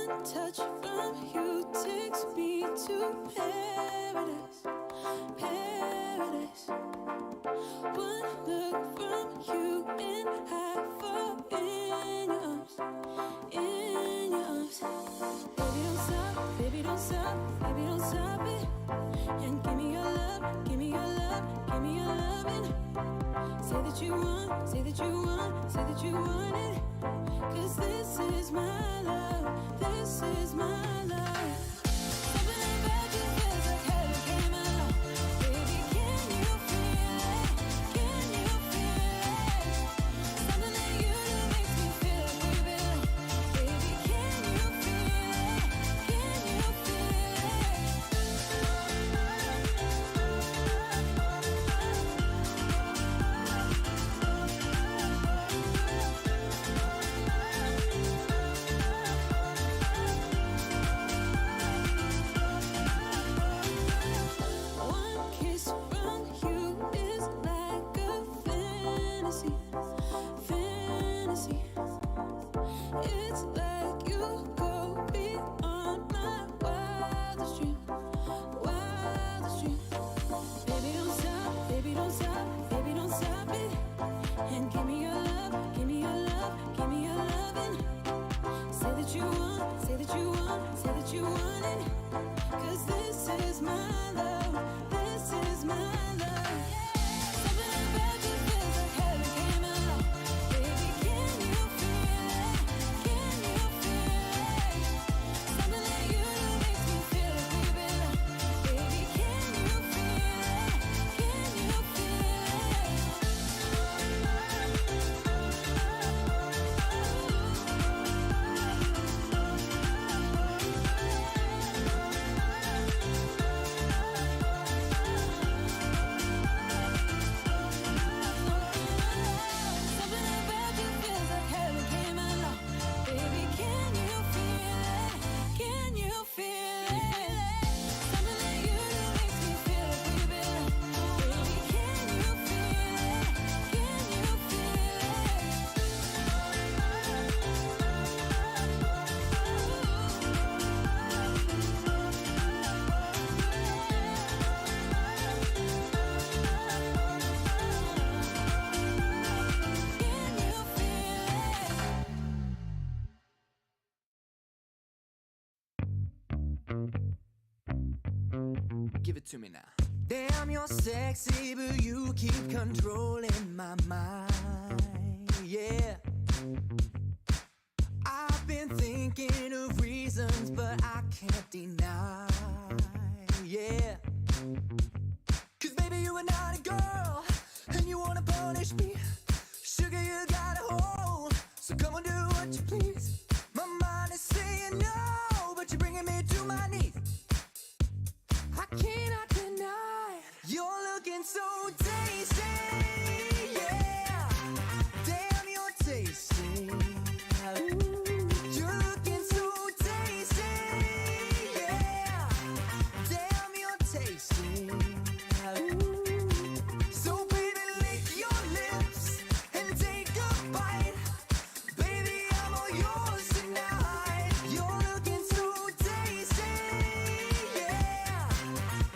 One touch from you takes me to paradise, paradise. One look from you and I fall in your arms, in your arms. Baby don't stop, baby don't stop it. And give me your love, give me your love, give me your loving. Say that you want, say that you want, say that you want it. 'Cause this is my love, this is my love. Something about you feels like heaven came along. Baby, can you feel it? Can you feel it? Something that you do makes me feel like we belong. Baby, can you feel it? Can you feel One kiss from you is like a fantasy, fantasy. It's like you go beyond my wildest dream, wildest dream. Baby don't stop, baby don't stop, baby don't stop it. And give me your love, give me your love, give me your loving. Say that you want, say that you want, say that you want it. 'Cause this is my love, this is my love. Something about you feels like heaven came along. Baby, can you feel it? Can you feel it? Something that you do makes me feel like we belong. Baby, can you feel it? Can you feel it? Something about you feels like heaven came along. Baby, can you feel it? Can you feel it? Something that you do makes me feel like we belong. Baby, can you feel it? Can you feel Give it to me now. Damn, you're sexy, but you keep controlling my mind. Yeah. I've been thinking of reasons, but I can't deny. Yeah. 'Cause baby, you are not a girl, and you wanna punish me. Sugar, you got a hold, so come on, do what you please. My mind is saying no, but you're bringing me to my knees. I cannot deny you're looking so tasty, yeah. Damn, you're tasty. Ooh, you're looking so tasty, yeah. Damn, you're tasty. Ooh. So baby, lick your lips and take a bite. Baby, I'm all yours tonight. You're looking so tasty, yeah.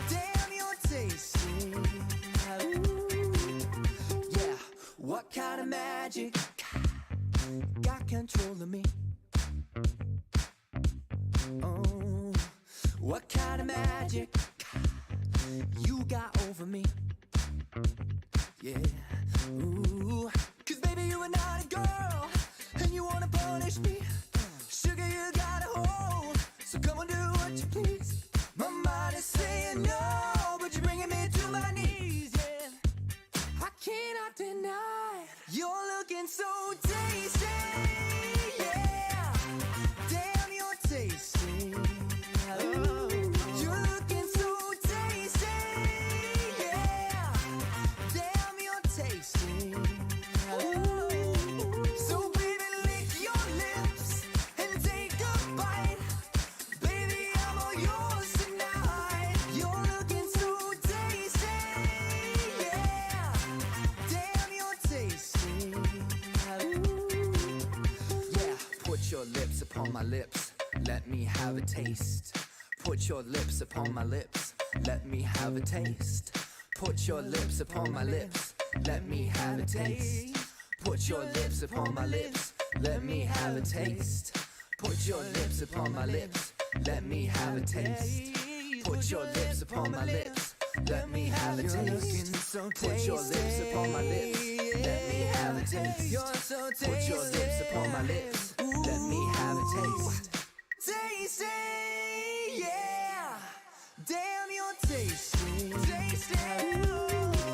Damn, you're tasty. Ooh. Yeah, what kind of magic got control of me? Oh, what kind of magic you got over me? Yeah, ooh. 'Cause baby, you are not a girl, and you wanna punish me. Sugar, you got a hold, so come on, do what you please. My mind is saying no, but you're bringing me to my knees, yeah. I cannot deny you're looking so tasty, yeah. Damn, you're tasty. Oh, you're looking so tasty, yeah. Damn, you're tasty. Oh, so baby, lick your lips and take a bite. Baby, I'm all yours tonight. You're looking so tasty, yeah. Damn, you're tasty. Ooh. Yeah, put your lips upon my lips. let me have a taste. Put your lips upon my lips, let me have a taste. Put your lips upon my lips, let me have a taste. Put your lips upon my lips, let me have a taste. Put your lips upon my lips, let me have a taste. Put your lips upon my lips, let me have a taste. Put your lips upon my lips, let me have a taste. Put your lips upon my lips, let me have a taste. Tasty, yeah. Damn, you're tasty. Tasty.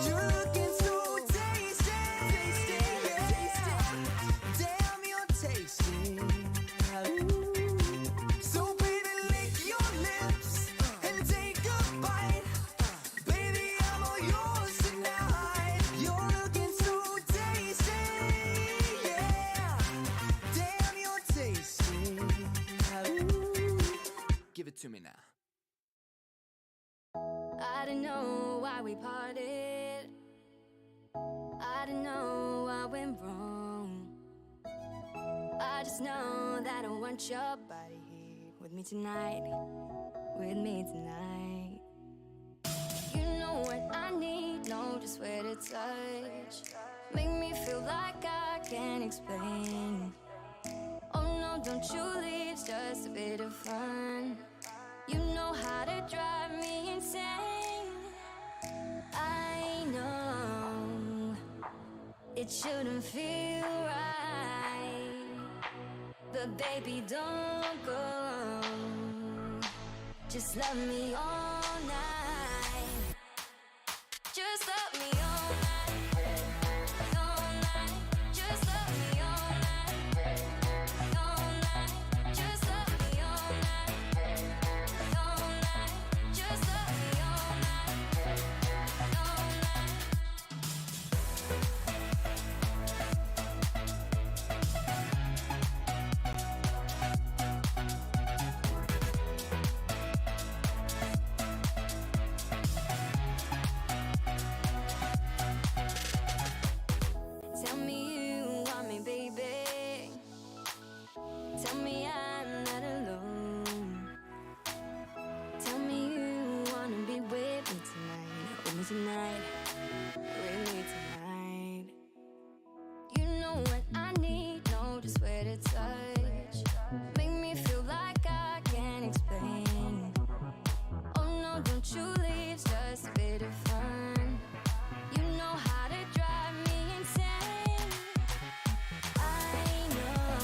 You're looking so tasty. Tasty, yeah. Damn, you're tasty. So baby, lick your lips and take a bite. Baby, I'm all yours tonight. You're looking so tasty, yeah. Damn, you're tasty. Give it to me now. I don't know why we parted. I don't know what went wrong. I just know that I want your body here with me tonight. With me tonight. You know what I need, know just where to touch. Make me feel like I can't explain. Oh no, don't you leave, it's just a bit of fun. You know how to drive me insane. I know it shouldn't feel right, but baby, don't go. Just love me all night. Just love me all night. All night. Just love me all night. All night. Just love me all night. All night. Just love me all night. All night. Tell me you want me, baby. Tell me I'm not alone. Tell me you wanna be with me tonight. With me tonight. With me tonight. You know what I need, know just where to touch. Make me feel like I can't explain. Oh no, don't you leave, it's just a bit of fun. You know how to drive me insane. I know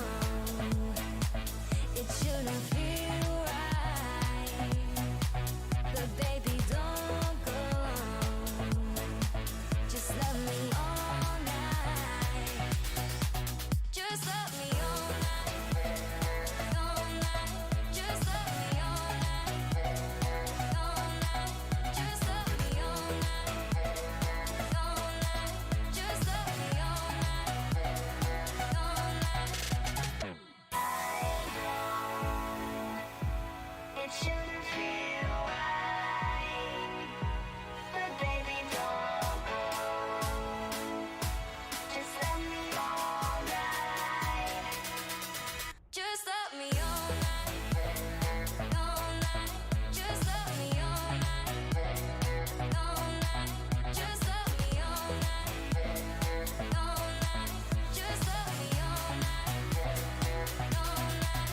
it shouldn't feel right, but baby, don't go. Just love me all night. Just love me all night. All night. Just love me all night. All night. Just love me all night. All night. Just love me all night. All night. It shouldn't feel right, but baby, don't go. Just love me all night. Just love me all night. All night. Just love me all night. All night. Just love me all night. All night. Just love me all night. All night.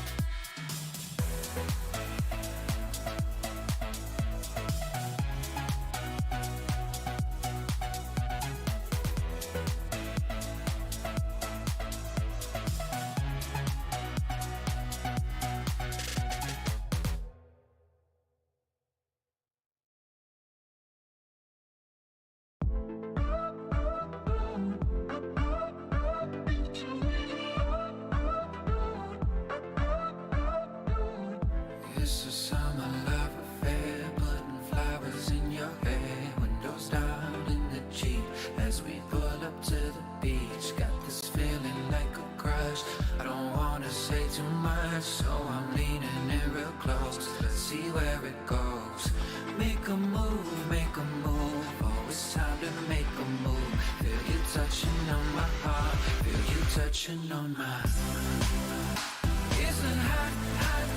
It's a summer love affair, putting flowers in your hair. Windows down in the Jeep as we pull up to the beach. Got this feeling like a crush. I don't wanna say too much, so I'm leaning in real close. Let's see where it goes. Make a move, make a move. Oh, it's time to make a move. Feel you touching on my heart, feel you touching on mine. It's a hot, hot,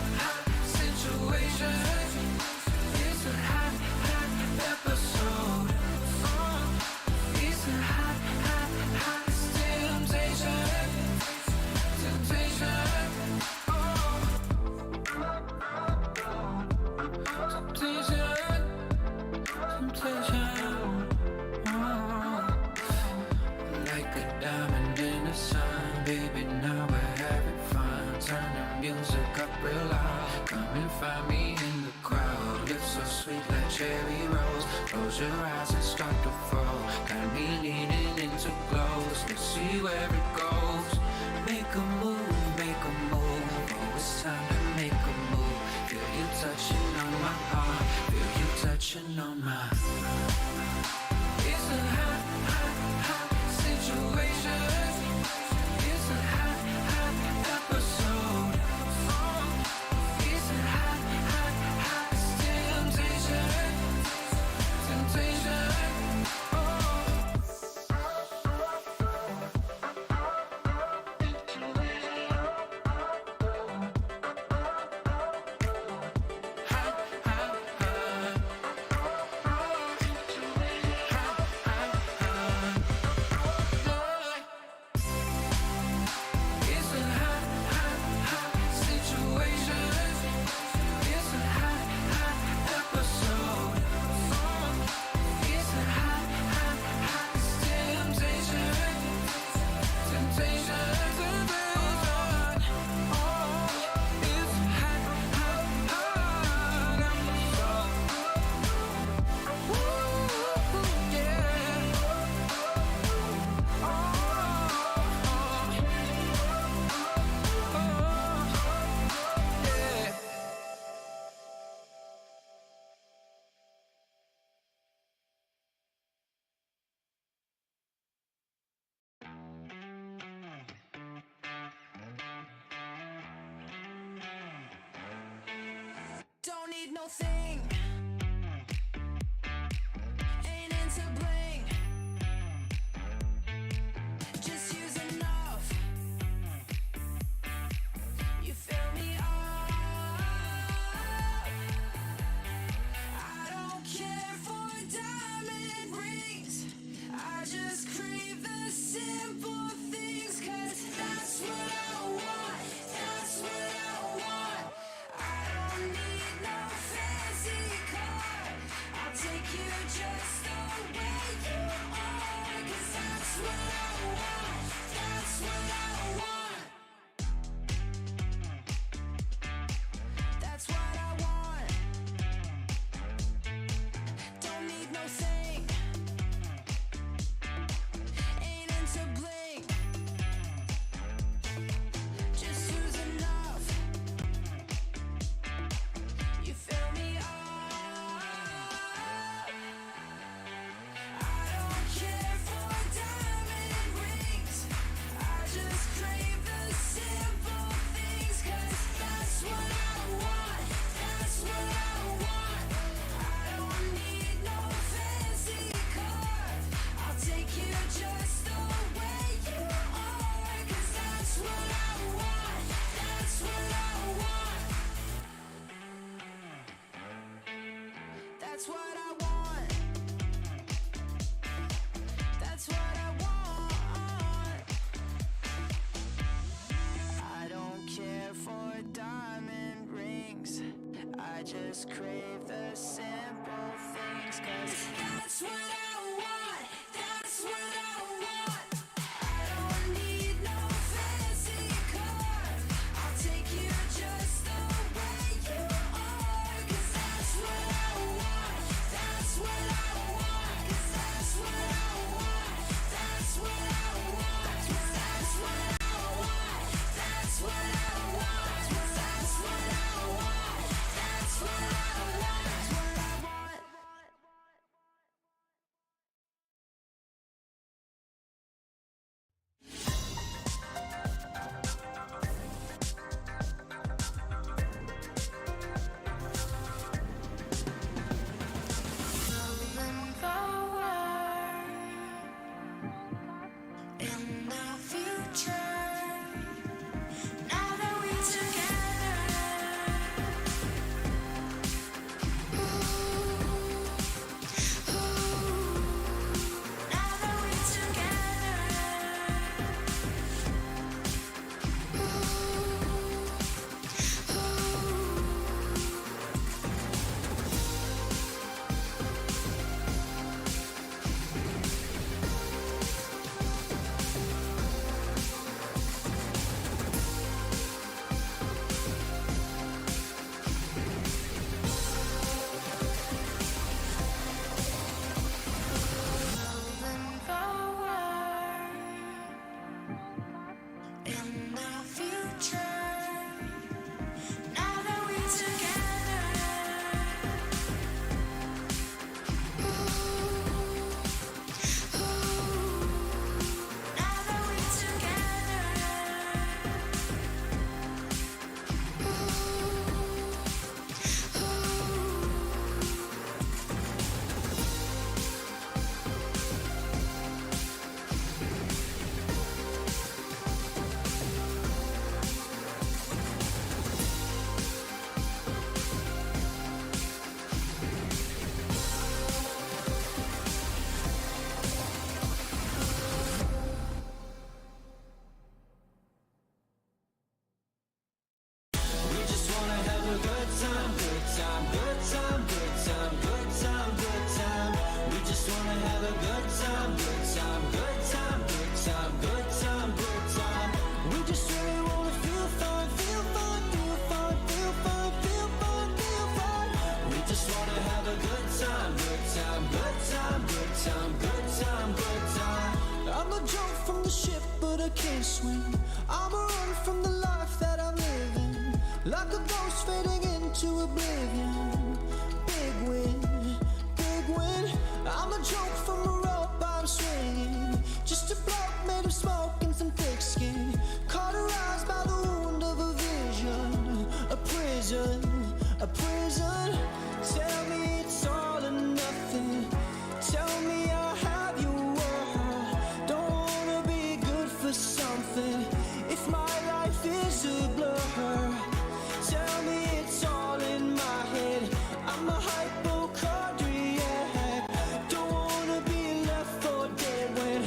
music up real loud. Come and find me in the crowd. It's so sweet like cherry rose. Close your eyes and start to fall. Got me leaning into close. Let's see where it goes. Make a move, make a move. Oh, it's time to make a move. Feel you touching on my heart. Feel you touching on my. It's a hot, hot, hot situation. It's a hot, hot episode. It's a hot, hot, hot temptation. Temptation. Don't need no thing. Ain't into bling. Just use enough. You fill me up. I don't care for diamond rings. I just crave the simple things. 'Cause that's what I want. That's what I want. I don't need no fancy car. I'll take you just the way you are. 'Cause that's what I want. That's what I want. That's what I want. Don't need no thing. Ain't into bling. Just use enough. You fill me up. I don't care for diamond rings. I just crave the simple things. 'Cause that's what I want. That's what I want. I don't need no fancy car. I'll take you just the way you are. 'Cause that's what I want. That's what I want. That's what I want. That's what I want. I don't care for diamond rings. I just crave the simple things. 'Cause that's what I want. That's what I want. I don't need no fancy car. I'll take you just the way you are. 'Cause that's what I want. That's what I want. 'Cause that's what I want. That's what I want. That's what I want. That's what I want. That's what I want. That's what I want. That's what I want. but I can't swim. I'm a run from the life that I'm living, like a ghost fading into oblivion. Big win, big win. I'm a joke from a rope I'm swinging, just a bloke made of smoke and some thick skin, cauterized by the wound of a vision. A prison, a prison. Tell me it's all or nothing. Tell me I'll have your word. Don't wanna be good for something if my life is a blur. Tell me it's all in my head. I'm a hypochondriac. Don't wanna be left for dead when,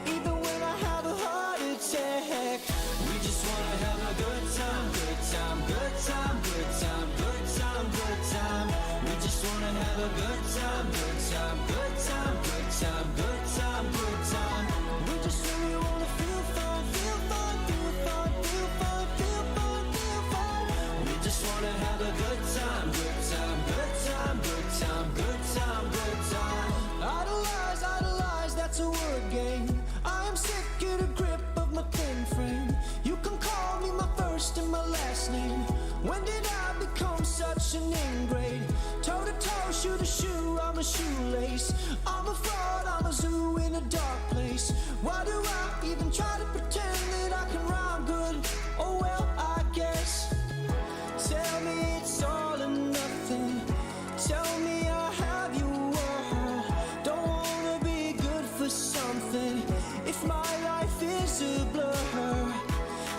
even when I have a heart attack. We just wanna have a good time, good time, good time, good time, good time, good time. We just wanna have a good time, good time, good time, good time, good time, good time. We just really wanna feel fun, feel fun, feel fun, feel fun, feel fun, feel fun. We just wanna have a good time, good time, good time, good time, good time, good time. Idolize, idolize, that's a word game. I am sick of the grip of my pen frame. You can call me my first and my last name. When did I become such an ingrate? Toe to toe, shoe to shoe, I'm a shoelace. I'm a fraud, I'm a zoo in a dark place. Why do I even try to pretend that I can rhyme good? Oh well, I guess. Tell me it's all or nothing. Tell me I'll have your word. Don't wanna be good for something if my life is a blur.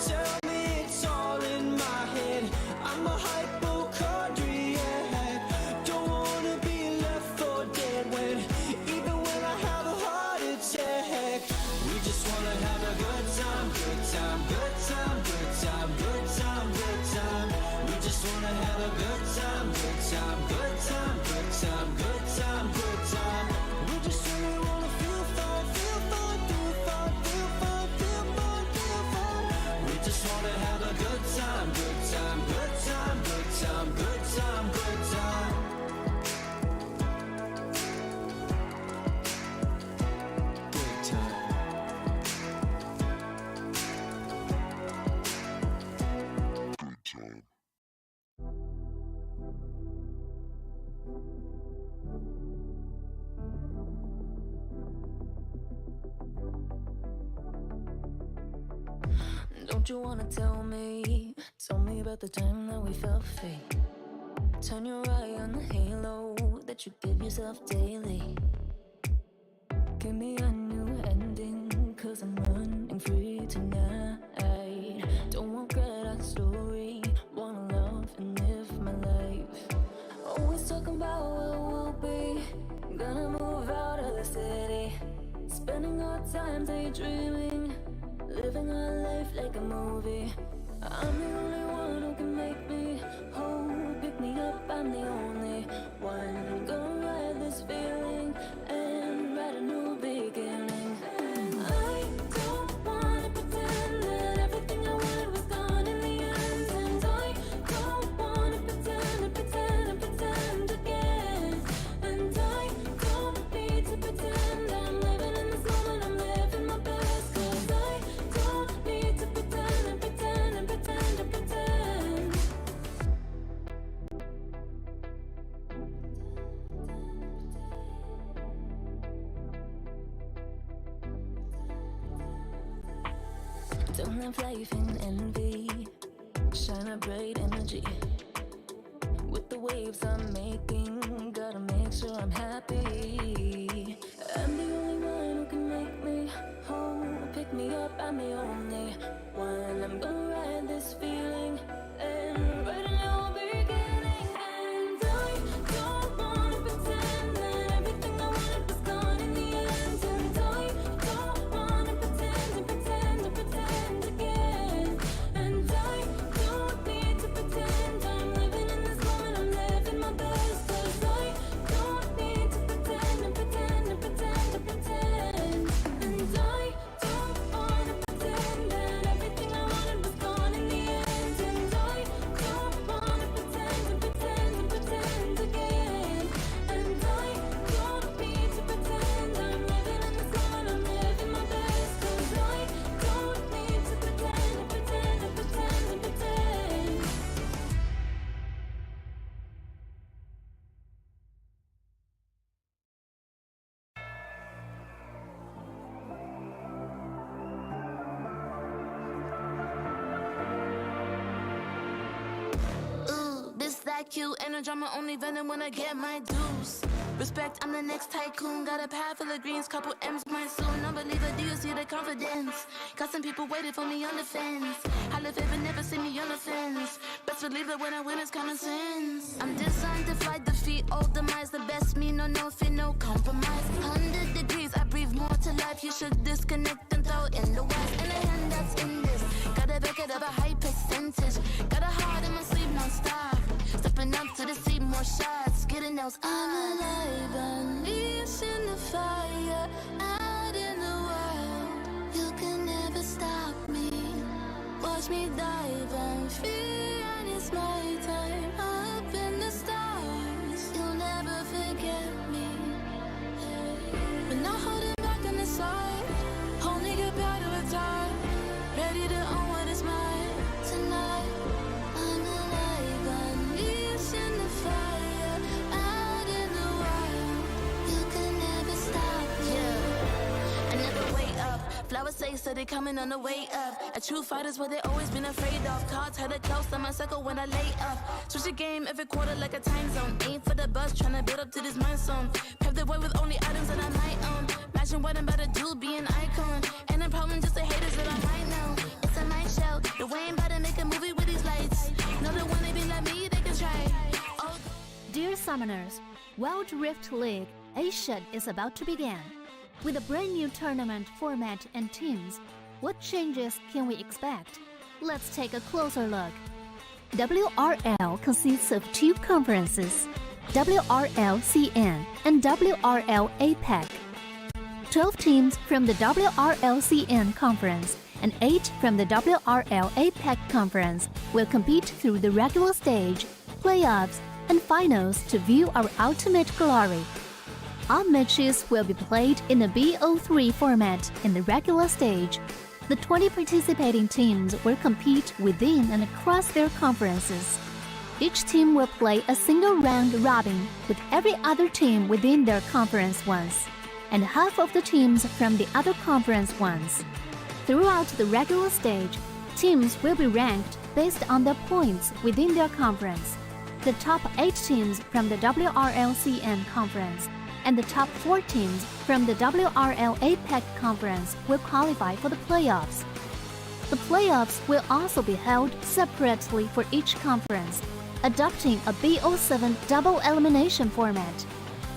Tell me it's all in my head. I'm a hypochondriac. Don't wanna be left for dead when, even when I have a heart attack. We just wanna have a good time, good time, good time, good time, good time, good time. We just wanna have a good time, good time, good time, good time, good time, good time. We just really wanna feel fun, feel fun, feel fun, feel fun, feel fun, feel fun. We just wanna have a good time, good time, good time, good time, good time, good time. Good time. Don't you wanna tell me about the time that we felt fake? Turn your eye on the halo that you give yourself daily. Give me a new ending, cause I'm running free tonight. Don't want that story, wanna love and live my life. Always talking about what will be, gonna move out of the city, spending our time daydreaming, living our life like a movie. I'm the only one who can make me whole, pick me up, I'm the only one gonna ride this feeling and write a new beginning. I don't wanna pretend that everything I wanted was gone in the end, and I don't wanna pretend again, and I don't need to pretend I'm living in this moment, I'm living my best, cause I don't need to pretend. Don't have life in envy, shine a bright energy. With the waves I'm making, gotta make sure I'm happy. I'm the only one who can make me whole, pick me up, I'm the only one. I'm gonna ride this feeling and write a new beginning. And I don't wanna pretend that everything I wanted was gone in the end, and I don't wanna pretend again, and I don't need to pretend I'm living in this moment, I'm living my best, cause I don't need to pretend. like you. And a drama only venom when I get my dues. Respect, I'm the next tycoon. Got a pad full of greens, couple M's mine soon. Unbeliever, do you see the confidence? Got some people waiting for me on the fence. I live ever, never see me on the fence. Best believe that when I win, it's common sense. I'm designed to fly, defeat all demise. The best me, no fear, no compromise. 100 degrees, I breathe more to life. You should disconnect and throw in the west. And a hand that's in this. Gotta back it up a high percentage. Got a heart in my sleep, non-stop. Stepping up to the seat, more shots. Getting those. I'm alive, unleashed in the fire. Out in the wild, you can never stop me. Watch me dive and free, and it's my time. Up in the stars, you'll never forget me. But not holding back on the side. Only get better with time. Ready to own what is mine tonight. I'm alive, unleashed in the fire. Out in the wild, you can never stop me. Yeah, I never wait up. Flowers say so they coming on the way up. A true fighter's what they always been afraid of. Cards had it close on my circle when I lay up. Switch the game every quarter like a time zone. Aim for the bus, tryna build up to this mind zone. Pave the way with only items that I might own. Imagine what I'm about to do, be an icon. And the problem just the haters that I might know. It's a night show, the way I'm about to make a movie with these lights. No, the one they be like me, they can try. Oh. Dear Summoners, Wild Rift League Asia is about to begin. With a brand new tournament format and teams, what changes can we expect? Let's take a closer look. WRL consists of two conferences, WRL CN and WRL APEC. 12 teams from the WRL CN conference and 8 from the WRL APEC conference will compete through the regular stage, playoffs, and finals to view our ultimate glory. All matches will be played in the BO3 format in the regular stage. The 20 participating teams will compete within and across their conferences. Each team will play a single round robin with every other team within their conference once, and half of the teams from the other conference once. Throughout the regular stage, teams will be ranked based on their points within their conference. The top 8 teams from the WRLCN conference and the top 4 teams from the WRL APEC conference will qualify for the playoffs. The playoffs will also be held separately for each conference, adopting a BO7 double elimination format.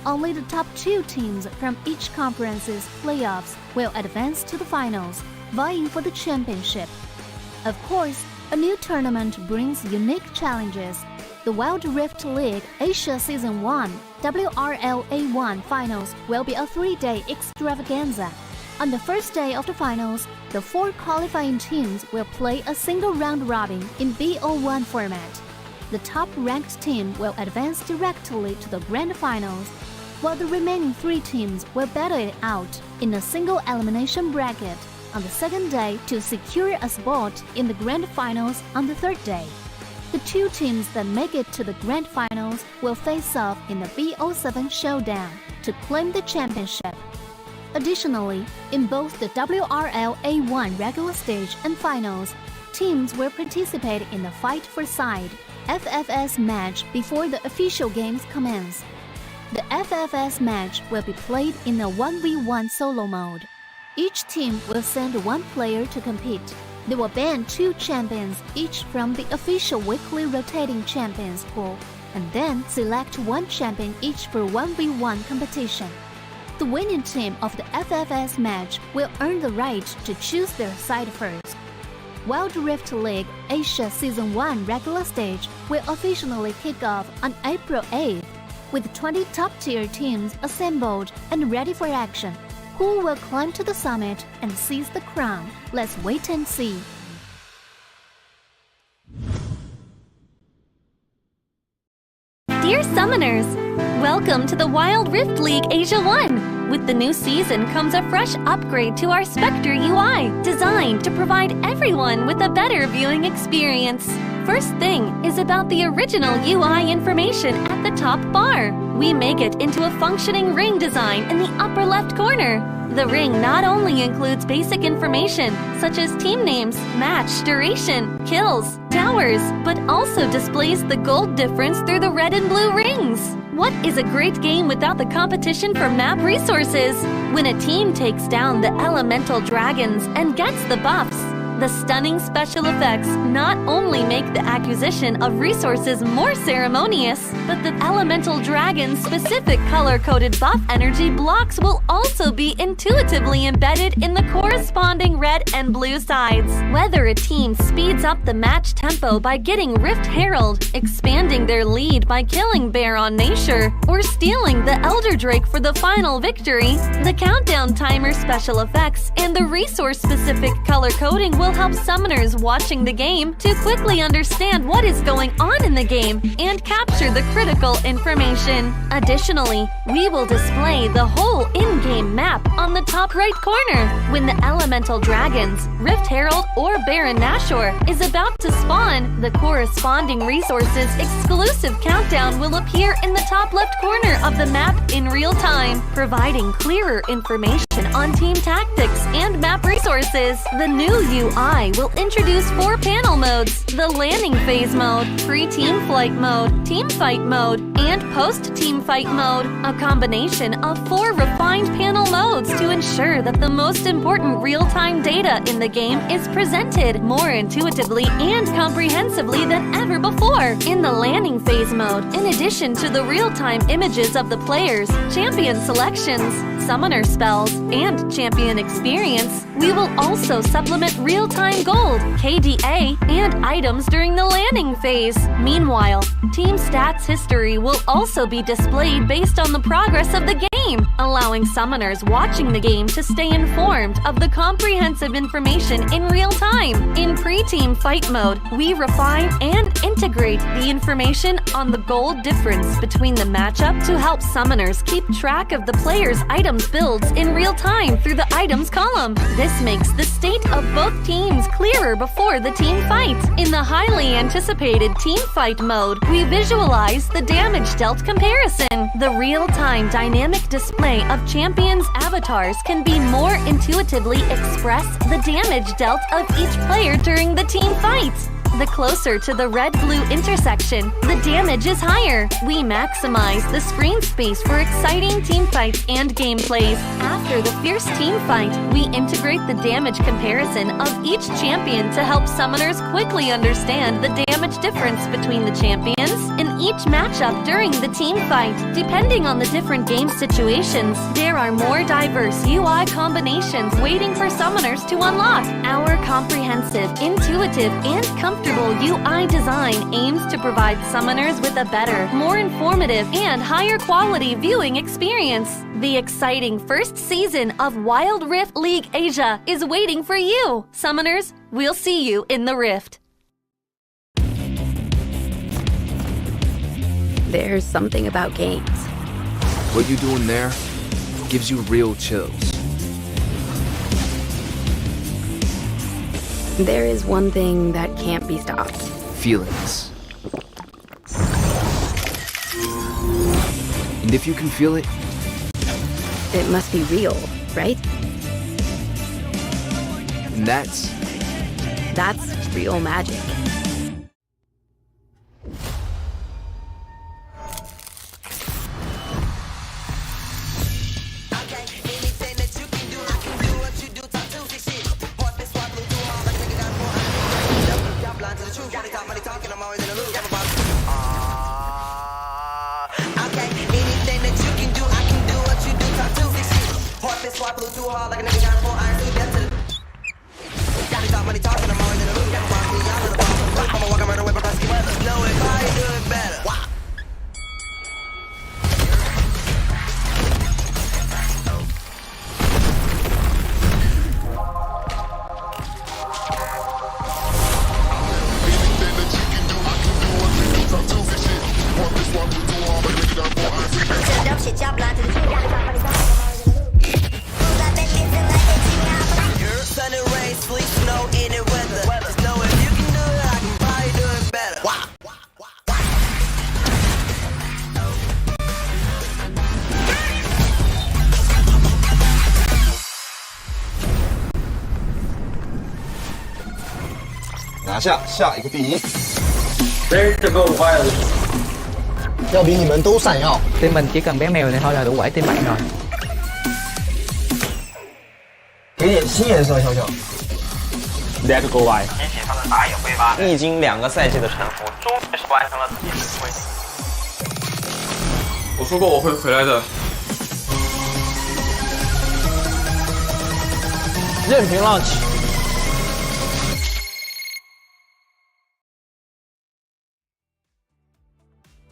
Only the top 2 teams from each conference's playoffs will advance to the finals, vying for the championship. Of course, a new tournament brings unique challenges. The Wild Rift League Asia Season 1 WRL A1 Finals will be a 3-day extravaganza. On the first day of the finals, the 4 qualifying teams will play a single round robin in BO1 format. The top-ranked team will advance directly to the grand finals, while the remaining 3 teams will battle it out in a single elimination bracket on the second day to secure a spot in the grand finals on the third day. The 2 teams that make it to the grand finals will face off in the BO7 showdown to claim the championship. Additionally, in both the WRL A1 regular stage and finals, teams will participate in the Fight for Side FFS match before the official games commence. The FFS match will be played in a 1v1 solo mode. Each team will send 1 player to compete. They will ban 2 champions each from the official weekly rotating champions pool, and then select 1 champion each for 1v1 competition. The winning team of the FFS match will earn the right to choose their side first. Wild Rift League Asia Season 1 regular stage will officially kick off on April 8th, with 20 top-tier teams assembled and ready for action. Who will climb to the summit and seize the crown? Let's wait and see. Dear Summoners, welcome to the Wild Rift League Asia 1. With the new season comes a fresh upgrade to our Spectator UI, designed to provide everyone with a better viewing experience. First thing is about the original UI information at the top bar. We make it into a functioning ring design in the upper left corner. The ring not only includes basic information such as team names, match duration, kills, towers, but also displays the gold difference through the red and blue rings. What is a great game without the competition for map resources? When a team takes down the elemental dragons and gets the buffs, the stunning special effects not only make the acquisition of resources more ceremonious, but the elemental dragon's specific color-coded buff energy blocks will also be intuitively embedded in the corresponding red and blue sides. Whether a team speeds up the match tempo by getting Rift Herald, expanding their lead by killing Baron Nashor, or stealing the Elder Drake for the final victory, the countdown timer special effects and the resource-specific color coding will help summoners watching the game to quickly understand what is going on in the game and capture the critical information. Additionally, we will display the whole in-game map on the top right corner. When the elemental dragons, Rift Herald, or Baron Nashor is about to spawn, the corresponding resources exclusive countdown will appear in the top left corner of the map in real time, providing clearer information on team tactics and map resources. The new UI will introduce 4 panel modes: the landing phase mode, pre-team flight mode, team fight mode, and post-team fight mode, a combination of 4 refined panel modes to ensure that the most important real-time data in the game is presented more intuitively and comprehensively than ever before. In the landing phase mode, in addition to the real-time images of the players, champion selections, summoner spells, and champion experience, we will also supplement real-time gold, KDA, and items during the landing phase. Meanwhile, team stats history will also be displayed based on the progress of the game, allowing summoners watching the game to stay informed of the comprehensive information in real time. In pre-team fight mode, we refine and integrate the information on the gold difference between the matchup to help summoners keep track of the player's items builds in real time through the items column. This makes the state of both teams clearer before the team fight. In the highly anticipated team fight mode, we visualize the damage dealt comparison. The real-time dynamic display of champions' avatars can be more intuitively express the damage dealt of each player during the team fight. The closer to the red-blue intersection, the damage is higher. We maximize the screen space for exciting team fights and gameplays. After the fierce team fight, we integrate the damage comparison of each champion to help summoners quickly understand the damage difference between the champions in each matchup during the team fight. Depending on the different game situations, there are more diverse UI combinations waiting for summoners to unlock. Our comprehensive, intuitive, and comfortable UI design aims to provide summoners with a better, more informative, and higher quality viewing experience. The exciting first season of Wild Rift League Asia is waiting for you. Summoners, we'll see you in the Rift. There's something about games. What you doing there gives you real chills. There is one thing that can't be stopped. Feelings. And if you can feel it, It must be real, right? and that's real magic. 拿下下一个第一。 There's the goal wild. 要比你们都闪耀。 Team mình chỉ cần bé mèo này thôi là đủ quẩy team bạn rồi. 给点新颜色，小小。 There's the goal wild. 提起他的打野挥吧，历经2个赛季的沉浮，终于是完成了自己的归属。我说过我会回来的。任凭浪起。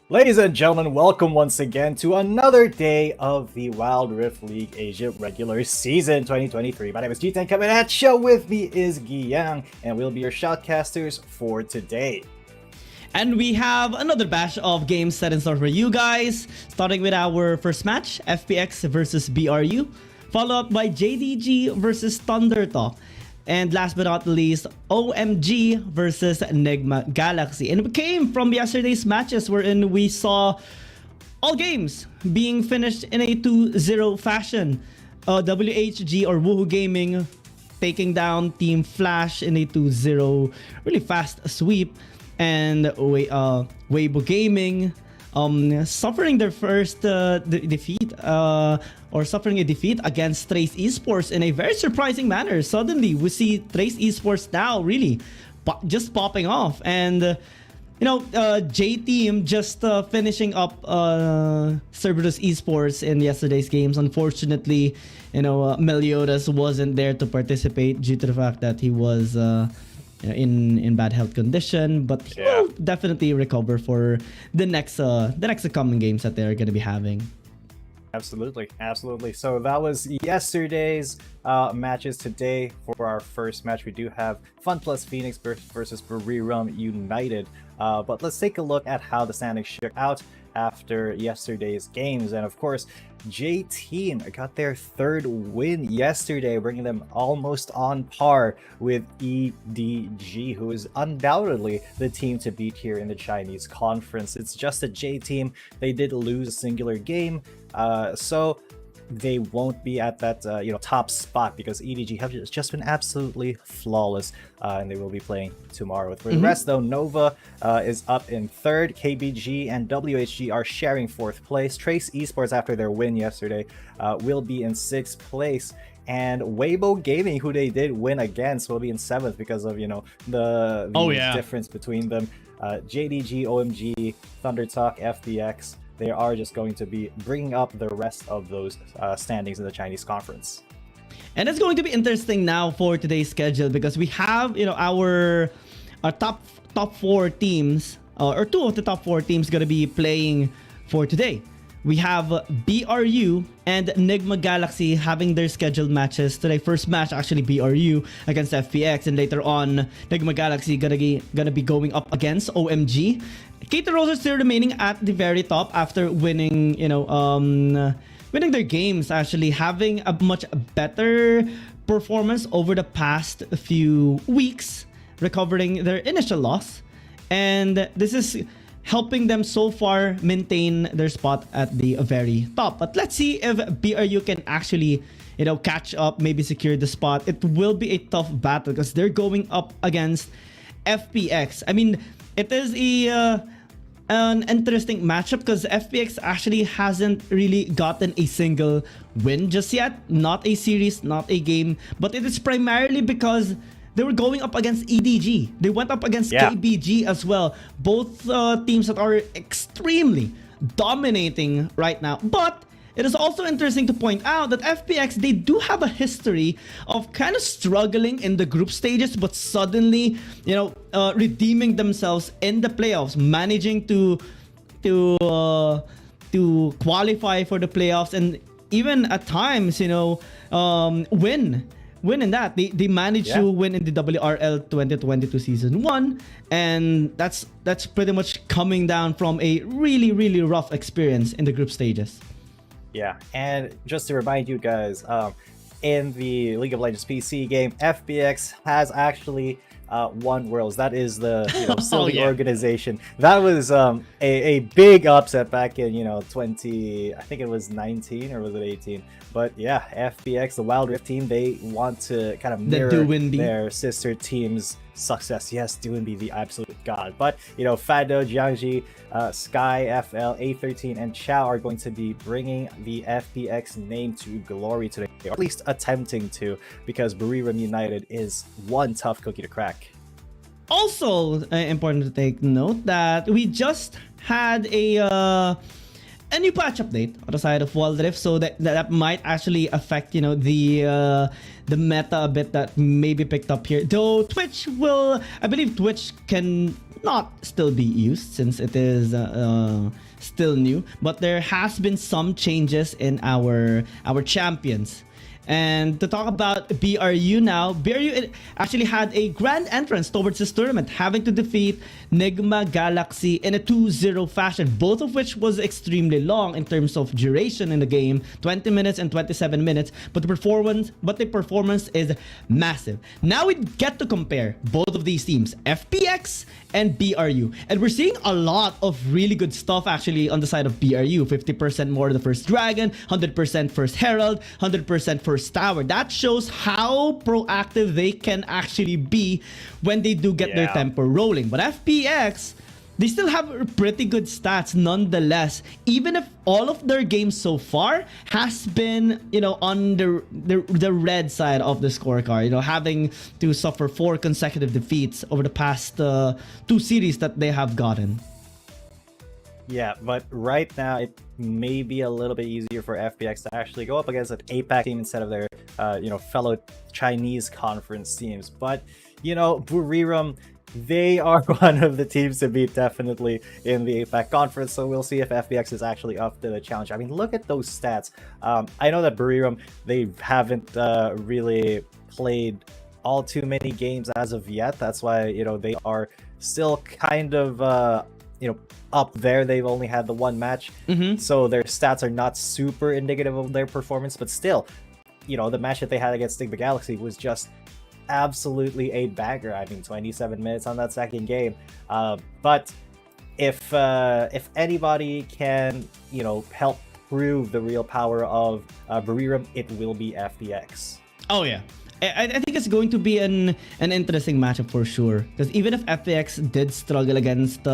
Ladies and gentlemen, welcome once again to another day of the Wild Rift League Asia regular season 2023. My name is G10 coming at you. With me is Guiyang, and we'll be your shoutcasters for today. And we have another batch of games set in store for you guys, starting with our first match, FPX versus BRU, followed up by JDG versus Thundertalk. And last but not least, OMG versus Enigma Galaxy. And it came from yesterday's matches wherein we saw all games being finished in a 2-0 fashion. WHG or Woohoo Gaming taking down Team Flash in a 2-0 really fast sweep. And Weibo Gaming suffering their first defeat or suffering a defeat against Trace Esports in a very surprising manner. Suddenly, we see Trace Esports now really just popping off. And, J-Team just finishing up Cerberus Esports in yesterday's games. Unfortunately, Meliodas wasn't there to participate due to the fact that he was in bad health condition, but he will definitely recover for the next upcoming games that they're going to be having. Absolutely. So that was yesterday's matches. Today, for our first match, we do have Fun Plus Phoenix versus BRU United. But let's take a look at how the standings shook out after yesterday's games. And of course, J-Team got their third win yesterday, bringing them almost on par with EDG, who is undoubtedly the team to beat here in the Chinese conference. It's just a J-Team. They did lose a singular game, so they won't be at that top spot because EDG have just been absolutely flawless, and they will be playing tomorrow. For the rest though, Nova is up in third, KBG and WHG are sharing fourth place. Trace Esports, after their win yesterday, will be in sixth place, and Weibo Gaming, who they did win against, will be in seventh because of the difference between them. JDG, OMG, Thundertalk, FPX, they are just going to be bringing up the rest of those standings in the Chinese conference. And it's going to be interesting now for today's schedule because we have our top four teams, or two of the top four teams going to be playing for today. We have BRU and Enigma Galaxy having their scheduled matches today. First match actually BRU against FPX, and later on Enigma Galaxy gonna be going up against OMG. Cater Rose are still remaining at the very top after winning winning their games, actually having a much better performance over the past few weeks, recovering their initial loss, and this is helping them so far maintain their spot at the very top. But let's see if BRU can actually, catch up, maybe secure the spot. It will be a tough battle because they're going up against FPX. I mean, it is an interesting matchup because FPX actually hasn't really gotten a single win just yet. Not a series, not a game, but it is primarily because they were going up against EDG. They went up against KBG as well. Both teams that are extremely dominating right now. But it is also interesting to point out that FPX, they do have a history of kind of struggling in the group stages, but suddenly, redeeming themselves in the playoffs, managing to qualify for the playoffs, and even at times, win in that. They managed to win in the WRL 2022 Season 1, and that's pretty much coming down from a really, really rough experience in the group stages. Yeah, and just to remind you guys, in the League of Legends PC game, FPX has actually won Worlds. That is the silly organization. That was a big upset back in 20, I think it was 19 or was it 18? But yeah, FPX, the Wild Rift team, they want to kind of mirror their sister team's success. Yes, Doom be the absolute god. But, you know, Fado, Jiangji, Sky, FL, A13, and Chao are going to be bringing the FPX name to glory today, or at least attempting to, because Buriram United is one tough cookie to crack. Also, important to take note that we just had a new patch update on the side of Wild Rift, so that might actually affect, you know, the meta a bit that may be picked up here. Though Twitch will, I believe Twitch can not still be used since it is still new, but there has been some changes in our champions. And to talk about BRU now, BRU actually had a grand entrance towards this tournament, having to defeat Nigma Galaxy in a 2-0 fashion, both of which was extremely long in terms of duration in the game, 20 minutes and 27 minutes, but the performance is massive. Now we get to compare both of these teams, FPX and BRU, and we're seeing a lot of really good stuff actually on the side of BRU. 50% more the first Dragon, 100% first Herald, 100% first Tower. That shows how proactive they can actually be when they do get their tempo rolling. But FPX, they still have pretty good stats nonetheless, even if all of their games so far has been, you know, on the red side of the scorecard, you know, having to suffer 4 consecutive defeats over the past 2 series that they have gotten. Yeah, but right now it may be a little bit easier for FPX to actually go up against an APAC team instead of their, you know, fellow Chinese conference teams. But, you know, Buriram, they are one of the teams to beat definitely in the APAC conference. So we'll see if FPX is actually up to the challenge. I mean, look at those stats. I know that Buriram, they haven't really played all too many games as of yet. That's why, you know, they are still kind of, you know, up there. They've only had the 1 match, so their stats are not super indicative of their performance, but still, you know, the match that they had against Stigma Galaxy was just absolutely a banger. I mean, 27 minutes on that second game. But if anybody can, you know, help prove the real power of Buriram, it will be FPX. Oh yeah, I think it's going to be an interesting matchup for sure, because even if FPX did struggle against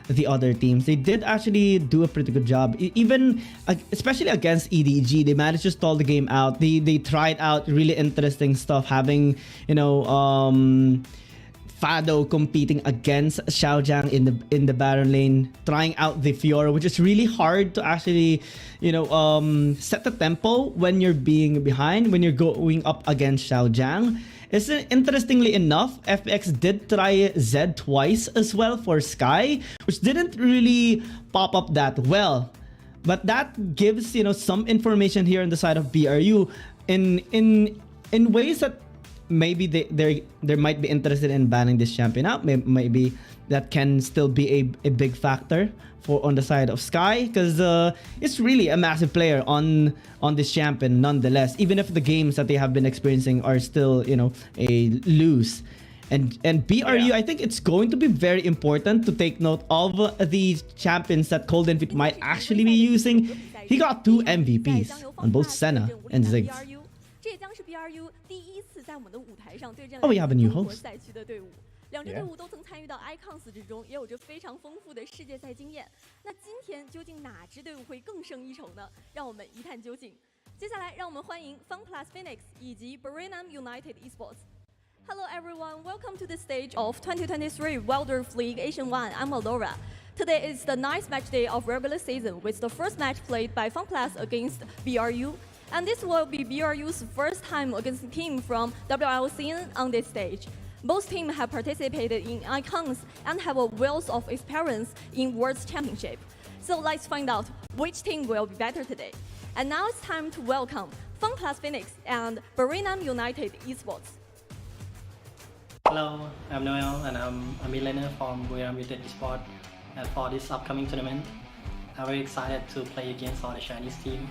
the other teams, they did actually do a pretty good job. Even especially against EDG, they managed to stall the game out. They tried out really interesting stuff, having, you know, Fado competing against Xiaojiang in the Baron lane, trying out the Fiora, which is really hard to actually, you know, set the tempo when you're being behind, when you're going up against Xiaojiang. Interestingly enough, FPX did try Z twice as well for Sky, which didn't really pop up that well. But that gives, you know, some information here on the side of BRU in ways that maybe they might be interested in banning this champion out. Maybe that can still be a big factor for on the side of Sky, because it's really a massive player on this champion nonetheless, even if the games that they have been experiencing are still, you know, a loose. And BRU, I think it's going to be very important to take note of the champions that Golden Feet might actually be using. He got 2 MVPs on both Senna and Ziggs. Oh, we have a new host. 两支队伍都曾参与到 Icons 之中，也有着非常丰富的世界赛经验。那今天究竟哪支队伍会更胜一筹呢？让我们一探究竟。接下来，让我们欢迎 FunPlus Phoenix 以及 Buriram United Esports。Hello everyone, welcome to the stage of 2023 Wild Rift League Asian 1. I'm Alora. Today is the 9th match day of regular season, with the first match played by FunPlus against BRU. And this will be BRU's first time against a team from WRL scene on this stage. Both teams have participated in Icons and have a wealth of experience in World Championship. So let's find out which team will be better today. And now it's time to welcome FunPlus Phoenix and Buriram United Esports. Hello, I'm Noel and I'm a mid laner from Buriram United Esports. And for this upcoming tournament, I'm very excited to play against all the Chinese team.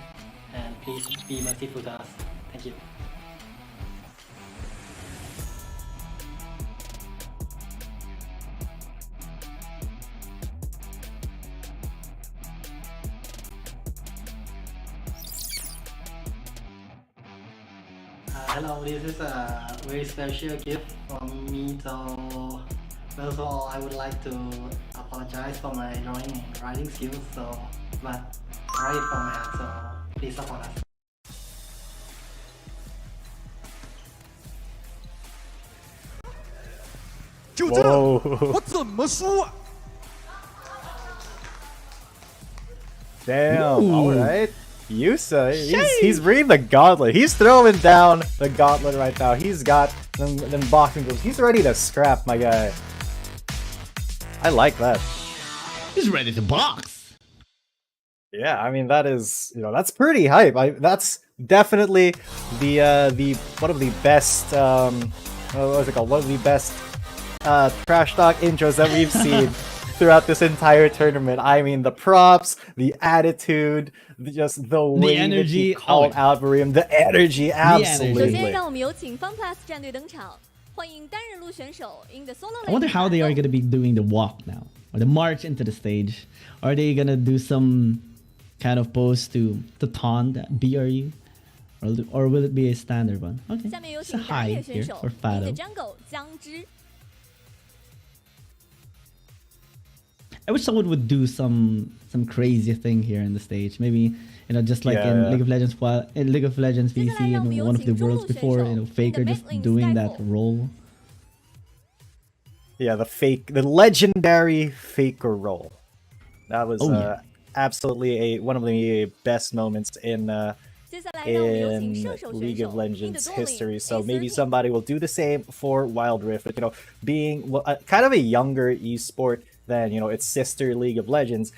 And please be merciful to us. Thank you. Hello, this is a very special gift from me. So, first of all, I would like to apologize for my drawing and writing skills. But I write from my heart, so please support us. 就这， Whoa. 我怎么输啊？ Damn, Ooh. alright. Yusa, he's bringing the gauntlet. He's throwing down the gauntlet right now. He's got them boxing gloves. He's ready to scrap, my guy. I like that. He's ready to box. Yeah, I mean that is, that's pretty hype. That's definitely the one of the best what was it called? One of the best trash talk intros that we've seen throughout this entire tournament. I mean, the props, the attitude, just the way energy. that he called out Mariam, the energy, 首 absolutely. 先，让我们有请 FunPlus 战队登场，欢迎单人路选手 in the solo I wonder how they are going to be doing the walk now, or the march into the stage. Are they going to do some kind of pose to taunt BRU, or will it be a standard one? Okay, 下面有 it's a 请打野 high 选 here 手 for in the Fado. jungle 江之。 I wish someone would do some crazy thing here in the stage. Maybe just like in Yeah. League of Legends, in League of Legends VC in one of the worlds before, Faker just doing that role. Yeah, the legendary Faker role. That was absolutely one of the best moments in League of Legends history. So maybe somebody will do the same for Wild Rift. But being kind of a younger esport than its sister League of Legends,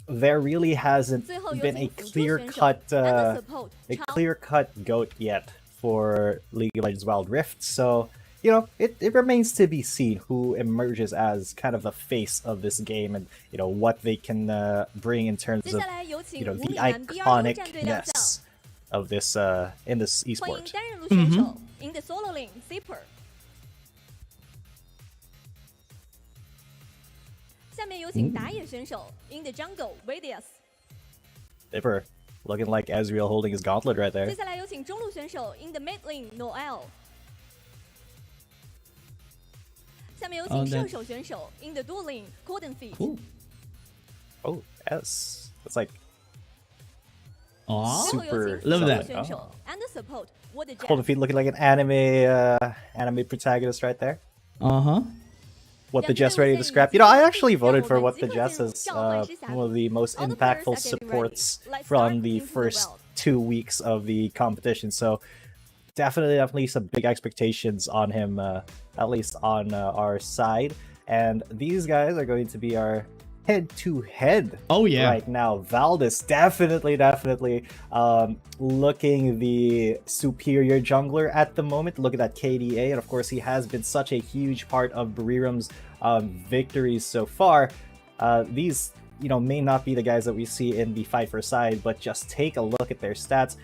there really hasn't been a clear-cut GOAT yet for League of Legends Wild Rift. So it remains to be seen who emerges as kind of the face of this game, and what they can bring in terms of the iconicness of this in this esport. 单人路选手 in the solo lane Zipper。 下面有请打野选手 in the jungle Radius。 Zipper looking like Ezreal holding his gauntlet right there. 接下来有请中路选手 in the mid lane Noel。 下面有请射手选手 in the dual lane Golden Feet。 Cool. Oh yes, it's like Oh, super. Love that. 选手 and the support What the Golden Feet looking like an anime protagonist right there. What the Jess ready to scrap. I actually voted for What the Jess as one of the most impactful supports from the first 2 weeks of the competition. So definitely some big expectations on him, at least on our side. And these guys are going to be our head-to-head right now. Valdez definitely looking the superior jungler at the moment. Look at that KDA, and of course he has been such a huge part of Barirum's victories so far. These may not be the guys that we see in the fight for side, but just take a look at their stats.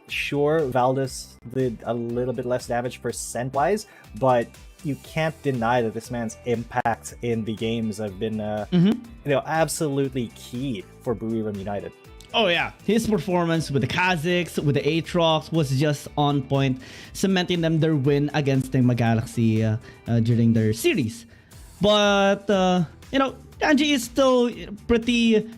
Sure, Valdez did a little bit less damage percent-wise, but you can't deny that this man's impact in the games have been absolutely key for Buriram United. Oh yeah, his performance with the Kazakhs, with the Aatrox was just on point, cementing them their win against the Galaxy during their series. But Angie is still pretty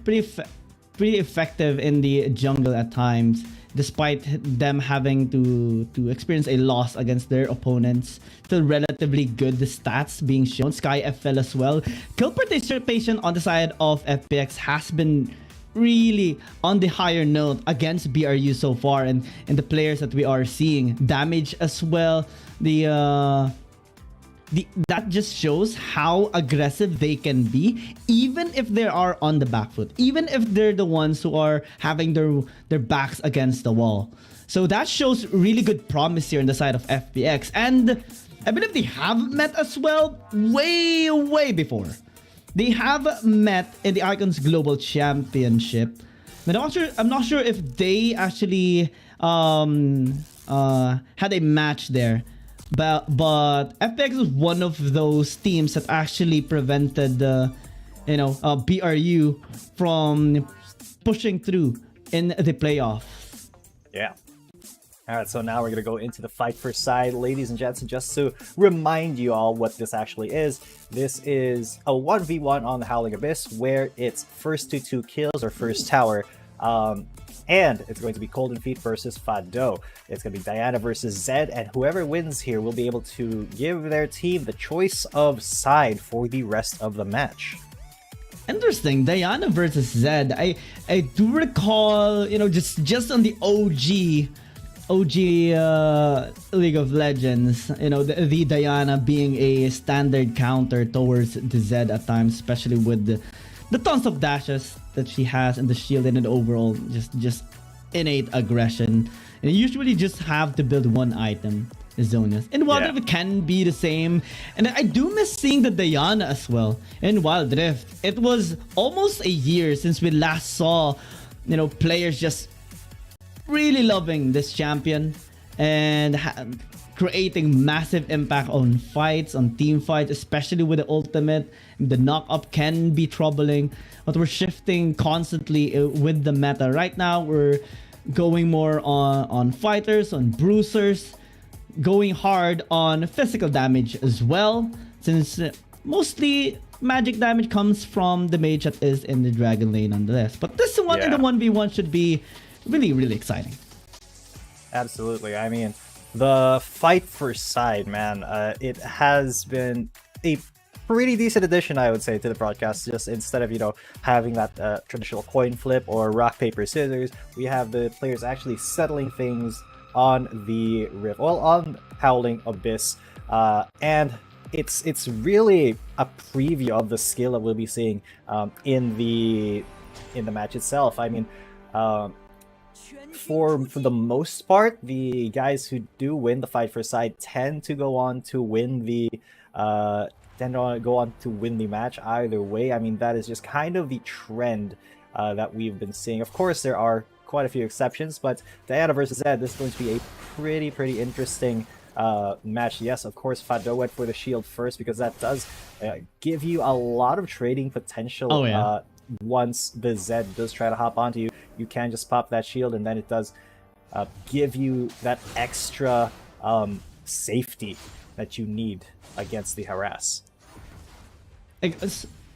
effective in the jungle at times, despite them having to experience a loss against their opponents. Still relatively good, the stats being shown. Sky FL as well. Kill participation on the side of FPX has been really on the higher note against BRU so far, and the players that we are seeing. Damage as well. That just shows how aggressive they can be, even if they are on the back foot, even if they're the ones who are having their backs against the wall. So that shows really good promise here on the side of FPX, and I believe they have met as well way before. They have met in the Icons Global Championship. I'm not sure if they actually had a match there. But FPX is one of those teams that actually prevented BRU from pushing through in the playoff. Yeah. Alright, so now we're going to go into the fight for side. Ladies and gents, just to remind you all what this actually is, this is a 1v1 on the Howling Abyss where it's first to 2 kills or first tower. And it's going to be Golden Feet versus Fado. It's going to be Diana versus Zed, and whoever wins here will be able to give their team the choice of side for the rest of the match. Interesting, Diana versus Zed. I do recall, you know, just on the OG League of Legends, you know, the Diana being a standard counter towards the Zed at times, especially with the tons of dashes that she has and the shield and the overall just innate aggression. And you usually just have to build one item, Zonius. In Wild Rift it can be the same. And I do miss seeing the Diana as well in Wild Rift. It was almost a year since we last saw, you know, players just really loving this champion and creating massive impact on fights, on team fights, especially with the ultimate. The knock-up can be troubling, but we're shifting constantly with the meta. Right now, we're going more on fighters, on bruisers, going hard on physical damage as well, since mostly magic damage comes from the mage that is in the dragon lane nonetheless. But this one in the 1v1 should be really, really exciting. Absolutely. I mean, the fight for side, man, it has been a pretty decent addition, I would say, to the broadcast. Just instead of, you know, having that traditional coin flip or rock, paper, scissors, we have the players actually settling things on the Rift, well, on Howling Abyss, and it's really a preview of the skill that we'll be seeing in the match itself. I mean, for the most part, the guys who do win the fight for side tend to go on to win the match either way. I mean, that is just kind of the trend that we've been seeing. Of course, there are quite a few exceptions, but Diana versus Zed, this is going to be a pretty interesting match. Yes, of course, Fado went for the shield first because that does give you a lot of trading potential. Once the Zed does try to hop onto you, you can just pop that shield, and then it does give you that extra safety that you need against the harass.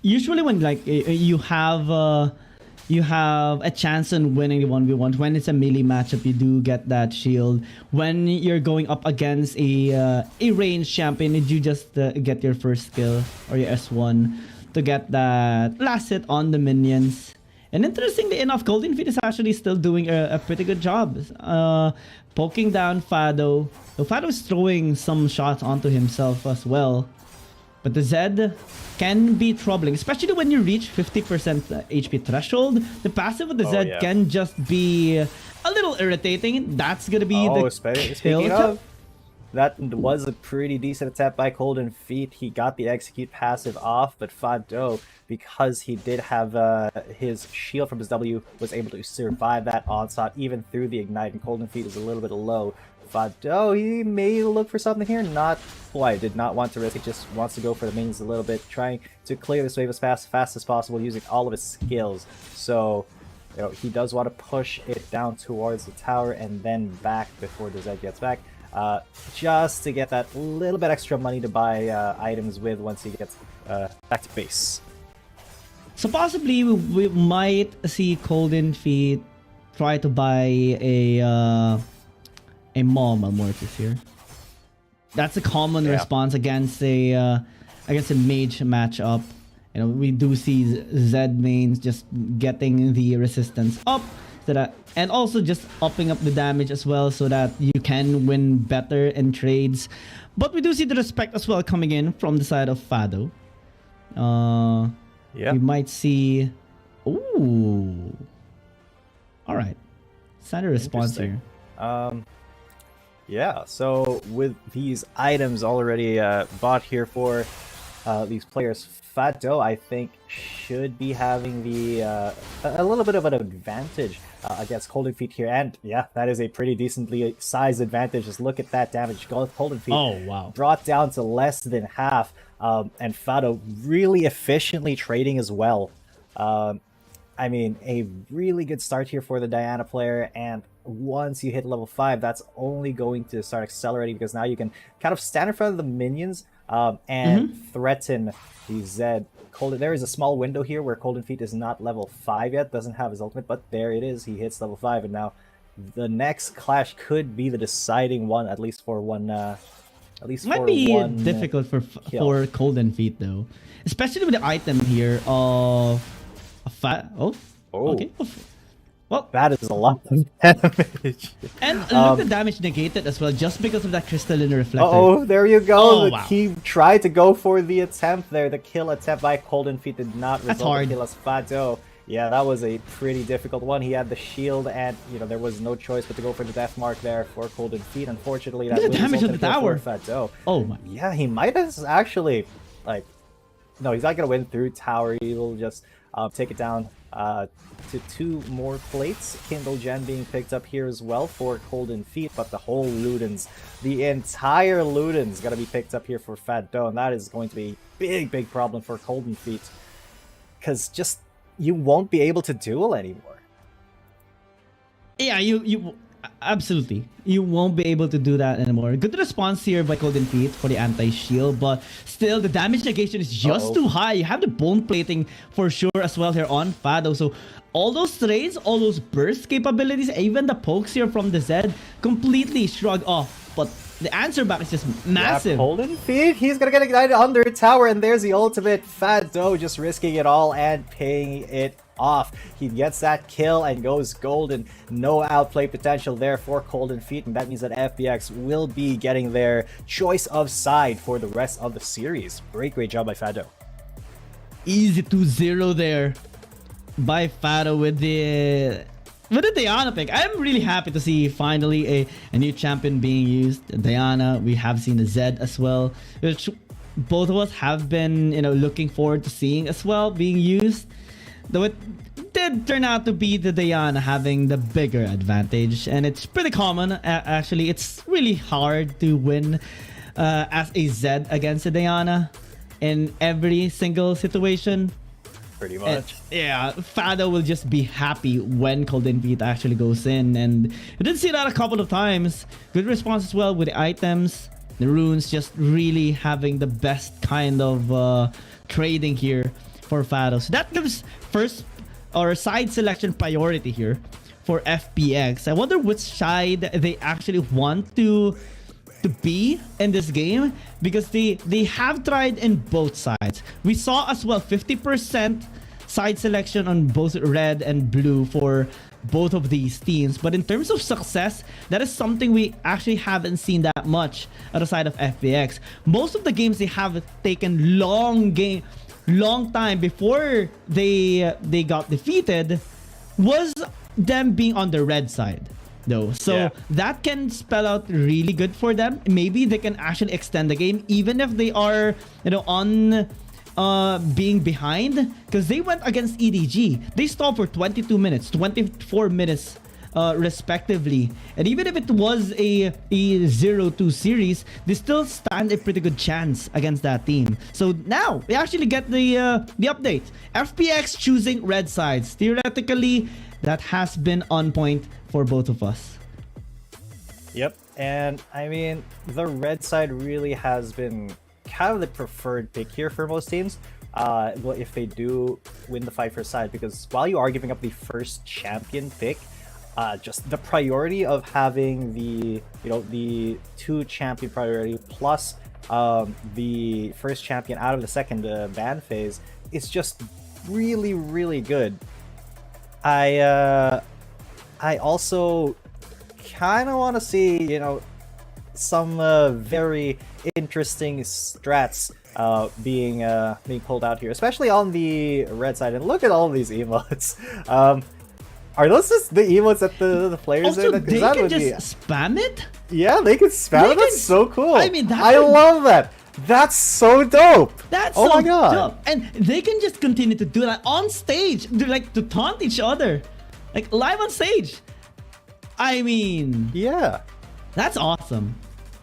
Usually when like you have a chance on winning the 1v1, when it's a melee matchup, you do get that shield. When you're going up against a ranged champion, you just get your first skill or your S1 to get that last hit on the minions. And interestingly enough, Golden Feet is actually still doing a pretty good job poking down Fado. So Fado is throwing some shots onto himself as well. But the Zed can be troubling, especially when you reach 50% HP threshold. The passive of the Zed can just be a little irritating. That's gonna be speaking of, that was a pretty decent attack by Golden Feet. He got the execute passive off, but Fado, because he did have his shield from his W, was able to survive that onslaught even through the ignite, and Golden Feet is a little bit low. Fado, he may look for something here, not quite, did not want to risk it, just wants to go for the minions a little bit, trying to clear this wave as fast as possible using all of his skills. So, you know, he does want to push it down towards the tower and then back before the Zed gets back. Just to get that little bit extra money to buy items with once he gets back to base. So possibly we might see Golden Feet try to buy a Maul Malmortis here. That's a common response against a mage matchup. You know, we do see Zed mains just getting the resistance up, so that, and also just upping up the damage as well, so that you can win better in trades. But we do see the respect as well coming in from the side of Fado. We might see. Ooh. All right. Standard response here. Yeah, so with these items already bought here for these players, Fado, I think, should be having the a little bit of an advantage against Golden Feet here. And yeah, that is a pretty decently sized advantage. Just look at that damage. Golden Feet brought down to less than half, and Fado really efficiently trading as well. I mean, a really good start here for the Diana player, and once you hit level 5, that's only going to start accelerating, because now you can kind of stand in front of the minions and threaten the Zed. There is a small window here where Golden Feet is not level 5 yet, doesn't have his ultimate, but there it is. He hits level 5, and now the next clash could be the deciding one, at least for one. Might be difficult for Golden Feet though, especially with the item here of a fat. Okay. Well, that is a lot of damage. And look, the damage negated as well, just because of that crystalline reflector. Oh, there you go. Oh, wow. He tried to go for the attempt there. The kill attempt by Golden Feet did not result in kill as Fado. Yeah, that was a pretty difficult one. He had the shield, and there was no choice but to go for the death mark there for Golden Feet. Unfortunately, that the damage on the tower. Fado. Oh my. Yeah, he might have actually no, he's not gonna win through tower. He will just take it down to 2 more plates. Kindle Gen being picked up here as well for Golden Feet, but the whole Ludens, the entire Ludens, gonna be picked up here for Fado, and that is going to be a big problem for Golden Feet, because just you won't be able to duel anymore. Yeah, you absolutely, you won't be able to do that anymore. Good response here by Golden Feet for the anti-shield, but still the damage negation is just too high. You have the bone plating for sure as well here on Fado, so all those trades, all those burst capabilities, even the pokes here from the Zed completely shrug off, but the answer back is just massive. Yeah, Golden Feet, he's gonna get ignited under tower, and there's the ultimate. Fado just risking it all and paying it off. He gets that kill and goes golden. No outplay potential there for Golden Feet, and that means that FPX will be getting their choice of side for the rest of the series. Great job by Fado. Easy 2-0 there by Fado with the Diana pick. I'm really happy to see finally a new champion being used. Diana, we have seen the Zed as well, which both of us have been looking forward to seeing as well being used. Though it did turn out to be the Diana having the bigger advantage, and it's pretty common. Actually, it's really hard to win as a Zed against a Diana in every single situation. Pretty much. Yeah, Fado will just be happy when Golden Feet actually goes in, and we did see that a couple of times. Good response as well with the items. The runes just really having the best kind of trading here for Fado. So that gives first or side selection priority here for FPX. I wonder which side they actually want to be in this game, because they have tried in both sides. We saw as well 50% side selection on both red and blue for both of these teams, but in terms of success, that is something we actually haven't seen that much on the side of FPX. Most of the games they have taken long time before they got defeated was them being on the red side though, so that can spell out really good for them. Maybe they can actually extend the game even if they are on being behind, because they went against EDG. They stalled for 22 minutes, 24 minutes respectively, and even if it was a 0-2 series, they still stand a pretty good chance against that team. So now we actually get the update. FPX choosing red sides. Theoretically, that has been on point for both of us. Yep, and I mean, the red side really has been kind of the preferred pick here for most teams. Well, if they do win the fight for side, because while you are giving up the first champion pick, just the priority of having the the 2 champion priority plus the first champion out of the second ban phase is just really good. I also kind of want to see some very interesting strats being pulled out here, especially on the red side. And look at all of these emotes. Are those just the emotes that the players also, are? They can just spam it? Yeah, they can spam it. That's so cool. I mean, I love that. That's so dope. That's oh so my god. dope. And they can just continue to do that on stage. They're like to taunt each other. Like live on stage. I mean, yeah. That's awesome.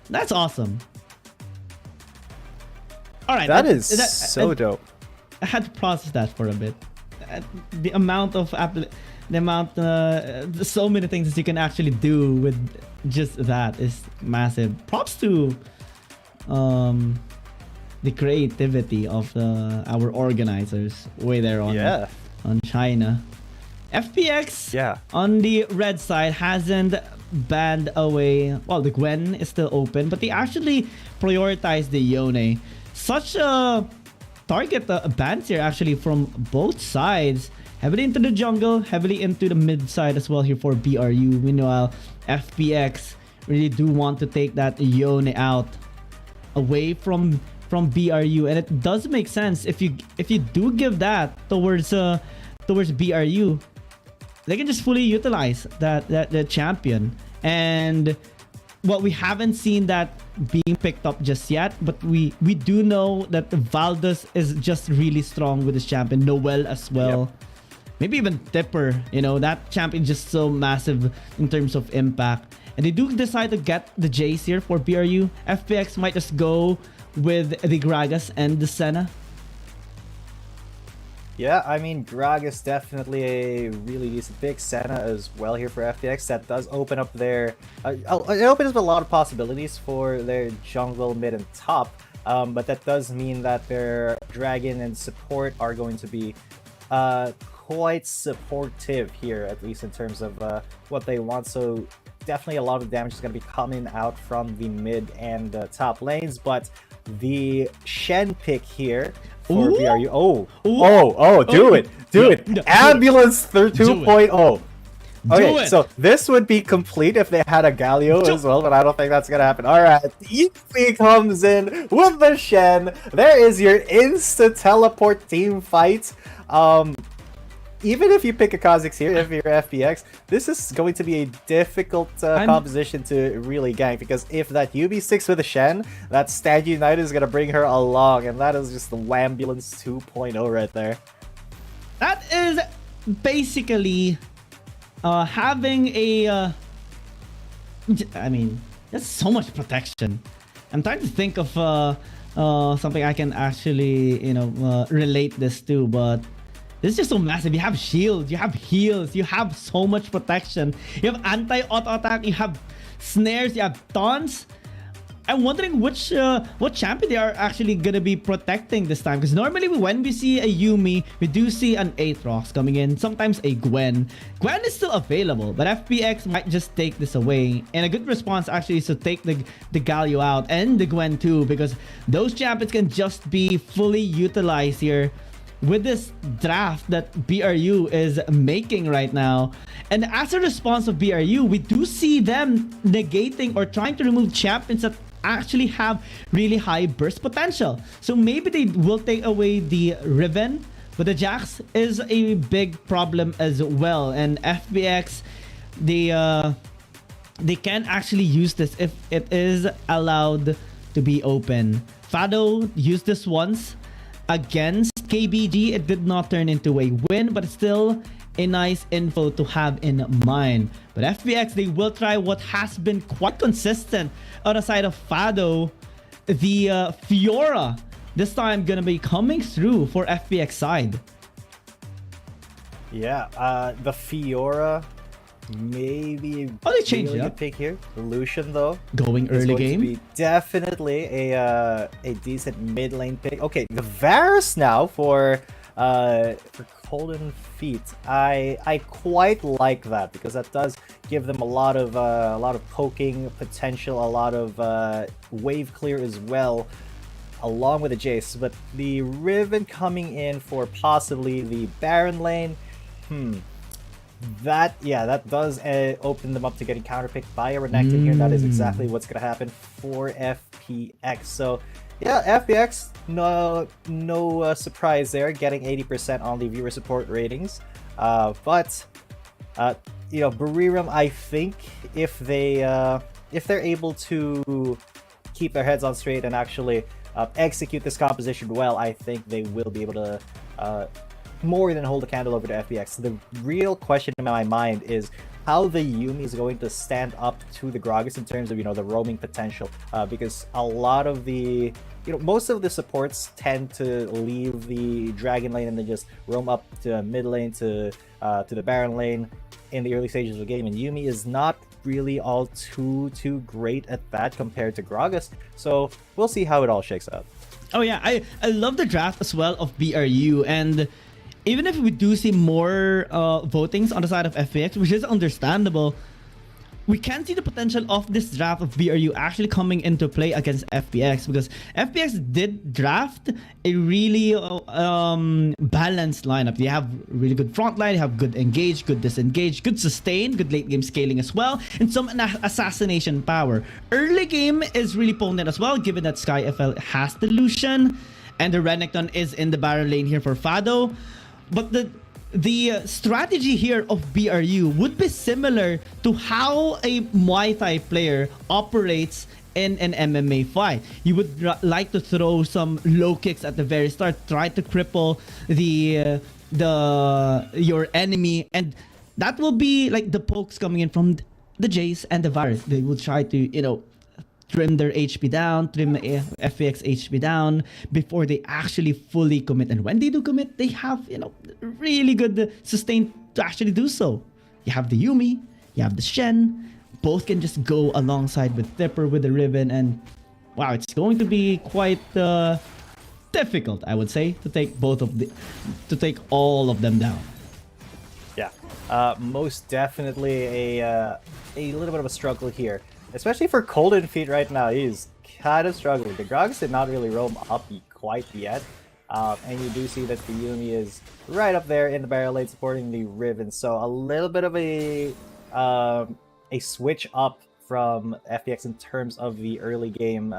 That's awesome. All right. That is so dope. I had to process that for a bit. the amount of so many things that you can actually do with just that is massive. Props to the creativity of our organizers way there on China. FPX on the red side hasn't banned away. Well, the Gwen is still open, but they actually prioritized the Yone. Such a target bans here actually from both sides. Heavily into the jungle, heavily into the mid side as well here for BRU. Meanwhile, FPX really do want to take that Yone out away from BRU, and it does make sense if you do give that towards BRU. They can just fully utilize that champion. And well, we haven't seen that being picked up just yet, but we do know that Valdez is just really strong with this champion. Noel as well. Maybe even Tipper. You know, that champion just so massive in terms of impact. And they do decide to get the Jace here for BRU. FPX might just go with the Gragas and the Senna. Yeah, I mean, Gragas definitely a really decent pick. Senna as well here for FPX. That does open up their... it opens up a lot of possibilities for their jungle, mid, and top. But that does mean that their Dragon and support are going to be quite supportive here, at least in terms of what they want. So definitely a lot of damage is going to be coming out from the mid and top lanes. But the Shen pick here for BRU. Do it. Ambulance 2.0. Okay, so this would be complete if they had a Galio as well, but I don't think that's gonna happen. Alright, Yuffie comes in with the Shen. There is your insta-teleport team fight. Even if you pick a Kha'Zix here, if you're FPX, this is going to be a difficult composition to really gank, because if that Yubi sticks with a Shen, that Stand United is going to bring her along, and that is just the Wambulance 2.0 right there. That is basically having a... I mean, there's so much protection. I'm trying to think of something I can actually, relate this to, but... This is just so massive. You have shields, you have heals, you have so much protection. You have anti-auto attack, you have snares, you have taunts. I'm wondering what champion they are actually gonna be protecting this time. Because normally when we see a Yuumi, we do see an Aatrox coming in, sometimes a Gwen. Gwen is still available, but FPX might just take this away. And a good response actually is to take the Galio out and the Gwen too, because those champions can just be fully utilized here with this draft that BRU is making right now. And as a response of BRU, we do see them negating or trying to remove champions that actually have really high burst potential. So maybe they will take away the Riven, but the Jax is a big problem as well. And FPX, they can actually use this if it is allowed to be open. Fado used this once against KBG. It did not turn into a win, but it's still a nice info to have in mind. But FPX, they will try what has been quite consistent on the side of Fado. The Fiora, this time gonna be coming through for FPX side. Yeah, the Fiora, maybe they changed it up. Pick here. Lucian though, going early game, to be definitely a decent mid lane pick. Okay, the Varus now for Golden Feet. I quite like that, because that does give them a lot of poking potential, a lot of wave clear as well, along with the Jace. But the Riven coming in for possibly the Baron lane. That does open them up to getting counterpicked by a Renekton here. That is exactly what's going to happen for FPX. So yeah, FPX, no surprise there, getting 80% on the viewer support ratings. But Buriram, I think if they're able to keep their heads on straight and actually execute this composition well, I think they will be able to more than hold a candle over to FPX. The real question in my mind is how the Yuumi is going to stand up to the Gragas in terms of, the roaming potential, because a lot of the, most of the supports tend to leave the Dragon lane and then just roam up to mid lane to the Baron lane in the early stages of the game, and Yuumi is not really all too great at that compared to Gragas, so we'll see how it all shakes out. Oh yeah, I love the draft as well of BRU, and even if we do see more votings on the side of FPX, which is understandable, we can see the potential of this draft of BRU actually coming into play against FPX, because FPX did draft a really balanced lineup. They have really good front line, they have good engage, good disengage, good sustain, good late game scaling as well, and some assassination power. Early game is really potent as well, given that SkyFL has the Lucian, and the Renekton is in the Baron lane here for Fado. But the strategy here of BRU would be similar to how a Muay Thai player operates in an MMA fight. You would like to throw some low kicks at the very start, try to cripple your enemy, and that will be like the pokes coming in from the Jace and the Varus. They will try to, trim their HP down, trim FPX HP down before they actually fully commit. And when they do commit, they have, really good sustain to actually do so. You have the Yuumi, you have the Shen, both can just go alongside with Thipper with the Riven, and wow, it's going to be quite difficult, I would say, to take all of them down. Yeah, most definitely a little bit of a struggle here. Especially for Golden Feet right now, he's kind of struggling. The Gragas did not really roam up quite yet. And you do see that the Yuumi is right up there in the barrel lane supporting the Riven. So a little bit of a switch up from FPX in terms of the early game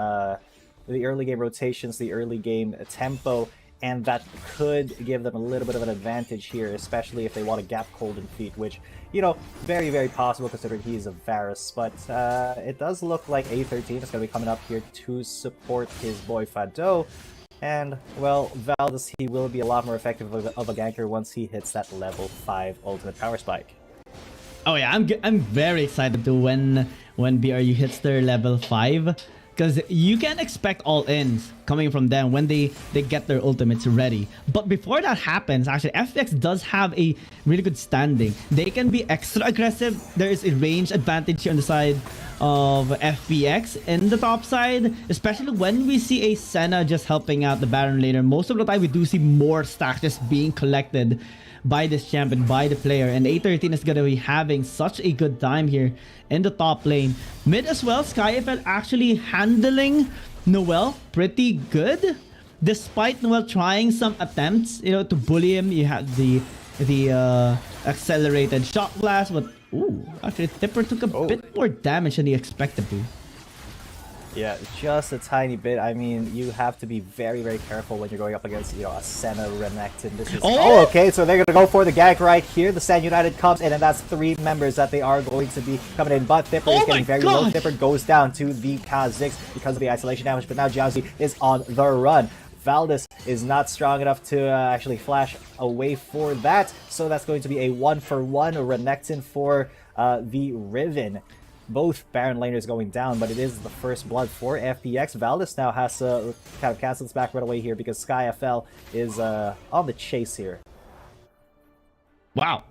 rotations, the early game tempo. And that could give them a little bit of an advantage here, especially if they want to gap Golden Feet, which, very, very possible considering he is a Varus. But it does look like A13 is going to be coming up here to support his boy Fado. And, well, Valdez, he will be a lot more effective of a ganker once he hits that level 5 ultimate power spike. Oh yeah, I'm very excited to when BRU hits their level 5. Because you can expect all-ins coming from them when they get their ultimates ready. But before that happens, actually, FPX does have a really good standing. They can be extra aggressive. There is a range advantage here on the side of FPX in the top side, especially when we see a Senna just helping out the Baron laner. Most of the time, we do see more stacks just being collected by this champion, by the player, and A13 is gonna be having such a good time here in the top lane. Mid as well, SkyFL actually handling Noel pretty good, despite Noel trying some attempts, to bully him. You had the accelerated shot blast, but actually Thipper took a bit more damage than he expected to. Yeah, just a tiny bit. I mean, you have to be very, very careful when you're going up against, a Senna Renekton. This is okay, so they're going to go for the gank right here. The San United comes in, and that's 3 members that they are going to be coming in. But Thipper is getting very low. Thipper goes down to the Kha'Zix because of the isolation damage, but now Jiaozi is on the run. Valdez is not strong enough to actually flash away for that, so that's going to be a 1-for-1 Renekton for the Riven. Both Baron laners going down, but it is the first blood for FPX. Valdez now has to kind of cancel this back right away here because SkyFL is on the chase here. Wow.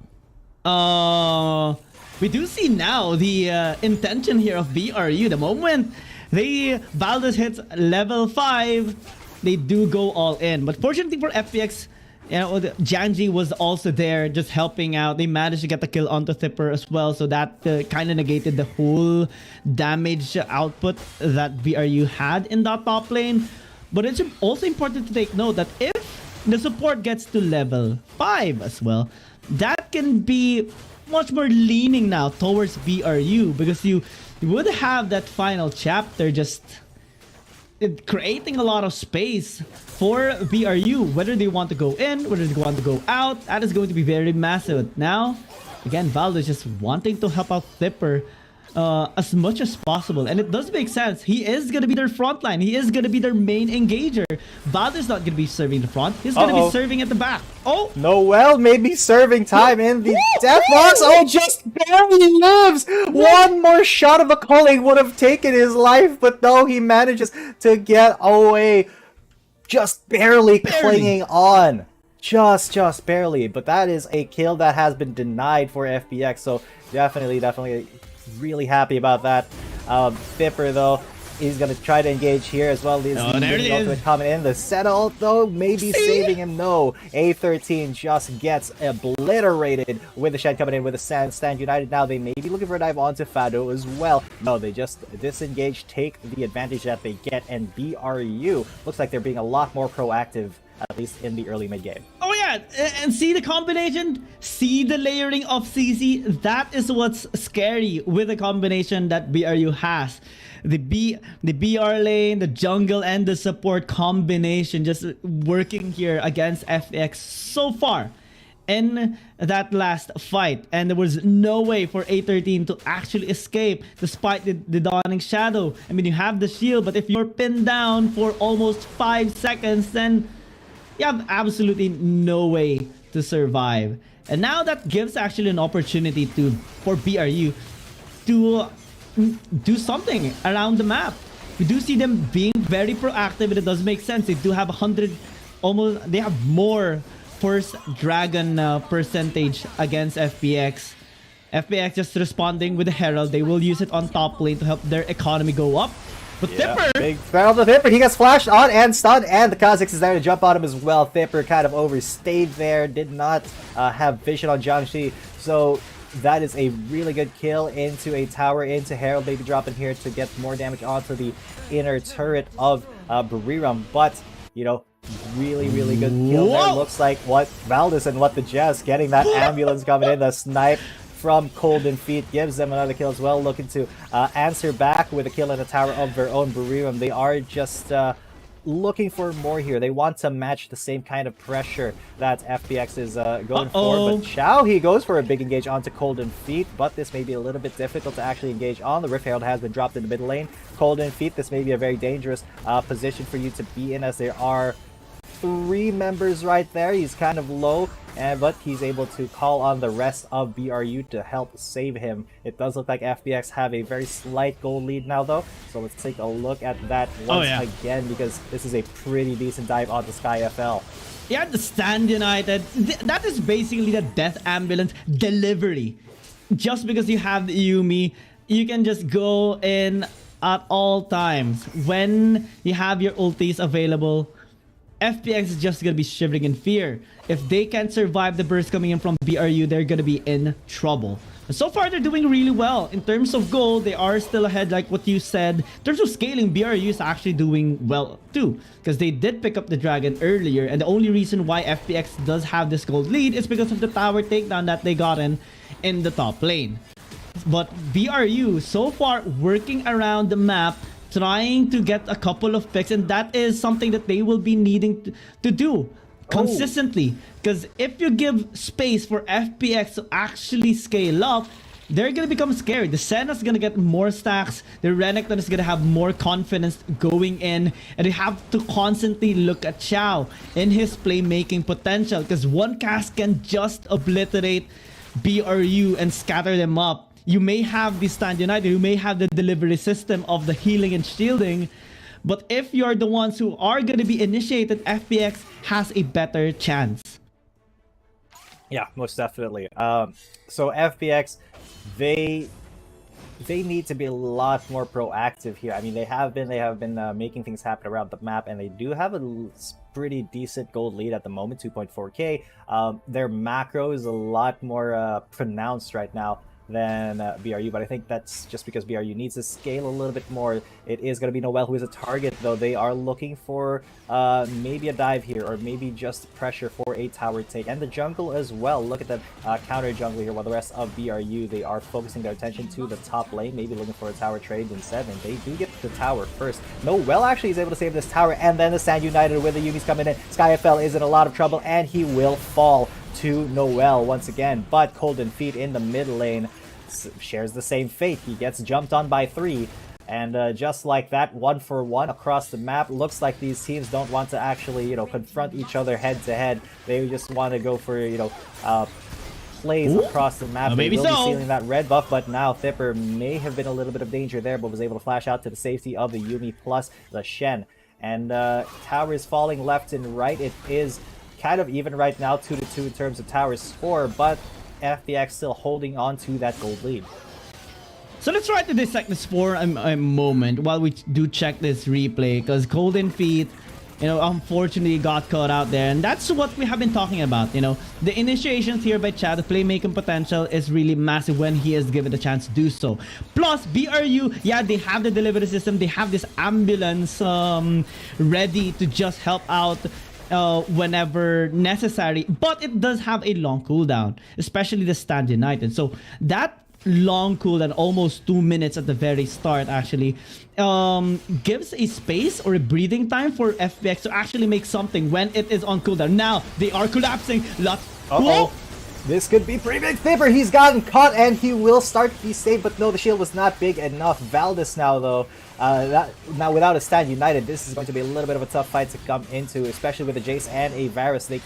We do see now the intention here of BRU. The moment Valdez hits level 5, they do go all in. But fortunately for FPX, Janji was also there just helping out. They managed to get the kill onto Thipper as well, so that kind of negated the whole damage output that BRU had in that top lane. But it's also important to take note that if the support gets to level 5 as well, that can be much more leaning now towards BRU, because you would have that final chapter just creating a lot of space for BRU, whether they want to go in, whether they want to go out. That is going to be very massive. Now, again, Valdez just wanting to help out Thipper as much as possible. And it does make sense. He is going to be their front line. He is going to be their main engager. Valor's not going to be serving the front. He's going to be serving at the back. Oh! Noel maybe serving time in the death box. Oh, just barely lives. One more shot of a culling would have taken his life, but no, he manages to get away. Just barely clinging on. Just barely. But that is a kill that has been denied for FPX. So definitely really happy about that. Fipper though, he's gonna try to engage here as well. There it is. Coming in. The settle though, maybe saving him. No, A13 just gets obliterated with the Shed coming in with a Stand United. Now they may be looking for a dive onto Fado as well. No, they just disengage, take the advantage that they get, and BRU looks like they're being a lot more proactive, at least in the early mid game. Oh yeah, and see the combination, see the layering of CC. That is what's scary with the combination that BRU has. The BR lane, the jungle, and the support combination just working here against FPX so far in that last fight. And there was no way for A13 to actually escape despite the dawning shadow. I mean, you have the shield, but if you're pinned down for almost 5 seconds, then you have absolutely no way to survive. And now that gives actually an opportunity for BRU to do something around the map. We do see them being very proactive, and it does make sense. They do have 100, almost, they have more first dragon percentage against FPX. FPX just responding with the Herald. They will use it on top lane to help their economy go up. But Thipper! Big foul to Thipper. He gets flashed on and stunned, and the Kha'Zix is there to jump on him as well. Thipper kind of overstayed there, did not have vision on Jiangxi. So that is a really good kill into a tower, into Herald. Maybe dropping here to get more damage onto the inner turret of BRU. But, you know, really good kill there. Looks like what Valdez and what the Jess getting that ambulance coming in, the snipe from Golden Feet gives them another kill as well, looking to answer back with a kill in the tower of their own BRU. They are just looking for more here. They want to match the same kind of pressure that FPX is going for. But Xiao, he goes for a big engage onto Golden Feet, but this may be a little bit difficult to actually engage on. The Rift Herald has been dropped in the mid lane. Golden Feet, this may be a very dangerous position for you to be in, as there are 3 members right there. He's kind of low, but he's able to call on the rest of BRU to help save him. It does look like FPX have a very slight goal lead now though, so let's take a look at that once again, because this is a pretty decent dive onto SkyFL. Yeah, the Stand United, that is basically the Death Ambulance delivery. Just because you have the Yumi, you can just go in at all times. When you have your ultis available, FPX is just going to be shivering in fear. If they can't survive the burst coming in from BRU, they're going to be in trouble. And so far, they're doing really well. In terms of gold, they are still ahead, like what you said. In terms of scaling, BRU is actually doing well too, because they did pick up the dragon earlier. And the only reason why FPX does have this gold lead is because of the tower takedown that they got in the top lane. But BRU, so far, working around the map, trying to get a couple of picks, and that is something that they will be needing to do consistently. Because if you give space for FPX to actually scale up, they're going to become scared. The Senna's going to get more stacks. The Renekton is going to have more confidence going in. And they have to constantly look at Xiao in his playmaking potential, because one cast can just obliterate BRU and scatter them up. You may have the Stand United, you may have the delivery system of the healing and shielding, but if you're the ones who are going to be initiated, FPX has a better chance. Yeah, most definitely. So FPX, they need to be a lot more proactive here. I mean, they have been making things happen around the map, and they do have a pretty decent gold lead at the moment, 2.4k. Their macro is a lot more pronounced right now than BRU, but I think that's just because BRU needs to scale a little bit more. It is going to be Noel who is a target, though. They are looking for maybe a dive here, or maybe just pressure for a tower take. And the jungle as well. Look at the counter jungle here, while the rest of BRU, they are focusing their attention to the top lane, maybe looking for a tower trade instead, and they do get the tower first. Noel actually is able to save this tower, and then the Stand United with the Yumi's coming in. SkyFL is in a lot of trouble, and he will fall to Noel once again. But Golden Feet in the mid lane, shares the same fate. He gets jumped on by 3. And just like that, 1-for-1 across the map. Looks like these teams don't want to actually, confront each other head to head. They just want to go for, plays across the map. They will be sealing that red buff, but now Thipper may have been a little bit of danger there, but was able to flash out to the safety of the Yuumi plus the Shen. And tower is falling left and right. It is kind of even right now, 2-2 in terms of tower score, but FPX still holding on to that gold lead. So let's try to dissect this for a moment while we do check this replay, because Golden Feet, unfortunately got caught out there, and that's what we have been talking about. The initiations here by Chad, the playmaking potential is really massive when he is given the chance to do so. Plus, BRU, yeah, they have the delivery system, they have this ambulance ready to just help out whenever necessary, but it does have a long cooldown, especially the Stand United. So that long cooldown, almost 2 minutes at the very start, actually gives a space or a breathing time for FPX to actually make something when it is on cooldown. Now they are collapsing. This could be pretty big. Thipper, he's gotten caught and he will start to be safe, but no, the shield was not big enough. Valdez now though, now without a Stand United, this is going to be a little bit of a tough fight to come into, especially with a Jace and a Varus. They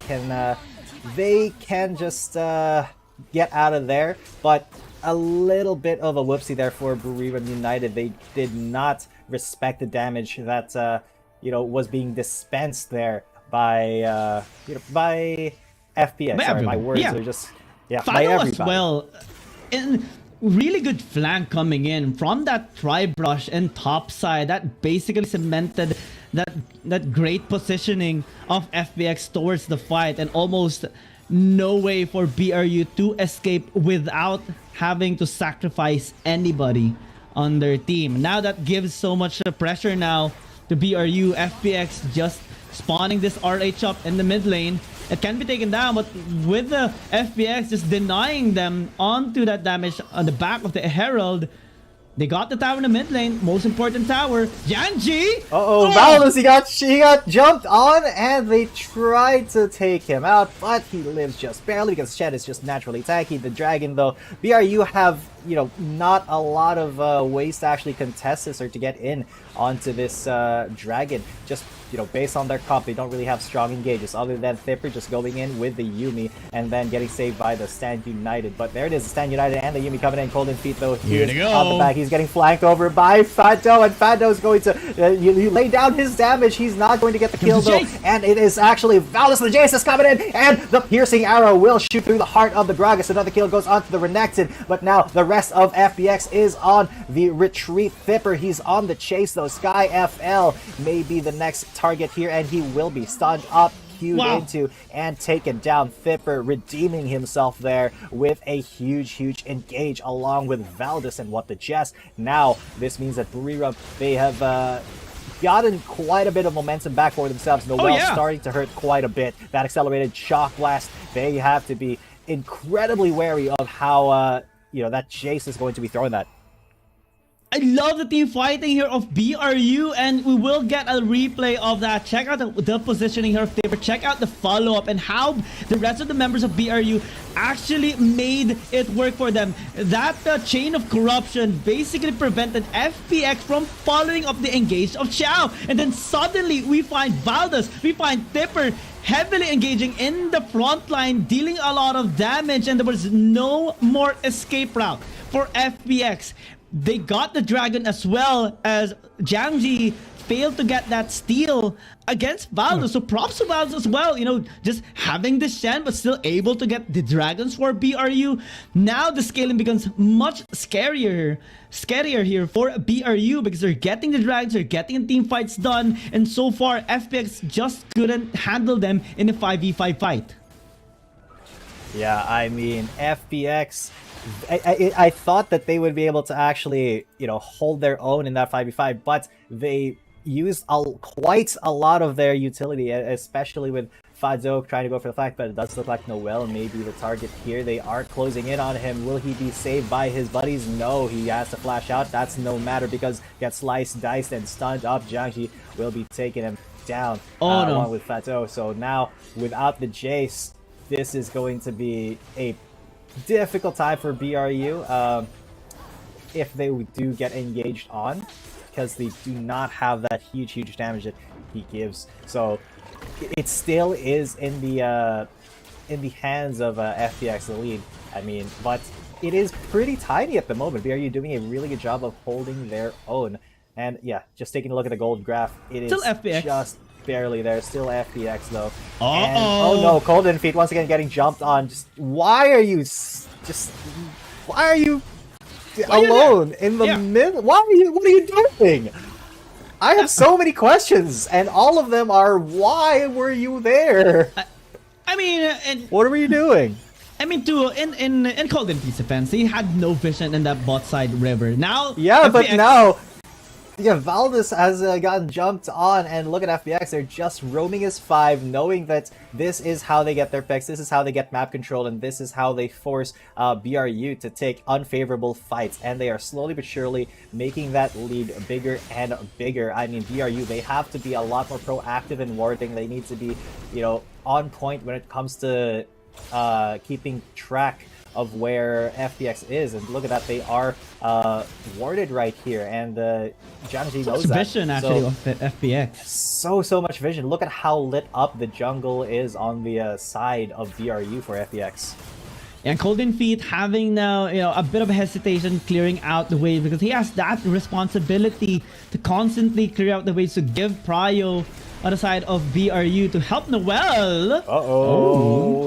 can just get out of there, but a little bit of a whoopsie there for BRU United. They did not respect the damage that was being dispensed there by by FPX. Sorry, my words are just by everybody. As well. And really good flank coming in from that tri-brush and top side that basically cemented that great positioning of FPX towards the fight, and almost no way for BRU to escape without having to sacrifice anybody on their team. Now that gives so much pressure now to BRU. FPX just spawning this RH up in the mid lane. It can be taken down, but with the FPX just denying them onto that damage on the back of the Herald, they got the tower in the mid lane, most important tower. JDG! Valdez, he got jumped on, and they tried to take him out, but he lives just barely because Shed is just naturally tanky. The Dragon, though, BRU have, not a lot of ways to actually contest this or to get in onto this Dragon. Just, based on their comp, they don't really have strong engages other than Thipper just going in with the Yuumi and then getting saved by the Stand United. But there it is, the Stand United and the Yuumi coming in. Golden Feet, though, here to go. On the back. He's getting flanked over by Fado, and Fado is going to you lay down his damage. He's not going to get the kill, though. And it is actually Valdez. The Jace is coming in, and the piercing arrow will shoot through the heart of the Gragas. Another kill goes on to the Renekton, but now the rest of FPX is on the retreat. Thipper, he's on the chase, though. Sky FL may be the next target here, and he will be stunned up, queued into, and taken down. Thipper redeeming himself there with a huge engage along with Valdez and what the Jess. Now, this means that BRU, they have gotten quite a bit of momentum back for themselves. Noel starting to hurt quite a bit. That accelerated shock blast, they have to be incredibly wary of how that Jace is going to be throwing that. I love the team fighting here of BRU, and we will get a replay of that. Check out the positioning here of Thipper. Check out the follow-up and how the rest of the members of BRU actually made it work for them. That chain of corruption basically prevented FPX from following up the engage of Xiao. And then suddenly we find Valdez, we find Thipper heavily engaging in the front line, dealing a lot of damage, and there was no more escape route for FPX. They got the Dragon as well as JDG failed to get that steal against Valdez. So props to Valdez as well, just having the Shen but still able to get the Dragons for BRU. Now the scaling becomes much scarier here for BRU because they're getting the Dragons, they're getting the team fights done, and so far FPX just couldn't handle them in a 5v5 fight. Yeah, I mean, FPX, I thought that they would be able to actually, hold their own in that 5v5, but they used quite a lot of their utility, especially with Fado trying to go for the flank, but it does look like Noel may be the target here. They are closing in on him. Will he be saved by his buddies? No, he has to flash out. That's no matter because gets sliced, diced, and stunned up. JDG will be taking him down along with Fado. So now, without the Jace, this is going to be a difficult time for BRU if they do get engaged on, because they do not have that huge damage that he gives. So it still is in the hands of FPX, the lead. I mean, but it is pretty tiny at the moment. BRU doing a really good job of holding their own. And yeah, just taking a look at the gold graph, it is still FPX. Just barely there. Still FPX though. And, oh no, Golden Feet once again getting jumped on. Just why are you alone in the middle? What are you doing? I have so many questions, and all of them are, why were you there? I mean, and what were you doing? I mean, in Golden Feet's defense, he had no vision in that bot side river. Now, yeah, FPX, but now, yeah, Valdez has gotten jumped on, and look at FPX. They're just roaming as 5, knowing that this is how they get their picks, this is how they get map control, and this is how they force BRU to take unfavorable fights. And they are slowly but surely making that lead bigger and bigger. I mean, BRU, they have to be a lot more proactive in warding. They need to be, on point when it comes to keeping track of where FPX is, and look at that, they are warded right here, and Janji knows that. Vision actually of FPX. So much vision. Look at how lit up the jungle is on the side of BRU for FPX. And Golden Feet having now, a bit of hesitation clearing out the wave, because he has that responsibility to constantly clear out the waves, to give prio on the side of BRU to help Noel.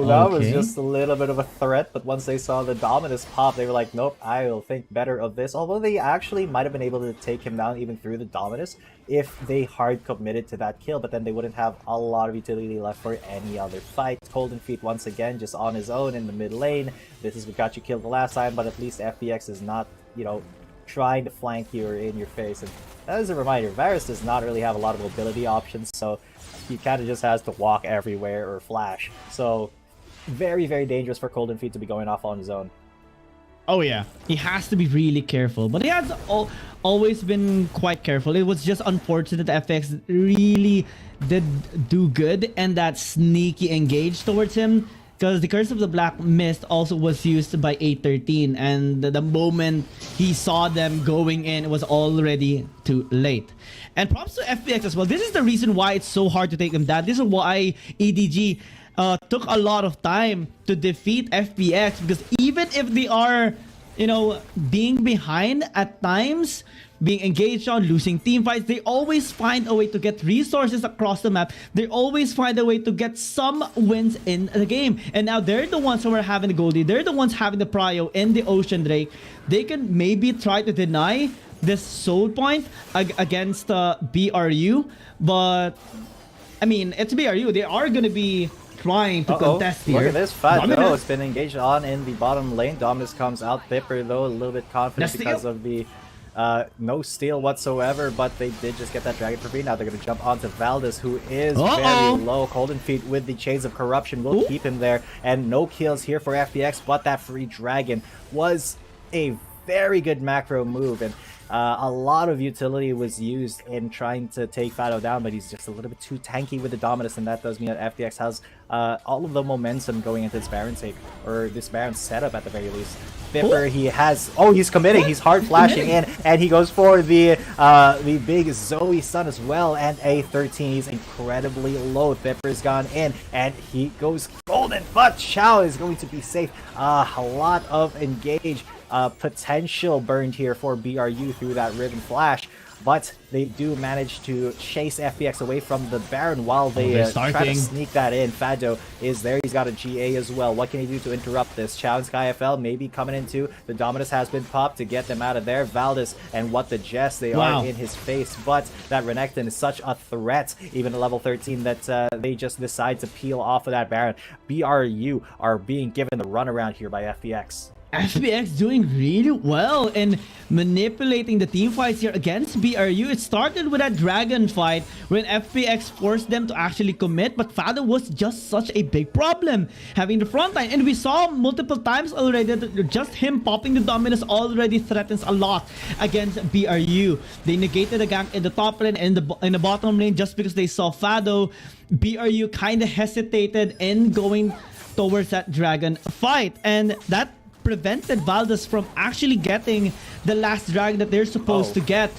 That was just a little bit of a threat, but once they saw the Dominus pop, they were like, nope, I will think better of this. Although they actually might have been able to take him down even through the Dominus if they hard committed to that kill, but then they wouldn't have a lot of utility left for any other fight. Golden Feet once again just on his own in the mid lane. This is what got you killed the last time, but at least FPX is not, trying to flank you or in your face. And as a reminder, Varus does not really have a lot of mobility options, so he kind of just has to walk everywhere or flash. So very dangerous for Golden Feet to be going off on his own. Oh yeah, he has to be really careful, but he has always been quite careful. It was just unfortunate that FX really did do good and that sneaky engage towards him, because the Curse of the Black Mist also was used by 813, and the moment he saw them going in, it was already too late. And props to FPX as well. This is the reason why it's so hard to take them down. This is why EDG took a lot of time to defeat FPX, because even if they are, being behind at times, being engaged on, losing team fights, they always find a way to get resources across the map. They always find a way to get some wins in the game. And now they're the ones who are having the Goldie. They're the ones having the prio in the Ocean Drake. They can maybe try to deny this soul point against BRU, but I mean, it's BRU. They are going to be trying to contest here. Look at this fight, though. It's been engaged on in the bottom lane. Dominus comes out. Pipper, though, a little bit confident because of the no steal whatsoever, but they did just get that dragon for free. Now they're going to jump onto Valdez, who is very low. Golden Feet with the Chains of Corruption will keep him there, and no kills here for FPX, but that free dragon was a very good macro move, and a lot of utility was used in trying to take Fado down, but he's just a little bit too tanky with the Dominus, and that does mean that FPX has all of the momentum going into this Baron take, or this Baron setup at the very least. Pipper, he has, he's committing, he's hard flashing in, and he goes for the big Zoe Sun as well, and a 13, he's incredibly low. Pipper's gone in, and he goes golden, but Chao is going to be safe. A lot of engage potential burned here for BRU through that Riven Flash, but they do manage to chase FPX away from the Baron while they try to sneak that in. Fado is there, he's got a GA as well. What can he do to interrupt this? Chao and SkyFL maybe coming into, the Dominus has been popped to get them out of there. Valdez and what the Jess, they are in his face, but that Renekton is such a threat, even at level 13, that they just decide to peel off of that Baron. BRU are being given the runaround here by FPX. FPX doing really well in manipulating the team fights here against BRU. It started with that dragon fight when FPX forced them to actually commit, but Fado was just such a big problem having the front line, and we saw multiple times already that just him popping the Dominus already threatens a lot against BRU. They negated the gank in the top lane and in the bottom lane just because they saw Fado. BRU kind of hesitated in going towards that dragon fight. And that prevented Valdez from actually getting the last dragon that they're supposed to get.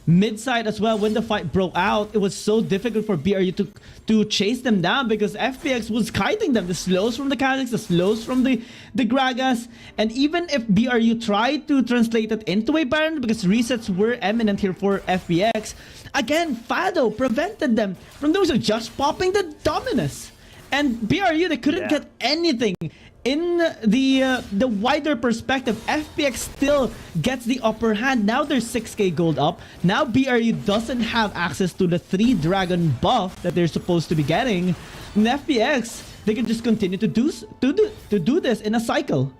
Mid-side as well, when the fight broke out, it was so difficult for BRU to chase them down because FPX was kiting them. The slows from the Kha'Zix, the slows from the Gragas. And even if BRU tried to translate it into a Baron, because resets were eminent here for FPX, again, Fado prevented them from doing so, just popping the Dominus. And BRU, they couldn't get anything. In the wider perspective, FPX still gets the upper hand. Now there's 6k gold up. Now BRU doesn't have access to the 3 dragon buff that they're supposed to be getting. And FPX, they can just continue to do this in a cycle.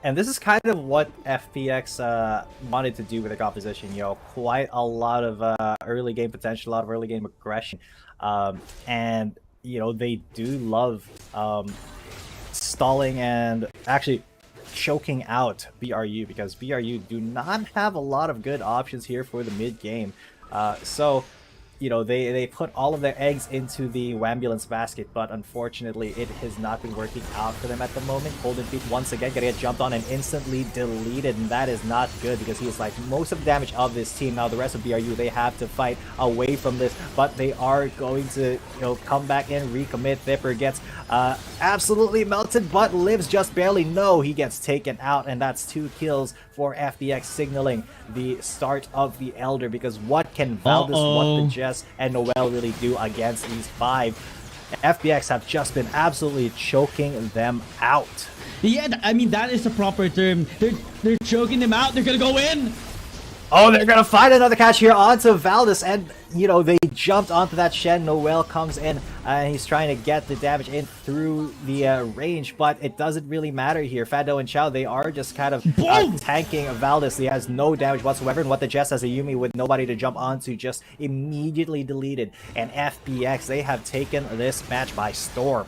And this is kind of what FPX wanted to do with the composition. You know, quite a lot of early game potential, a lot of early game aggression, and you know they do love stalling and actually choking out BRU, because BRU do not have a lot of good options here for the mid game. So you know, they put all of their eggs into the Wambulance basket, but unfortunately it has not been working out for them at the moment. Golden Feet once again gonna get jumped on and instantly deleted, and that is not good because he is like most of the damage of this team. Now the rest of BRU, they have to fight away from this, but they are going to, you know, come back in, recommit. Thipper gets absolutely melted, but lives just barely. No, he gets taken out, and that's 2 kills for FPX, signaling the start of the Elder, because what can Valdez, what the Jess, and Noel really do against these 5? FPX have just been absolutely choking them out. Yeah, I mean, that is the proper term. They're choking them out. They're gonna go in. Oh, they're gonna find another catch here onto Valdez, and you know, they jumped onto that Shen. Noel comes in and he's trying to get the damage in through the range, but it doesn't really matter here. Fado and Chow, they are just kind of tanking Valdez. He has no damage whatsoever, and what the Jess as a Yumi with nobody to jump onto just immediately deleted. And FPX, they have taken this match by storm.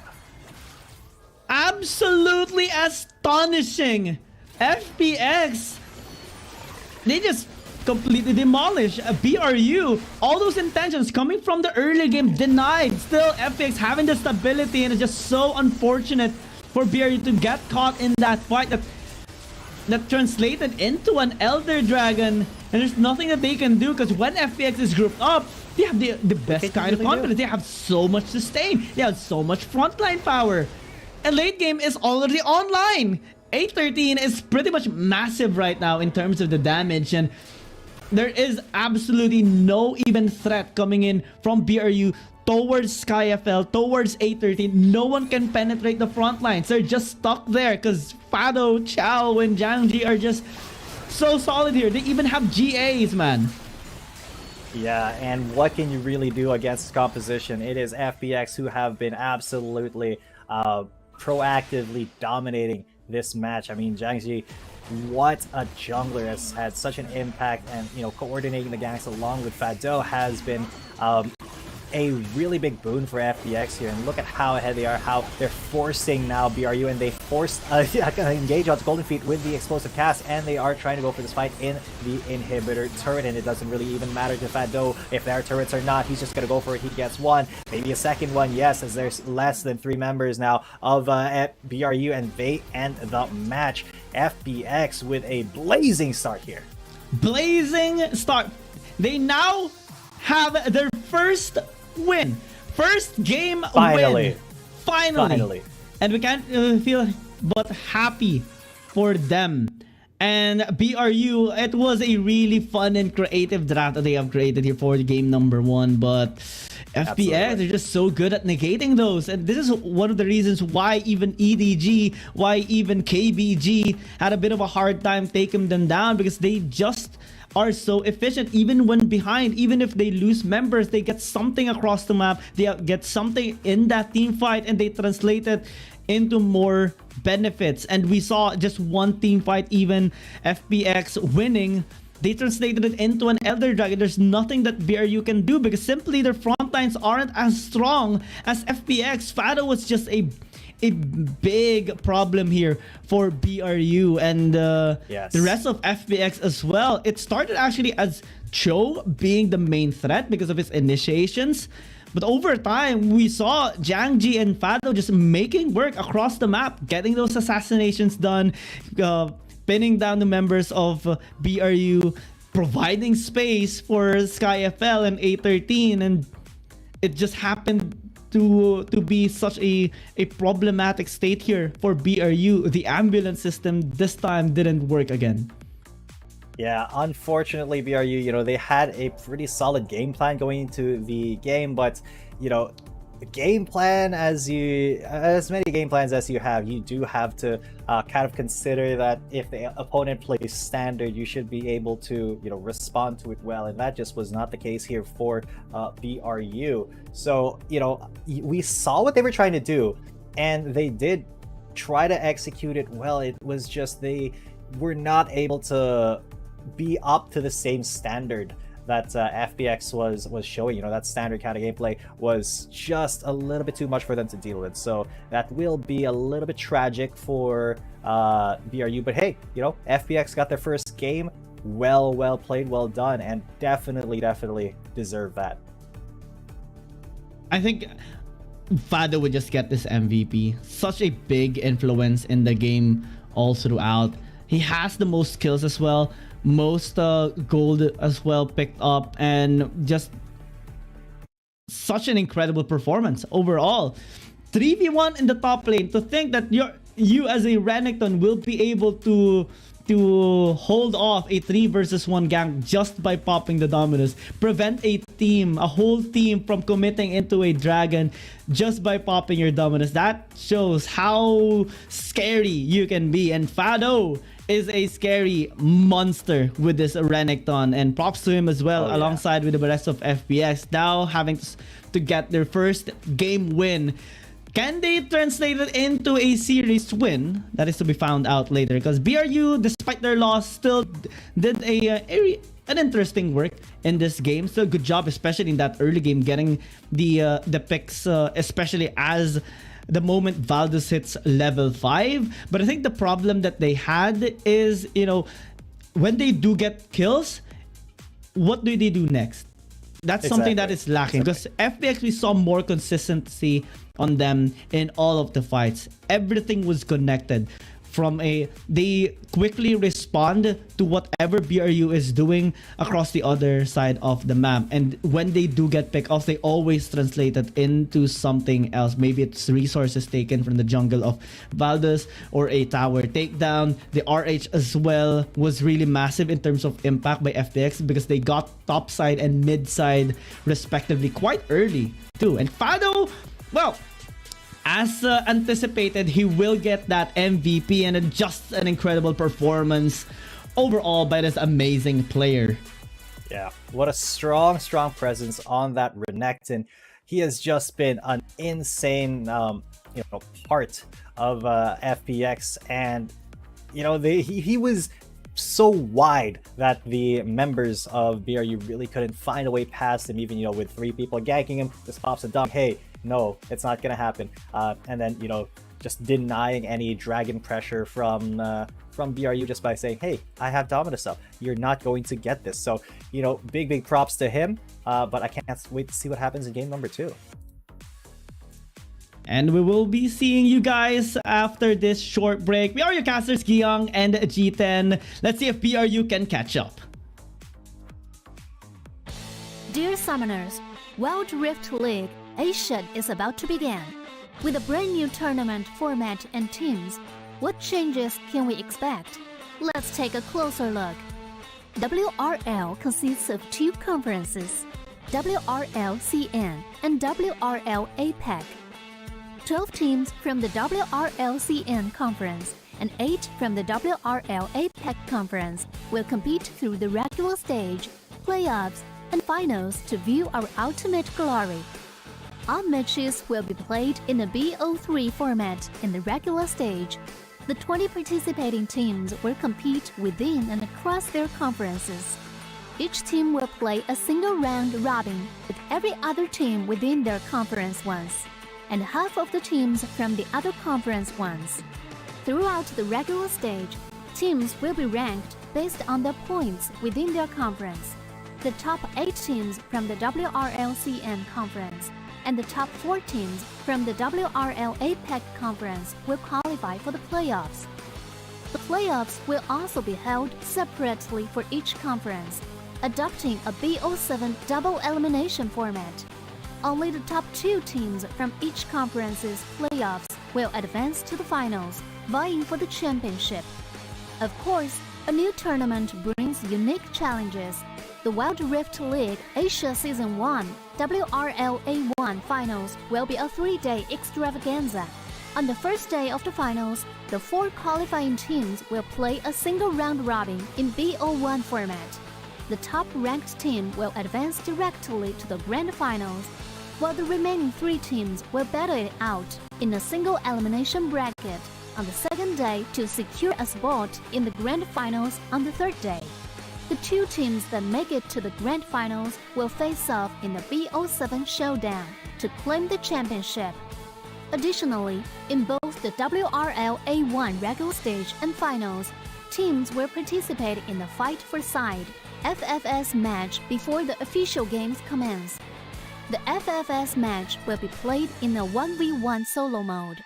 Absolutely astonishing. FPX, they just completely demolish BRU. All those intentions coming from the early game denied. Still, FPX having the stability, and it's just so unfortunate for BRU to get caught in that fight that translated into an Elder Dragon, and there's nothing that they can do, because when FPX is grouped up, they have the best kind of confidence. They have so much sustain. They have so much frontline power. And late game is already online. 813 is pretty much massive right now in terms of the damage, and there is absolutely no even threat coming in from BRU towards SkyFL, towards 813. No one can penetrate the front lines. They're just stuck there because Fado, Chow, and Jiangji are just so solid here. They even have GAs, man. Yeah, and what can you really do against composition? It is FPX who have been absolutely proactively dominating this match. I mean, Jiangji, what a jungler, has had such an impact, and you know, coordinating the ganks along with Fado has been a really big boon for FPX here. And look at how ahead they are, how they're forcing now BRU, and they forced engage onto Golden Feet with the explosive cast, and they are trying to go for this fight in the inhibitor turret, and it doesn't really even matter to Fado if there are turrets or not. He's just gonna go for it. He gets one, maybe a second one, yes, as there's less than 3 members now of BRU, and they end the match. FPX with a blazing start here. Blazing start. They now have their first win. First game win. Finally. And we can't feel but happy for them. And BRU, it was a really fun and creative draft that they have created here for game number 1, but FPX, they're just so good at negating those. And this is one of the reasons why even EDG, why even KBG had a bit of a hard time taking them down, because they just are so efficient. Even when behind, even if they lose members, they get something across the map, they get something in that team fight, and they translate it into more benefits. And we saw just one team fight, even FPX winning, they translated it into an Elder Dragon. There's nothing that BRU can do because simply their front lines aren't as strong as FPX. Fado was just a big problem here for BRU, and the rest of FPX as well. It started actually as Cho being the main threat because of his initiations, But over time, we saw Jiangji and Fado just making work across the map, getting those assassinations done, pinning down the members of BRU, providing space for SkyFL and A13, and it just happened to be such a problematic state here for BRU. The ambulance system this time didn't work again. Yeah, unfortunately, BRU, they had a pretty solid game plan going into the game, but, the game plan, as many game plans as you have, you do have to kind of consider that if the opponent plays standard, you should be able to, respond to it well, and that just was not the case here for BRU. So, we saw what they were trying to do, and they did try to execute it well. It was just they were not able to be up to the same standard that FPX was showing. That standard kind of gameplay was just a little bit too much for them to deal with. So that will be a little bit tragic for BRU. But hey, FPX got their first game. Well played, well done, and definitely deserve that. I think Fado would just get this MVP. Such a big influence in the game all throughout. He has the most kills as well, most gold as well picked up, and just such an incredible performance overall. 3v1 in the top lane. To think that you as a Renekton will be able to hold off a 3 versus 1 gank just by popping the Dominus, prevent a whole team from committing into a dragon just by popping your Dominus. That shows how scary you can be, and Fado is a scary monster with this Renekton, and props to him as well, alongside with the rest of FPX, now having to get their first game win. Can they translate it into a series win? That is to be found out later, because BRU, despite their loss, still did an interesting work in this game. So good job, especially in that early game, getting the picks, especially as the moment Valdez hits level 5. But I think the problem that they had is, when they do get kills, what do they do next? That's something that is lacking, because FPX, we saw more consistency on them in all of the fights. Everything was connected. They quickly respond to whatever BRU is doing across the other side of the map, and when they do get pick off, they always translate it into something else. Maybe it's resources taken from the jungle of Valdez, or a tower takedown. The RH as well was really massive in terms of impact by FPX, because they got top side and mid side respectively quite early too. And Fado, well, as anticipated, he will get that MVP, and just an incredible performance overall by this amazing player. Yeah, what a strong presence on that Renekton. He has just been an insane, part of FPX, and he was so wide that the members of BRU really couldn't find a way past him, even with 3 people ganking him. Just pops a dunk. Hey, no, it's not gonna happen. And then just denying any dragon pressure from BRU just by saying, hey, I have Dominus up, you're not going to get this. So big props to him, but I can't wait to see what happens in game number 2. And we will be seeing you guys after this short break. We are your casters, Giyang and G10. Let's see if BRU can catch up. Dear Summoners, Wild Rift League Asia is about to begin. With a brand new tournament format and teams, what changes can we expect? Let's take a closer look. WRL consists of 2 conferences, WRL CN and WRL APEC. 12 teams from the WRL CN conference and 8 from the WRL APEC conference will compete through the regular stage, playoffs, and finals to view our ultimate glory. All matches will be played in the BO3 format in the regular stage. The 20 participating teams will compete within and across their conferences. Each team will play a single round robin with every other team within their conference once, and half of the teams from the other conference once. Throughout the regular stage, teams will be ranked based on their points within their conference. The top 8 teams from the WRLCN conference and the top 4 teams from the WRL APEC conference will qualify for the playoffs. The playoffs will also be held separately for each conference, adopting a BO7 double elimination format. Only the top 2 teams from each conference's playoffs will advance to the finals, vying for the championship. Of course, a new tournament brings unique challenges. The Wild Rift League Asia Season 1 WRL A1 Finals will be a 3-day extravaganza. On the first day of the finals, the 4 qualifying teams will play a single round robin in BO1 format. The top-ranked team will advance directly to the grand finals, while the remaining 3 teams will battle it out in a single elimination bracket on the second day to secure a spot in the grand finals on the third day. The 2 teams that make it to the grand finals will face off in the BO7 showdown to claim the championship. Additionally, in both the WRL A1 regular stage and finals, teams will participate in the Fight for Side FFS match before the official games commence. The FFS match will be played in a 1v1 solo mode.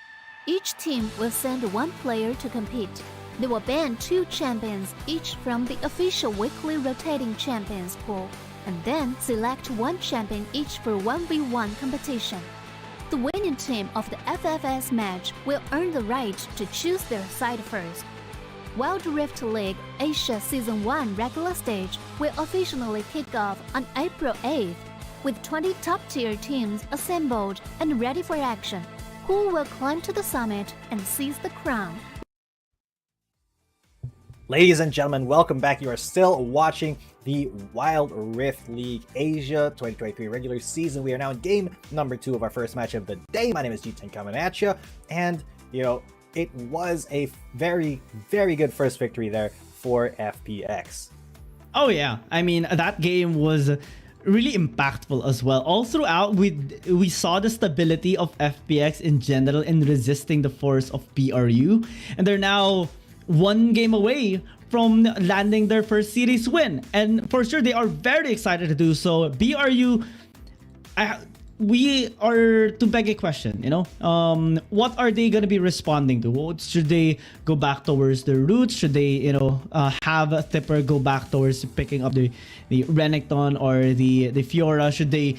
Each team will send 1 player to compete. They will ban 2 champions each from the official weekly rotating champions pool, and then select 1 champion each for 1v1 competition. The winning team of the FFS match will earn the right to choose their side first. Wild Rift League Asia Season 1 regular stage will officially kick off on April 8th, with 20 top-tier teams assembled and ready for action. Who will climb to the summit and seize the crown? Ladies and gentlemen, welcome back. You are still watching the Wild Rift League Asia 2023 regular season. We are now in game number 2 of our first match of the day. My name is G10 coming at you, and it was a very, very good first victory there for FPX. Oh yeah, I mean, that game was really impactful as well. All throughout, we saw the stability of FPX in general in resisting the force of BRU, and they're now 1 game away from landing their first series win, and for sure they are very excited to do so. BRU, we are to beg a question, what are they going to be responding to? Should they go back towards their roots? Should they, have a Tipper go back towards picking up the Renekton or the Fiora? Should they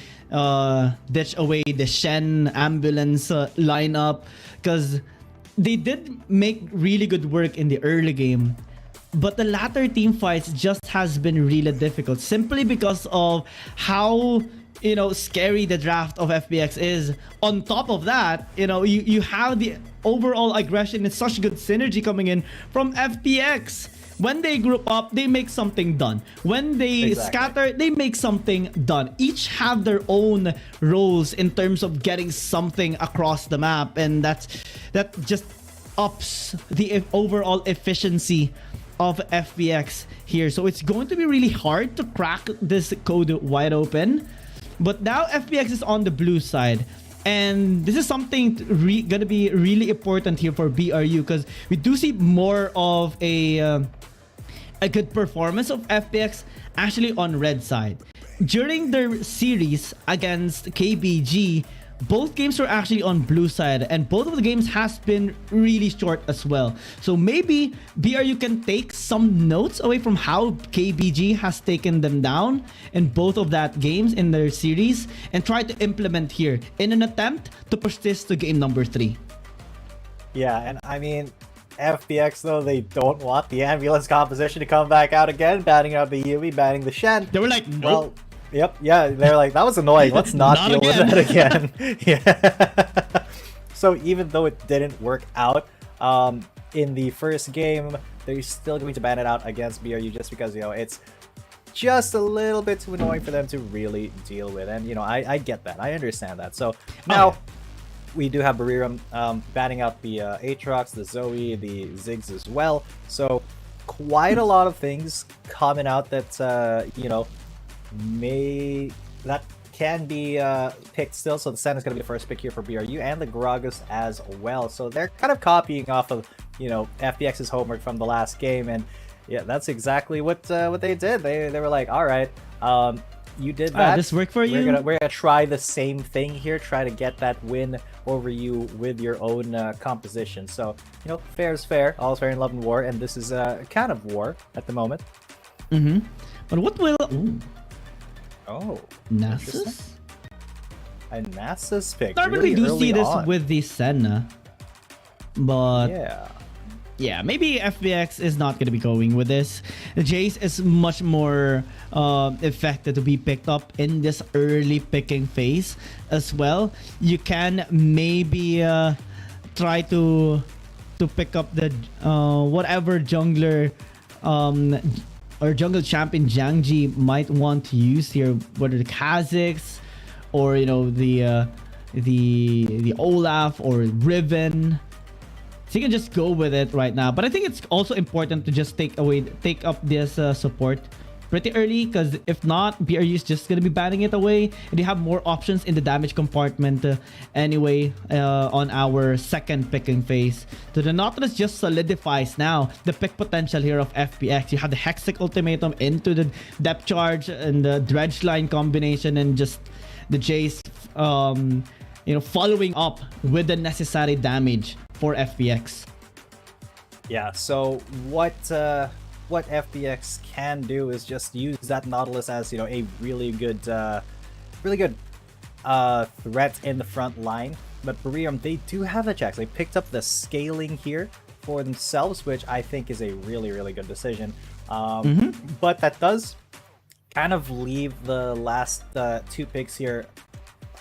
ditch away the Shen ambulance lineup? Because they did make really good work in the early game, but the latter team fights just has been really difficult simply because of how scary the draft of FPX is. On top of that, you have the overall aggression and such good synergy coming in from FPX. When they group up, they make something done. When they scatter, they make something done. Each have their own roles in terms of getting something across the map, and that just ups the overall efficiency of FPX here. So it's going to be really hard to crack this code wide open. But now FPX is on the blue side, and this is something gonna be really important here for BRU, because we do see more of a good performance of FPX actually on red side. During their series against KBG, both games were actually on blue side, and both of the games has been really short as well. So maybe BRU can take some notes away from how KBG has taken them down in both of that games in their series, and try to implement here in an attempt to push this to game number 3. Yeah, and I mean, FPX though, they don't want the ambulance composition to come back out again, batting out the Yui, batting the Shen. They were like, nope. Well, yep, yeah, they're like, that was annoying. Let's not deal with that again. Yeah. So even though it didn't work out in the first game, they're still going to ban it out against BRU just because, it's just a little bit too annoying for them to really deal with. And, I get that. I understand that. So now we do have BRU banning out the Aatrox, the Zoe, the Ziggs as well. So quite a lot of things coming out that, that can be picked still. So the Sen is going to be the first pick here for BRU, and the Gragas as well. So they're kind of copying off of FPX's homework from the last game, and yeah, that's exactly what they did. They were like, all right, you did that. This worked for you? We're gonna try the same thing here. Try to get that win over you with your own composition. So, you know, fair is fair. All's fair in love and war, and this is kind of war at the moment. But what will... Ooh. Oh. Nasus? A Nasus pick. Normally really do see this on. with the Senna. But... Yeah, maybe FPX is not going to be going with this. The Jace is much more effective to be picked up in this early picking phase as well. You can maybe try to pick up the whatever jungler or jungle champion Jiang Ji might want to use here, whether the Kha'Zix or, you know, the Olaf or Riven. So you can just go with it right now. But I think it's also important to just take up this support pretty early, because if not, BRU is just going to be banning it away. And you have more options in the damage compartment anyway on our second picking phase. So the Nautilus just solidifies now the pick potential here of FPX. You have the Hexic Ultimatum into the depth charge and the Dredge line combination, and just the Jace you know, following up with the necessary damage for FPX. Yeah, so what FPX can do is just use that Nautilus as, you know, a really good threat in the front line. But BRU, they do have the checks. They picked up the scaling here for themselves, which I think is a really, really good decision. But that does kind of leave the last two picks here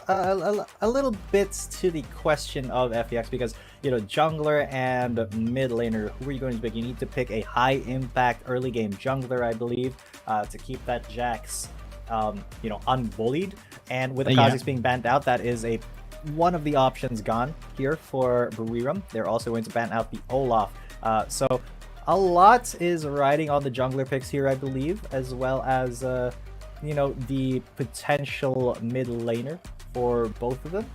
a little bit to the question of FPX, because, you know, jungler and mid laner, who are you going to pick? You need to pick a high impact early game jungler, I believe, to keep that Jax, you know, unbullied. And with the Kha'Zix being banned out, that is one of the options gone here for BRU. They're also going to ban out the Olaf. So a lot is riding on the jungler picks here, I believe, as well as you know, the potential mid laner for both of them.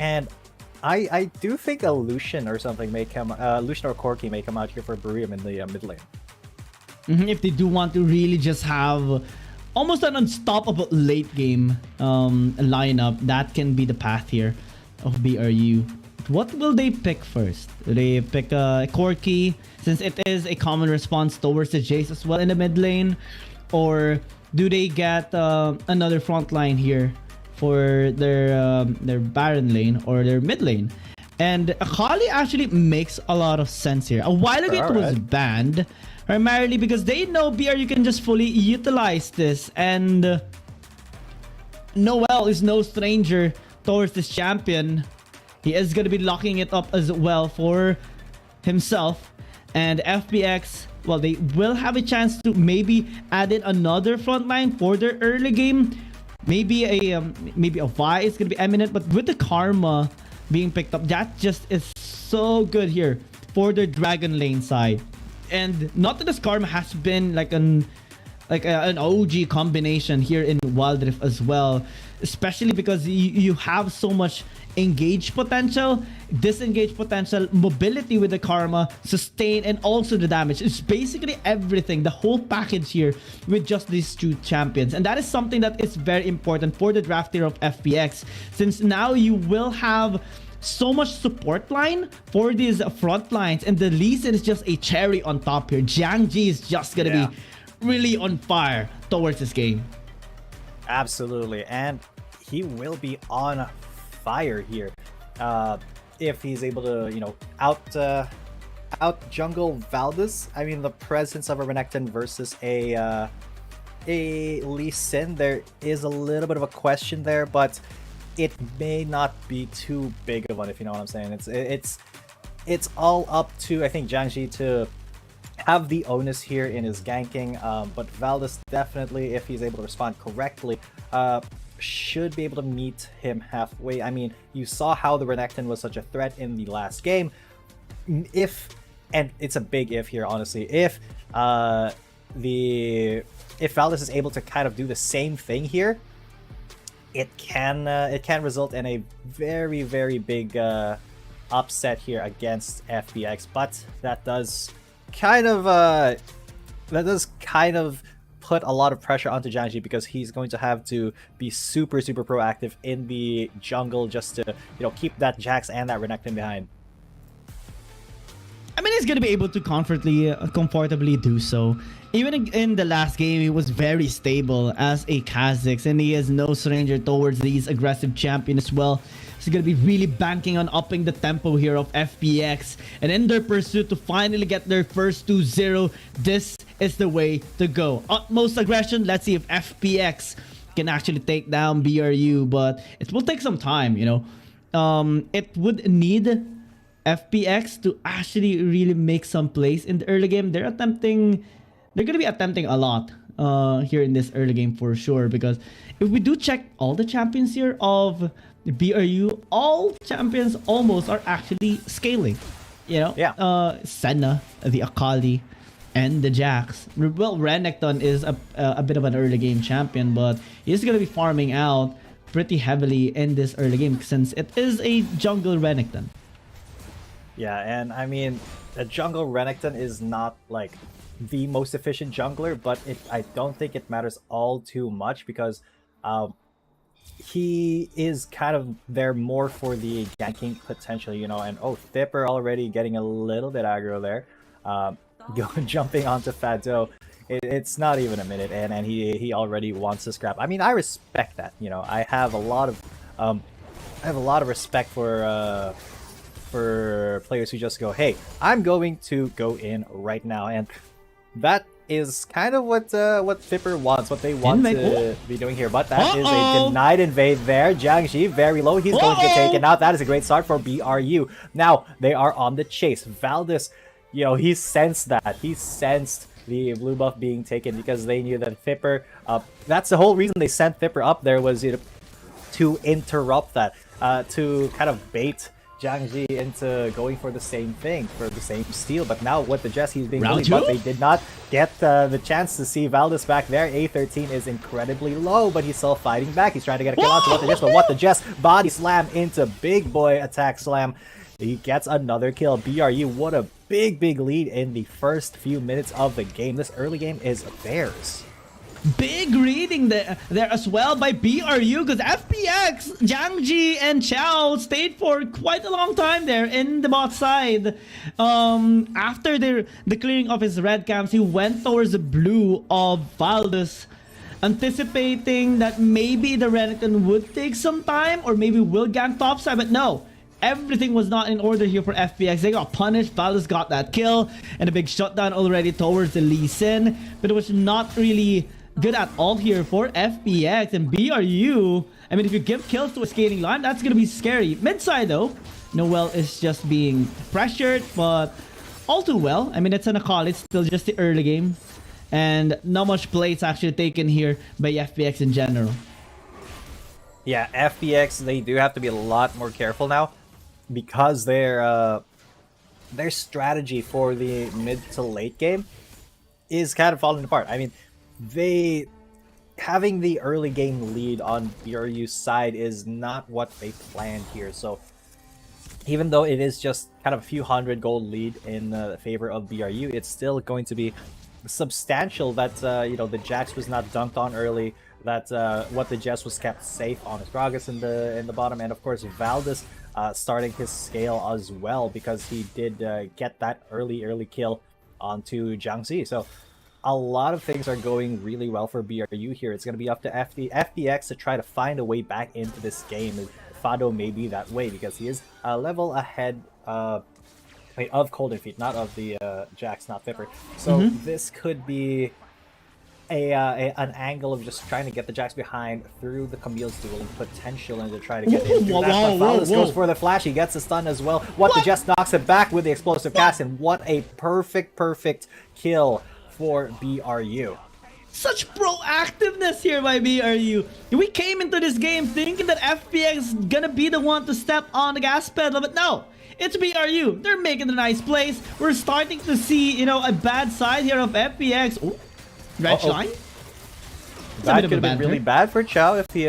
And I do think a Lucian or something may come, Lucian or Corki may come out here for BRU in the mid lane. If they do want to really just have almost an unstoppable late game lineup, that can be the path here of BRU. What will they pick first? Do they pick Corki, since it is a common response towards the Jace as well in the mid lane? Or do they get another front line here for their Baron lane or their mid lane? And Akali actually makes a lot of sense here. A while ago it was banned, primarily because they know BRU can just fully utilize this, and Noel is no stranger towards this champion. He is going to be locking it up as well for himself. And FPX, well, they will have a chance to maybe add in another front line for their early game. Maybe a Vi is going to be eminent, but with the Karma being picked up, that just is so good here for the Dragon lane side. And not that this Karma has been like an OG combination here in Wild Rift as well, especially because you have so much engage potential, disengage potential, mobility with the Karma, sustain, and also the damage. It's basically everything, the whole package here with just these two champions. And that is something that is very important for the draft tier of FPX, since now you will have so much support line for these front lines, and the Lee Sin is just a cherry on top here. Jiang Ji is just gonna be really on fire towards this game. Absolutely, and he will be on fire here if he's able to, you know, out jungle Valdez. I mean, the presence of a Renekton versus a Lee Sin, there is a little bit of a question there, but it may not be too big of one, if you know what I'm saying. It's all up to, I think, Jiang Ji to have the onus here in his ganking, but Valdez definitely, if he's able to respond correctly, should be able to meet him halfway. I mean, you saw how the Renekton was such a threat in the last game. If, and it's a big if here, honestly, if Valdez is able to kind of do the same thing here, it can result in a very, very big upset here against FPX. But that does kind of put a lot of pressure onto Jiangxi because he's going to have to be super proactive in the jungle just to keep that Jax and that Renekton behind. I mean, he's gonna be able to comfortably do so. Even in the last game, he was very stable as a Kha'Zix, and he is no stranger towards these aggressive champions as well. He's gonna be really banking on upping the tempo here of FPX, and in their pursuit to finally get their first 2-0, this is the way to go. Utmost aggression. Let's see if FPX can actually take down BRU, but it will take some time. It would need FPX to actually really make some plays in the early game. They're gonna be attempting a lot here in this early game for sure, because if we do check all the champions here of BRU, all champions almost are actually scaling. Senna, the Akali, and the Jax. Well, Renekton is a bit of an early game champion, but he's gonna be farming out pretty heavily in this early game since it is a jungle Renekton. Yeah, and I mean, a jungle Renekton is not like the most efficient jungler, but I don't think it matters all too much because he is kind of there more for the ganking potential, and Thipper already getting a little bit aggro there. Jumping onto Fado. It's not even a minute, and he already wants to scrap. I mean, I respect that. I have a lot of respect for players who just go, hey, I'm going to go in right now, and that is kind of what Thipper wants, what they want to be doing here. But that is a denied invade there. Jiangxi very low. He's going to get taken out. That is a great start for BRU. Now they are on the chase. Valdis, he sensed that. He sensed the blue buff being taken because they knew that Thipper, that's the whole reason they sent Thipper up there, was to interrupt that, to kind of bait Jiangxi into going for the same thing, for the same steal. But now with the Jess, he's being bullied, but they did not get the chance to see Valdis back there. A13 is incredibly low, but he's still fighting back. He's trying to get a kill onto What the Jess, but What the Jess body slam into big boy attack slam. He gets another kill. BRU, what a big lead in the first few minutes of the game. This early game is theirs. Big reading there as well by BRU, because FPX, Jiangxi, and Chao stayed for quite a long time there in the bot side. After the clearing of his red camps, he went towards the blue of Valdis, anticipating that maybe the Renekton would take some time or maybe will gank topside, but no. Everything was not in order here for FPX. They got punished. Valdis got that kill and a big shutdown already towards the Lee Sin, but it was not really good at all here for FPX. And BRU, I mean, if you give kills to a skating line, that's gonna be scary. Mid side though, Noel is just being pressured, but all too well. I mean, it's an Akali, it's still just the early game, and not much plays actually taken here by FPX in general. Yeah, FPX, they do have to be a lot more careful now, because their strategy for the mid to late game is kind of falling apart. I mean, they having the early game lead on BRU's side is not what they planned here. So even though it is just kind of a few hundred gold lead in favor of BRU, it's still going to be substantial that the Jax was not dunked on early, that What the Jess was kept safe on his Gragas in the bottom, and of course Valdis starting his scale as well, because he did get that early kill onto Jiangxi. So a lot of things are going really well for BRU here. It's going to be up to FPX to try to find a way back into this game. Fado may be that way because he is a level ahead of Golden Feet, not of the Jax, not Thipper. So this could be an angle of just trying to get the Jax behind through the Camille's dueling potential and to try to get in through that. Valdis goes for the flash. He gets the stun as well. What the Jess knocks it back with the explosive cast, and what a perfect kill for BRU. Such proactiveness here by BRU. We came into this game thinking that FPX is gonna be the one to step on the gas pedal, but no, it's BRU. They're making the nice plays. We're starting to see, a bad side here of FPX. Ooh, red shine. That could have been really bad for Chao if he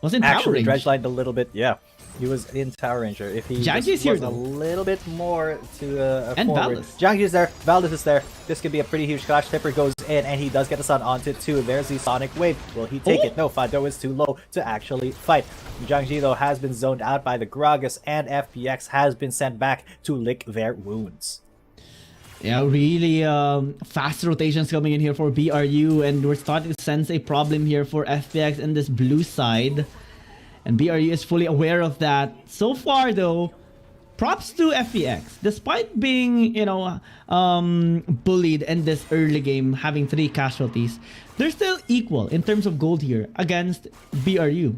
wasn't actually dredge lined a little bit. Yeah. He was in Tower Ranger. If he Jiangji is just here, was a though. little bit more to And forward. Valdez. Jiangji is there. Valdez is there. This could be a pretty huge clash. Tipper goes in, and he does get the stun onto it too. There's the Sonic Wave. Will he take it? No, Fado is too low to actually fight. Jiangji, though, has been zoned out by the Gragas, and FPX has been sent back to lick their wounds. Yeah, really fast rotations coming in here for BRU, and we're starting to sense a problem here for FPX in this blue side. And BRU is fully aware of that. So far, though, props to FPX. Despite being, bullied in this early game, having 3 casualties, they're still equal in terms of gold here against BRU.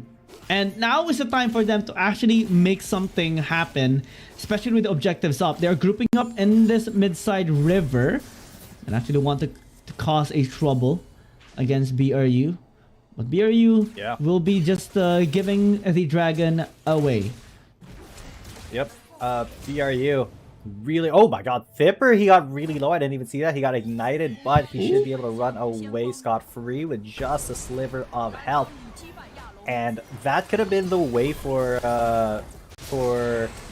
And now is the time for them to actually make something happen, especially with the objectives up. They're grouping up in this mid-side river and actually want to cause a trouble against BRU. But BRU will be just giving the dragon away. Yep. BRU really... Oh my god. Thipper, he got really low. I didn't even see that. He got ignited, but he should be able to run away scot-free with just a sliver of health. And that could have been the way for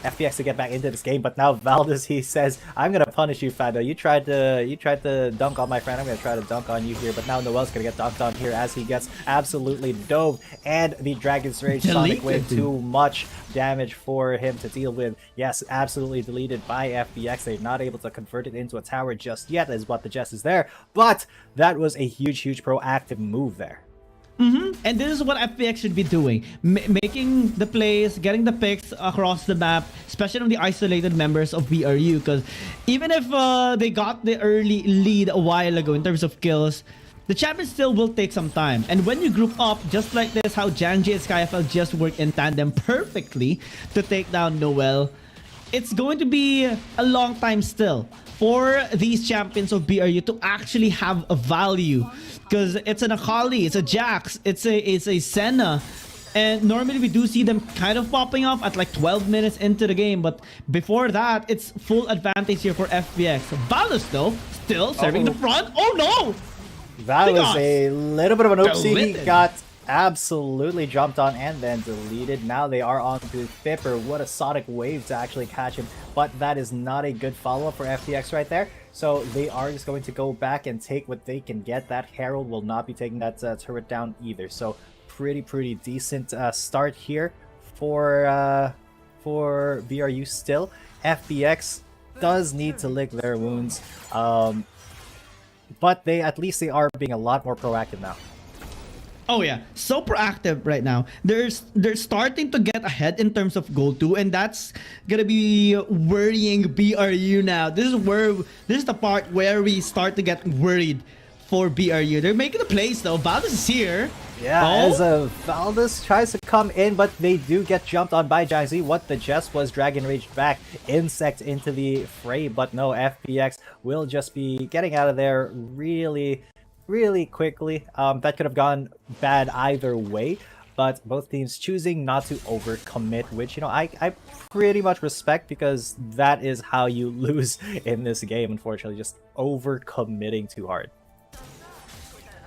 FPX to get back into this game, but now Valdez, he says, I'm gonna punish you, Fado. You tried to dunk on my friend, I'm gonna try to dunk on you here, but now Noel's gonna get dunked on here as he gets absolutely dove, and the Dragon's Rage Sonic Wave, too much damage for him to deal with. Yes, absolutely deleted by FPX. They're not able to convert it into a tower just yet, is what the jest is there, but that was a huge proactive move there. And this is what FPX should be doing. Making the plays, getting the picks across the map, especially on the isolated members of BRU. Because even if they got the early lead a while ago in terms of kills, the champion still will take some time. And when you group up, just like this, how Jiangji and Skyfell just work in tandem perfectly to take down Noel, it's going to be a long time still for these champions of BRU to actually have a value. Because it's an Akali, it's a Jax, it's a Senna. And normally we do see them kind of popping off at like 12 minutes into the game. But before that, it's full advantage here for FPX. Ballas, though, still serving the front. Oh no! That was a little bit of an oopsie. He got absolutely jumped on and then deleted. Now they are on to Fipper. What a Sonic Wave to actually catch him. But that is not a good follow-up for FPX right there. So they are just going to go back and take what they can get. That Herald will not be taking that turret down either. So pretty decent start here for BRU still. FPX does need to lick their wounds. But at least they are being a lot more proactive now. Oh yeah, so proactive right now. They're starting to get ahead in terms of goal too, and that's gonna be worrying BRU now. This is the part where we start to get worried for BRU. They're making the plays though. Valdez is here. Yeah, as Valdez tries to come in, but they do get jumped on by Jiangzi. What the jest was Dragon Rage back, Insect into the fray, but no, FPX will just be getting out of there really quickly. That could have gone bad either way, but both teams choosing not to overcommit, which, I pretty much respect, because that is how you lose in this game, unfortunately, just overcommitting too hard.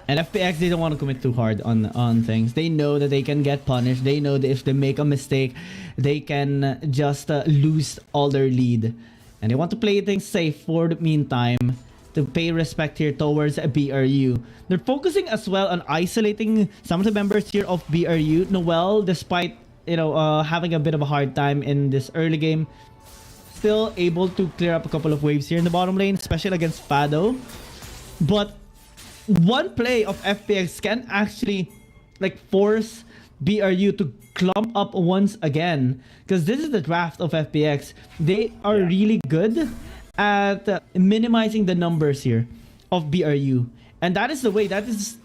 And FPX, they don't want to commit too hard on things. They know that they can get punished. They know that if they make a mistake, they can just lose all their lead. And they want to play things safe for the meantime, to pay respect here towards BRU. They're focusing as well on isolating some of the members here of BRU. Noel, despite having a bit of a hard time in this early game, still able to clear up a couple of waves here in the bottom lane, especially against Fado. But one play of FPX can actually force BRU to clump up once again, because this is the draft of FPX. They are really good at minimizing the numbers here of BRU, and that is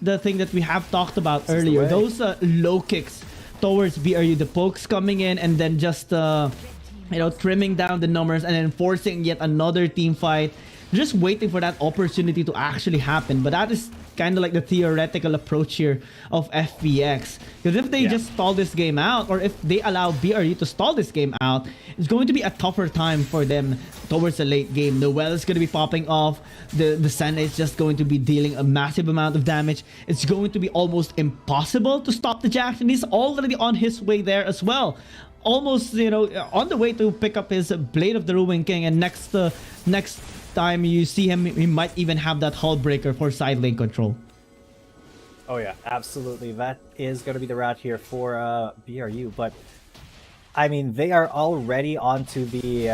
the thing that we have talked about earlier. Those low kicks towards BRU, the pokes coming in and then just trimming down the numbers and then forcing yet another team fight, just waiting for that opportunity to actually happen. But that is kind of like the theoretical approach here of FPX, because if they just stall this game out, or if they allow BRU to stall this game out, it's going to be a tougher time for them towards the late game. Noel is going to be popping off, the Senna is just going to be dealing a massive amount of damage. It's going to be almost impossible to stop the Jax, and he's already on his way there as well. almost, on the way to pick up his Blade of the Ruin King, and next time you see him, he might even have that Hull Breaker for side lane control. Oh yeah, absolutely. That is going to be the route here for BRU, but I mean, they are already onto the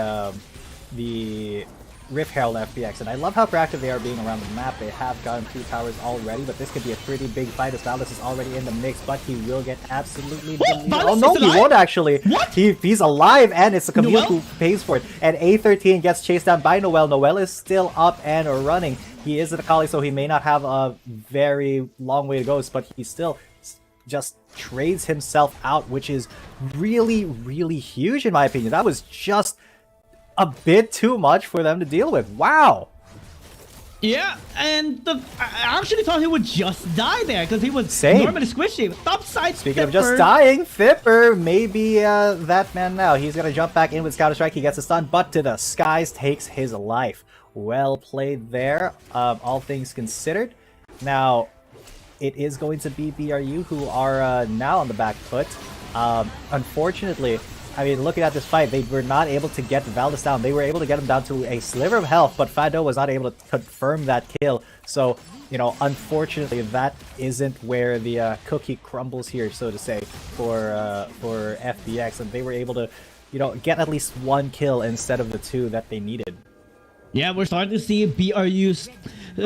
Rift Herald FPX, and I love how proactive they are being around the map. They have gotten 2 towers already, but this could be a pretty big fight as Valdez is already in the mix, but he will get absolutely deleted. Oh no, he won't actually. What? He's alive, and it's a Camille who pays for it. And A13 gets chased down by Noel. Noel is still up and running. He is an Akali, so he may not have a very long way to go, but he still just trades himself out, which is really, really huge in my opinion. That was just a bit too much for them to deal with. Wow. Yeah, and I actually thought he would just die there because he was normally squishy. Top side. Speaking of just dying, Fipper may be that man now. He's going to jump back in with Counter Strike. He gets a stun, but to the skies takes his life. Well played there, all things considered. Now, it is going to be BRU who are now on the back foot. Unfortunately, I mean, looking at this fight, they were not able to get Valdez down. They were able to get him down to a sliver of health, but Fado was not able to confirm that kill. So, unfortunately, that isn't where the cookie crumbles here, so to say, for FPX. And they were able to, get at least 1 kill instead of the 2 that they needed. Yeah, we're starting to see BRU's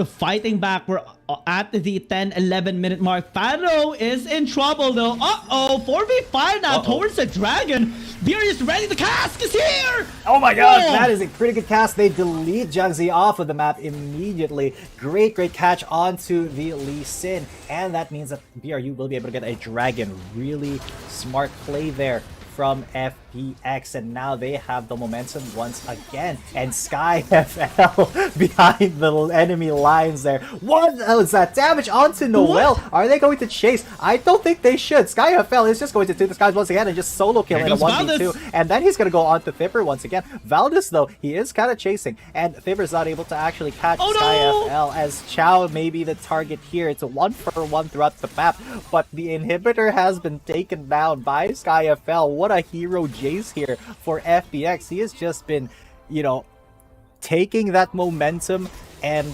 fighting back. We're at the 10-11 minute mark. Fado is in trouble though. Uh-oh, 4v5 now towards the dragon. BRU is ready. The cask is here! Oh my god, that is a pretty good cast. They delete Jiangxi off of the map immediately. Great catch onto the Lee Sin. And that means that BRU will be able to get a dragon. Really smart play there from FPX, and now they have the momentum once again. And Sky FL behind the enemy lines there. What is that damage onto Noel? What? Are they going to chase? I don't think they should. Sky FL is just going to do the skies once again and just solo kill in a 1v2. And then he's going to go on to Fipper once again. Valdez, though, he is kind of chasing, and Fipper's not able to actually catch Sky FL, as Chow may be the target here. It's a 1-for-1 throughout the map, but the inhibitor has been taken down by Sky FL. What a hero Jace here for FPX. He has just been, taking that momentum and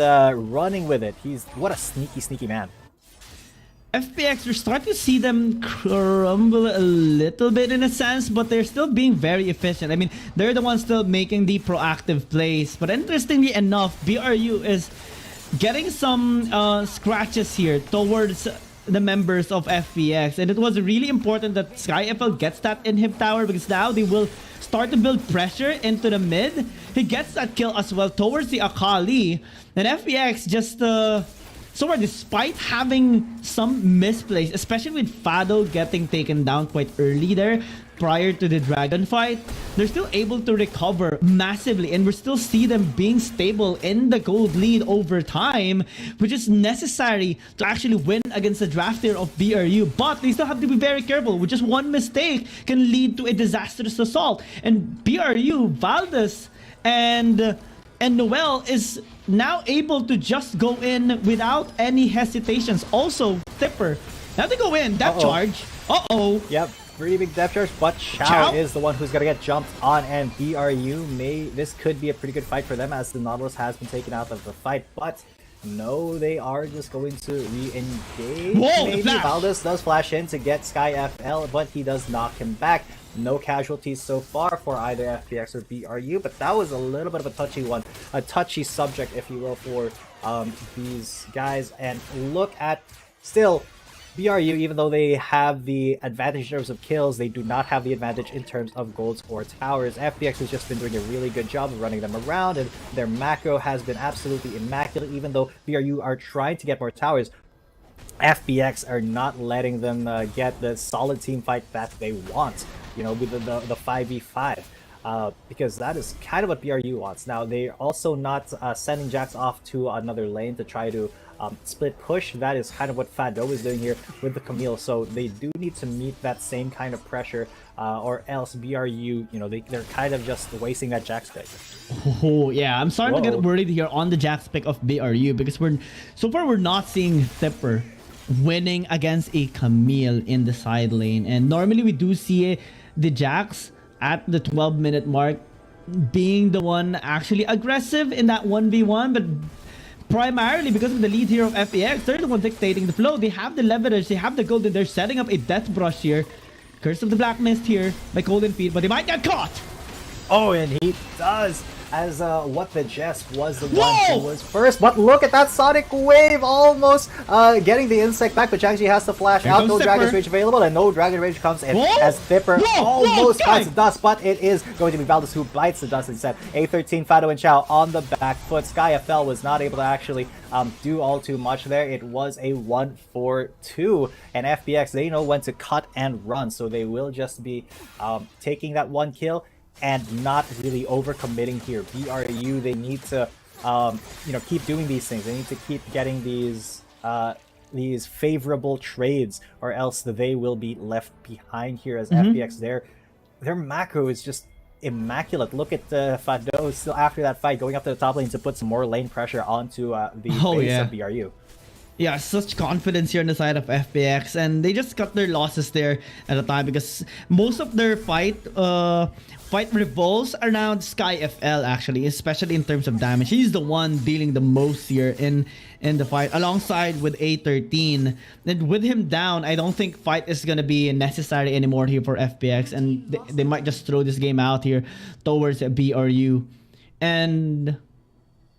running with it. What a sneaky man. FPX, we're starting to see them crumble a little bit in a sense, but they're still being very efficient. I mean, they're the ones still making the proactive plays. But interestingly enough, BRU is getting some scratches here towards the members of FPX, and it was really important that SkyFL gets that inhib tower, because now they will start to build pressure into the mid. He gets that kill as well towards the Akali, and FPX just so far, despite having some misplays, especially with Fado getting taken down quite early there prior to the dragon fight, they're still able to recover massively, and we still see them being stable in the gold lead over time, which is necessary to actually win against the draft tier of BRU. But they still have to be very careful, with just one mistake can lead to a disastrous assault. And BRU, Valdez, and Noel is now able to just go in without any hesitations. Also, Tipper, now they go in, that charge. Yep. Pretty big depth charge, but Chow is the one who's gonna get jumped on, and BRU this could be a pretty good fight for them, as the Nautilus has been taken out of the fight. But no, they are just going to re-engage. Maybe Valdez does flash in to get Sky FL, but he does knock him back. No casualties so far for either FPX or BRU, but that was a little bit of a touchy one, a touchy subject, if you will, for these guys. And look at still. BRU, even though they have the advantage in terms of kills, they do not have the advantage in terms of golds or towers. FPX has just been doing a really good job of running them around, and their macro has been absolutely immaculate. Even though BRU are trying to get more towers, FPX are not letting them get the solid team fight that they want, with the 5v5. Because that is kind of what BRU wants. Now, they're also not sending Jax off to another lane to try to split push. That is kind of what Fado is doing here with the Camille. So they do need to meet that same kind of pressure, or else BRU, they're kind of just wasting that Jax pick. Oh yeah, I'm starting to get worried here on the Jax pick of BRU, because so far we're not seeing Tipper winning against a Camille in the side lane, and normally we do see the Jax at the 12-minute mark being the one actually aggressive in that 1v1, but primarily because of the lead here of FPX, they're the one dictating the flow. They have the leverage, they have the gold, and they're setting up a death brush here. Curse of the Black Mist here by Golden Feet, but they might get caught. Oh, and he does, as what the Jess was the one who was first. But look at that Sonic Wave almost getting the insect back, but Jiangxi has to flash out. No Dragon's Rage available, and no Dragon Rage comes in as Thipper almost bites the dust, but it is going to be Valdez who bites the dust instead. A13, Fado and Chow on the back foot. SkyFL was not able to actually do all too much there. It was a 1-4-2, and FPX, they know when to cut and run, so they will just be taking that one kill and not really overcommitting here. BRU, they need to keep doing these things. They need to keep getting these favorable trades, or else they will be left behind here as FPX. Their macro is just immaculate. Look at Fado still after that fight going up to the top lane to put some more lane pressure onto the base of BRU. Yeah, such confidence here on the side of FPX, and they just cut their losses there at a time because most of their fight revolves around SkyFL actually, especially in terms of damage. He's the one dealing the most here in the fight, alongside with A13. And with him down, I don't think fight is gonna be necessary anymore here for FPX, and they might just throw this game out here towards BRU. And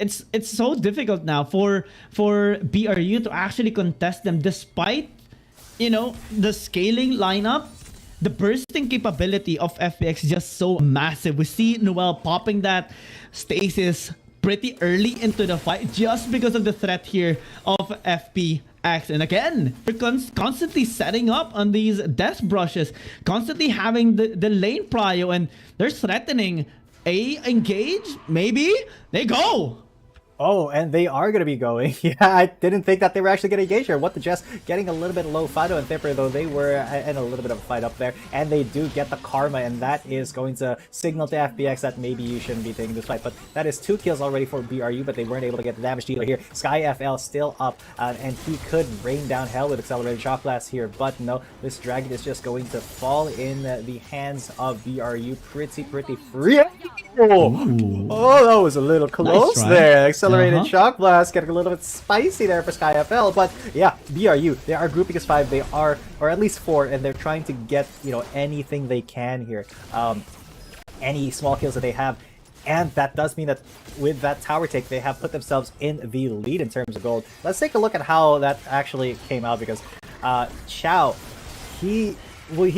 it's so difficult now for BRU to actually contest them, despite the scaling lineup. The bursting capability of FPX is just so massive. We see Noel popping that stasis pretty early into the fight just because of the threat here of FPX. And again, they're constantly setting up on these death brushes, constantly having the lane prio, and they're threatening a engage. Maybe they go. Oh, and they are going to be going. Yeah, I didn't think that they were actually going to engage here. What the Jess getting a little bit low. Fado and Thipper, though, they were in a little bit of a fight up there. And they do get the karma, and that is going to signal to FPX that maybe you shouldn't be taking this fight. But that is 2 kills already for BRU, but they weren't able to get the damage dealer here. SkyFL still up, and he could rain down hell with Accelerated Shock Blast here. But no, this Dragon is just going to fall in the hands of BRU pretty free. Oh, that was a little close there. Accelerated Shock Blast getting a little bit spicy there for SkyFL, but yeah, BRU, they are grouping as 5, they are, or at least 4, and they're trying to get, anything they can here. Any small kills that they have, and that does mean that with that tower take, they have put themselves in the lead in terms of gold. Let's take a look at how that actually came out, because Chow, he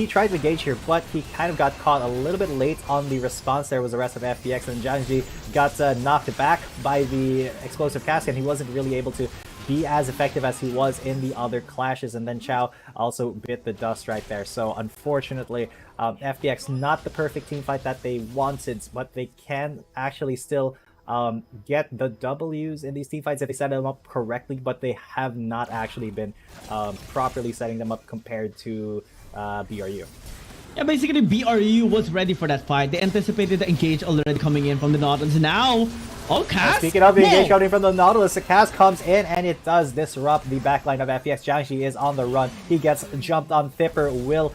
tried to engage here, but he kind of got caught a little bit late on the response. There was the rest of FPX, and Jiangxi got knocked back by the explosive casket, and he wasn't really able to be as effective as he was in the other clashes, and then Chow also bit the dust right there. So unfortunately, FPX not the perfect team fight that they wanted, but they can actually still get the W's in these team fights if they set them up correctly, but they have not actually been properly setting them up compared to BRU. Yeah, basically BRU was ready for that fight. They anticipated the engage already coming in from the Nautilus. Now, cast. Speaking of the engage coming from the Nautilus, the cast comes in and it does disrupt the backline of FPX. Jiangxi is on the run. He gets jumped on. Thipper will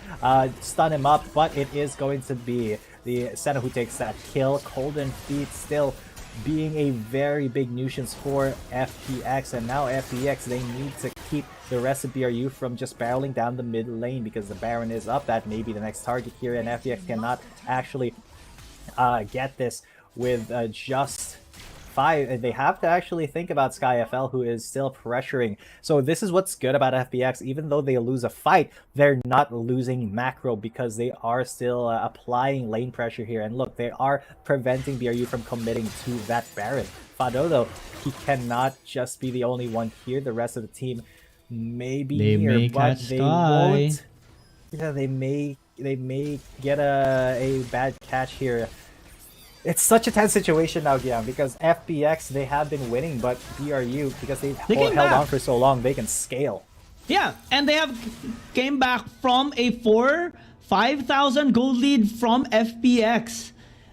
stun him up, but it is going to be the Senna who takes that kill. Golden Feet still being a very big nuisance for FPX, and now FPX, they need to keep the rest of BRU from just barreling down the mid lane, because the Baron is up. That may be the next target here, and FPX cannot actually get this with just 5. They have to actually think about SkyFL, who is still pressuring. So this is what's good about FPX. Even though they lose a fight, they're not losing macro, because they are still applying lane pressure here. And look, they are preventing BRU from committing to that Baron. Fado, though, he cannot just be the only one here. The rest of the team may be here, but they won't. Yeah, they may get a bad catch here. It's such a tense situation now, Guillaume, because FPX, they have been winning, but BRU, because they held on for so long, they can scale. Yeah, and they have came back from a 5,000 gold lead from FPX.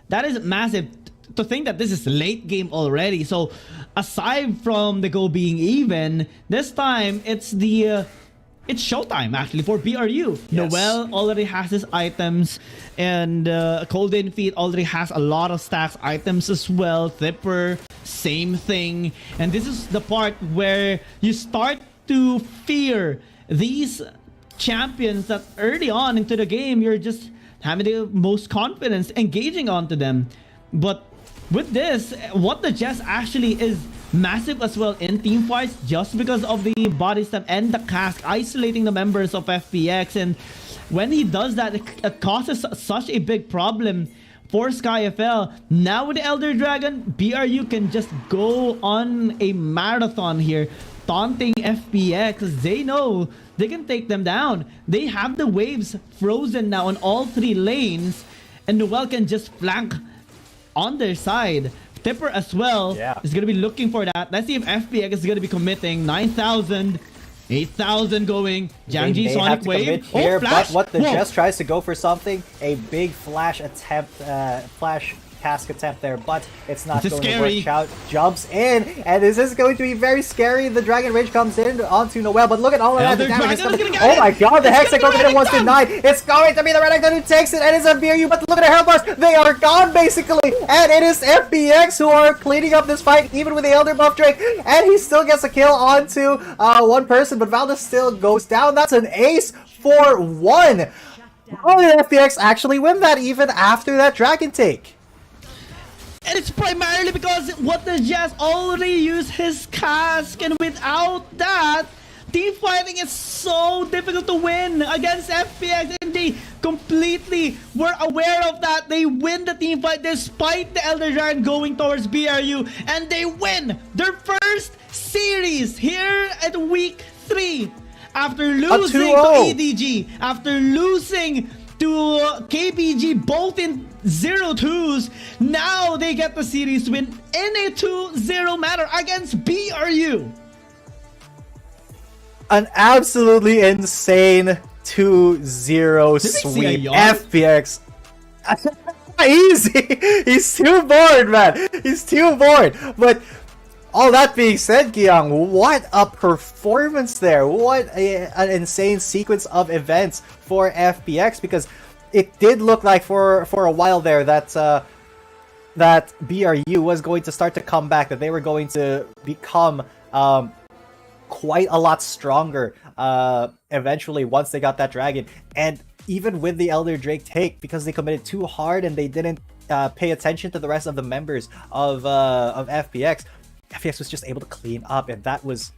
That is massive. To think that this is late game already. So aside from the goal being even, this time it's the it's showtime actually for BRU. Yes. Noel already has his items, and Golden Feet already has a lot of stacks items as well. Flipper, same thing. And this is the part where you start to fear these champions that early on into the game you're just having the most confidence engaging onto them. But with this, what the Jess actually is massive as well in team fights, just because of the body step and the cask isolating the members of FPX. And when he does that, it causes such a big problem for SkyFL. Now with the Elder Dragon, BRU can just go on a marathon here, taunting FPX. They know they can take them down. They have the waves frozen now on all 3 lanes, and Noel can just flank on their side. Tipper as well is going to be looking for that. Let's see if FPX is going to be committing. 9,000, 8,000 going. Jiangji Sonic Wave. Here, flash. but what the Jess tries to go for something, a big flash attempt, flash cask attempt there, but it's not going to work out. Jumps in, and this is going to be very scary. The Dragon Rage comes in onto Noel, but look at all of that. The damage is coming. Oh my god, the Hex goes in once denied. It's going to be the Renekton who takes it, and it's a BRU, but look at the Herald Bars. They are gone, basically, and it is FPX who are cleaning up this fight, even with the Elder Buff Drake, and he still gets a kill onto one person, but Valdez still goes down. That's an ace for 1. Oh, did FPX actually win that even after that Dragon take? And it's primarily because what the Jazz already used his cask, and without that, team fighting is so difficult to win against FPX, and they completely were aware of that. They win the team fight despite the Elder Dragon going towards BRU, and they win their first series here at week 3 after losing to EDG, after losing to KBG, both in 0-2s. Now they get the series win in a 2-0 manner against BRU. An absolutely insane 2-0 sweep. FPX. Easy. He's too bored, man. He's too bored. But all that being said, Giang, what a performance there. What an insane sequence of events for FPX, because it did look like for a while there that that BRU was going to start to come back, that they were going to become quite a lot stronger eventually once they got that dragon. And even with the Elder Drake take, because they committed too hard and they didn't pay attention to the rest of the members of FPX, FPX was just able to clean up, and that was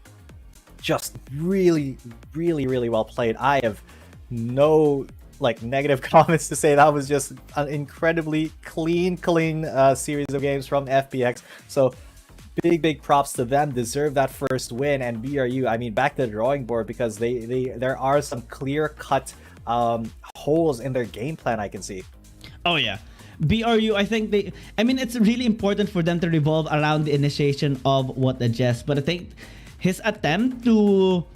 just really, really, really well played. I have no negative comments to say. That was just an incredibly clean series of games from FPX. So big props to them. Deserve that first win. And BRU, I mean, back to the drawing board, because there are some clear-cut holes in their game plan I can see. Oh yeah, BRU, I think it's really important for them to revolve around the initiation of What the Jess, but I think his attempt to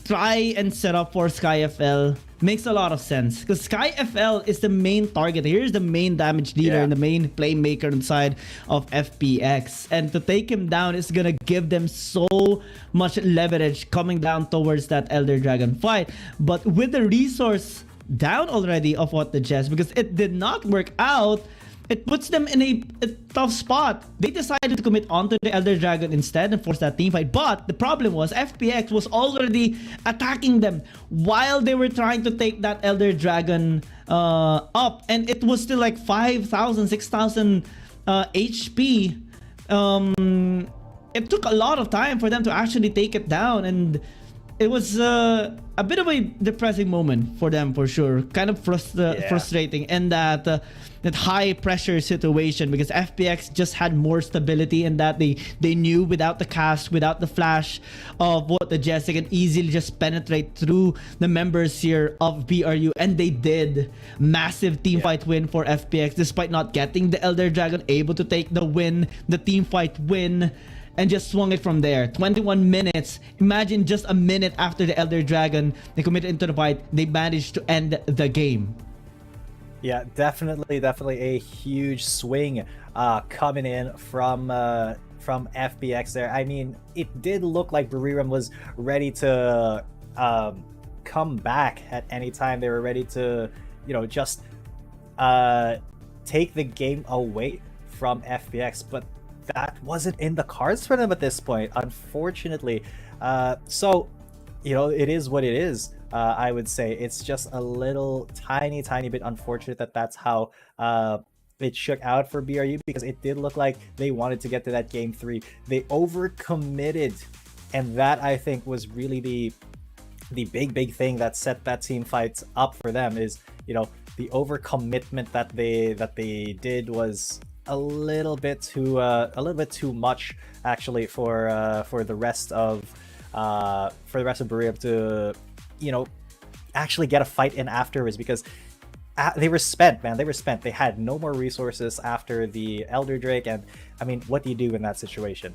try and set up for SkyFL makes a lot of sense, because SkyFL is the main target. Here's the main damage dealer and the main playmaker inside of FPX, and to take him down is gonna give them so much leverage coming down towards that Elder Dragon fight. But with the resource down already of What the Jess, because it did not work out, it puts them in a tough spot. They decided to commit onto the Elder Dragon instead and force that team fight. But the problem was FPX was already attacking them while they were trying to take that Elder Dragon up. And it was still like 5,000, 6,000 HP. It took a lot of time for them to actually take it down. And it was a bit of a depressing moment for them, for sure. Kind of frustrating in that high pressure situation, because FPX just had more stability in that they knew without the cast, without the flash of What the Jess, they can easily just penetrate through the members here of BRU, and they did. Massive team fight win for FPX, despite not getting the Elder Dragon, able to take the win, the team fight win, and just swung it from there. 21 minutes. Imagine just a minute after the Elder Dragon, they committed into the fight, they managed to end the game. Yeah, definitely a huge swing coming in from FPX there. I mean, it did look like Buriram was ready to come back at any time. They were ready to, just take the game away from FPX, but that wasn't in the cards for them at this point, unfortunately. So, it is what it is. I would say it's just a little tiny bit unfortunate that that's how it shook out for BRU, because it did look like they wanted to get to that game 3. They overcommitted, and that I think was really the big thing that set that team fight up for them. Is the overcommitment that they did was a little bit too much, actually, for the rest of BRU to actually get a fight in afterwards, because they were spent, man. They were spent. They had no more resources after the Elder Drake, and I mean, what do you do in that situation?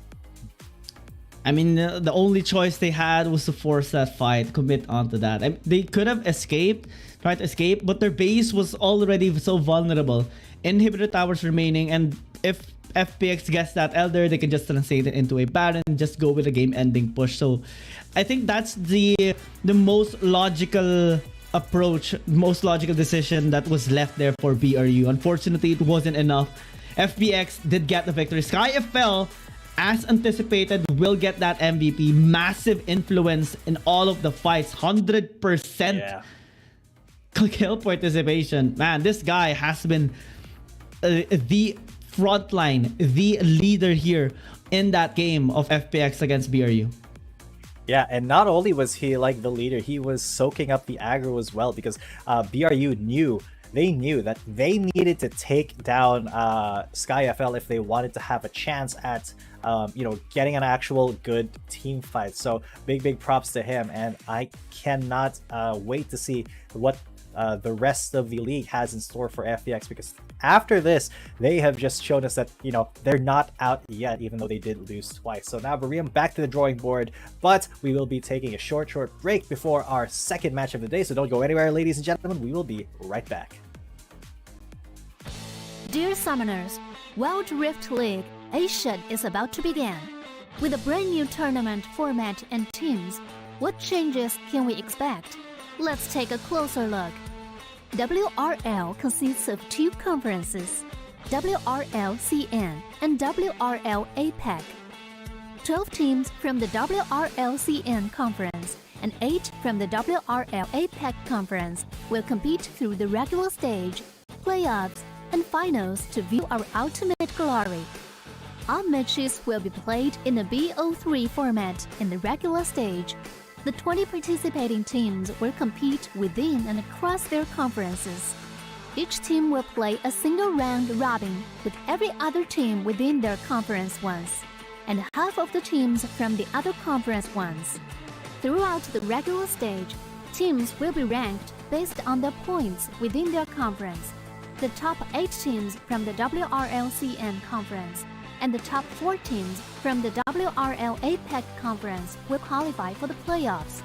I mean, the only choice they had was to force that fight, commit onto that. They could have tried to escape, but their base was already so vulnerable. Inhibitor towers remaining, and if FPX gets that Elder, they can just translate it into a Baron and just go with a game-ending push. So I think that's the most logical approach, most logical decision that was left there for BRU. Unfortunately, it wasn't enough. FPX did get the victory. SkyFL, as anticipated, will get that MVP. Massive influence in all of the fights. 100% kill participation. Man, this guy has been the frontline, the leader here in that game of FPX against BRU. Yeah, and not only was he like the leader, he was soaking up the aggro as well, because BRU knew that they needed to take down SkyFL if they wanted to have a chance at getting an actual good team fight. So big props to him, and I cannot wait to see what the rest of the league has in store for FPX, because after this, they have just shown us that, they're not out yet, even though they did lose twice. So now we're back to the drawing board, but we will be taking a short break before our second match of the day. So don't go anywhere, ladies and gentlemen. We will be right back. Dear Summoners, Wild Rift League Asia is about to begin. With a brand new tournament format and teams, what changes can we expect? Let's take a closer look. WRL consists of 2 conferences, WRL CN and WRL APEC. 12 teams from the WRL CN conference and 8 from the WRL APEC conference will compete through the regular stage, playoffs, and finals to view our ultimate glory. All matches will be played in the BO3 format in the regular stage. The 20 participating teams will compete within and across their conferences. Each team will play a single round robin with every other team within their conference once, and half of the teams from the other conference once. Throughout the regular stage, teams will be ranked based on their points within their conference. The top 8 teams from the WRLCN conference and the top 4 teams from the WRL APEC conference will qualify for the playoffs.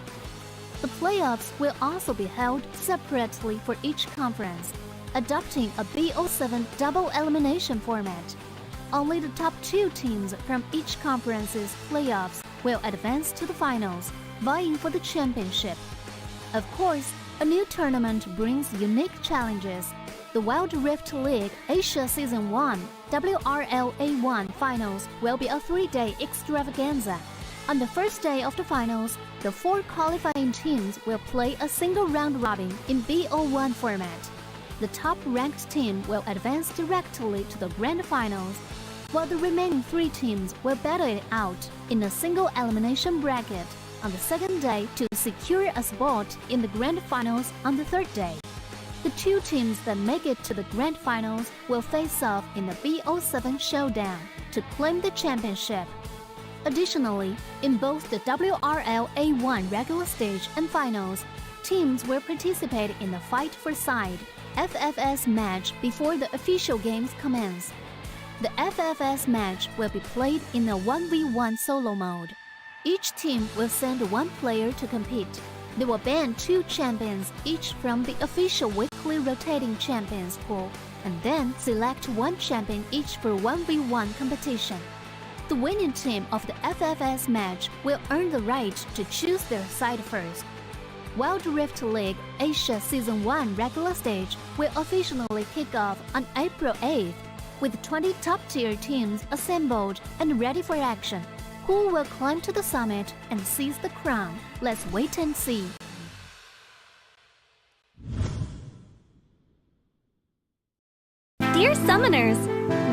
The playoffs will also be held separately for each conference, adopting a BO7 double elimination format. Only the top 2 teams from each conference's playoffs will advance to the finals, vying for the championship. Of course, a new tournament brings unique challenges. The Wild Rift League Asia Season 1 WRL A1 Finals will be a 3-day extravaganza. On the first day of the finals, the 4 qualifying teams will play a single round robin in BO1 format. The top-ranked team will advance directly to the grand finals, while the remaining 3 teams will battle it out in a single elimination bracket on the second day to secure a spot in the grand finals on the third day. The 2 teams that make it to the grand finals will face off in the BO7 showdown to claim the championship. Additionally, in both the WRL A1 regular stage and finals, teams will participate in the Fight for Side FFS match before the official games commence. The FFS match will be played in a 1v1 solo mode. Each team will send 1 player to compete. They will ban 2 champions each from the official weekly rotating champions pool, and then select 1 champion each for 1v1 competition. The winning team of the FFS match will earn the right to choose their side first. Wild Rift League Asia Season 1 regular stage will officially kick off on April 8th, with 20 top-tier teams assembled and ready for action. Who will climb to the summit and seize the crown? Let's wait and see. Dear Summoners,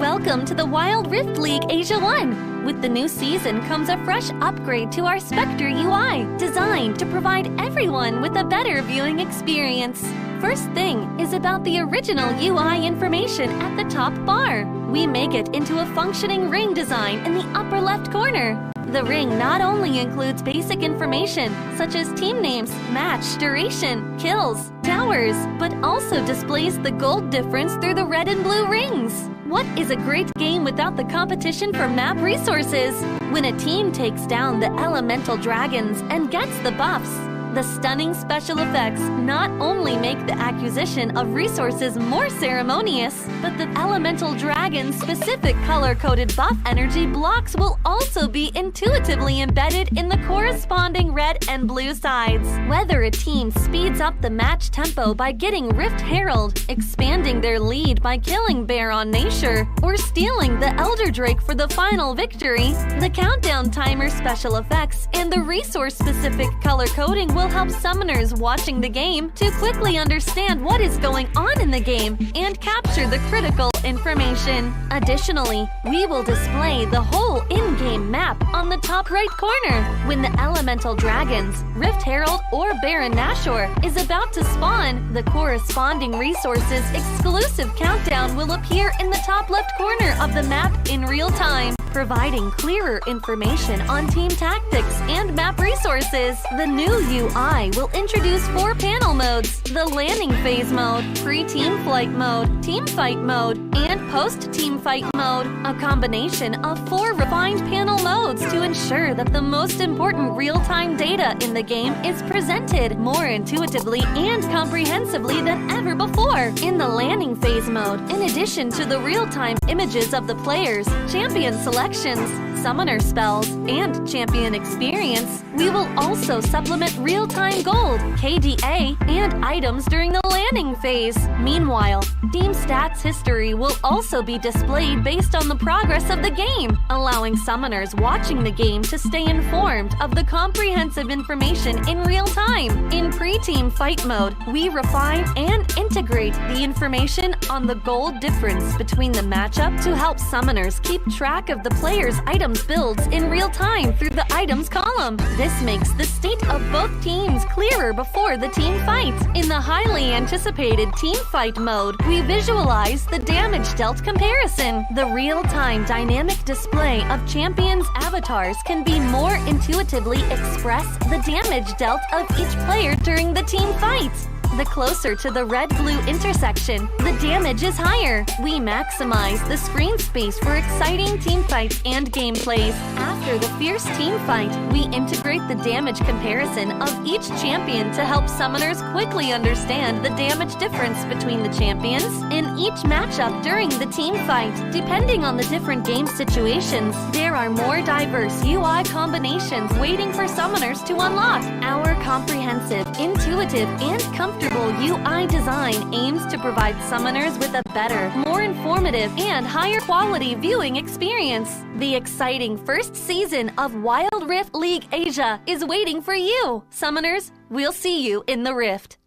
welcome to the Wild Rift League Asia 1. With the new season comes a fresh upgrade to our Spectator UI, designed to provide everyone with a better viewing experience. First thing is about the original UI information at the top bar. We make it into a functioning ring design in the upper left corner. The ring not only includes basic information such as team names, match duration, kills, towers, but also displays the gold difference through the red and blue rings. What is a great game without the competition for map resources? When a team takes down the elemental dragons and gets the buffs, the stunning special effects not only make the acquisition of resources more ceremonious, but the elemental dragon's specific color-coded buff energy blocks will also be intuitively embedded in the corresponding red and blue sides. Whether a team speeds up the match tempo by getting Rift Herald, expanding their lead by killing Baron Nashor, or stealing the Elder Drake for the final victory, the countdown timer special effects and the resource-specific color coding will help summoners watching the game to quickly understand what is going on in the game and capture the critical information. Additionally, we will display the whole in-game map on the top right corner. When the elemental dragons, Rift Herald, or Baron Nashor is about to spawn, the corresponding resources exclusive countdown will appear in the top left corner of the map in real time, providing clearer information on team tactics and map resources. The new UI will introduce 4 panel modes: the landing phase mode, pre-team flight mode, team fight mode, and post-team fight mode, a combination of 4 refined panel modes to ensure that the most important real-time data in the game is presented more intuitively and comprehensively than ever before. In the landing phase mode, in addition to the real-time images of the players, champion selections, summoner spells, and champion experience, we will also supplement real-time gold, KDA, and items during the landing phase. Meanwhile, team stats history will also be displayed based on the progress of the game, allowing summoners watching the game to stay informed of the comprehensive information in real time. In pre-team fight mode, we refine and integrate the information on the gold difference between the matchup to help summoners keep track of the player's items builds in real time through the items column. This makes the state of both teams clearer before the team fight. In the highly anticipated team fight mode, we visualize the damage dealt comparison. The real-time dynamic display of champions' avatars can be more intuitively express the damage dealt of each player during the team fight. The closer to the red-blue intersection, the damage is higher. We maximize the screen space for exciting team fights and gameplays. After the fierce team fight, we integrate the damage comparison of each champion to help summoners quickly understand the damage difference between the champions in each matchup during the team fight. Depending on the different game situations, there are more diverse UI combinations waiting for summoners to unlock. Our comprehensive, intuitive, and comfortable UI design aims to provide summoners with a better, more informative, and higher quality viewing experience. The exciting first season of Wild Rift League Asia is waiting for you. Summoners, we'll see you in the Rift.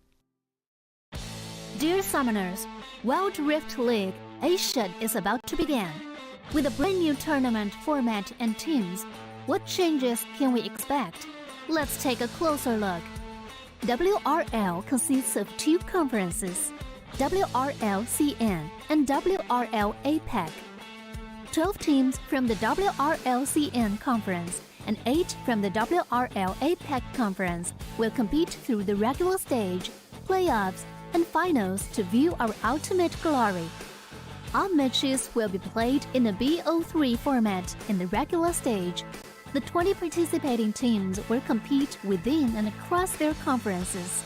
Dear Summoners, Wild Rift League Asia is about to begin. With a brand new tournament format and teams, what changes can we expect? Let's take a closer look. WRL consists of 2 conferences, WRL CN and WRL APEC. 12 teams from the WRL CN conference and 8 from the WRL APEC conference will compete through the regular stage, playoffs, and finals to view our ultimate glory. All matches will be played in the BO3 format in the regular stage. The 20 participating teams will compete within and across their conferences.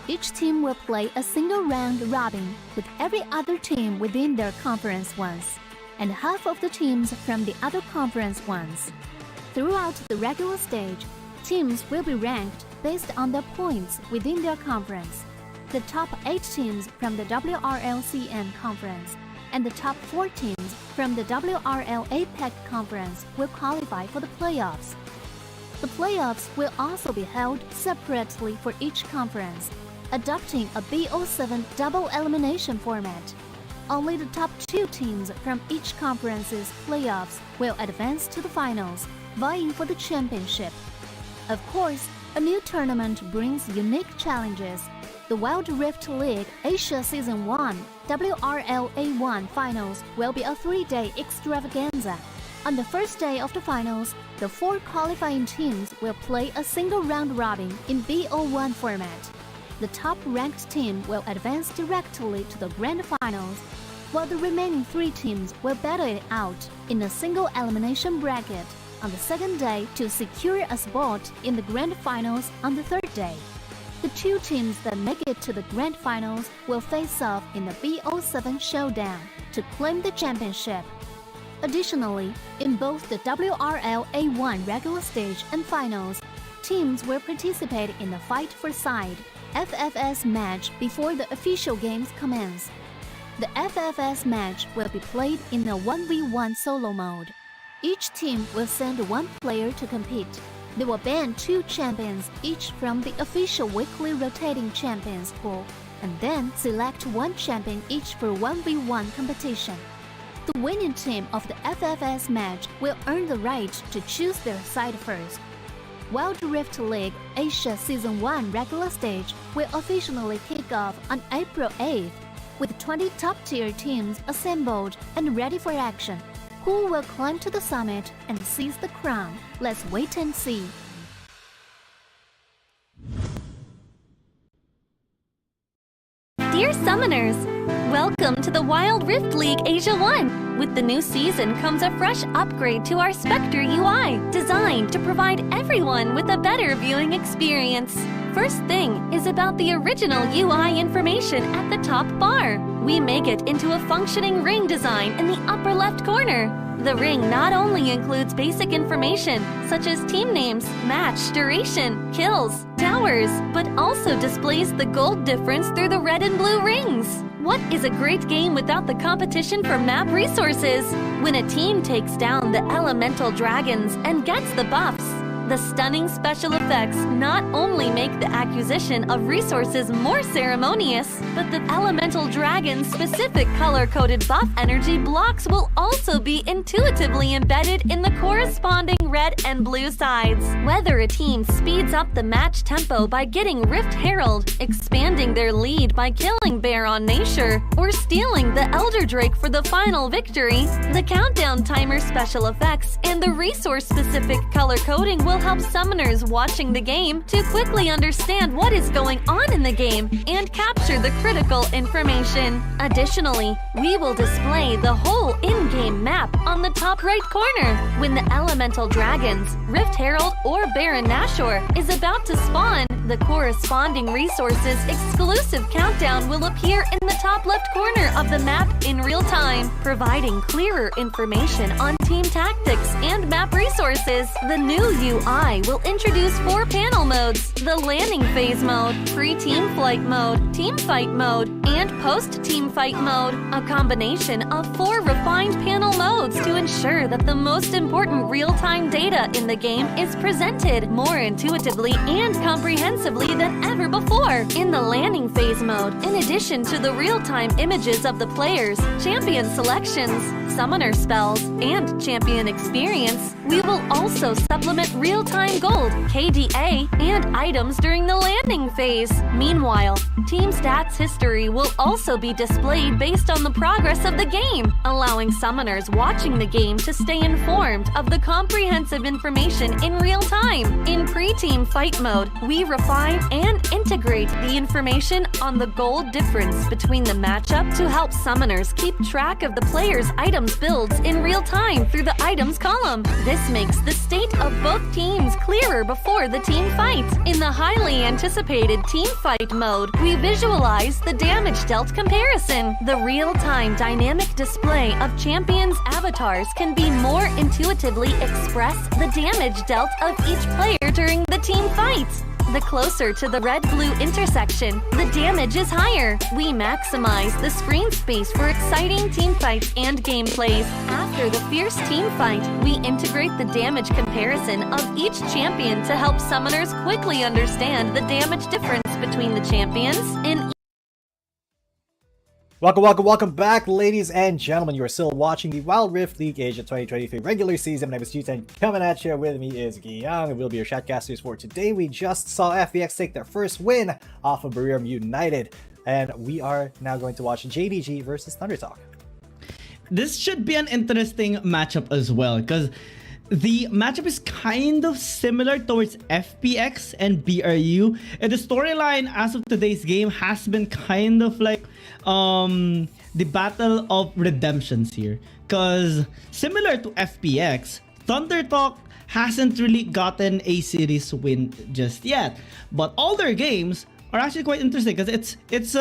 Each team will play a single round robin with every other team within their conference once, and half of the teams from the other conference once. Throughout the regular stage, teams will be ranked based on their points within their conference. The top 8 teams from the WRL-CN conference and the top 4 teams from the WRL APEC conference will qualify for the playoffs. The playoffs will also be held separately for each conference, adopting a BO7 double elimination format. Only the top 2 teams from each conference's playoffs will advance to the finals, vying for the championship. Of course, a new tournament brings unique challenges. The Wild Rift League Asia Season 1 WRL A1 Finals will be a 3-day extravaganza. On the first day of the finals, the 4 qualifying teams will play a single round robin in BO1 format. The top-ranked team will advance directly to the grand finals, while the remaining 3 teams will battle it out in a single elimination bracket on the second day to secure a spot in the grand finals on the third day. The 2 teams that make it to the grand finals will face off in the BO7 showdown to claim the championship. Additionally, in both the WRL A1 regular stage and finals, teams will participate in the Fight for Side FFS match before the official games commence. The FFS match will be played in a 1v1 solo mode. Each team will send 1 player to compete. They will ban 2 champions each from the official weekly rotating champions pool, and then select 1 champion each for 1v1 competition. The winning team of the FFS match will earn the right to choose their side first. Wild Rift League Asia Season 1 regular stage will officially kick off on April 8th, with 20 top-tier teams assembled and ready for action. Who will climb to the summit and seize the crown? Let's wait and see. Dear Summoners, welcome to the Wild Rift League Asia 1. With the new season comes a fresh upgrade to our Spectator UI, designed to provide everyone with a better viewing experience. First thing is about the original UI information at the top bar. We make it into a functioning ring design in the upper left corner. The ring not only includes basic information such as team names, match duration, kills, towers, but also displays the gold difference through the red and blue rings. What is a great game without the competition for map resources? When a team takes down the elemental dragons and gets the buffs, the stunning special effects not only make the acquisition of resources more ceremonious, but the elemental dragon's specific color-coded buff energy blocks will also be intuitively embedded in the corresponding red and blue sides. Whether a team speeds up the match tempo by getting Rift Herald, expanding their lead by killing Baron Nashor, or stealing the Elder Drake for the final victory, the countdown timer special effects and the resource-specific color coding will help summoners watching the game to quickly understand what is going on in the game and capture the critical information. Additionally, we will display the whole in-game map on the top right corner. When the elemental dragons, Rift Herald or Baron Nashor is about to spawn, the corresponding resources exclusive countdown will appear in the top left corner of the map in real time, providing clearer information on team tactics and map resources. The new UI will introduce 4 panel modes: the landing phase mode, pre-team flight mode, team fight mode, and post-team fight mode, a combination of 4 refined panel modes to ensure that the most important real-time data in the game is presented more intuitively and comprehensively than ever before. In the landing phase mode, in addition to the real-time images of the players, champion selections, summoner spells, and champion experience, we will also supplement real-time gold, KDA, and items during the landing phase. Meanwhile, team stats history will also be displayed based on the progress of the game, allowing summoners watching the game to stay informed of the comprehensive information in real time. In pre-team fight mode, we refine and integrate the information on the gold difference between the matchup to help summoners keep track of the players' items builds in real time through the items column. This makes the state of both teams clearer before the team fight. In the highly anticipated team fight mode, we visualize the damage dealt comparison. The real-time dynamic display of champions' avatars can be more intuitively express the damage dealt of each player during the team fight. The closer to the red-blue intersection, the damage is higher. We maximize the screen space for exciting team fights and gameplays. After the fierce team fight, we integrate the damage comparison of each champion to help summoners quickly understand the damage difference between the champions in Welcome back, ladies and gentlemen. You are still watching the Wild Rift League Asia 2023 regular season. My name is Yutan. Coming at you, with me is Giyang, and we'll be your chatcasters for today. We just saw FPX take their first win off of BRU United, and we are now going to watch JDG versus ThunderTalk. This should be an interesting matchup as well, because the matchup is kind of similar towards FPX and BRU, and the storyline as of today's game has been kind of like the battle of redemptions here, because similar to FPX, ThunderTalk hasn't really gotten a series win just yet, but all their games are actually quite interesting, because it's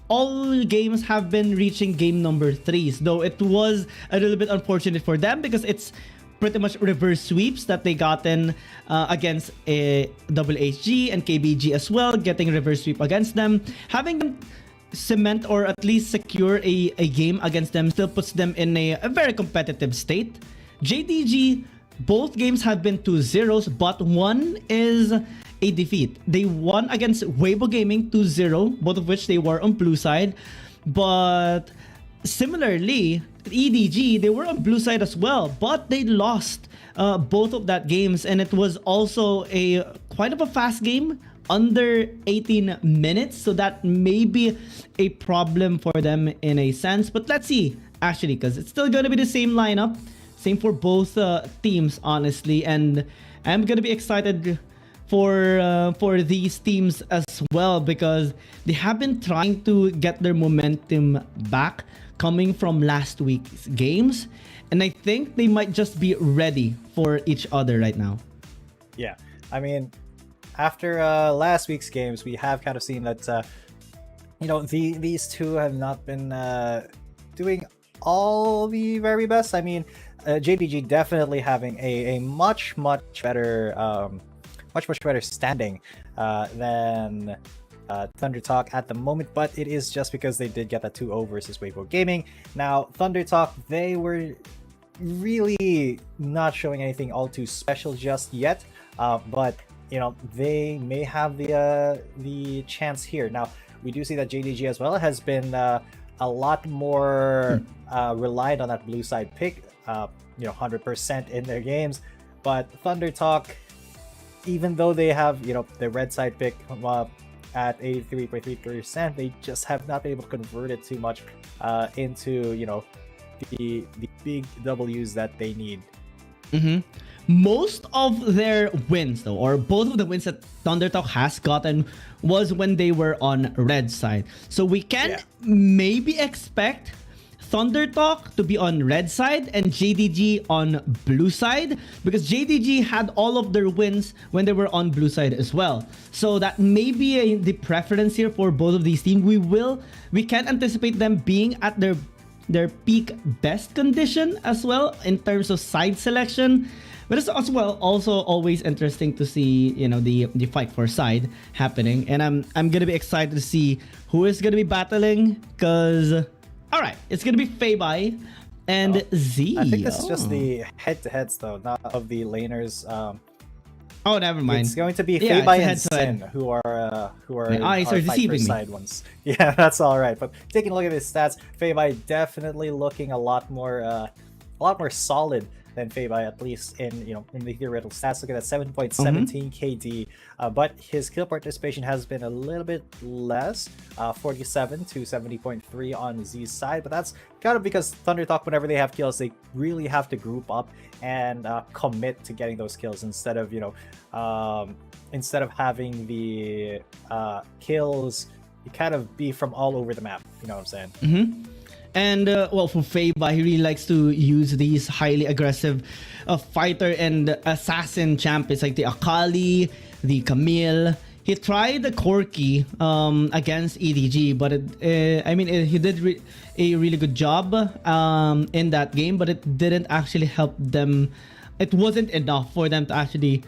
all games have been reaching game number 3s, though it was a little bit unfortunate for them because it's pretty much reverse sweeps that they gotten against a WHG and KBG as well, getting reverse sweep against them. Having them cement or at least secure a game against them still puts them in a very competitive state. JDG, both games have been 2-0s, but one is a defeat. They won against Weibo Gaming 2-0, both of which they were on blue side. But similarly, EDG, they were on blue side as well, but they lost both of that games, and it was also a quite of a fast game, under 18 minutes, so that may be a problem for them in a sense. But let's see, actually, because it's still going to be the same lineup, same for both teams, honestly, and I'm going to be excited for these teams as well, because they have been trying to get their momentum back coming from last week's games, and I think they might just be ready for each other right now. Yeah, I mean, after last week's games, we have kind of seen that you know, these two have not been doing all the very best. I mean, JDG definitely having a much better standing than ThunderTalk at the moment, but it is just because they did get a 2-0 versus Weibo Gaming. Now, ThunderTalk, they were really not showing anything all too special just yet, but you know, they may have the chance here. Now, we do see that JDG as well has been a lot more relied on that blue side pick, you know, 100% in their games. But ThunderTalk, even though they have, you know, the red side pick at 83.3%, they just have not been able to convert it too much into, you know, the big W's that they need. Most of their wins, though, or both of the wins that ThunderTalk has gotten, was when they were on red side. So we can maybe expect ThunderTalk to be on red side and JDG on blue side, because JDG had all of their wins when they were on blue side as well. So that may be the preference here for both of these teams. We can anticipate them being at their peak best condition as well in terms of side selection. But it's as well also always interesting to see, you know, the fight for side happening, and I'm gonna be excited to see who is gonna be battling, because all right, it's gonna be Feibai and Z. I think that's just the head-to-heads though, not of the laners. Oh, never mind. It's going to be Feibai and Sin who are our fight for side ones. Yeah, that's all right. But taking a look at his stats, Feibai definitely looking a lot more solid than Feibai, at least in, you know, in the theoretical stats. Look at that 7.17 KD, but his kill participation has been a little bit less, 47 to 70.3 on Z's side. But that's kind of because ThunderTalk, whenever they have kills, they really have to group up and commit to getting those kills instead of, you know, instead of having the kills kind of be from all over the map. You know what I'm saying? And well, for Feibai, he really likes to use these highly aggressive fighter and assassin champions like the Akali, the Camille. He tried the Corki against EDG, but he did a really good job in that game, but it didn't actually help them. It wasn't enough for them to actually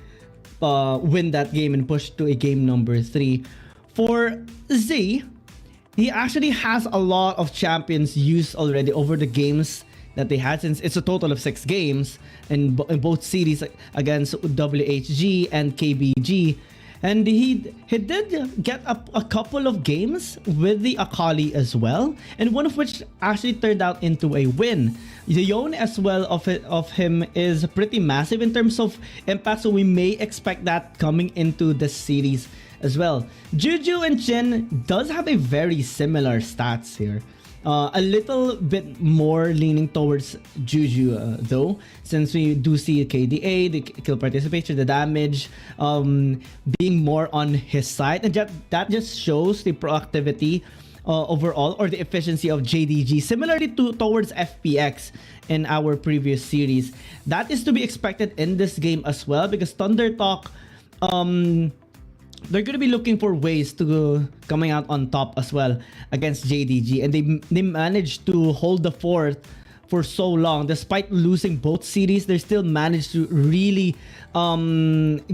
win that game and push to a game number 3. For Z, he actually has a lot of champions used already over the games that they had, since it's a total of 6 games in both series against WHG and KBG. And he did get a couple of games with the Akali as well, and one of which actually turned out into a win. The Yone as well of him is pretty massive in terms of impact, so we may expect that coming into the series as well. Juju and Chin does have a very similar stats here. A little bit more leaning towards Juju though, since we do see KDA, the kill participation, the damage being more on his side, and that just shows the proactivity overall, or the efficiency of JDG, similarly towards FPX in our previous series. That is to be expected in this game as well, because Thunder Talk, they're going to be looking for ways to coming out on top as well against JDG, and they managed to hold the fort for so long. Despite losing both series, they still managed to really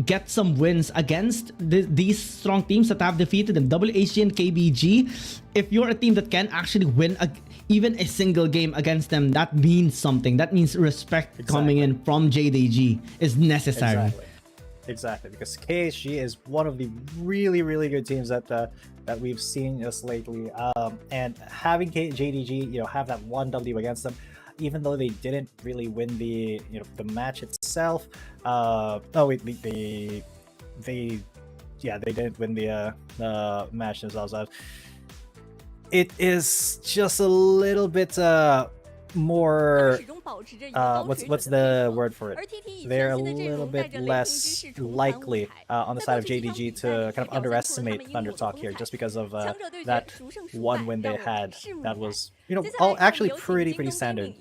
get some wins against these strong teams that have defeated them. WHG and KBG, if you're a team that can actually win even a single game against them, that means something. That means respect coming in from JDG is necessary. Exactly, because KHG is one of the really, really good teams that we've seen just lately. And having JDG, have that 1W against them, even though they didn't really win the match itself. They didn't win the match themselves. It is just a little bit more what's the word for it? They're a little bit less likely on the side of JDG to kind of underestimate Thunder Talk here, just because of that one win they had that was actually pretty standard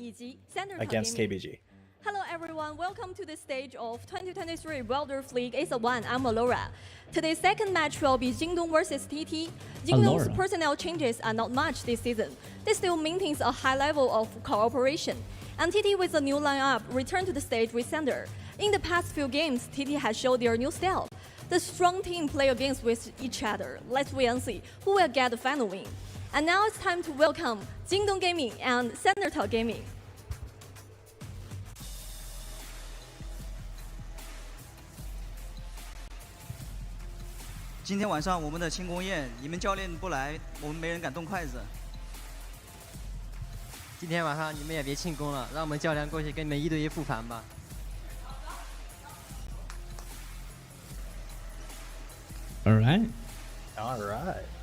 against KBG. Hello everyone, welcome to the stage of 2023 Wild Rift League Ace 1. I'm Alora. Today's second match will be Jingdong versus TT. Jingdong's personnel changes are not much this season. They still maintains a high level of cooperation. And TT with a new lineup returned to the stage with Sander. In the past few games, TT has showed their new style. The strong team play against with each other. Let's wait and see who will get the final win. And now it's time to welcome Jingdong Gaming and Sander Talk Gaming. 今天晚上我们的庆功宴，你们教练不来，我们没人敢动筷子。今天晚上你们也别庆功了，让我们教练过去跟你们1对1复盘吧。All right.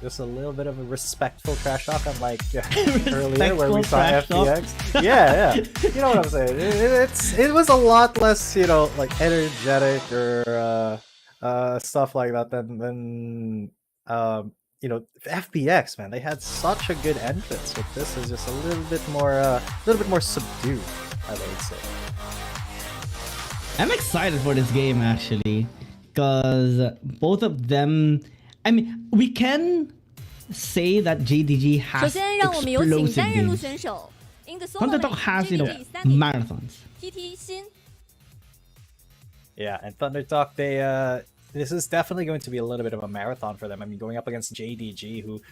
Just a little bit of a respectful trash talk, unlike earlier where we saw FPX. Yeah. You know what I'm saying? It was a lot less, like energetic or stuff like that than FPX, man. They had such a good entrance, but this is just a little bit more subdued, I would say. I'm excited for this game actually, because both of them, I mean, we can say that JDG has explosive games. Thunder Talk has, marathons. TT 新 Yeah, and Thunder Talk, this is definitely going to be a little bit of a marathon for them. I mean, going up against JDG, who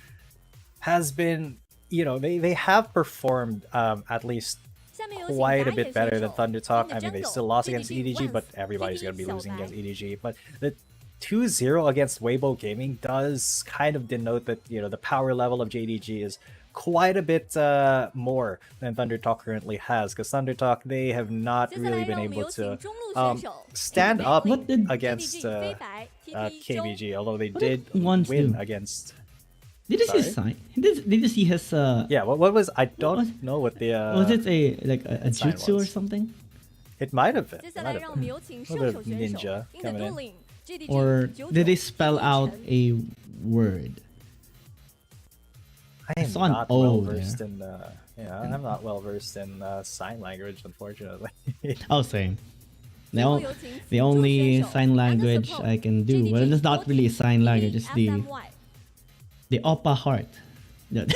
has been, they have performed at least quite a bit better than Thunder Talk. I mean, they still lost against EDG, but everybody's going to be losing against EDG. But the 2-0 against Weibo Gaming does kind of denote that, the power level of JDG is quite a bit more than Thunder Talk currently has, because Thunder Talk, they have not really been able to stand up against KBG, although they did win against. Did you see his sign? Did you see his? Yeah. What was? I don't know what the. Was it a jutsu or something? It might have been. A little bit of ninja coming in. Or did they spell out a word? I am not well versed in I'm not well versed in sign language, unfortunately. Oh, same. The only sign language I can do, well, it's not really a sign language, it's the Oppa heart. Yeah.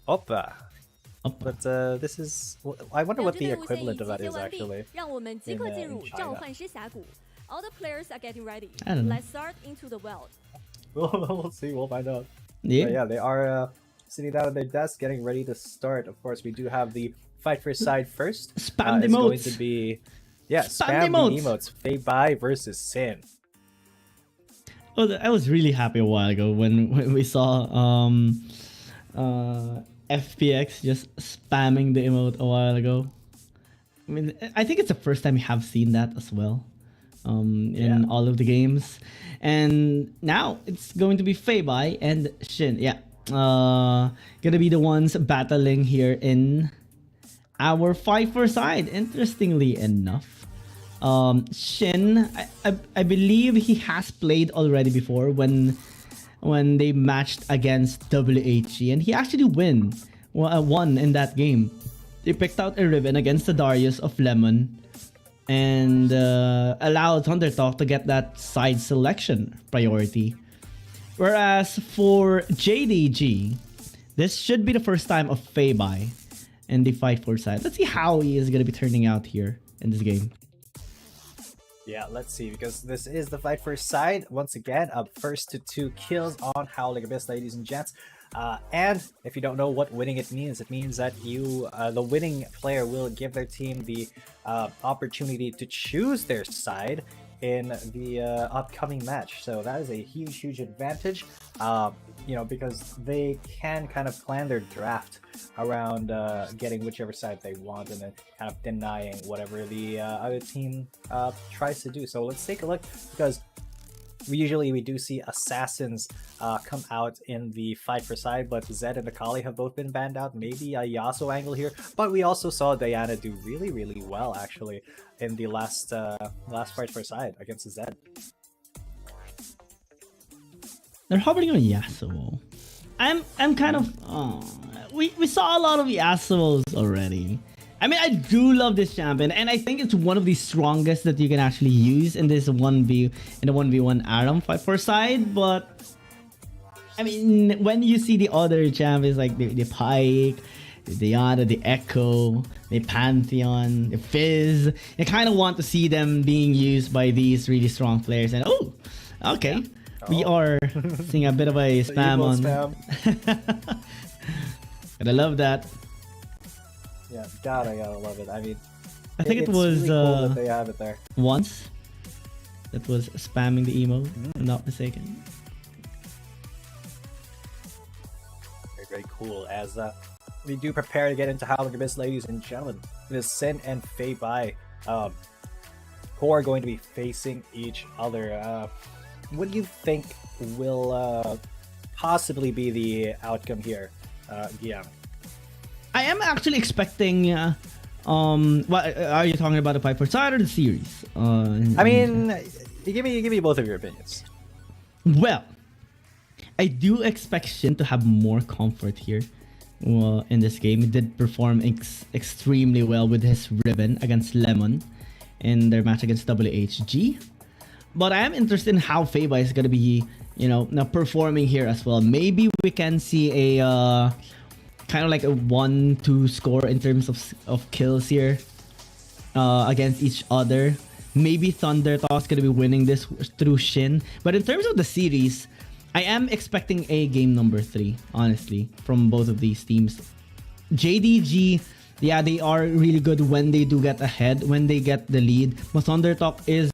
Oppa. But this is, I wonder what the equivalent of that is actually. 让我们即刻进入 in 召 China. 唤师峡谷。All the players are getting ready. I don't know. Let's start into the world. We'll see. We'll find out. Yeah. But yeah, they are sitting down at their desk, getting ready to start. Of course, we do have the fight for side first. Spam the it's going emotes. to be, yeah, Spam the the emotes. Fei Bai versus Sin. Oh, I was really happy a while ago when we saw FPX just spamming the emote a while ago. I mean, I think it's the first time we have seen that as well in all of the games. And now it's going to be Fei Bai and Shin. Yeah, gonna be the ones battling here in our fight for side. Interestingly enough, Shin, I believe he has played already before when they matched against WHG, and he actually won in that game. They picked out a ribbon against the Darius of Lemon and allowed Thundertalk to get that side selection priority. Whereas for JDG, this should be the first time of Fei Bai in the fight for side. Let's see how he is going to be turning out here in this game. Yeah, let's see, because this is the fight for side. Once again, up first to 2 kills on Howling Abyss, ladies and gents. And if you don't know what winning it means that you, the winning player, will give their team the opportunity to choose their side in the upcoming match. So that is a huge advantage, you know, because they can kind of plan their draft around getting whichever side they want and then kind of denying whatever the other team tries to do. So let's take a look, because usually we do see assassins come out in the fight for side, but Zed and Akali have both been banned out. Maybe a Yasuo angle here, but we also saw Diana do really well actually in the last fight for side against Zed. They're hovering on Yasuo. I'm kind of we saw a lot of Yasuos already. I mean, I do love this champion, and I think it's one of the strongest that you can actually use in this 1v1 Aram fight for side. But I mean, when you see the other champions like the Pike, the Diana, the Echo, the Pantheon, the Fizz, you kind of want to see them being used by these really strong players. And oh, okay, yeah. We are seeing a bit of a spam on. But I love that. Yeah, I gotta love it. I mean, I think it was really cool that they have it there. Once that was spamming the emote, if I'm not mistaken. Very cool. As we do prepare to get into Howling Abyss, ladies and gentlemen, it is Sin and Fei Bai who are going to be facing each other. What do you think will possibly be the outcome here, Guillaume? I am actually expecting. What are you talking about, the fight for side or the series? I mean, give me both of your opinions. Well, I do expect Shin to have more comfort here. In this game, he did perform extremely well with his ribbon against Lemon in their match against WHG. But I am interested in how Fei Bai is gonna be, now performing here as well. Maybe we can see a kind of like a 1-2 score in terms of kills here against each other. Maybe Thundertalk's gonna be winning this through Shin. But in terms of the series, I am expecting a game number 3, honestly, from both of these teams. JDG, yeah, they are really good when they do get ahead, when they get the lead. But Thundertalk is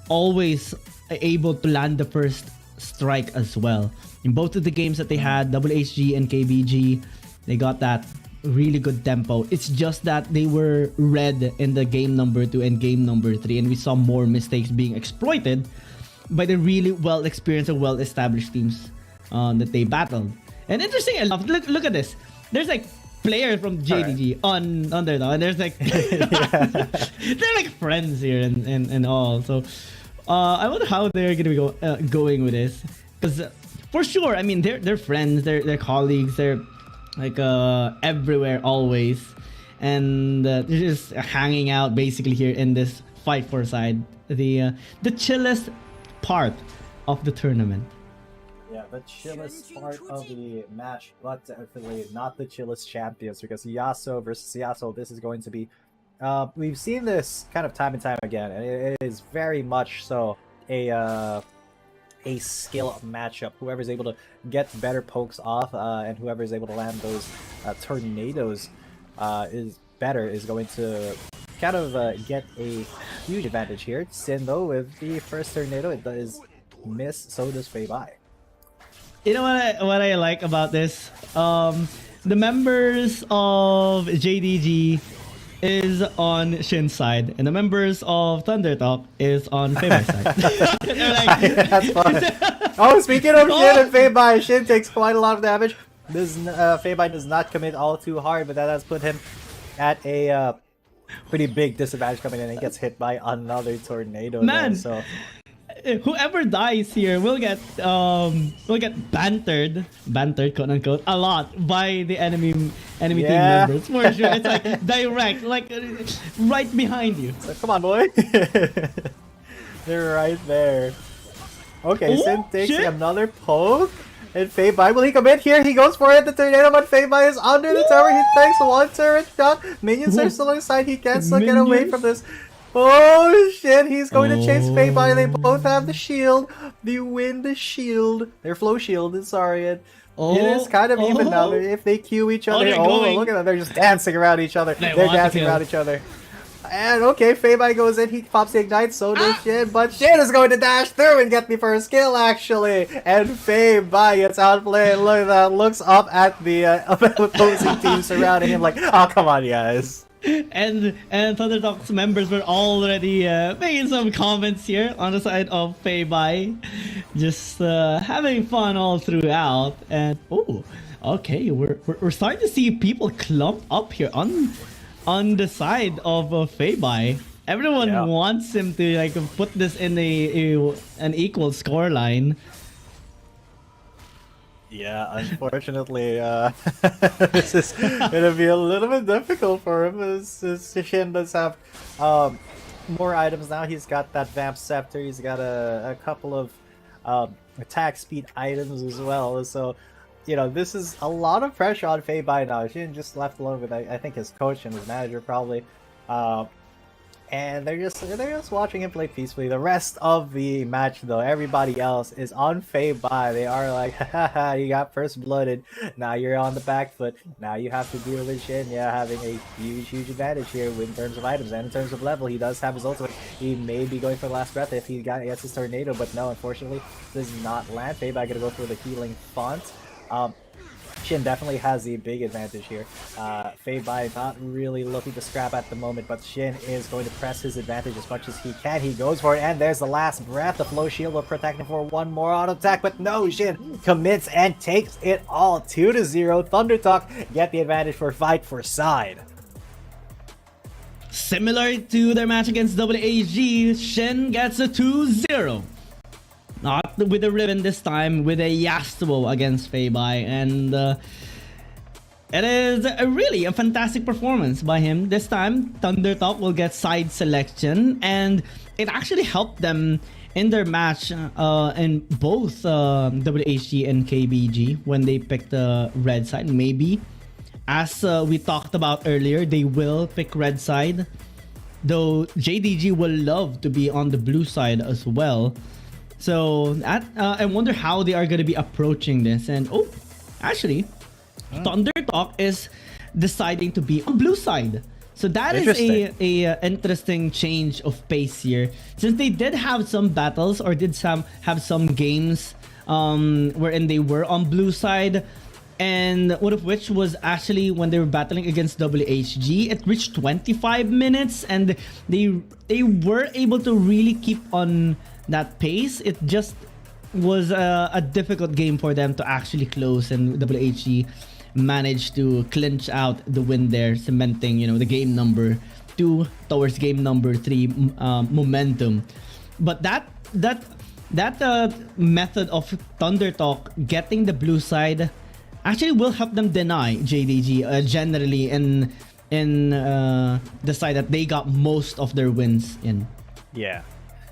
always able to land the first strike as well. In both of the games that they had, WHG and KBG, they got that really good tempo. It's just that they were red in the game number 2 and game number 3, and we saw more mistakes being exploited by the really well-experienced and well-established teams that they battled. And interesting enough, look at this. There's like players from JDG on Underdog, and there's like they're like friends here and all. So I wonder how they're gonna be going with this, because for sure, I mean, they're friends, they're colleagues, they're like everywhere always, and they're just hanging out basically here in this fight for side, the chillest part of the tournament. Yeah, the chillest part of the match, but definitely not the chillest champions, because Yasuo versus Yasuo, this is going to be... we've seen this kind of time and time again, and it is very much so a skill matchup. Whoever's able to get better pokes off, and whoever is able to land those tornadoes is going to kind of get a huge advantage here. Sin, though, with the first tornado, it does miss, so does Fei Bai. You know what I like about this? The members of JDG is on Shin's side, and the members of Thunder Talk is on Fei Bai's side. That's fun. Oh, speaking of Shin and Fei Bai, Shin takes quite a lot of damage. This Fei Bai does not commit all too hard, but that has put him at a pretty big disadvantage coming in. He gets hit by another tornado. Man, there, so whoever dies here will get bantered, quote unquote, a lot by the enemy team members, for sure. It's like direct, like right behind you. So come on, boy. They're right there. Okay, Sin takes another poke. And Fei Bai, will he commit here? He goes for it, the tornado, but Fei Bai is under the tower. He takes one turret down. Minions are still inside. He can't still get away from this. Oh shit, he's going to chase Fei Bai. They both have the shield. The wind shield. Their flow shield, sorry. It is kind of even now. If they queue each other. Look at them. They're just dancing around each other. They're dancing around each other. And okay, Fei Bai goes in, he pops the ignite, so does Shin, but Shin is going to dash through and get the first kill, actually. And Fei Bai gets outplayed. Look at that, looks up at the opposing team surrounding him like, oh, come on, guys. And Thunder Talk's members were already making some comments here on the side of Fei Bai, just having fun all throughout. And oh, okay, we're starting to see people clump up here on the side of Fei Bai. Everyone wants him to like put this in an equal score line. Yeah, unfortunately, this is gonna be a little bit difficult for him. As Shin does have more items now. He's got that Vamp Scepter. He's got a couple of attack speed items as well. So, you know, this is a lot of pressure on Fei Bai now. Shin just left alone with, I think, his coach and his manager probably. And they're just watching him play peacefully. The rest of the match, though, everybody else is on Fei Bai. They are like, haha, you got first blooded. Now you're on the back foot. Now you have to deal with Shin. Yeah, having a huge advantage here in terms of items and in terms of level. He does have his ultimate. He may be going for the last breath if he gets his tornado, but no, unfortunately, does not land. Fei Bai gonna go for the healing font. Shin definitely has the big advantage here. Fei Bai not really looking to scrap at the moment, but Shin is going to press his advantage as much as he can. He goes for it, and there's the last breath. The flow shield will protect him for one more auto attack, but no, Shin commits and takes it all. 2-0. Thunder Talk get the advantage for Fight for Side. Similar to their match against WHG, Shin gets a 2-0. Not with a ribbon this time, with a Yasuo against Fei Bai, and it is really a fantastic performance by him. This time, Thunder Talk will get side selection, and it actually helped them in their match in both WHG and KBG when they picked the red side. Maybe, as we talked about earlier, they will pick red side, though JDG will love to be on the blue side as well. So I wonder how they are going to be approaching this. And oh, actually, Thunder Talk is deciding to be on blue side. So that is a interesting change of pace here. Since they did have some battles or have some games wherein they were on blue side, and one of which was actually when they were battling against WHG. It reached 25 minutes, and they were able to really keep on that pace. It just was a difficult game for them to actually close, and WHG managed to clinch out the win there, cementing, you know, the game number 2 towards game number 3 momentum. But that method of Thunder Talk getting the blue side actually will help them deny JDG generally in the side that they got most of their wins in. Yeah.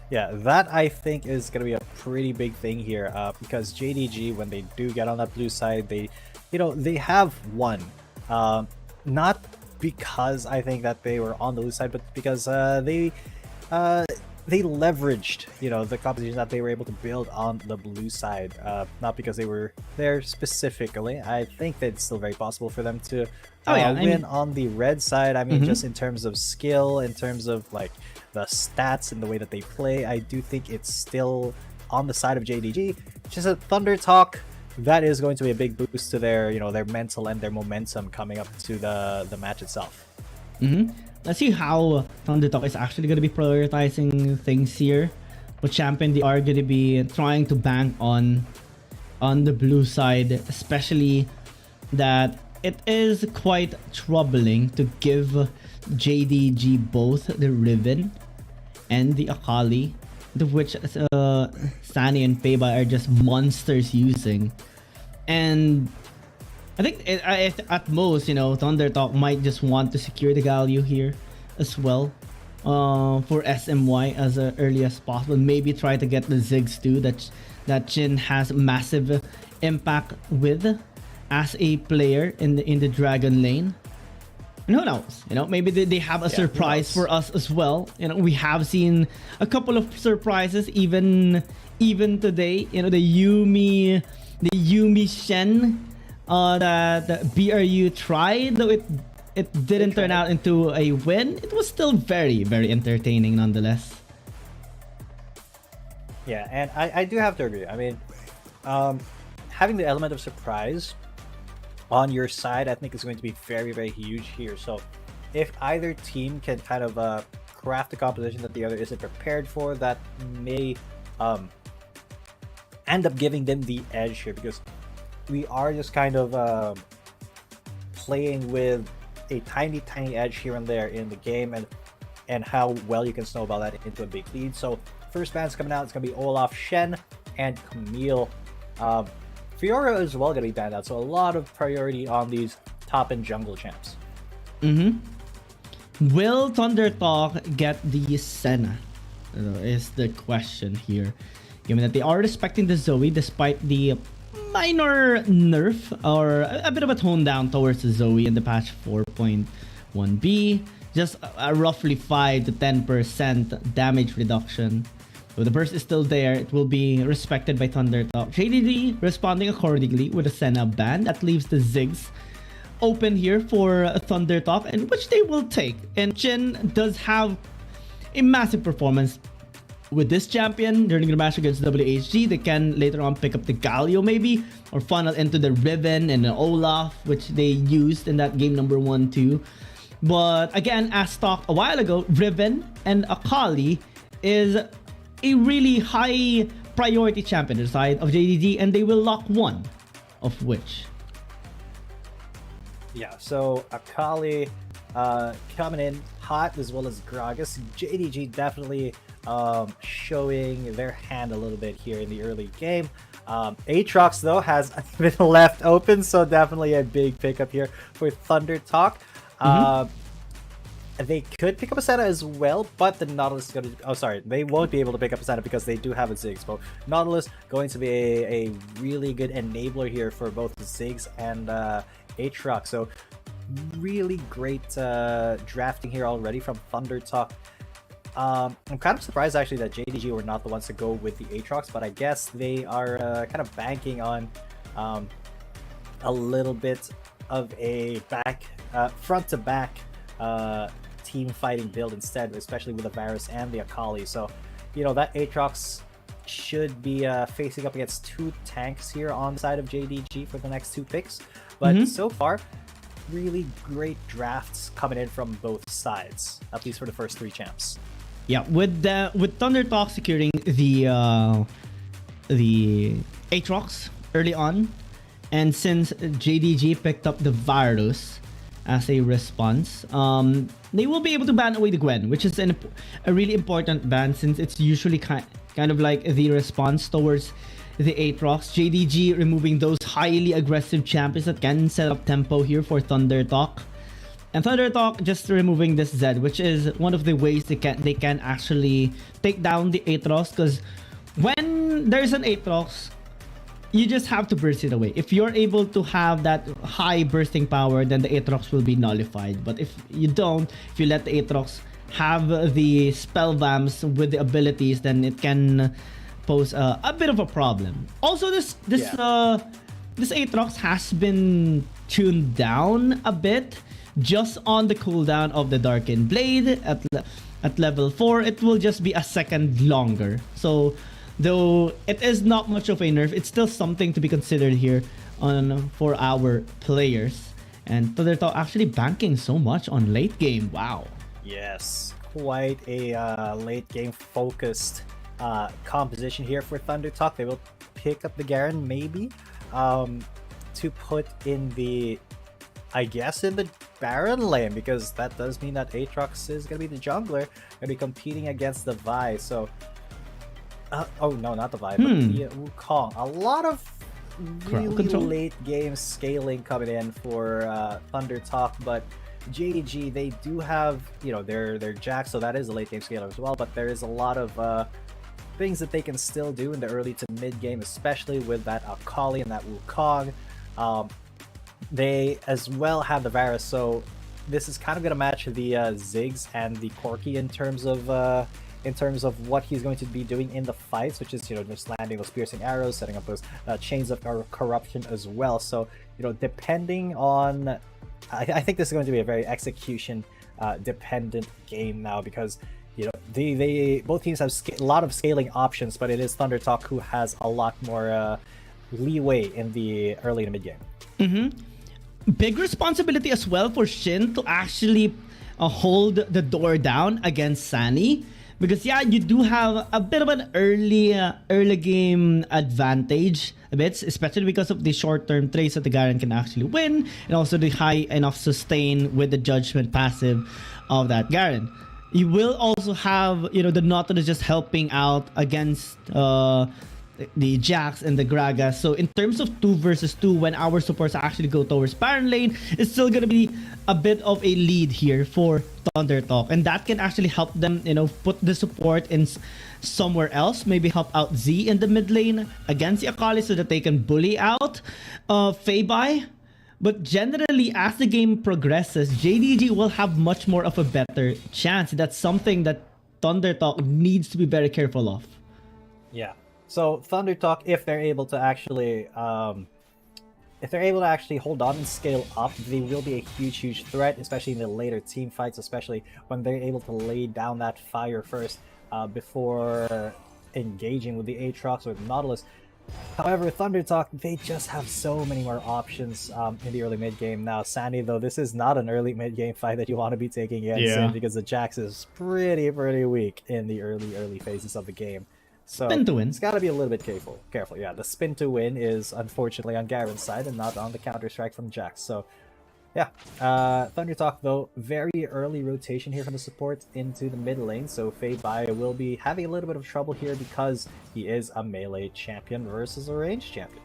Yeah, that I think is going to be a pretty big thing here, because JDG, when they do get on that blue side, they have won. Not because I think that they were on the blue side, but because they leveraged, the composition that they were able to build on the blue side, not because they were there specifically. I think that it's still very possible for them to win on the red side. I mean, just in terms of skill, in terms of like the stats and the way that they play, I do think it's still on the side of JDG. Just a Thunder Talk, that is going to be a big boost to their, their mental and their momentum coming up to the match itself. Let's see how Thunder Talk is actually going to be prioritizing things here. What champion they are going to be trying to bank on the blue side, especially that it is quite troubling to give JDG both the Riven and the Akali, of which Sani and Peba are just monsters using. And I think at most, Thunder Talk might just want to secure the Galio here as well, for SMY as early as possible. Maybe try to get the Ziggs too, that Jhin has massive impact with as a player in the Dragon lane. And who knows? Maybe they have a surprise for us as well. We have seen a couple of surprises even today. The Yumi Shen that BRU tried, though it didn't turn out into a win. It was still very, very entertaining nonetheless. Yeah, and I do have to agree. I mean, having the element of surprise on your side, I think is going to be very, very huge here. So if either team can kind of craft a composition that the other isn't prepared for, that may end up giving them the edge here, because we are just kind of playing with a tiny edge here and there in the game, and how well you can snowball that into a big lead. So first ban's coming out, it's going to be Olaf, Shen, and Camille. Fiora is well going to be banned out, so a lot of priority on these top and jungle champs. Will Thunder Talk get the Senna? Is the question here. Given that they are respecting the Zoe despite the minor nerf or a bit of a tone down towards the Zoe in the patch 4.1b, just a roughly 5 to 10% damage reduction. So the burst is still there. It will be respected by Thunder Talk. JDG responding accordingly with a Senna ban. That leaves the Ziggs open here for Thunder Talk, and which they will take. And Jhin does have a massive performance with this champion during the match against WHG. They can later on pick up the Galio maybe, or funnel into the Riven and the Olaf, which they used in that game number 1-2. But again, as talked a while ago, Riven and Akali is a really high priority champion on the side of JDG, and they will lock one of which. Yeah, so Akali coming in hot, as well as Gragas. JDG definitely showing their hand a little bit here in the early game. Aatrox though has been left open, so definitely a big pickup here for Thunder Talk. They could pick up a Senna as well, but the Nautilus is going to... Oh, sorry. They won't be able to pick up a Senna because they do have a Ziggs. But Nautilus going to be a really good enabler here for both Ziggs and Aatrox. So really great drafting here already from Thunder Talk. I'm kind of surprised actually that JDG were not the ones to go with the Aatrox, but I guess they are kind of banking on a little bit of a front to back team fighting build instead, especially with the Varus and the Akali. So that Aatrox should be facing up against two tanks here on the side of JDG for the next two picks. But so far, really great drafts coming in from both sides, at least for the first three champs. Yeah, with Thunder Talk securing the Aatrox early on, and since JDG picked up the Varus as a response, they will be able to ban away the Gwen, which is a really important ban, since it's usually kind of like the response towards the Aatrox. JDG removing those highly aggressive champions that can set up tempo here for Thunder Talk. And Thunder Talk just removing this Z, which is one of the ways they can actually take down the Aatrox, because when there's an Aatrox, you just have to burst it away. If you're able to have that high bursting power, then the Aatrox will be nullified. But if you don't, if you let the Aatrox have the spell vamps with the abilities, then it can pose a bit of a problem. Also, this Aatrox has been tuned down a bit just on the cooldown of the Darkened Blade. At level 4, it will just be a second longer. So though it is not much of a nerf, it's still something to be considered here for our players. And Thunder Talk actually banking so much on late game. Wow. Yes, quite a late game focused composition here for Thunder Talk. They will pick up the Garen maybe to put in the, I guess, in the Baron lane, because that does mean that Aatrox is going to be the jungler, going to be competing against the Vi. So oh no, not the Vi, but the Wukong. A lot of really late game scaling coming in for Thunder Talk, but JDG, they do have, you know, their Jack, so that is a late game scaler as well, but there is a lot of things that they can still do in the early to mid game, especially with that Akali and that Wukong. They as well have the Varus, so this is kind of going to match the Ziggs and the Corki in terms of what he's going to be doing in the fights, which is, you know, just landing those piercing arrows, setting up those chains of corruption as well. So, you know, depending on, I think this is going to be a very execution dependent game now, because, you know, they both teams have a lot of scaling options, but it is Thunder Talk who has a lot more leeway in the early to mid game. Big responsibility as well for Shin to actually hold the door down against Sunny, because yeah, you do have a bit of an early game advantage a bit, especially because of the short-term trades that the Garen can actually win, and also the high enough sustain with the judgment passive of that Garen. You will also have, you know, the Nautilus just helping out against the Jax and the Gragas. So in terms of 2 versus 2, when our supports actually go towards Baron lane, it's still gonna be a bit of a lead here for Thunder Talk, and that can actually help them, you know, put the support in somewhere else. Maybe help out Z in the mid lane against the Akali so that they can bully out Feibai. But generally, as the game progresses, JDG will have much more of a better chance. That's something that Thunder Talk needs to be very careful of. Yeah. So Thunder Talk, if they're able to actually hold on and scale up, they will be a huge threat, especially in the later team fights, especially when they're able to lay down that fire first before engaging with the Aatrox or the Nautilus. However, Thunder Talk, they just have so many more options in the early mid game now. Sandy, though, this is not an early mid game fight that you want to be taking against him, because the Jax is pretty weak in the early phases of the game. So spin to win. It's got to be a little bit careful. Yeah, the spin to win is unfortunately on Garen's side and not on the counter strike from Jax. So yeah, Thunder Talk though, very early rotation here from the support into the mid lane. So Feibai will be having a little bit of trouble here because he is a melee champion versus a ranged champion.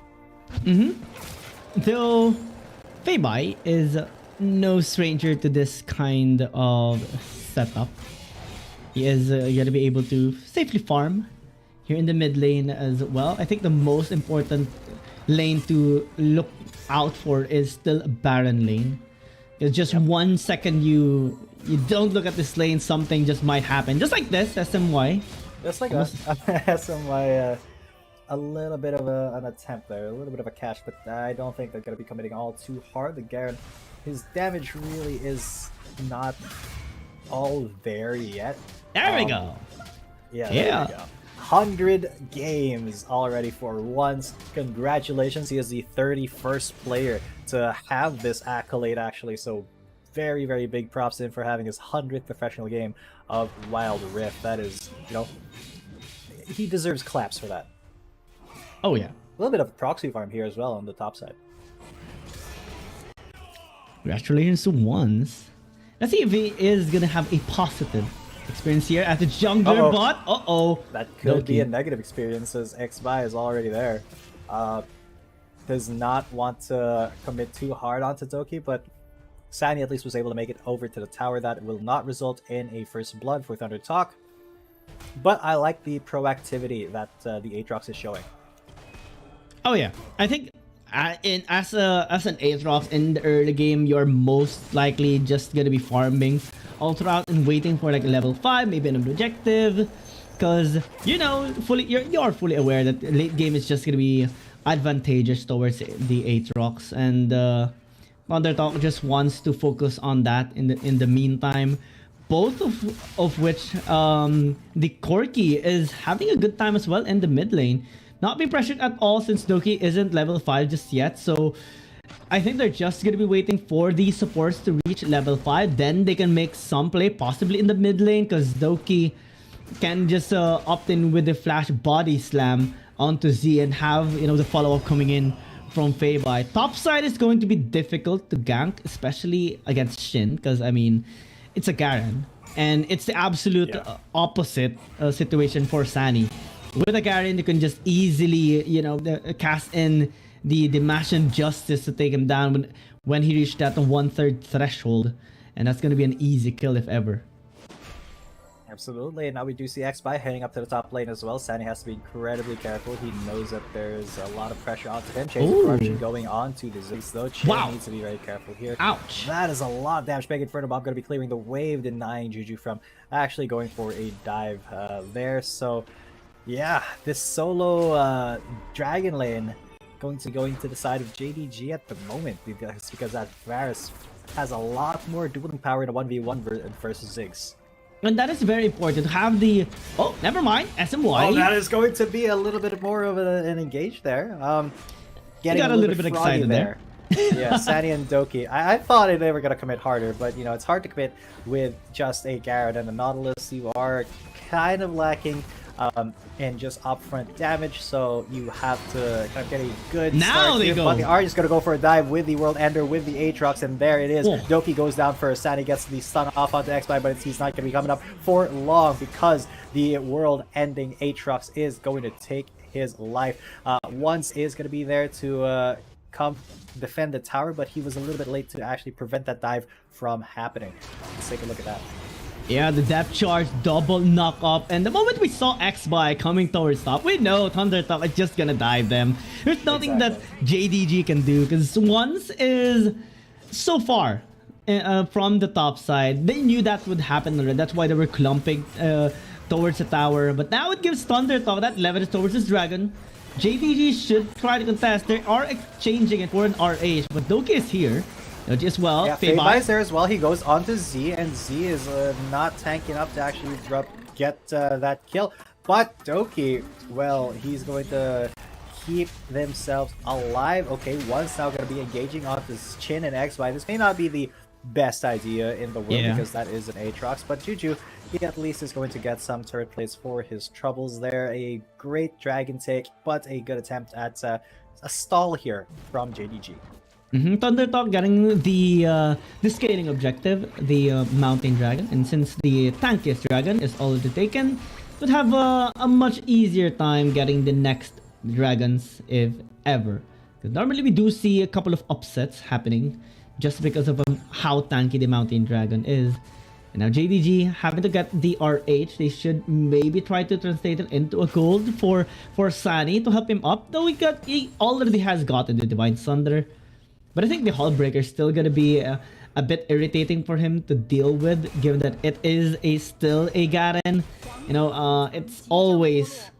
Though Feibai is no stranger to this kind of setup. He is going to be able to safely farm here in the mid lane as well. I think the most important lane to look out for is still Baron lane. It's just 1 second you don't look at this lane, something just might happen. Just like this, SMY. Just like SMY, a little bit of an attempt there, a little bit of a catch, but I don't think they're going to be committing all too hard. The Garen, his damage really is not all there yet. There we go. Yeah, there we go. 100 games already for once. Congratulations, he is the 31st player to have this accolade actually, so very big props to him for having his 100th professional game of Wild Rift. That is, you know, he deserves claps for that. Oh yeah. A little bit of proxy farm here as well on the top side. Congratulations to Ones. Let's see if he is gonna have a positive experience here at the jungler bot. That could be a negative experience, as XBI is already there. Does not want to commit too hard onto Toki, but Sunny at least was able to make it over to the tower. That will not result in a first blood for Thunder Talk. But I like the proactivity that the Aatrox is showing. Oh yeah, I think as an Aatrox in the early game, you're most likely just gonna be farming all throughout and waiting for like level 5, maybe an objective, because you know you're fully aware that late game is just gonna be advantageous towards the Aatrox, and Thundertalk just wants to focus on that in the meantime. Both of which the Corki is having a good time as well in the mid lane. Not being pressured at all since Doki isn't level 5 just yet, so I think they're just going to be waiting for the supports to reach level 5, then they can make some play, possibly in the mid lane, because Doki can just opt in with the flash body slam onto Z and have, you know, the follow-up coming in from Feibai. Top side is going to be difficult to gank, especially against Shin, because, I mean, it's a Garen, and it's the absolute opposite situation for Sunny. With a Garen, you can just easily, you know, cast in the Mashin Justice to take him down when he reached that 1/3 threshold, and that's going to be an easy kill if ever. Absolutely, and now we do see X-Spy heading up to the top lane as well. Sunny has to be incredibly careful. He knows that there's a lot of pressure onto him. Chase corruption going on to the Ziggs though. Chin needs to be very careful here. Ouch! That is a lot of damage. Back in front of him. I'm going to be clearing the wave, denying Juju from actually going for a dive there. So, yeah, this solo Dragon lane going to the side of JDG at the moment, because that Varus has a lot more dueling power in a 1v1 versus Ziggs. And that is very important to have the... Oh, never mind. SMY. Oh, that is going to be a little bit more of an engage there. Getting got a little bit excited there. Yeah, Sunny and Doki. I thought they were going to commit harder, but you know, it's hard to commit with just a Garen and a Nautilus. You are kind of lacking in just upfront damage, so you have to kind of get a good start here. But they are just going to go for a dive with the World Ender, with the Aatrox, and there it is. Doki goes down first. Sunny gets the stun off onto X-Spy, but he's not going to be coming up for long because the world-ending Aatrox is going to take his life. Once is going to be there to come defend the tower, but he was a little bit late to actually prevent that dive from happening. Let's take a look at that. Yeah, the depth charge, double knock off, and the moment we saw X-Spy coming towards top, we know Thundertop is just gonna dive them. There's nothing that JDG can do, because once is so far from the top side. They knew that would happen already. That's why they were clumping towards the tower. But now it gives Thundertop that leverage towards his dragon. JDG should try to contest. They are exchanging it for an RH, but Doki is here. As well. Yeah, Feibai is there as well. He goes on to Z, and Z is not tanky enough to actually get that kill. But Doki, well, he's going to keep themselves alive. Okay, one's now going to be engaging on this Chin and X-Y. This may not be the best idea in the world because that is an Aatrox, but Juju, he at least is going to get some turret plays for his troubles there. A great dragon take, but a good attempt at a stall here from JDG. Thundertalk getting the scaling objective, the Mountain Dragon, and since the tankiest dragon is already taken, would have a much easier time getting the next dragons, if ever. Because normally we do see a couple of upsets happening just because of how tanky the Mountain Dragon is. And now JDG having to get the RH, they should maybe try to translate it into a gold for Sunny to help him up, though he already has gotten the Divine Thunder. But I think the Hullbreaker is still going to be a bit irritating for him to deal with, given that it is still a Garen. You know, it's always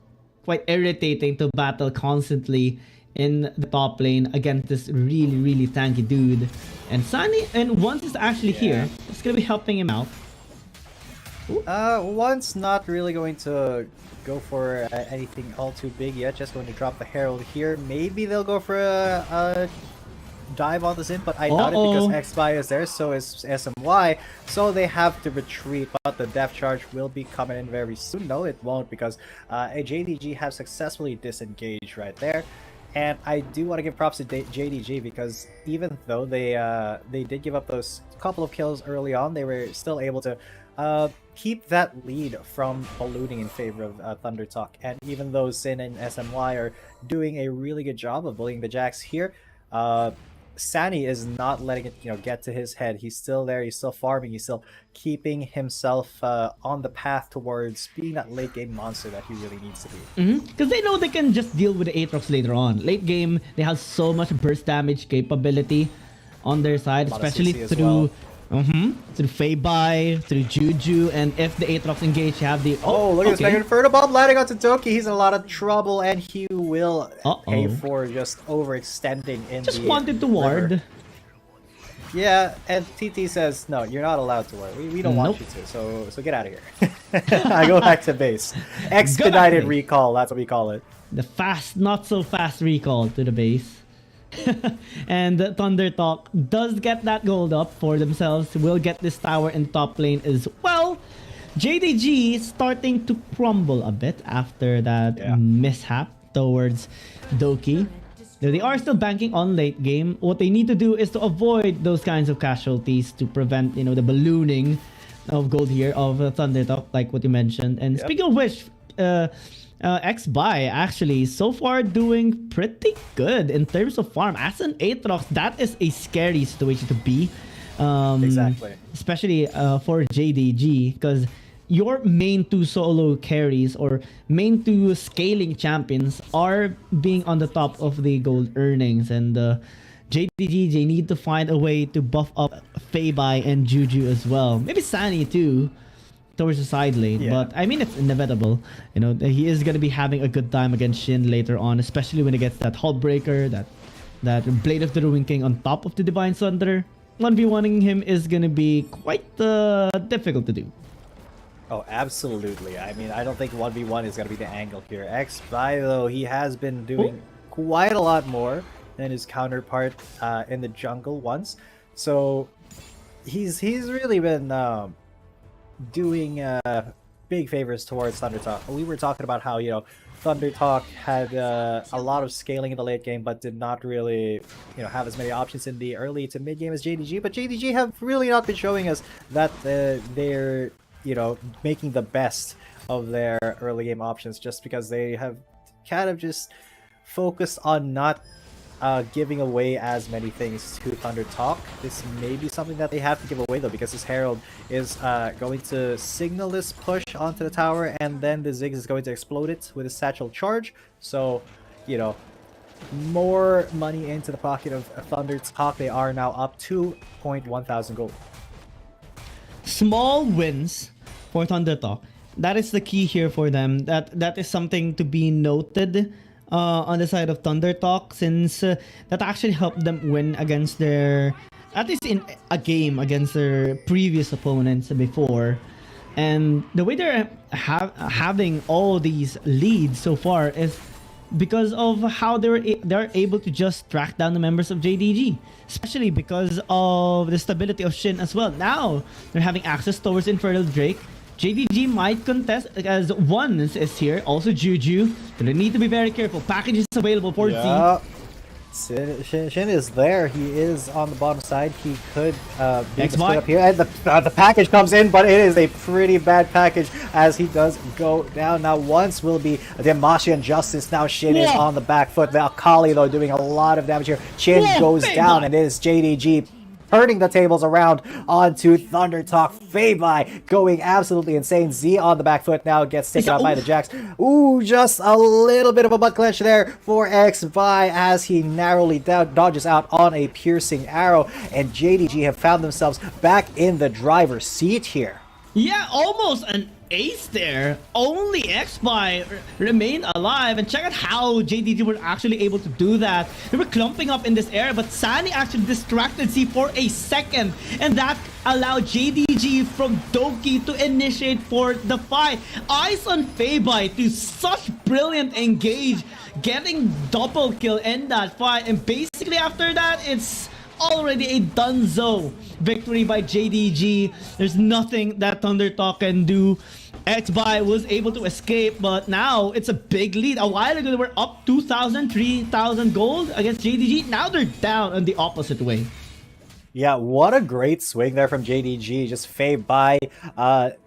quite irritating to battle constantly in the top lane against this really, really tanky dude. And Sunny, and once is actually here, it's going to be helping him out. One's not really going to go for anything all too big yet, just going to drop the Herald here. Maybe they'll go for a dive on the Zin, but I doubt it because X-Spy is there, so is SMY, so they have to retreat, but the depth charge will be coming in very soon. No, it won't, because JDG have successfully disengaged right there. And I do want to give props to JDG, because even though they did give up those couple of kills early on, they were still able to keep that lead from ballooning in favor of Thundertalk. And even though Sin and SMY are doing a really good job of bullying the Jacks here, Sani is not letting it, get to his head. He's still there. He's still farming. He's still keeping himself on the path towards being that late game monster that he really needs to be. Because they know they can just deal with the Aatrox later on. Late game, they have so much burst damage capability on their side, especially through through Feibai, through Juju, and if the Aatrox engage, you have the look at this Mega Inferno Bomb landing onto Doki. He's in a lot of trouble, and he will pay for just overextending in just wanted to ward. Yeah, and TT says, no, you're not allowed to ward. We don't want you to, so get out of here. I go back to base. Expedited recall, that's what we call it. The fast, not so fast recall to the base. And Thunder Talk does get that gold up for themselves. Will get this tower in top lane as well. JDG starting to crumble a bit after that mishap towards Doki. They are still banking on late game. What they need to do is to avoid those kinds of casualties to prevent, the ballooning of gold here of Thunder Talk, like what you mentioned. And speaking of which, XBuy actually so far doing pretty good in terms of farm. As an Aatrox, that is a scary situation to be. Exactly. Especially for JDG, because your main 2 solo carries or main 2 scaling champions are being on the top of the gold earnings, and JDG, they need to find a way to buff up Feibai and Juju as well. Maybe Sani too, towards the side lane, but I mean, it's inevitable. He is going to be having a good time against Shin later on, especially when he gets that Hull Breaker, that Blade of the Ruin King on top of the Divine Thunder. 1v1ing him is going to be quite difficult to do. Oh, absolutely. I mean, I don't think 1v1 is going to be the angle here. XBuy, though, he has been doing quite a lot more than his counterpart in the jungle once. So he's really been doing big favors towards Thunder Talk. We were talking about how, Thunder Talk had a lot of scaling in the late game, but did not really, have as many options in the early to mid game as JDG. But JDG have really not been showing us that they're, making the best of their early game options, just because they have kind of just focused on not giving away as many things to Thunder Talk. This may be something that they have to give away, though, because this Herald is going to signal this push onto the tower, and then the Ziggs is going to explode it with a satchel charge. So, more money into the pocket of Thunder Talk. They are now up 2,100 gold. Small wins for Thunder Talk. That is the key here for them. That is something to be noted on the side of Thunder Talk, since that actually helped them win against their, at least in a game against their previous opponents before. And the way they're having all these leads so far is because of how they're able to just track down the members of JDG, especially because of the stability of Shin as well. Now they're having access towards Infernal Drake. JDG might contest as one is here. Also Juju. They need to be very careful. Packages available for Z. Shin is there. He is on the bottom side. He could be split up here. And the package comes in, but it is a pretty bad package as he does go down. Now once will be Demacia and Justice. Now Shin is on the back foot. The Akali, though, doing a lot of damage here. Shin goes down, and it is JDG turning the tables around onto Thunder Talk. Feibai going absolutely insane. Z on the back foot now gets taken out by the Jax. Ooh, just a little bit of a butt clench there for XBuy as he narrowly dodges out on a piercing arrow. And JDG have found themselves back in the driver's seat here. Yeah, almost an ace there. Only XBuy remained alive, and check out how JDG were actually able to do that. They were clumping up in this area, but Sani actually distracted Z for a second, and that allowed JDG from Doki to initiate for the fight. Eyes on Feibai to such brilliant engage, getting double kill in that fight, and basically after that, it's already a donezo victory by JDG. There's nothing that Thunder Talk can do. XBuy was able to escape, but now it's a big lead. A while ago, they were up 2,000, 3,000 gold against JDG. Now they're down on the opposite way. Yeah, what a great swing there from JDG. Just Faye by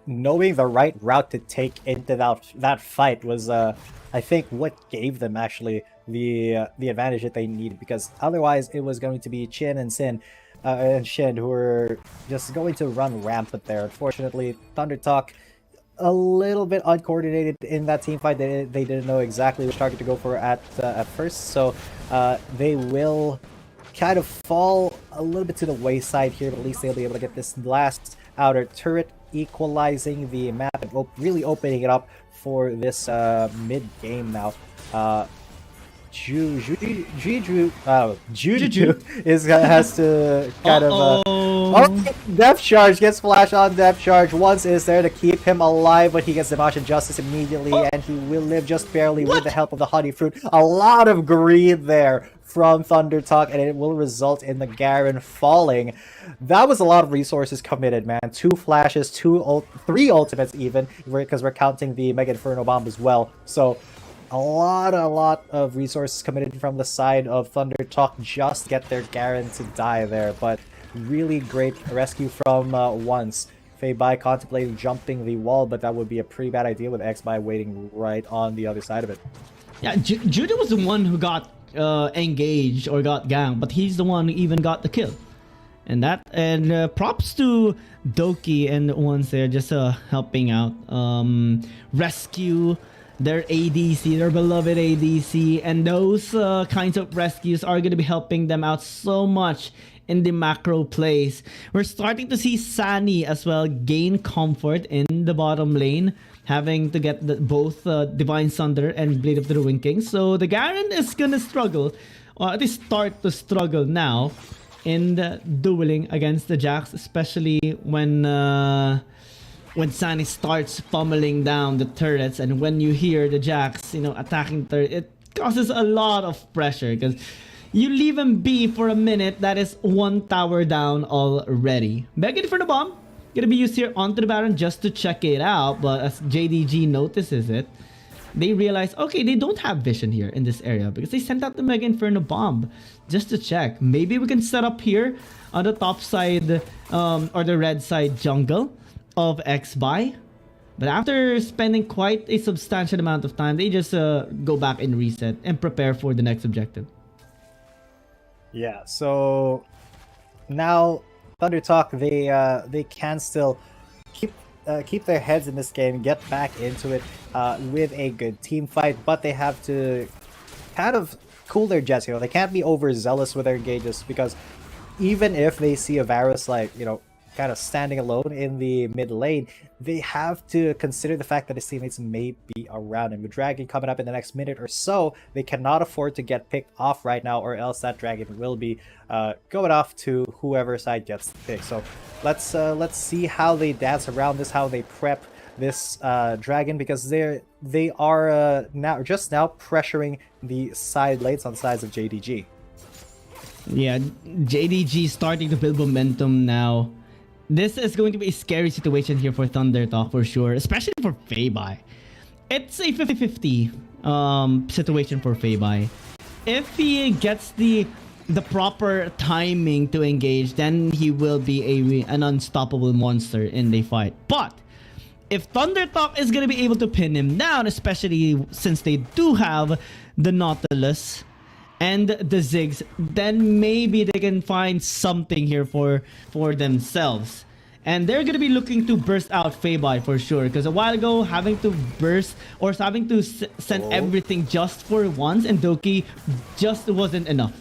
knowing the right route to take into that fight was, I think, what gave them actually the advantage that they needed, because otherwise it was going to be Chin and Sin and Shin who were just going to run rampant there. Unfortunately, Thunder Talk a little bit uncoordinated in that team fight. They didn't know exactly which target to go for at first, so they will kind of fall a little bit to the wayside here, but at least they'll be able to get this last outer turret, equalizing the map and really opening it up for this mid-game now. Juju has to kind of depth charge, gets flash on depth charge. Once is there to keep him alive, but he gets the Martian Justice immediately, and he will live just barely with the help of the Honey Fruit. A lot of greed there from Thunder Talk, and it will result in the Garen falling. That was a lot of resources committed, man. 2 flashes, 3 ultimates even, because we're counting the Mega Inferno Bomb as well. So a lot of resources committed from the side of Thunder Talk just to get their Garen to die there, but really great rescue from Once. Feibai contemplating jumping the wall, but that would be a pretty bad idea with Xbai waiting right on the other side of it. Yeah, Judah was the one who got engaged or got ganked, but he's the one who even got the kill. And props to Doki and Once there, just helping out, rescue their ADC, their beloved ADC, and those kinds of rescues are going to be helping them out so much in the macro plays. We're starting to see Sunny as well gain comfort in the bottom lane, having to get both Divine Sunder and Blade of the Ruin King. So the Garen is gonna struggle, or at least start to struggle now in the dueling against the Jax, especially when Sunny starts pummeling down the turrets, and when you hear the Jax, attacking turret, it causes a lot of pressure, because you leave him be for a minute, that is 1 tower down already. Begging for the bomb. Gonna be used here onto the Baron just to check it out, but as JDG notices it, they realize, okay, they don't have vision here in this area because they sent out the Mega Inferno Bomb just to check. Maybe we can set up here on the top side or the red side jungle of Xbai. But after spending quite a substantial amount of time, they just go back and reset and prepare for the next objective. Yeah, so now Thunder Talk, they can still keep their heads in this game, get back into it with a good team fight, but they have to kind of cool their jets. They can't be overzealous with their engages, because even if they see a Varus kind of standing alone in the mid lane, they have to consider the fact that his teammates may be around him. With Dragon coming up in the next minute or so, they cannot afford to get picked off right now, or else that Dragon will be going off to whoever side gets the pick. So let's see how they dance around this, how they prep this Dragon, because they are now pressuring the side lanes on the sides of JDG. Yeah, JDG starting to build momentum now. This is going to be a scary situation here for Thunder Talk for sure, especially for Feibai. It's a 50-50 situation for Feibai. If he gets the proper timing to engage, then he will be an unstoppable monster in the fight. But if Thunder Talk is going to be able to pin him down, especially since they do have the Nautilus and the Ziggs, then maybe they can find something here for themselves. And they're gonna be looking to burst out Feibai for sure, because a while ago having to burst or having to send everything just for once, and Doki just wasn't enough.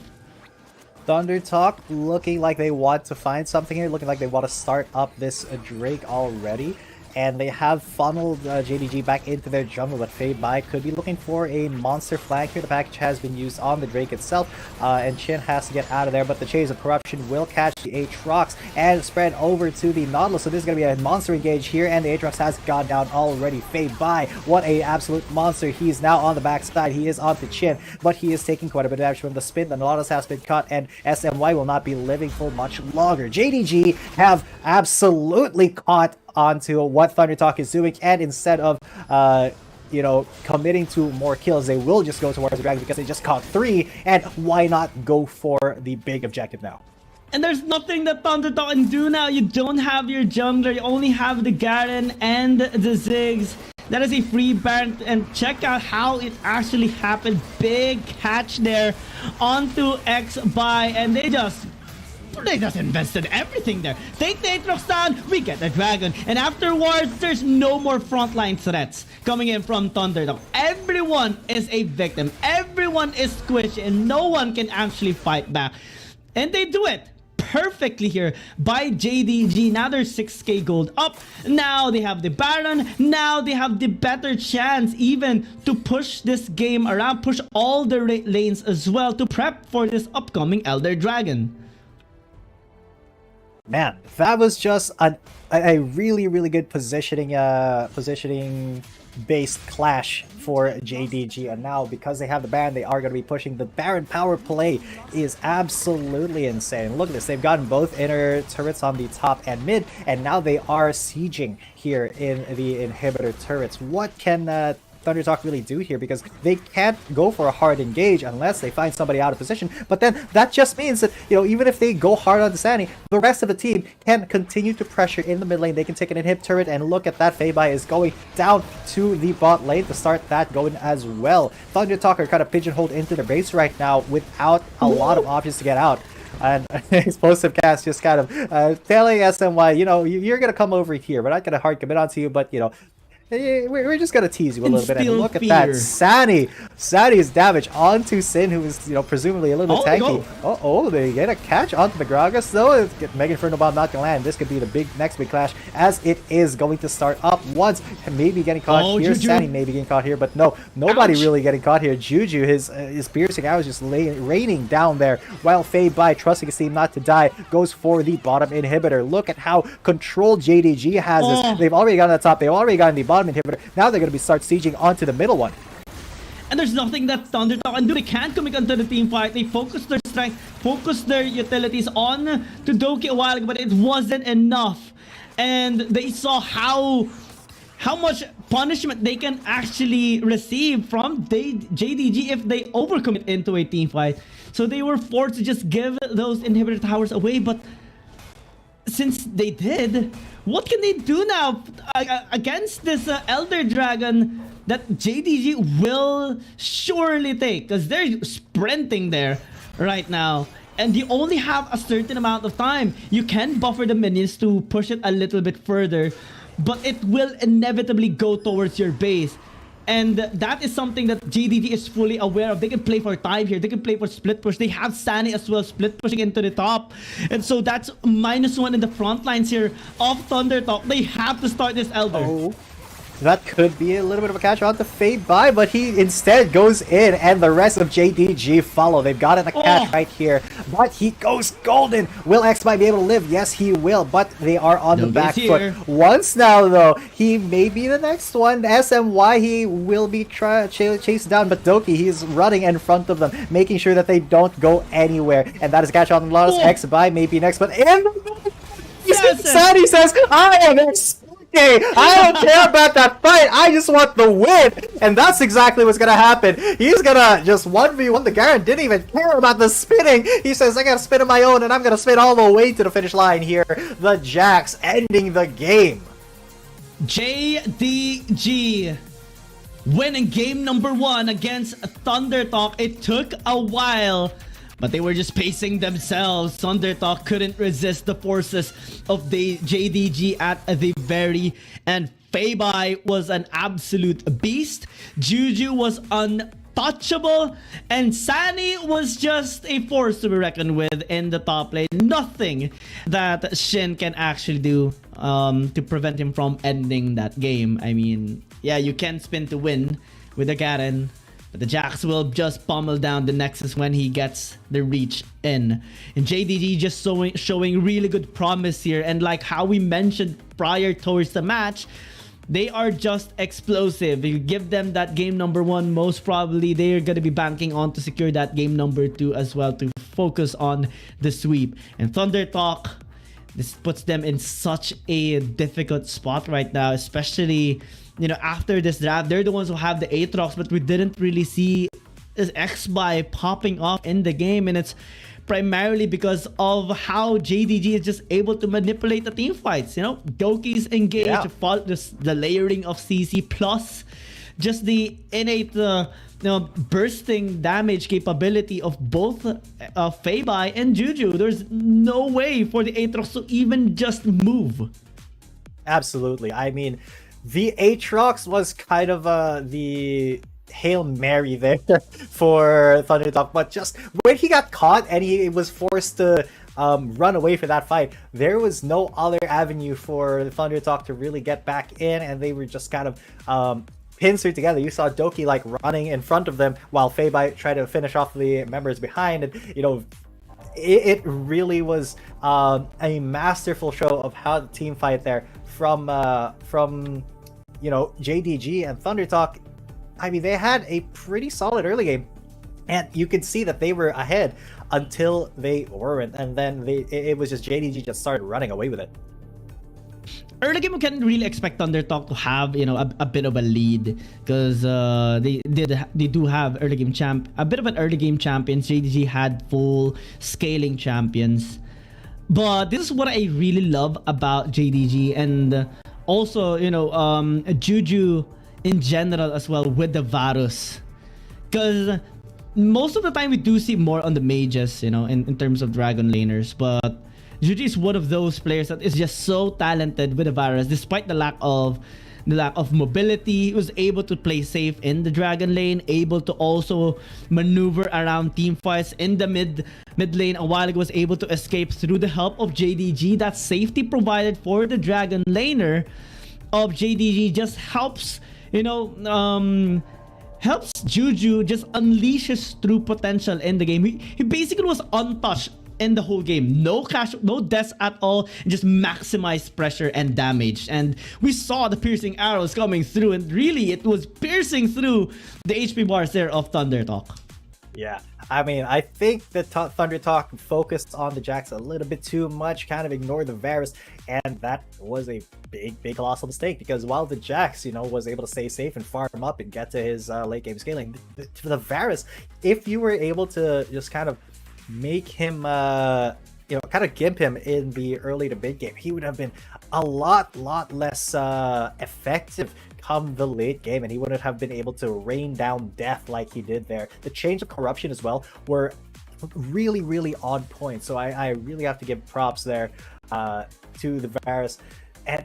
Thunder Talk looking like they want to find something here, looking like they want to start up this Drake already. And they have funneled JDG back into their jungle, but Feibai could be looking for a monster flank here. The package has been used on the Drake itself, and Chin has to get out of there, but the Chains of Corruption will catch the Aatrox and spread over to the Nautilus. So this is going to be a monster engage here, and the Aatrox has gone down already. Feibai, what a absolute monster. He's now on the backside. He is onto Chin, but he is taking quite a bit of damage from the spin. The Nautilus has been cut, and SMY will not be living for much longer. JDG have absolutely caught onto what Thunder Talk is doing, and instead of committing to more kills, they will just go towards the Dragon because they just caught 3, and why not go for the big objective now? And there's nothing that Thunderdog can do now. You don't have your jungler. You only have the Garen and the Ziggs. That is a free Baron. And check out how it actually happened. Big catch there onto X-Buy. And they just invested everything there. Take the Aatrox down, we get the Dragon. And afterwards, there's no more frontline threats coming in from Thunderdog. Everyone is a victim. Everyone is squished and no one can actually fight back. And they do it perfectly here by JDG. Now they're 6k gold up. Now they have the Baron. Now they have the better chance even to push this game around, push all the lanes as well to prep for this upcoming Elder Dragon. Man, that was just a really, really good positioning based clash for JDG, and now because they have the Baron, they are going to be pushing. The Baron power play is absolutely insane. Look at this, they've gotten both inner turrets on the top and mid, and now they are sieging here in the inhibitor turrets. What can Thunderdog really do here, because they can't go for a hard engage unless they find somebody out of position. But then that just means that, you know, even if they go hard on the Sunny, the rest of the team can continue to pressure in the mid lane. They can take an inhib turret, and look at that, Feibai is going down to the bot lane to start that going as well. Thunderdog are kind of pigeonholed into their base right now without a lot of options to get out. And Explosive Cast just kind of telling SMY, you know, you're going to come over here. We're not going to hard commit onto you, but, you know, we're just gonna tease you a little bit. And look at that, Sani's damage onto Sin, who is, you know, presumably a little bit tanky. They get a catch onto the Gragas though. Mega Inferno Bomb not gonna land. This could be the next big clash, as it is going to start up once. Maybe getting caught here. Juju. Sani maybe getting caught here, but no, nobody really getting caught here. Juju, his piercing arrows just raining down there, while Feibai, trusting his team not to die, goes for the bottom inhibitor. Look at how controlled JDG has this. They've already gotten the top. They've already gotten the bottom inhibitor. Now they're going to start sieging onto the middle one. And there's nothing that Thunderdog can do. They can't come into the team fight. They focus their strength, focus their utilities on to Doki a while ago, but it wasn't enough. And they saw how much punishment they can actually receive from JDG if they overcommit into a team fight. So they were forced to just give those inhibitor towers away, but since they did, what can they do now against this Elder Dragon that JDG will surely take? Because they're sprinting there right now. And you only have a certain amount of time. You can buffer the minions to push it a little bit further, but it will inevitably go towards your base. And that is something that JDG is fully aware of. They can play for time here. They can play for split push. They have Sani as well, split pushing into the top. And so that's -1 in the front lines here of Thunderdog. They have to start this Elder. That could be a little bit of a catch on to Feibai, but he instead goes in, and the rest of JDG follow. They've gotten a catch right here, but he goes golden. Will X-Buy be able to live? Yes, he will, but they are on the back foot. Once now, though, he may be the next one. SMY, he will be chased down, but Doki, he's running in front of them, making sure that they don't go anywhere. And that is a catch on Lotus. X-Buy may be next, but Sani says, I am I don't care about that fight. I just want the win. And that's exactly what's going to happen. He's going to just 1v1. The Garen didn't even care about the spinning. He says, I got to spin on my own, and I'm going to spin all the way to the finish line here. The Jax ending the game. JDG winning game number 1 against Thunderdog. It took a while, but they were just pacing themselves. Thunderdog couldn't resist the forces of the JDG at the very end. Feibai was an absolute beast. Juju was untouchable. And Sani was just a force to be reckoned with in the top lane. Nothing that Shin can actually do to prevent him from ending that game. I mean, yeah, you can spin to win with a Garen, but the Jax will just pummel down the Nexus when he gets the reach in. And JDG just showing really good promise here. And like how we mentioned prior towards the match, they are just explosive. You give them that game number 1, most probably they're going to be banking on to secure that game number 2 as well, to focus on the sweep. And Thunderdog, this puts them in such a difficult spot right now, especially, you know, after this draft. They're the ones who have the Aatrox, but we didn't really see this X-Buy popping off in the game, and it's primarily because of how JDG is just able to manipulate the team fights. You know, Doki's engaged, the layering of CC plus just the innate bursting damage capability of both Feibai and Juju. There's no way for the Aatrox to even just move. Absolutely. I mean, the Aatrox was kind of the Hail Mary there for ThunderTalk, but just when he got caught and he was forced to run away for that fight, there was no other avenue for ThunderTalk to really get back in, and they were just kind of pincered together. You saw Doki like running in front of them while Feibai tried to finish off the members behind, and you know, it really was a masterful show of how the team fight there from you know, JDG and ThunderTalk. I mean, they had a pretty solid early game, and you could see that they were ahead until they weren't, and then it was just JDG just started running away with it. Early game, we can really expect ThunderTalk to have, you know, a bit of a lead, because they do have early game a bit of an early game champions. JDG had full scaling champions, but this is what I really love about JDG, and also, you know, Juju in general as well with the Varus, because most of the time we do see more on the mages, you know, in terms of dragon laners, but Juju is one of those players that is just so talented with the Varus. Despite the lack of mobility, he was able to play safe in the dragon lane, able to also maneuver around team fights in the mid lane. A while ago, was able to escape through the help of JDG. That safety provided for the dragon laner of JDG just helps, you know, helps Juju just unleash his true potential in the game. He basically was untouched in the whole game. No deaths at all, just maximized pressure and damage. And we saw the piercing arrows coming through, and really it was piercing through the HP bars there of ThunderTalk. Yeah, I mean, I think that ThunderTalk focused on the Jax a little bit too much, kind of ignored the Varus, and that was a big colossal mistake, because while the Jax, you know, was able to stay safe and farm up and get to his late game scaling, for the Varus, if you were able to just kind of make him you know, kind of gimp him in the early to mid game, he would have been a lot less effective come the late game, and he wouldn't have been able to rain down death like he did there. The change of corruption as well were really on point, so I really have to give props there to the Varus. And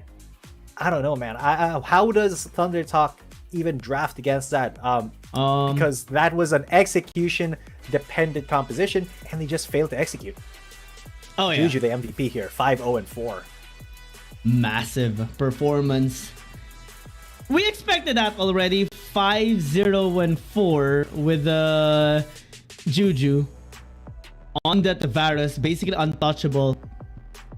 I don't know, man, how does ThunderTalk even draft against that? Because that was an execution dependent composition, and they just failed to execute. Oh yeah, Juju the MVP here, 5-0-4. Massive performance. We expected that already. 5-0-4 with Juju on that Varus, basically untouchable.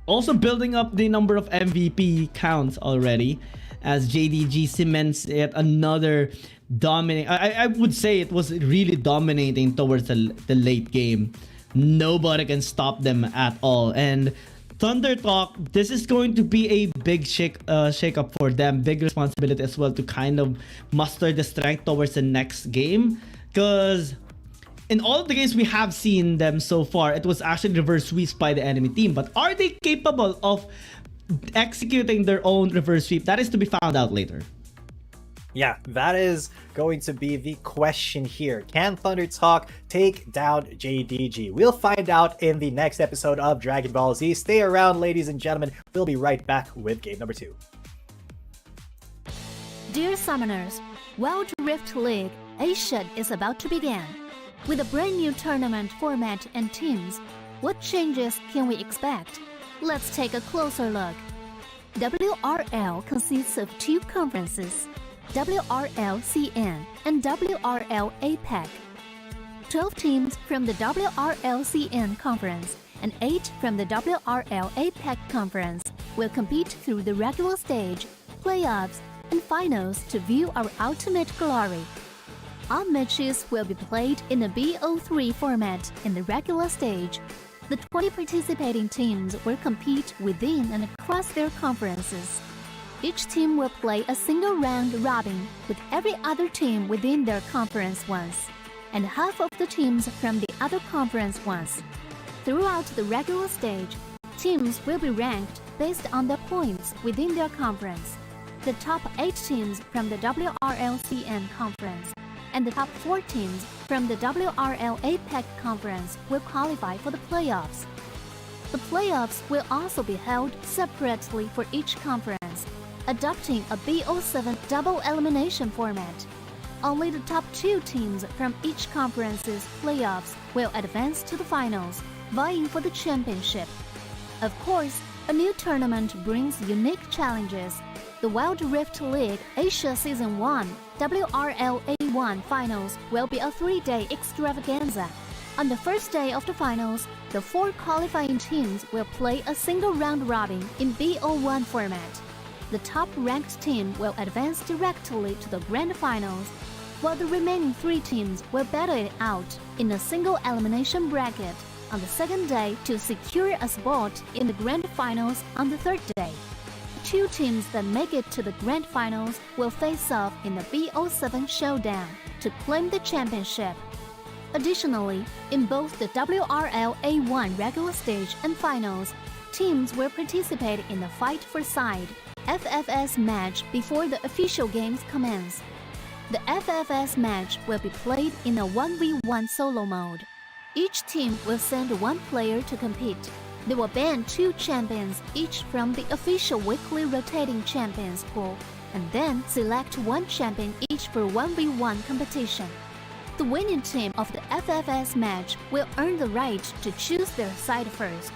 Also building up the number of MVP counts already, as JDG cements yet another dominate. I would say it was really dominating towards the late game. Nobody can stop them at all. And ThunderTalk, this is going to be a big shake up for them. Big responsibility as well to kind of muster the strength towards the next game. Because in all of the games we have seen them so far, it was actually reverse sweeps by the enemy team. But are they capable of executing their own reverse sweep? That is to be found out later. Yeah, that is going to be the question here. Can ThunderTalk take down JDG? We'll find out in the next episode of Dragon Ball Z. Stay around, ladies and gentlemen. We'll be right back with game number 2. Dear Summoners, Wild Rift League Asia is about to begin. With a brand new tournament format and teams, what changes can we expect? Let's take a closer look. WRL consists of 2 conferences, WRL CN and WRL APEC. 12 teams from the WRL CN conference and 8 from the WRL APEC conference will compete through the regular stage, playoffs, and finals to view our ultimate glory. All matches will be played in a BO3 format in the regular stage. The 20 participating teams will compete within and across their conferences. Each team will play a single round robin with every other team within their conference once, and half of the teams from the other conference once. Throughout the regular stage, teams will be ranked based on their points within their conference. The top 8 teams from the WRLCN conference and the top 4 teams from the WRL APEC conference will qualify for the playoffs. The playoffs will also be held separately for each conference, adopting a BO7 double elimination format. Only the top 2 teams from each conference's playoffs will advance to the finals, vying for the championship. Of course, a new tournament brings unique challenges. The Wild Rift League Asia Season 1 WRL A1 Finals will be a 3-day extravaganza. On the first day of the finals, the 4 qualifying teams will play a single round robin in BO1 format. The top-ranked team will advance directly to the grand finals, while the remaining 3 teams will battle it out in a single elimination bracket on the second day to secure a spot in the grand finals on the third day. 2 teams that make it to the grand finals will face off in the BO7 showdown to claim the championship. Additionally, in both the WRL A1 regular stage and finals, teams will participate in the Fight for Side FFS match before the official games commence. The FFS match will be played in a 1v1 solo mode. Each team will send 1 player to compete. They will ban 2 champions each from the official weekly rotating champions pool, and then select 1 champion each for 1v1 competition. The winning team of the FFS match will earn the right to choose their side first.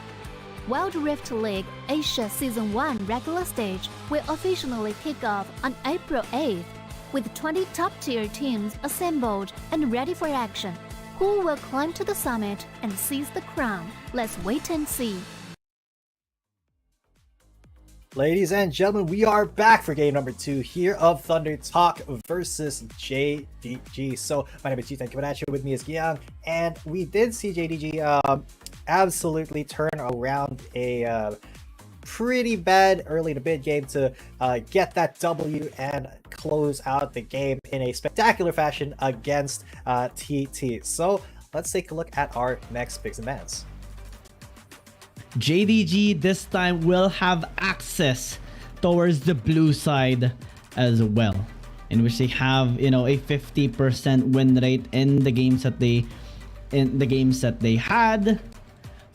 Wild Rift League Asia Season 1 regular stage will officially kick off on April 8th, with 20 top-tier teams assembled and ready for action. Who will climb to the summit and seize the crown? Let's wait and see. Ladies and gentlemen, we are back for game number 2 here of Thunder Talk versus JDG. So my name is G, thank you for that. With me is Giang, and we did see JDG absolutely turn around a pretty bad early to mid game to get that W and close out the game in a spectacular fashion against TT. So let's take a look at our next picks and bans. JDG this time will have access towards the blue side as well, in which they have, you know, a 50% win rate in the games that they had.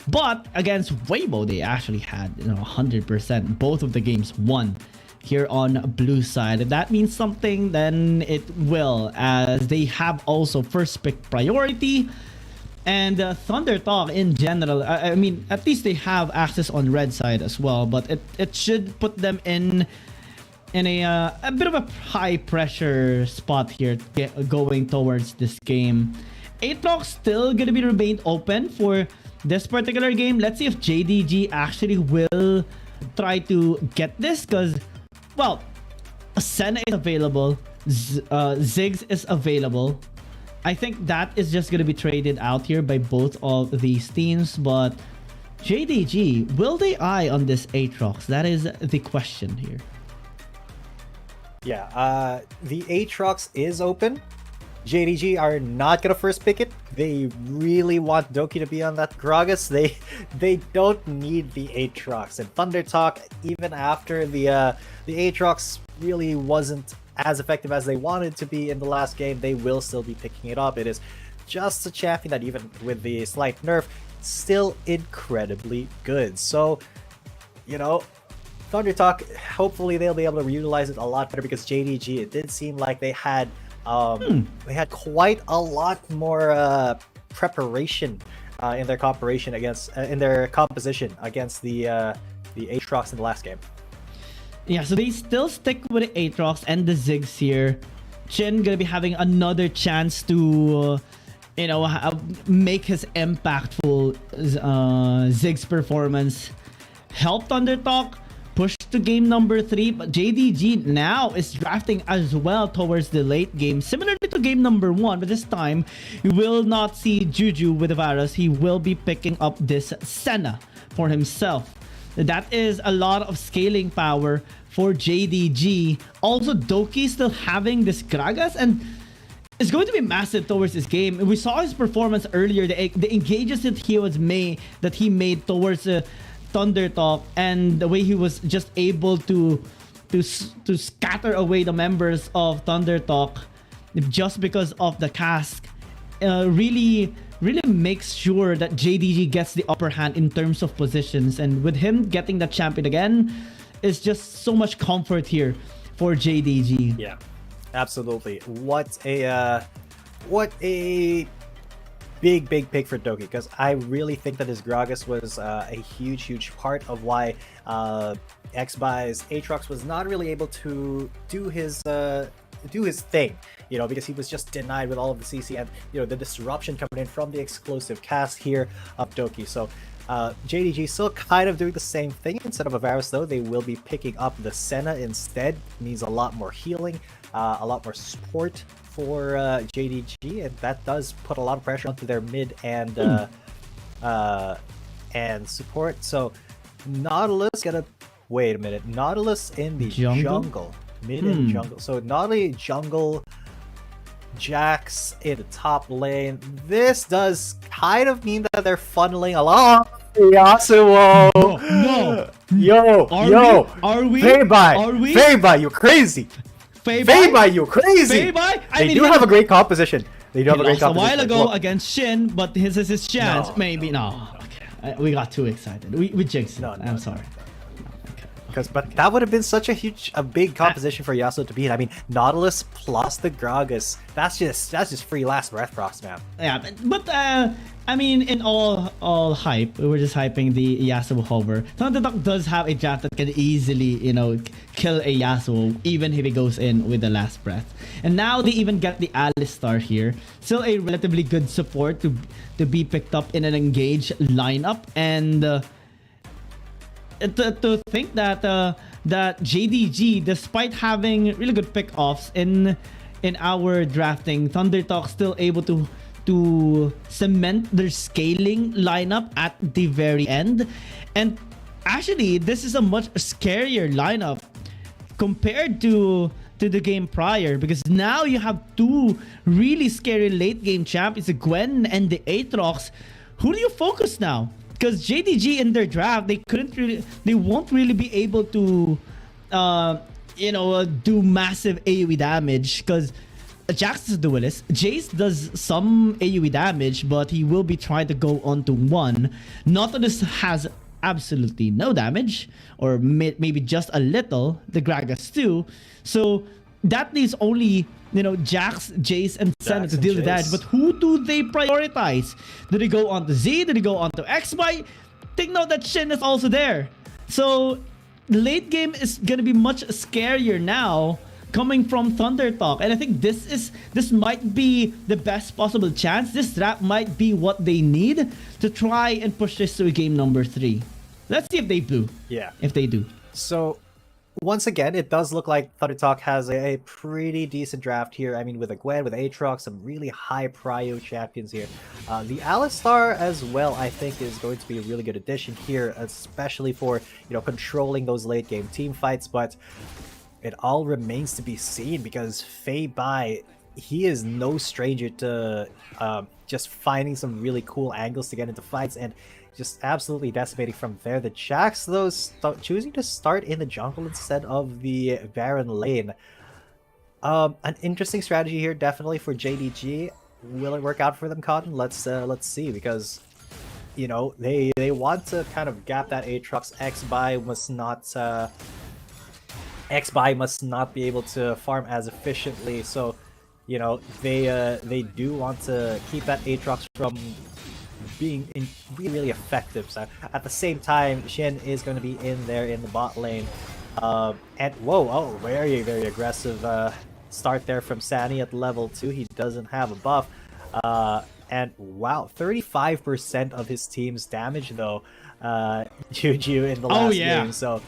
But against Weibo, they actually had, you know, 100%. Both of the games won here on blue side. If that means something, then it will, as they have also first pick priority. And Thunder Talk in general, I mean, at least they have access on red side as well. But it should put them in a bit of a high pressure spot here, going towards this game. Aatrox still gonna be remained open for this particular game. Let's see if JDG actually will try to get this, because, well, Senna is available, Ziggs is available. I think that is just going to be traded out here by both of these teams, but JDG, will they eye on this Aatrox? That is the question here. Yeah, the Aatrox is open. JDG are not gonna first pick it. They really want Doki to be on that Gragas. They don't need the Aatrox. And Thunder Talk, even after the Aatrox really wasn't as effective as they wanted to be in the last game, they will still be picking it up. It is just a champion that, even with the slight nerf, still incredibly good. So, you know, Thunder Talk, hopefully they'll be able to utilize it a lot better, because JDG, it did seem like they had quite a lot more preparation in their composition against the Aatrox in the last game. Yeah, so they still stick with the Aatrox and the Ziggs here. Chin gonna be having another chance to you know, make his impactful Ziggs performance. Help Thunder Talk push to game number 3, but JDG now is drafting as well towards the late game, similarly to game number 1, but this time you will not see Juju with the virus. He will be picking up this Senna for himself. That is a lot of scaling power for JDG. Also, Doki still having this Gragas, and is going to be massive towards this game. We saw his performance earlier, the engages that he made towards Thunder Talk, and the way he was just able to scatter away the members of Thunder Talk just because of the cask. Really makes sure that JDG gets the upper hand in terms of positions, and with him getting the champion again, it's just so much comfort here for JDG. Yeah, absolutely. What a big pick for Doki, because I really think that his Gragas was a huge part of why XBuy's Aatrox was not really able to do his thing, you know, because he was just denied with all of the CC and, you know, the disruption coming in from the explosive cast here of Doki. So JDG still kind of doing the same thing. Instead of a Varus, though, they will be picking up the Senna instead. Needs a lot more healing, a lot more support for JDG, and that does put a lot of pressure onto their mid and support. So Nautilus gonna wait a minute. Nautilus in the jungle. Mid and jungle. So not only jungle, Jax in the top lane. This does kind of mean that they're funneling a lot. Yasuo. No. Yo. Are we? Feibai, you crazy. Feibai, you crazy. They do have a great composition. They do have a great composition. A while ago against Shin, but this is his chance. Maybe no. Okay. We got too excited. We jinxed it. I'm sorry. But that would have been such a big composition for Yasuo to beat. I mean, Nautilus plus the Gragas. That's just free last breath procs, man. Yeah, but I mean, in all hype, we're just hyping the Yasuo hover. Thunder Talk does have a draft that can easily, you know, kill a Yasuo even if he goes in with the last breath. And now they even get the Alistar here. Still a relatively good support to be picked up in an engaged lineup, and to think that that JDG, despite having really good pick-offs in our drafting, Thunder Talk still able to cement their scaling lineup at the very end. And actually, this is a much scarier lineup compared to the game prior, because now you have two really scary late game champions, the Gwen and the Aatrox. Who do you focus now? Because JDG in their draft, they won't really be able to, do massive AoE damage, because Jax is a duelist. Jace does some AoE damage, but he will be trying to go onto one. Nautilus has absolutely no damage, or maybe just a little. The Gragas too. So that leaves only, Jax, Jace, and Senna to deal with that. But who do they prioritize? Do they go on to Z? Do they go on to XBuy? Take note that Shin is also there. So the late game is gonna be much scarier now, coming from Thunder Talk. And I think this might be the best possible chance. This draft might be what they need to try and push this to a game number 3. Let's see if they do. Yeah. If they do. So once again, it does look like Thunder Talk has a pretty decent draft here. I mean, with a Gwen, with Aatrox, some really high prio champions here. The Alistar as well, I think, is going to be a really good addition here, especially for, controlling those late game team fights. But it all remains to be seen, because Feibai, he is no stranger to just finding some really cool angles to get into fights and just absolutely decimating from there. The Jax, though, choosing to start in the jungle instead of the Baron lane. An interesting strategy here, definitely, for JDG. Will it work out for them, Cotton? Let's see, because they want to kind of gap that Aatrox. XBuy must not be able to farm as efficiently, so they do want to keep that Aatrox from being really effective. So at the same time, Shen is going to be in there in the bot lane, and very aggressive start there from Sani at level 2. He doesn't have a buff, and wow, 35% of his team's damage though, Juju in the last game. So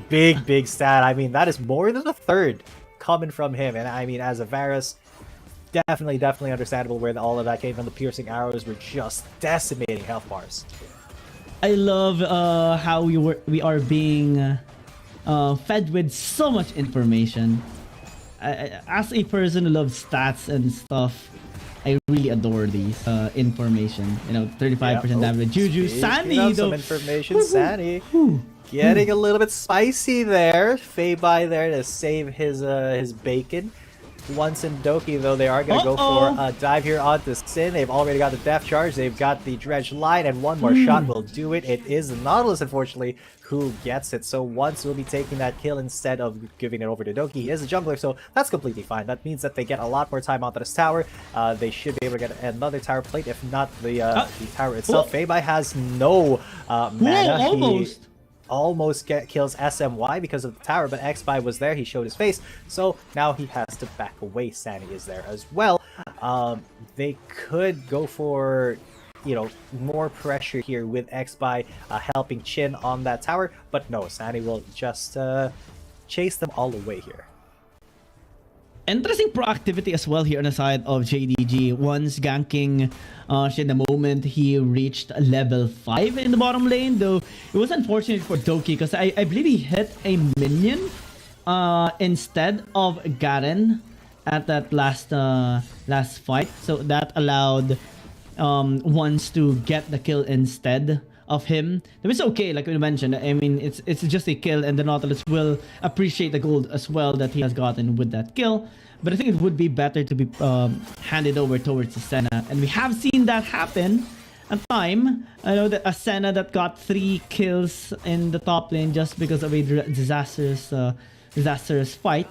big stat. I mean, that is more than a third coming from him, and I mean, as a Varus, definitely understandable where all of that came from. The piercing arrows were just decimating health bars. I love how we are being fed with so much information. as a person who loves stats and stuff, I really adore these information. You know, 35% damage. Juju, Sunny though. Some information, Sunny. Getting a little bit spicy there. Fei by there to save his bacon. Once in Doki, though, they are going to go for a dive here onto Sin. They've already got the Death Charge. They've got the Dredge Line, and one more shot will do it. It is the Nautilus, unfortunately, who gets it. So Once will be taking that kill instead of giving it over to Doki. He is a jungler, so that's completely fine. That means that they get a lot more time onto this tower. They should be able to get another tower plate, if not the tower itself. Feibai has no mana. Almost. Almost kills SMY because of the tower, but Xby was there. He showed his face, so now he has to back away. Sani is there as well. They could go for, you know, more pressure here with Xby helping Chin on that tower, but no, Sani will just chase them all away here. Interesting proactivity as well here on the side of JDG. Once ganking Shin the moment he reached level 5 in the bottom lane, though it was unfortunate for Doki because I believe he hit a minion instead of Garen at that last fight, so that allowed Once to get the kill instead of him. It was okay, like we mentioned. I mean, it's just a kill, and the Nautilus will appreciate the gold as well that he has gotten with that kill. But I think it would be better to be handed over towards Asena, and we have seen that happen a time. I know that Asena that got 3 kills in the top lane just because of a disastrous fight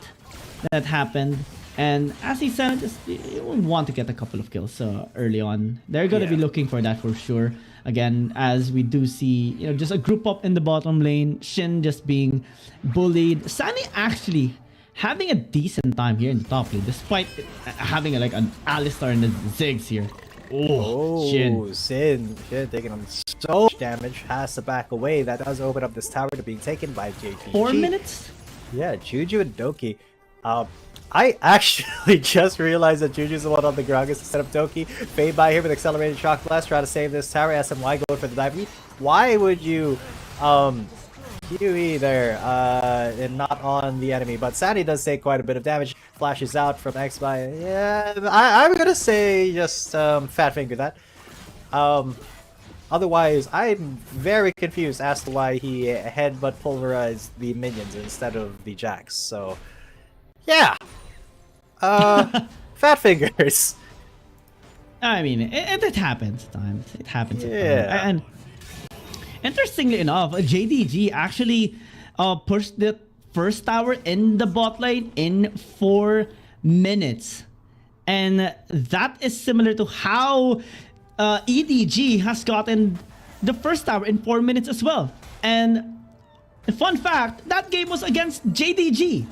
that happened. And as he said, you would want to get a couple of kills early on. They're going to be looking for that for sure. Again, as we do see, you know, just a group up in the bottom lane. Shin just being bullied. Sunny actually having a decent time here in the top lane, despite having like an Alistar and the Ziggs here. Oh, Sin taking on so much damage, has to back away. That does open up this tower to being taken by JDG. 4 minutes? Yeah, Juju and Doki. I actually just realized that Juju's the one on the Gragas instead of Doki. Fade by here with accelerated shock blast, try to save this tower. SMY going for the dive. Why would you QE there and not on the enemy? But Sandy does take quite a bit of damage. Flashes out from Xby. Yeah, I'm gonna say just fat finger that. Otherwise, I'm very confused as to why he headbutt pulverized the minions instead of the Jax. So yeah. Fat fingers. I mean, it happens at times. It happens at times. And interestingly enough, JDG actually pushed the first tower in the bot lane in 4 minutes. And that is similar to how EDG has gotten the first tower in 4 minutes as well. And fun fact, that game was against JDG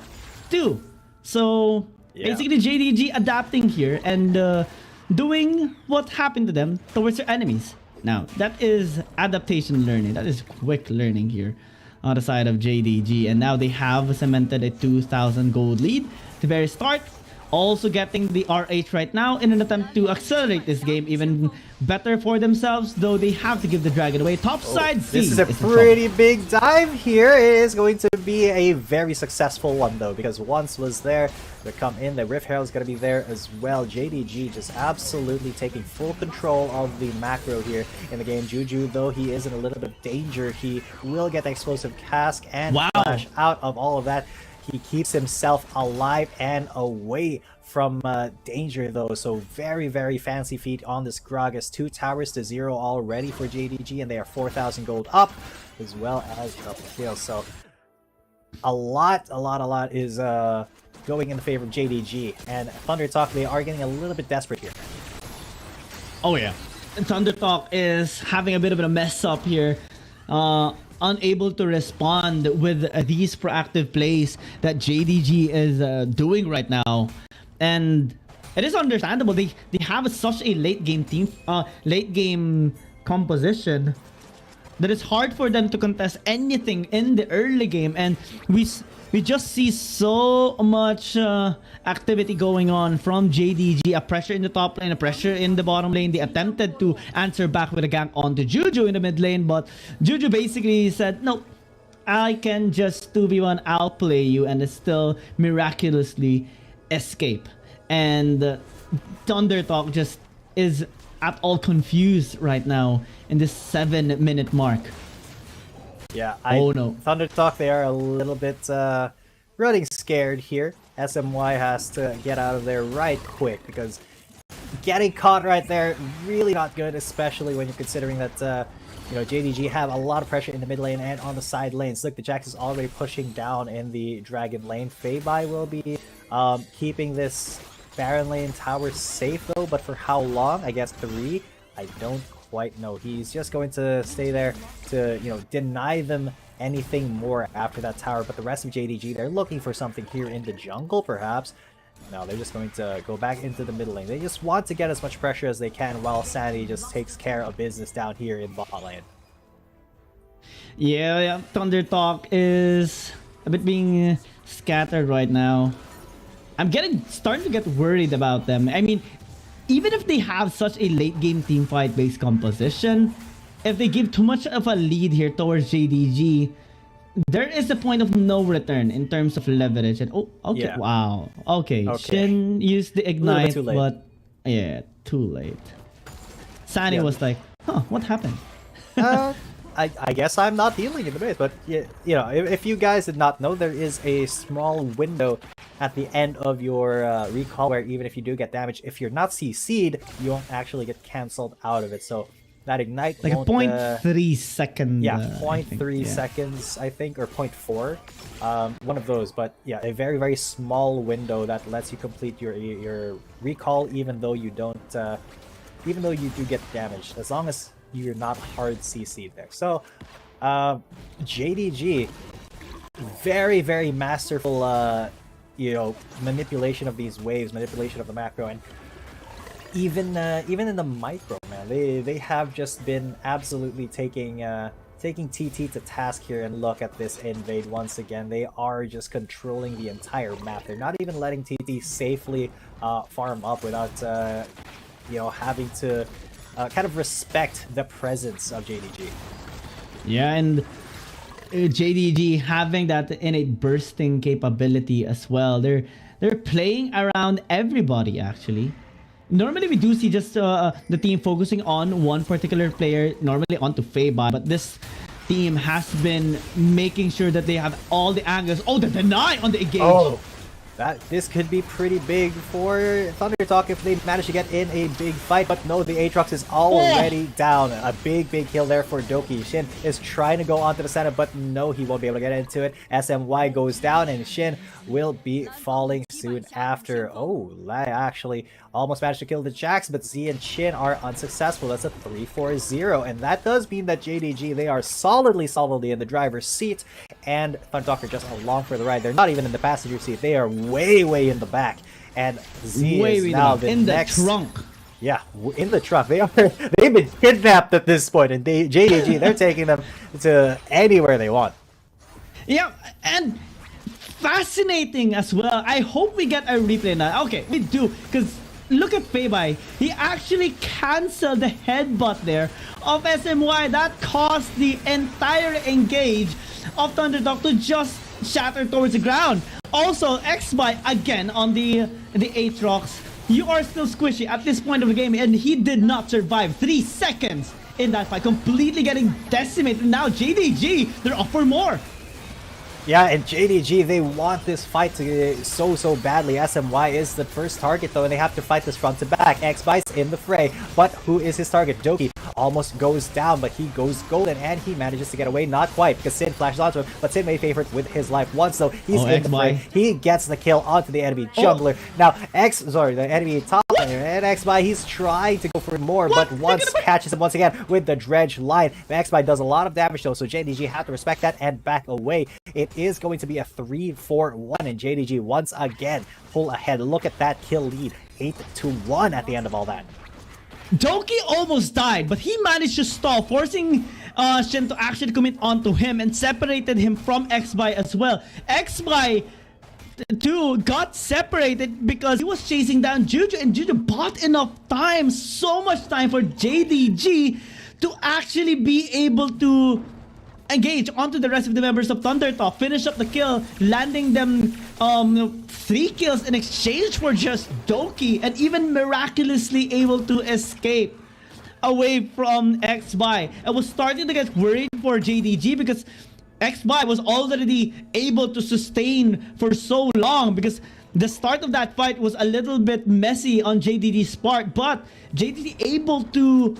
too. So basically JDG adapting here and doing what happened to them towards their enemies. Now, that is adaptation learning. That is quick learning here on the side of JDG. And now they have cemented a 2,000 gold lead at the very start. Also getting the RH right now in an attempt to accelerate this game even better for themselves, though they have to give the dragon away. Topside Z. This is a pretty big dive here. It is going to be a very successful one though, because Once was there to come in. The Rift Herald is going to be there as well. JDG just absolutely taking full control of the macro here in the game. Juju, though he is in a little bit of danger, he will get the explosive cask and flash out of all of that. He keeps himself alive and away from danger though. So very, very fancy feat on this Gragas. 2 towers to 0 already for JDG, and they are 4,000 gold up as well as double kills. So a lot is going in the favor of JDG. And Thunder Talk, they are getting a little bit desperate here. Oh yeah. And Thunder Talk is having a bit of a mess up here. Unable to respond with these proactive plays that JDG is doing right now, and it is understandable. They have such a late game team, late game composition that it's hard for them to contest anything in the early game, and we just see so much activity going on from JDG. A pressure in the top lane, a pressure in the bottom lane. They attempted to answer back with a gank onto Juju in the mid lane, but Juju basically said, "No, I can just 2v1 outplay you," and still miraculously escape. And Thunder Talk just is at all confused right now in this 7-minute mark. Yeah, oh no. Thunder Talk, they are a little bit running scared here. SMY has to get out of there right quick because getting caught right there, really not good, especially when you're considering that JDG have a lot of pressure in the mid lane and on the side lanes. Look, the Jax is already pushing down in the Dragon lane. Feibai will be keeping this Baron lane tower safe though, but for how long? I guess 3? I don't quite know. He's just going to stay there to, deny them anything more after that tower. But the rest of JDG, they're looking for something here in the jungle, perhaps. No, they're just going to go back into the mid lane. They just want to get as much pressure as they can while Sandy just takes care of business down here in bot lane. Yeah, Thunder Talk is a bit being scattered right now. I'm starting to get worried about them. I mean, even if they have such a late game team fight based composition, if they give too much of a lead here towards JDG, there is a point of no return in terms of leverage. And okay, yeah. Wow. Okay, Shin used the ignite, but yeah, too late. Sunny was like, huh, what happened? I guess I'm not healing in the base, but if you guys did not know, there is a small window at the end of your recall where even if you do get damage, if you're not CC'd, you won't actually get cancelled out of it. So that ignite like won't, a 0.3 second. Yeah, 0.3 seconds, I think, or 0.4. One of those, but yeah, a very, very small window that lets you complete your recall even though you don't, even though you do get damaged, as long as you're not hard CC'd there. So, JDG, very, very masterful, manipulation of these waves, manipulation of the macro, and even in the micro, man, they have just been absolutely taking TT to task here. And look at this invade once again. They are just controlling the entire map. They're not even letting TT safely farm up without having to kind of respect the presence of JDG. Yeah, and JDG having that innate bursting capability as well. They're playing around everybody actually. Normally we do see just the team focusing on one particular player, normally onto Feibai, but this team has been making sure that they have all the angles. Oh, the deny on the engage! Oh, this could be pretty big for Thunder Talk if they manage to get in a big fight, but no, the Aatrox is already down. A big kill there for Doki. Shin is trying to go onto the center, but no, he won't be able to get into it. SMY goes down, and Shin will be falling soon after. Oh, actually almost managed to kill the Jax, but Z and Shin are unsuccessful. That's a 3-4-0, and that does mean that JDG, they are solidly in the driver's seat, and Thunder Talk are just along for the ride. They're not even in the passenger seat. They are way in the back, and Z is now the next trunk. Yeah, in the trunk. They've been kidnapped at this point, and JDG, they're taking them to anywhere they want. Yeah, and fascinating as well. I hope we get a replay now. Okay, we do, because look at Feibai. He actually canceled the headbutt there of SMY. That caused the entire engage of Thunder Talk to just shatter towards the ground. Also, XBY again on the Aatrox. You are still squishy at this point of the game, and he did not survive 3 seconds in that fight, completely getting decimated. Now JDG, they're up for more. Yeah, and JDG, they want this fight to so badly. SMY is the first target though, and they have to fight this front to back. XByte's in the fray, but who is his target? Doki almost goes down, but he goes golden, and he manages to get away. Not quite, because Sin flashes onto him, but Sin made favorite with his life once, so he's in the fray. He gets the kill onto the enemy jungler. Now, the enemy top laner, and XByte, he's trying to go for more, but once catches him once again with the dredge line. XByte does a lot of damage though, so JDG have to respect that and back away. It is going to be a 3-4-1, and JDG once again pull ahead. Look at that kill lead, 8-1 at the end of all that. Doki almost died, but he managed to stall, forcing Shin to actually commit onto him and separated him from XByte as well. XByte too got separated because he was chasing down Juju, and Juju bought enough time, so much time for JDG to actually be able to engage onto the rest of the members of Thunder Talk, finish up the kill, landing them 3 kills in exchange for just Doki, and even miraculously able to escape away from XBuy. I was starting to get worried for JDG because XBuy was already able to sustain for so long, because the start of that fight was a little bit messy on JDG's part, but JDG able to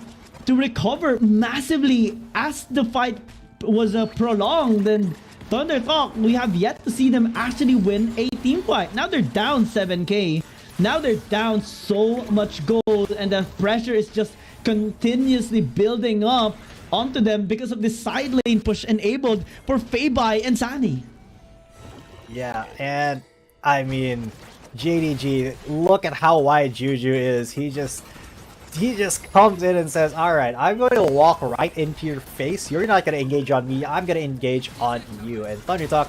recover massively as the fight was prolonged. And Thunder Talk, we have yet to see them actually win a team fight. Now they're down 7k. Now they're down so much gold, and the pressure is just continuously building up onto them because of the side lane push enabled for Feibai and Sani. Yeah, and I mean, JDG, look at how wide Juju is. He just comes in and says, all right, I'm going to walk right into your face. You're not going to engage on me. I'm going to engage on you. And Thunder Talk,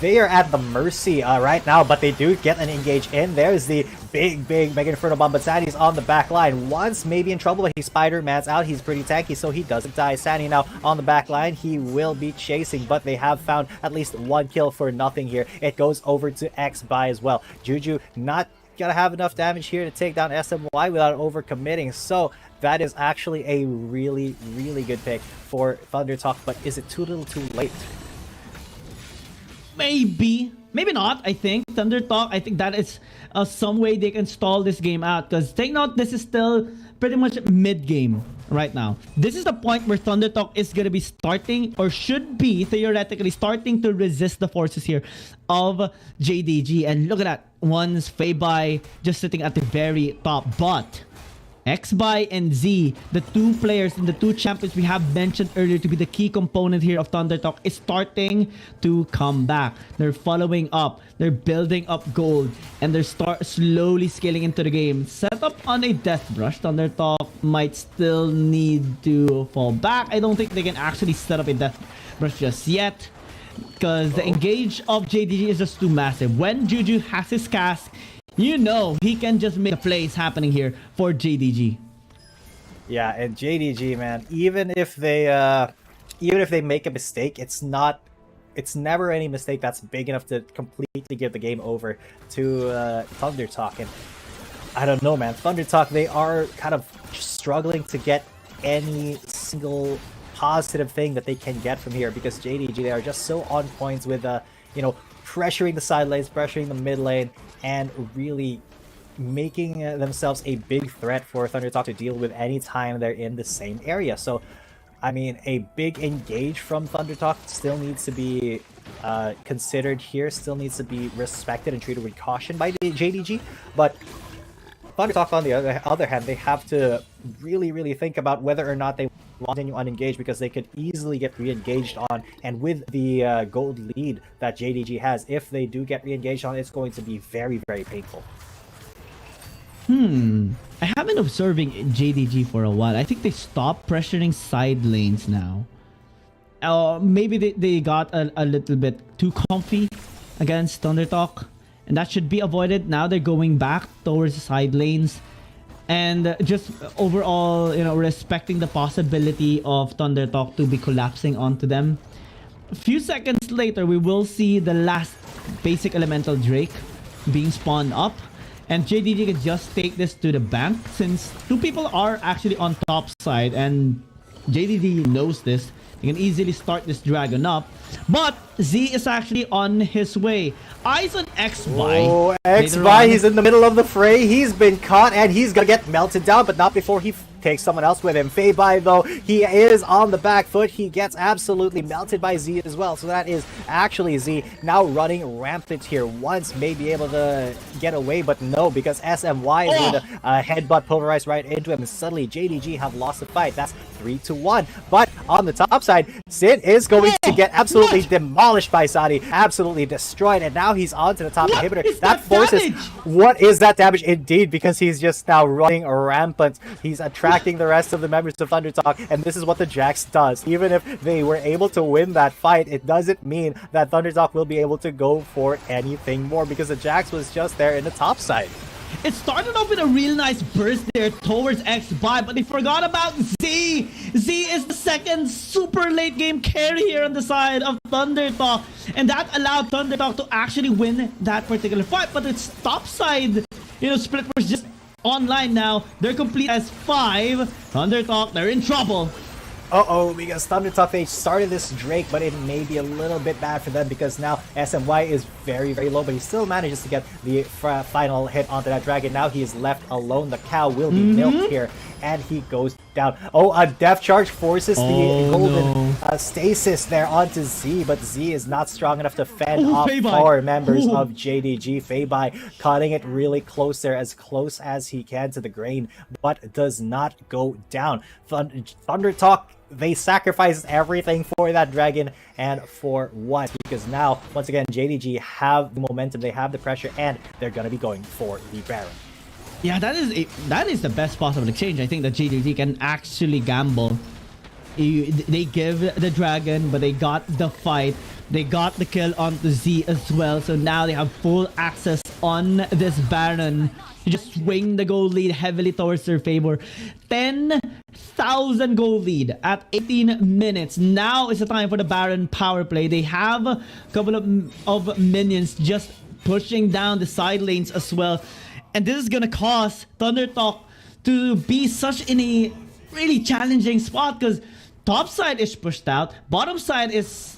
they are at the mercy right now, but they do get an engage in. There's the big Mega Inferno Bomb, but Sani's on the back line. Once maybe in trouble, but he Spider-Man's out. He's pretty tanky, so he doesn't die. Sani now on the back line. He will be chasing, but they have found at least 1 kill for nothing here. It goes over to XBuy as well. Juju not gonna have enough damage here to take down SMY without overcommitting, so that is actually a really good pick for Thunder Talk. But is it too little too late? Maybe not. I think Thunder Talk, I think that is some way they can stall this game out, because take note, this is still pretty much mid game right now. This is the point where Thunder Talk is gonna be starting, or should be theoretically starting, to resist the forces here of JDG. And look at that, one's Feibai just sitting at the very top, but XBuy and Z, the two players and the two champions we have mentioned earlier to be the key component here of Thunder Talk, is starting to come back. They're following up, they're building up gold, and they're slowly scaling into the game. Set up on a Death Brush, Thunder Talk might still need to fall back. I don't think they can actually set up a Death Brush just yet, because the engage of JDG is just too massive. When Juju has his cast, you know he can just make plays happening here for JDG. Yeah, and JDG, man, even if they make a mistake, it's never any mistake that's big enough to completely give the game over to Thunder Talk. And I don't know, man, Thunder Talk, they are kind of struggling to get any single positive thing that they can get from here, because JDG, they are just so on points with pressuring the side lanes, pressuring the mid lane, and really making themselves a big threat for Thunder Talk to deal with anytime they're in the same area. So, I mean, a big engage from Thunder Talk still needs to be considered here, still needs to be respected and treated with caution by the JDG. But Thunder Talk, on the other hand, they have to really think about whether or not they continue unengaged, because they could easily get re-engaged on, and with the gold lead that JDG has, if they do get re-engaged on, it's going to be very painful. I have been observing JDG for a while. I think they stopped pressuring side lanes now. Maybe they got a little bit too comfy against Thunder Talk, and that should be avoided. Now they're going back towards the side lanes, and just overall, respecting the possibility of Thunder Talk to be collapsing onto them. A few seconds later, we will see the last basic elemental Drake being spawned up, and JDG can just take this to the bank, since two people are actually on top side, and JDG knows this. He can easily start this dragon up, but Z is actually on his way. Eyes on XBuy. Oh, XBuy, he's in the middle of the fray. He's been caught, and he's gonna get melted down, but not before he takes someone else with him. Feibai, though, he is on the back foot. He gets absolutely melted by Z as well. So that is actually Z now running rampant here. Once may be able to get away, but no, because SMY is going to headbutt Pulverize right into him. And suddenly JDG have lost the fight. That's 3-1. But on the top side, Sid is going to get absolutely demolished by Sadi. Absolutely destroyed. And now he's on to the top inhibitor. That forces... Damage? What is that damage? Indeed, because he's just now running rampant. He's attracting the rest of the members of Thunder Talk, and this is what the Jax does. Even if they were able to win that fight, it doesn't mean that Thunder Talk will be able to go for anything more, because the Jax was just there in the top side. It started off with a real nice burst there towards X-Buy, but they forgot about Z. Z is the second super late game carry here on the side of ThunderTalk, and that allowed ThunderTalk to actually win that particular fight. But its top side, split was just online now. They're complete as 5. ThunderTalk, they're in trouble. Uh-oh, because ThunderTalk, they started this Drake, but it may be a little bit bad for them because now SMY is very, very low, but he still manages to get the final hit onto that dragon. Now he is left alone. The cow will be milked here, and he goes down. Oh, a Death Charge forces the golden stasis there onto Z, but Z is not strong enough to fend off 4 members of JDG. Feibai cutting it really close there, as close as he can to the grain, but does not go down. ThunderTalk, they sacrifice everything for that dragon, and for what? Because now, once again, JDG have the momentum, they have the pressure, and they're gonna be going for the Baron. Yeah, that is the best possible exchange. I think that JDG can actually gamble. They give the dragon, but they got the fight. They got the kill onto Z as well. So now they have full access on this Baron. You just swing the gold lead heavily towards their favor. 10,000 gold lead at 18 minutes. Now is the time for the Baron power play. They have a couple of minions just pushing down the side lanes as well. And this is gonna cause ThunderTalk to be such in a really challenging spot, because top side is pushed out, bottom side is,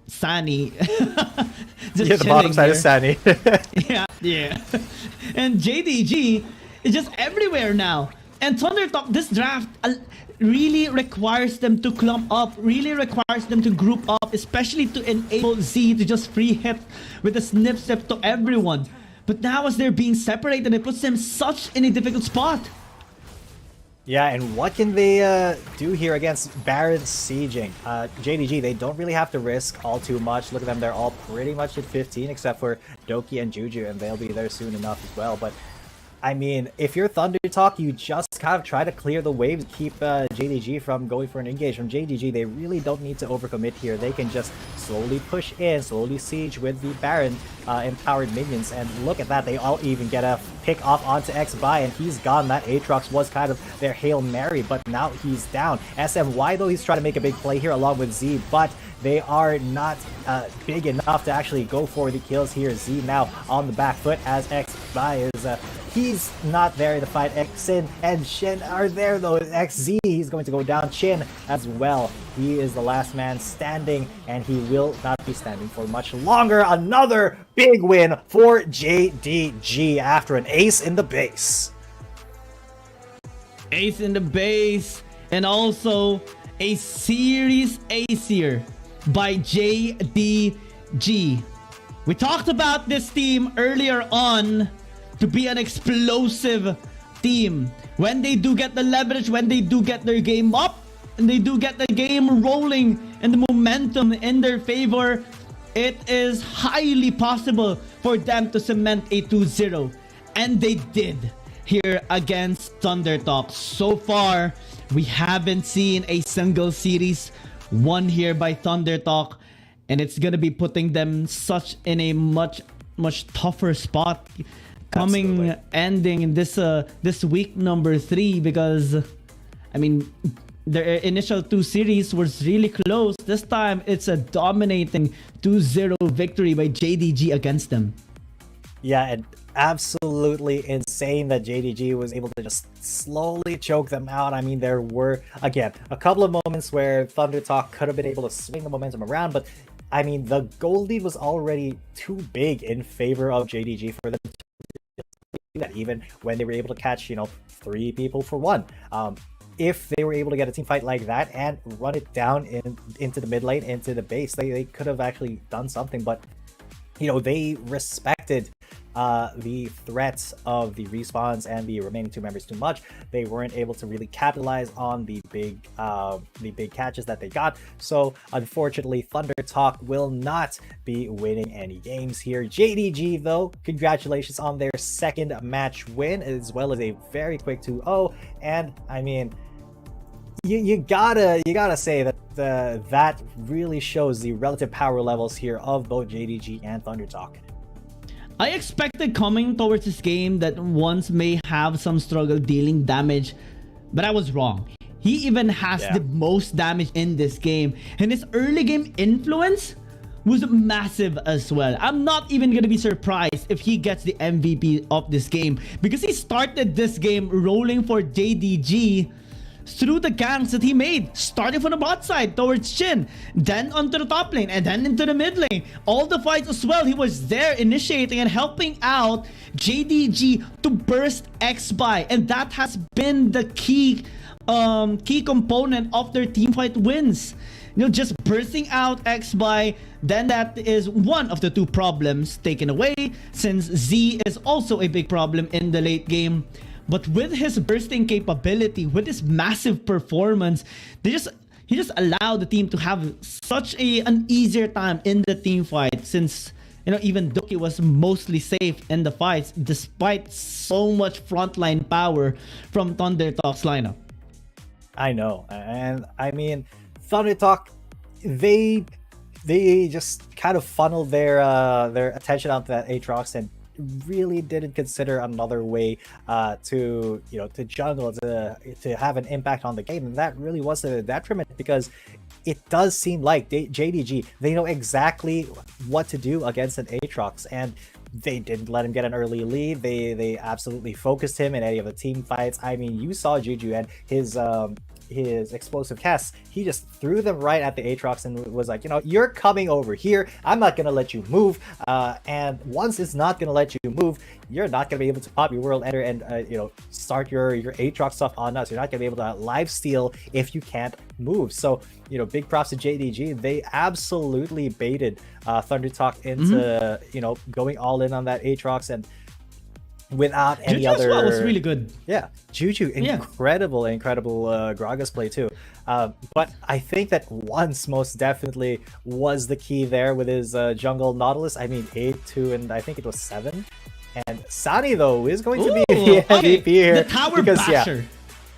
Sunny. Yeah, the bottom side is Sunny. yeah. And JDG is just everywhere now. And ThunderTalk, this draft really requires them to clump up, really requires them to group up, especially to enable Z to just free hit with a snip to everyone. But now as they're being separated, it puts them such in a difficult spot. Yeah, and what can they do here against Baron sieging? JDG, they don't really have to risk all too much. Look at them, they're all pretty much at 15, except for Doki and Juju, and they'll be there soon enough as well. But I mean, if you're ThunderTalk, you just kind of try to clear the waves, keep JDG from going for an engage. From JDG, they really don't need to overcommit here. They can just slowly push in, slowly siege with the Baron empowered minions. And look at that, they all even get a pick off onto X-Buy, and he's gone. That Aatrox was kind of their Hail Mary, but now he's down. SMY, though, he's trying to make a big play here along with Z, but they are not big enough to actually go for the kills here. Z now on the back foot as X-Buy is... he's not there to fight. Xin and Shin are there though. XZ, he's going to go down. Chin as well. He is the last man standing, and he will not be standing for much longer. Another big win for JDG after an ace in the base. Ace in the base, and also a series ace here by JDG. We talked about this team earlier on to be an explosive team. When they do get the leverage, when they do get their game up, and they do get the game rolling and the momentum in their favor, it is highly possible for them to cement a 2-0. And they did here against ThunderTalk. So far, we haven't seen a single series won here by ThunderTalk, and it's gonna be putting them such in a much tougher spot coming ending in this week number 3, because I mean their initial 2 series was really close. This time it's a dominating 2-0 victory by JDG against them. Yeah, and absolutely insane that JDG was able to just slowly choke them out. I mean, there were, again, a couple of moments where ThunderTalk could have been able to swing the momentum around, but I mean, the gold lead was already too big in favor of JDG for them to do that, even when they were able to catch, 3 people for 1. If they were able to get a team fight like that and run it down into the mid lane, into the base, they could have actually done something, but they respected the threats of the respawns and the remaining 2 members too much. They weren't able to really capitalize on the big catches that they got. So unfortunately, ThunderTalk will not be winning any games here. JDG, though, congratulations on their 2nd match win, as well as a very quick 2-0. And I mean, you gotta say that that really shows the relative power levels here of both JDG and ThunderTalk. I expected coming towards this game that Once may have some struggle dealing damage, but I was wrong. He even has the most damage in this game, and his early game influence was massive as well. I'm not even gonna be surprised if he gets the MVP of this game, because he started this game rolling for JDG through the ganks that he made, starting from the bot side towards Shin, then onto the top lane, and then into the mid lane. All the fights as well, he was there initiating and helping out JDG to burst X-Buy, and that has been the key component of their teamfight wins. You know, just bursting out X-Buy, then that is one of the two problems taken away, since Z is also a big problem in the late game. But with his bursting capability, with his massive performance, he just allowed the team to have such an easier time in the team fight, since even Doki was mostly safe in the fights despite so much frontline power from Thunder Talk's lineup. I know, and I mean, Thunder Talk, they just kind of funneled their attention onto that Aatrox and really didn't consider another way to jungle, to have an impact on the game, and that really was a detriment, because it does seem like JDG, they know exactly what to do against an Aatrox, and they didn't let him get an early lead. They absolutely focused him in any of the team fights. I mean, you saw Juju and his explosive casts. He just threw them right at the Aatrox and was like, you're coming over here, I'm not gonna let you move, and once it's not gonna let you move, you're not gonna be able to pop your world enter and start your Aatrox stuff on us. You're not gonna be able to live steal if you can't move. So big props to JDG. They absolutely baited Thunder Talk into going all in on that Aatrox, and without any Juju other as well was really good. Yeah, Juju, incredible Gragas play too. But I think that Once most definitely was the key there with his jungle Nautilus. I mean, 8-2, and I think it was 7. And Sani though is going to be the MVP here. The tower basher.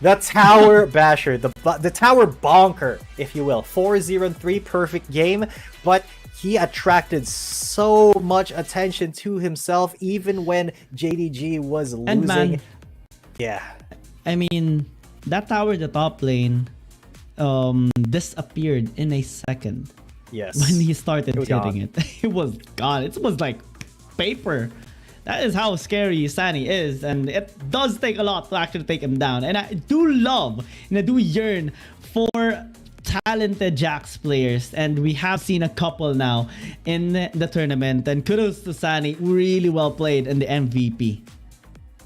The tower basher, the tower bonker, if you will. 4-0-3, perfect game, but he attracted so much attention to himself, even when JDG was losing. And man, yeah, I mean, that tower, the top lane, disappeared in a second. Yes, when he started hitting gone. it, it was gone. It was like paper. That is how scary Sani is, and it does take a lot to actually take him down. And I do love, and I do yearn for talented Jax players, and we have seen a couple now in the tournament, and kudos to Sani, really well played in the MVP.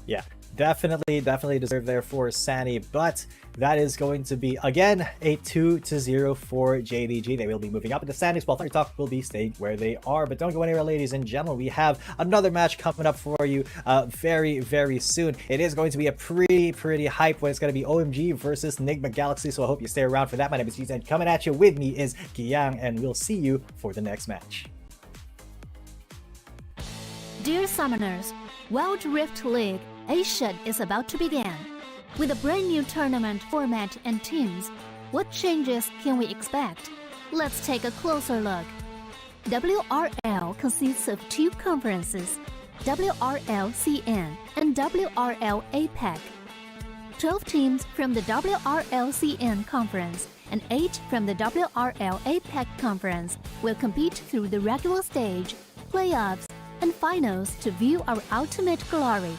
Yeah, definitely deserved there for Sani, but that is going to be again a 2-0 for JDG. They will be moving up into standings, while Thunder Talk will be staying where they are. But don't go anywhere, ladies and gentlemen. We have another match coming up for you very soon. It is going to be a pretty hype one. It's going to be OMG versus Nigma Galaxy, so I hope you stay around for that. My name is Ethan. Coming at you with me is Giyang, and we'll see you for the next match. Dear Summoners, Wild Rift League Asia is about to begin. With a brand new tournament format and teams, what changes can we expect? Let's take a closer look. WRL consists of two conferences, WRL CN and WRL APEC. 12 teams from the WRL CN conference and 8 from the WRL APEC conference will compete through the regular stage, playoffs, and finals to view our ultimate glory.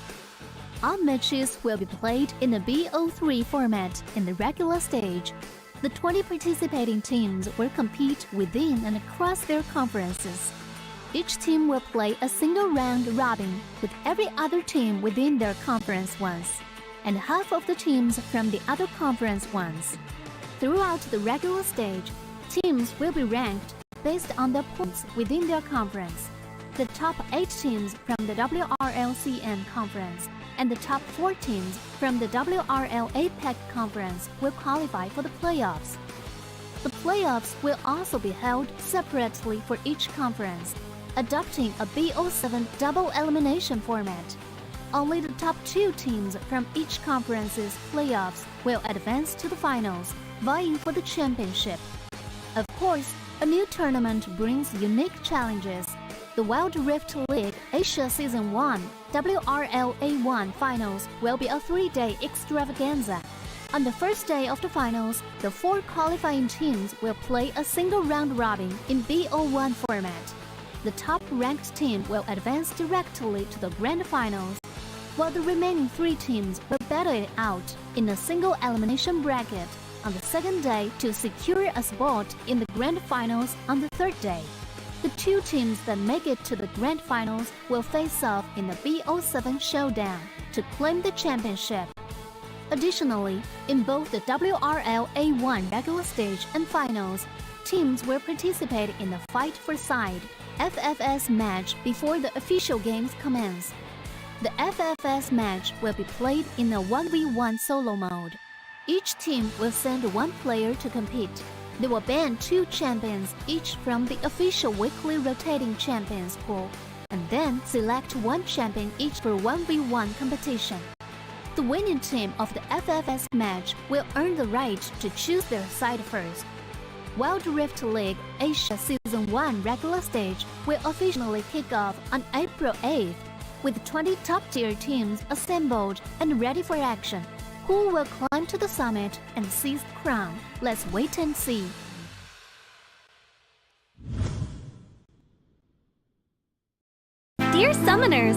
All matches will be played in the BO3 format in the regular stage. The 20 participating teams will compete within and across their conferences. Each team will play a single round robin with every other team within their conference once, and half of the teams from the other conference once. Throughout the regular stage, teams will be ranked based on their points within their conference. The top 8 teams from the WRLCN conference and the top 4 teams from the WRL APEC conference will qualify for the playoffs. The playoffs will also be held separately for each conference, adopting a BO7 double elimination format. Only the top 2 teams from each conference's playoffs will advance to the finals, vying for the championship. Of course, a new tournament brings unique challenges. The Wild Rift League Asia Season 1 WRL A1 Finals will be a 3-day extravaganza. On the first day of the finals, the 4 qualifying teams will play a single round robin in BO1 format. The top-ranked team will advance directly to the grand finals, while the remaining 3 teams will battle it out in a single elimination bracket on the second day to secure a spot in the grand finals on the third day. The 2 teams that make it to the grand finals will face off in the BO7 showdown to claim the championship. Additionally, in both the WRL A1 regular stage and finals, teams will participate in the Fight for Side FFS match before the official games commence. The FFS match will be played in a 1v1 solo mode. Each team will send 1 player to compete. They will ban 2 champions each from the official weekly rotating champions pool, and then select 1 champion each for 1v1 competition. The winning team of the FFS match will earn the right to choose their side first. Wild Rift League Asia Season 1 regular stage will officially kick off on April 8th, with 20 top-tier teams assembled and ready for action. Who will climb to the summit and seize the crown? Let's wait and see. Dear Summoners,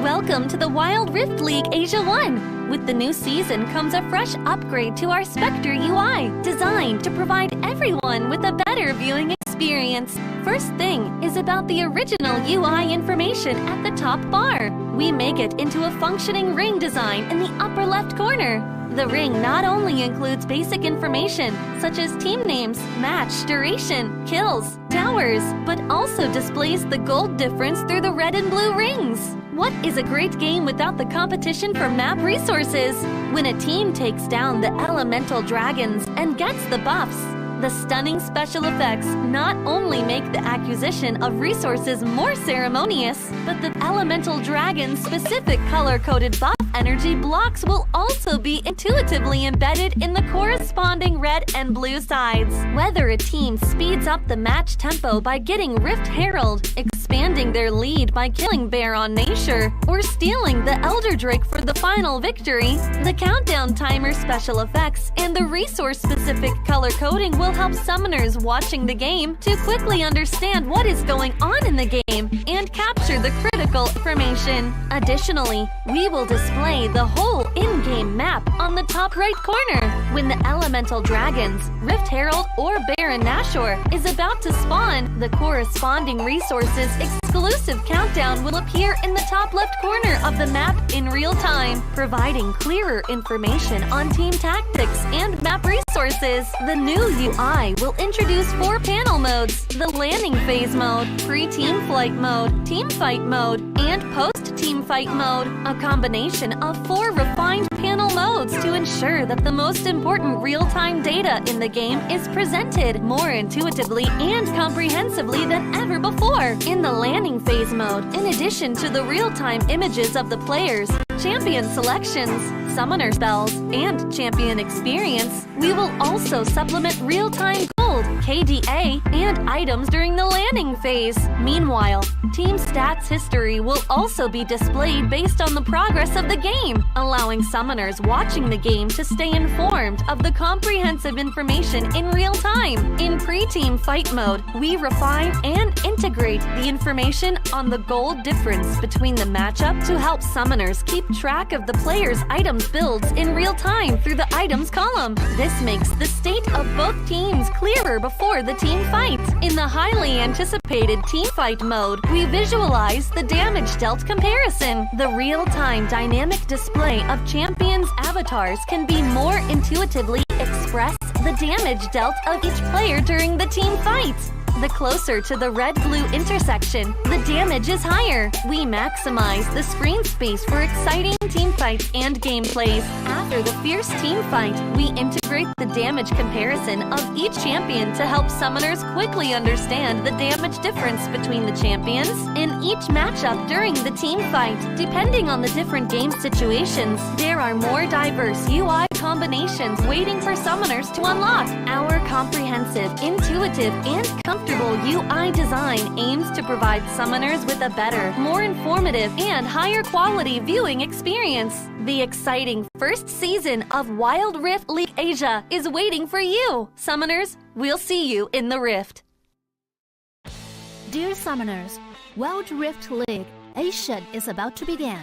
welcome to the Wild Rift League Asia 1. With the new season comes a fresh upgrade to our Spectator UI, designed to provide everyone with a better viewing experience. First thing is about the original UI information at the top bar. We make it into a functioning ring design in the upper left corner. The ring not only includes basic information such as team names, match duration, kills, towers, but also displays the gold difference through the red and blue rings. What is a great game without the competition for map resources? When a team takes down the elemental dragons and gets the buffs, the stunning special effects not only make the acquisition of resources more ceremonious, but the elemental dragon's specific color-coded buff energy blocks will also be intuitively embedded in the corresponding red and blue sides. Whether a team speeds up the match tempo by getting Rift Herald, expanding their lead by killing Baron Nashor, or stealing the Elder Drake for the final victory, the countdown timer special effects and the resource-specific color coding will help summoners watching the game to quickly understand what is going on in the game and capture the critical information. Additionally, we will display the whole in-game map on the top right corner. When the elemental dragons, Rift Herald or Baron Nashor is about to spawn, the corresponding resources exclusive countdown will appear in the top left corner of the map in real time, providing clearer information on team tactics and map resources. The new UI will introduce 4 panel modes: the landing phase mode, pre-team flight mode, team fight mode, and post-team fight mode, a combination of 4 refined panel modes to ensure that the most important real-time data in the game is presented more intuitively and comprehensively than ever before. In the landing phase mode, in addition to the real-time images of the players, champion selections, summoner spells, and champion experience, we will also supplement real-time gold, KDA, and items during the landing phase. Meanwhile, team stats history will also be displayed based on the progress of the game, allowing summoners watching the game to stay informed of the comprehensive information in real time. In pre-team fight mode, we refine and integrate the information on the gold difference between the matchup to help summoners keep track of the players' items builds in real time through the items column. This makes the state of both teams clearer before the team fight. In the highly anticipated team fight mode, we visualize the damage dealt comparison. The real-time dynamic display of champions' avatars can be more intuitively express the damage dealt of each player during the team fight. The closer to the red-blue intersection, the damage is higher. We maximize the screen space for exciting team fights and gameplays. After the fierce team fight, we integrate the damage comparison of each champion to help summoners quickly understand the damage difference between the champions in each matchup during the team fight. Depending on the different game situations, there are more diverse UI combinations waiting for summoners to unlock. Our comprehensive, intuitive, and comfortable UI design aims to provide summoners with a better, more informative, and higher quality viewing experience. The exciting first season of Wild Rift League Asia is waiting for you. Summoners, we'll see you in the Rift. Dear Summoners, Wild Rift League Asia is about to begin.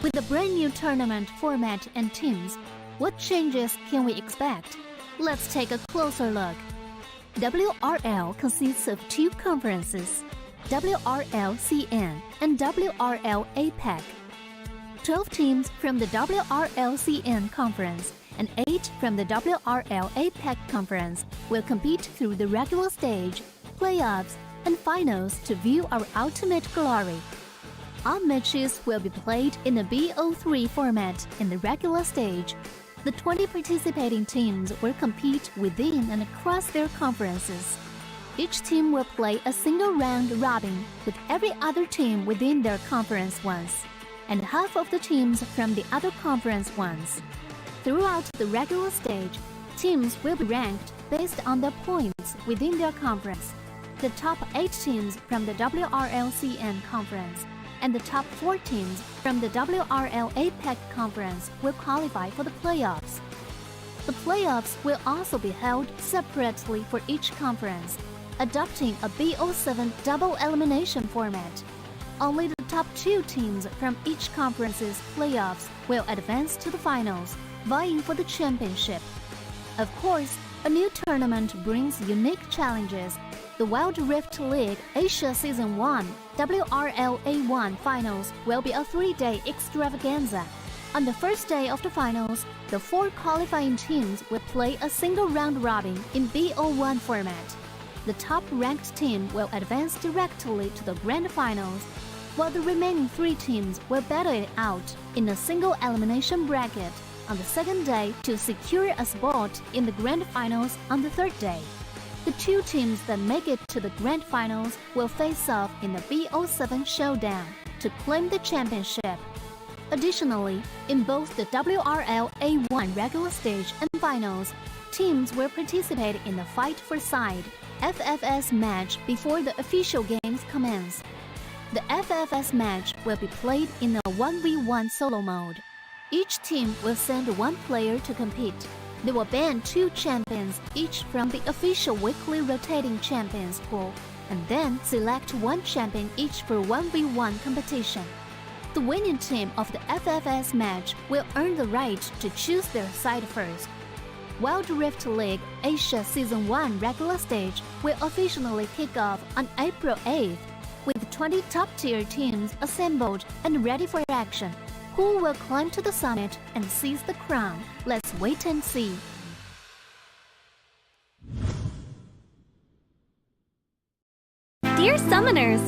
With a brand new tournament format and teams, what changes can we expect? Let's take a closer look. WRL consists of two conferences, WRL CN and WRL APEC. 12 teams from the WRL CN conference and 8 from the WRL APEC conference will compete through the regular stage, playoffs, and finals to view our ultimate glory. All matches will be played in the BO3 format in the regular stage. The 20 participating teams will compete within and across their conferences. Each team will play a single round robin with every other team within their conference once, and half of the teams from the other conference once. Throughout the regular stage, teams will be ranked based on their points within their conference. The top 8 teams from the WRL-CN conference and the top 4 teams from the WRL APEC conference will qualify for the playoffs. The playoffs will also be held separately for each conference, adopting a BO7 double elimination format. Only the top 2 teams from each conference's playoffs will advance to the finals, vying for the championship. Of course, a new tournament brings unique challenges. The Wild Rift League Asia Season 1 WRL A1 Finals will be a 3-day extravaganza. On the first day of the finals, the 4 qualifying teams will play a single round robin in BO1 format. The top-ranked team will advance directly to the grand finals, while the remaining 3 teams will battle it out in a single elimination bracket on the second day to secure a spot in the grand finals on the third day. The 2 teams that make it to the grand finals will face off in the BO7 showdown to claim the championship. Additionally, in both the WRL A1 regular stage and finals, teams will participate in the Fight for Side FFS match before the official games commence. The FFS match will be played in a 1v1 solo mode. Each team will send 1 player to compete. They will ban 2 champions each from the official weekly rotating champions pool, and then select 1 champion each for 1v1 competition. The winning team of the FFS match will earn the right to choose their side first. Wild Rift League Asia Season 1 regular stage will officially kick off on April 8th, with 20 top-tier teams assembled and ready for action. Who will climb to the summit and seize the crown? Let's wait and see. Dear Summoners,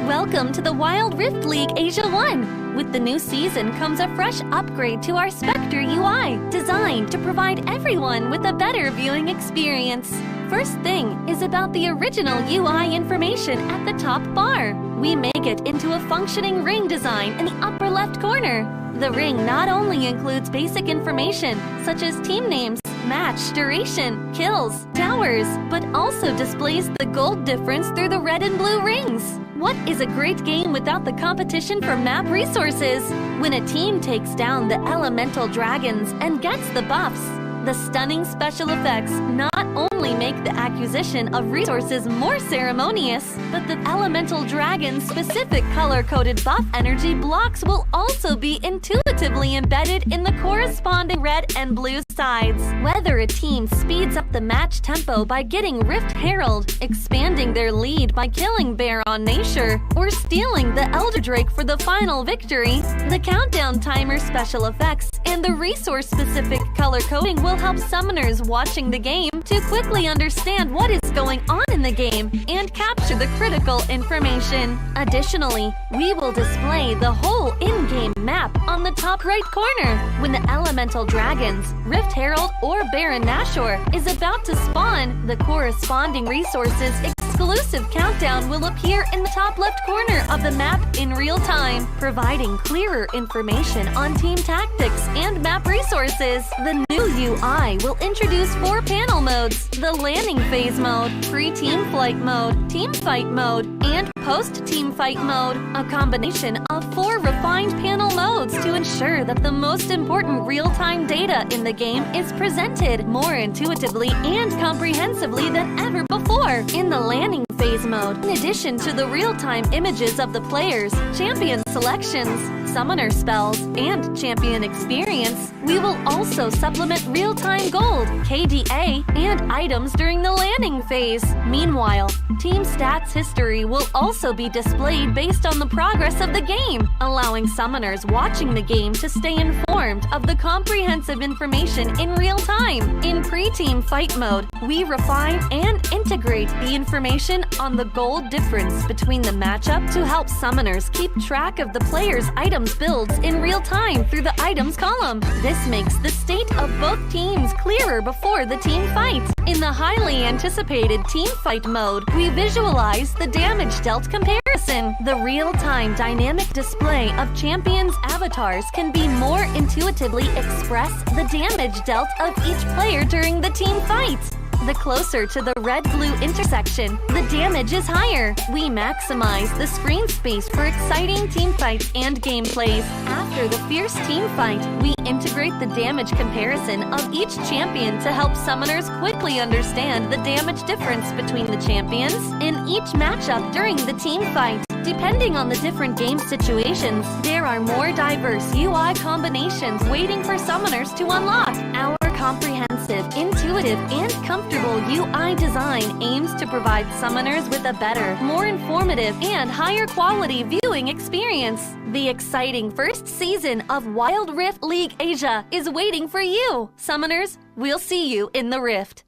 welcome to the Wild Rift League Asia 1. With the new season comes a fresh upgrade to our Spectator UI, designed to provide everyone with a better viewing experience. First thing is about the original UI information at the top bar. We make it into a functioning ring design in the upper left corner. The ring not only includes basic information such as team names, match duration, kills, towers, but also displays the gold difference through the red and blue rings. What is a great game without the competition for map resources? When a team takes down the elemental dragons and gets the buffs, the stunning special effects not only make the acquisition of resources more ceremonious, but the elemental dragon's specific color-coded buff energy blocks will also be intuitively embedded in the corresponding red and blue sides. Whether a team speeds up the match tempo by getting Rift Herald, expanding their lead by killing Baron Nashor, or stealing the Elder Drake for the final victory, the countdown timer special effects and the resource-specific color coding will help summoners watching the game to quickly understand what is going on in the game and capture the critical information. Additionally, we will display the whole in-game map on the top right corner. When the elemental dragons, Rift Herald or Baron Nashor is about to spawn, the corresponding resources exclusive countdown will appear in the top left corner of the map in real time, providing clearer information on team tactics and map resources. The new UI will introduce 4 panel modes: the landing phase mode, pre-team flight mode, team fight mode, and post-team fight mode, a combination of 4 refined panel modes to ensure that the most important real-time data in the game is presented more intuitively and comprehensively than ever before. In the landing phase mode, in addition to the real-time images of the players, champion selections, summoner spells, and champion experience, we will also supplement real-time gold, KDA, and items during the landing phase. Meanwhile, team stats history will also be displayed based on the progress of the game, allowing summoners watching the game to stay informed of the comprehensive information in real time. In pre-team fight mode, we refine and integrate the information on the gold difference between the matchup to help summoners keep track of the player's items builds in real time through the items column. This makes the state of both teams clearer before the team fight. In the highly anticipated team fight mode, we visualize the damage dealt comparison. The real-time dynamic display of champions' avatars can be more intuitively express the damage dealt of each player during the team fight. The closer to the red-blue intersection, the damage is higher. We maximize the screen space for exciting team fights and gameplays. After the fierce team fight, we integrate the damage comparison of each champion to help summoners quickly understand the damage difference between the champions in each matchup during the team fight. Depending on the different game situations, there are more diverse UI combinations waiting for summoners to unlock. Our comprehensive, intuitive, and comfortable UI design aims to provide summoners with a better, more informative, and higher quality viewing experience. The exciting first season of Wild Rift League Asia is waiting for you. Summoners, we'll see you in the Rift.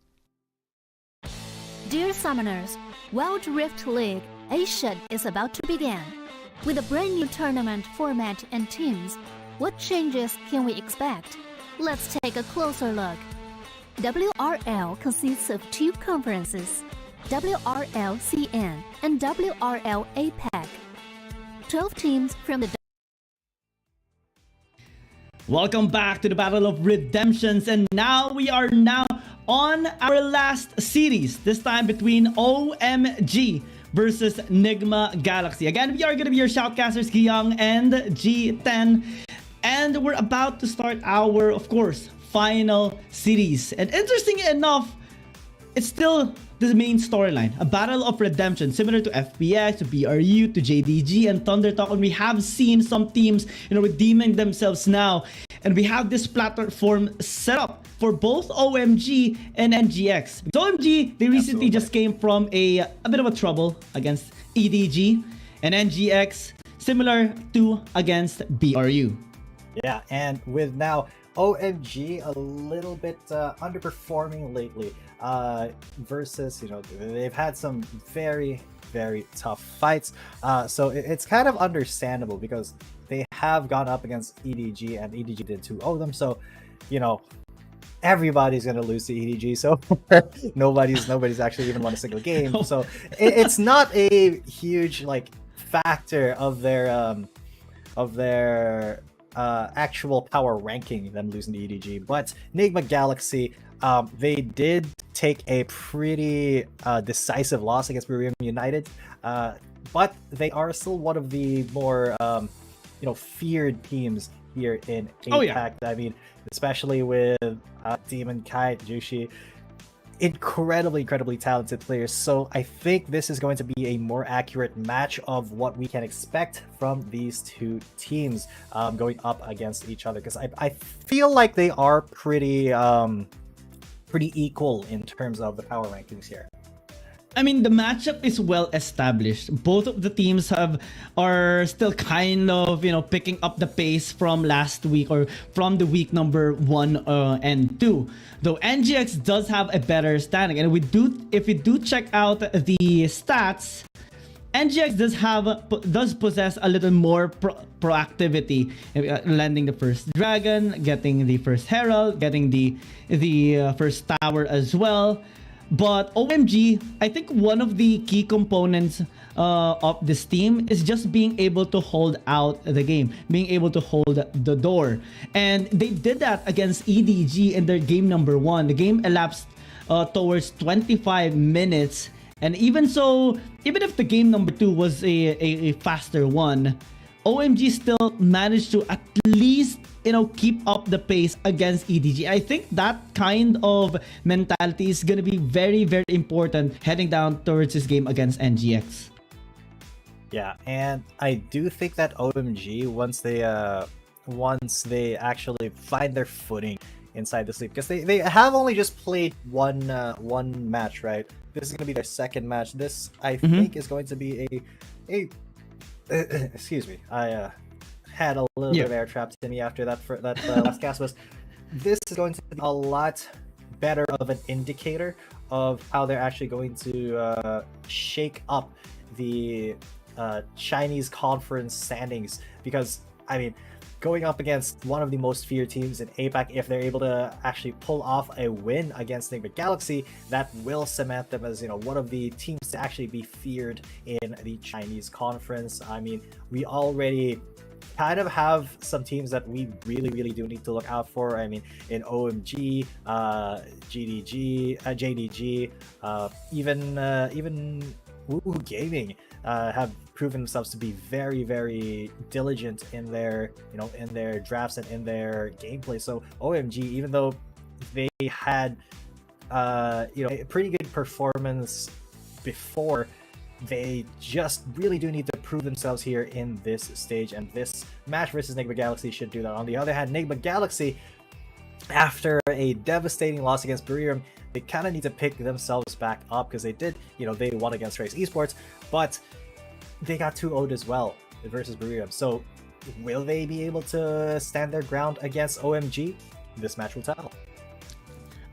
Dear Summoners, Wild Rift League Asia is about to begin. With a brand new tournament format and teams, what changes can we expect? Let's take a closer look. WRL consists of 2 conferences, WRL CN and WRL APAC. 12 teams from the Welcome back to the Battle of Redemptions, and now we are on our last series, this time between OMG versus Nigma Galaxy. Again, we are going to be your shoutcasters, Kiyang and G10, and we're about to start our, of course, final series. And interestingly enough, it's still the main storyline, a battle of redemption, similar to FPX, to BRU, to JDG, and Thundertalk. And we have seen some teams, redeeming themselves now. And we have this platform set up for both OMG and NGX. With OMG, they recently just came from a bit of a trouble against EDG, and NGX, similar to against BRU. Yeah, and with now OMG a little bit underperforming lately, versus, they've had some very, very tough fights. So it's kind of understandable because they have gone up against EDG and EDG did 2-0 them. So, everybody's gonna lose to EDG. So nobody's actually even won a single game. So it's not a huge factor of their actual power ranking them losing to EDG. But Nigma Galaxy, they did take a pretty decisive loss against BRU United, but they are still one of the more feared teams here in APAC. Oh, yeah. I mean, especially with Demon Kite, Jushi, incredibly talented players. So I think this is going to be a more accurate match of what we can expect from these 2 teams going up against each other, because I feel like they are pretty equal in terms of the power rankings here. I mean, the matchup is well established. Both of the teams are still kind of, picking up the pace from last week or from the week number 1 and 2. Though NGX does have a better standing, and if we do check out the stats, NGX does possess a little more proactivity, landing the first dragon, getting the first herald, getting the first tower as well. But OMG, I think one of the key components of this team is just being able to hold out the game, being able to hold the door. And they did that against EDG in their game number 1. The game elapsed towards 25 minutes. And even so, even if the game number 2 was a faster one, OMG still managed to at least, keep up the pace against EDG. I think that kind of mentality is going to be very, very important heading down towards this game against NGX. Yeah, and I do think that OMG, once they actually find their footing inside this league, because they have only just played one match, right? This is going to be their second match. This, I think, is going to be a excuse me, I had a little bit of air trapped in me after that last cast. Was this is going to be a lot better of an indicator of how they're actually going to shake up the Chinese conference standings, because I mean, going up against one of the most feared teams in APAC, if they're able to actually pull off a win against Enigma Galaxy, that will cement them as one of the teams to actually be feared in the Chinese conference. I mean, we already kind of have some teams that we really do need to look out for. I mean, in OMG, JDG, even Woo Gaming have proven themselves to be very diligent in their in their drafts and in their gameplay. So OMG, even though they had a pretty good performance before, they just really do need to prove themselves here in this stage, and this match versus Enigma Galaxy should do that. On the other hand, Enigma Galaxy, after a devastating loss against BRU, they kind of need to pick themselves back up, because they did, they won against Race Esports, but they got 2-0'd as well versus BRU. So will they be able to stand their ground against OMG? This match will tell.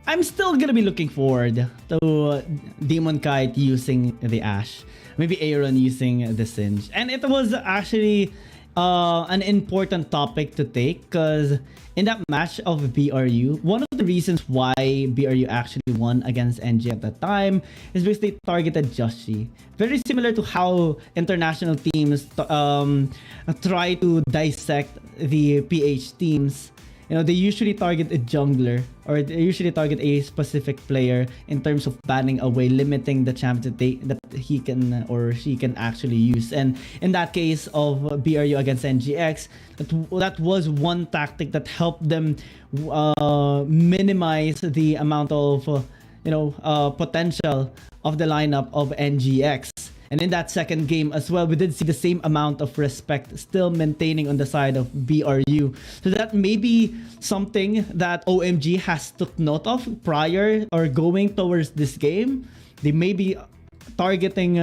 I'm still gonna be looking forward to Demon Kite using the Ash, maybe Aaron using the Singe. And it was actually an important topic to take, because in that match of BRU, one of the reasons why BRU actually won against NG at that time is because they targeted Joshi. Very similar to how international teams try to dissect the PH teams. They usually target a jungler, or they usually target a specific player in terms of banning away, limiting the champ that he can or she can actually use. And in that case of BRU against NGX, that was one tactic that helped them minimize the amount of potential of the lineup of NGX. And in that second game as well, we did see the same amount of respect still maintaining on the side of BRU. So that may be something that OMG has took note of prior or going towards this game. They may be targeting,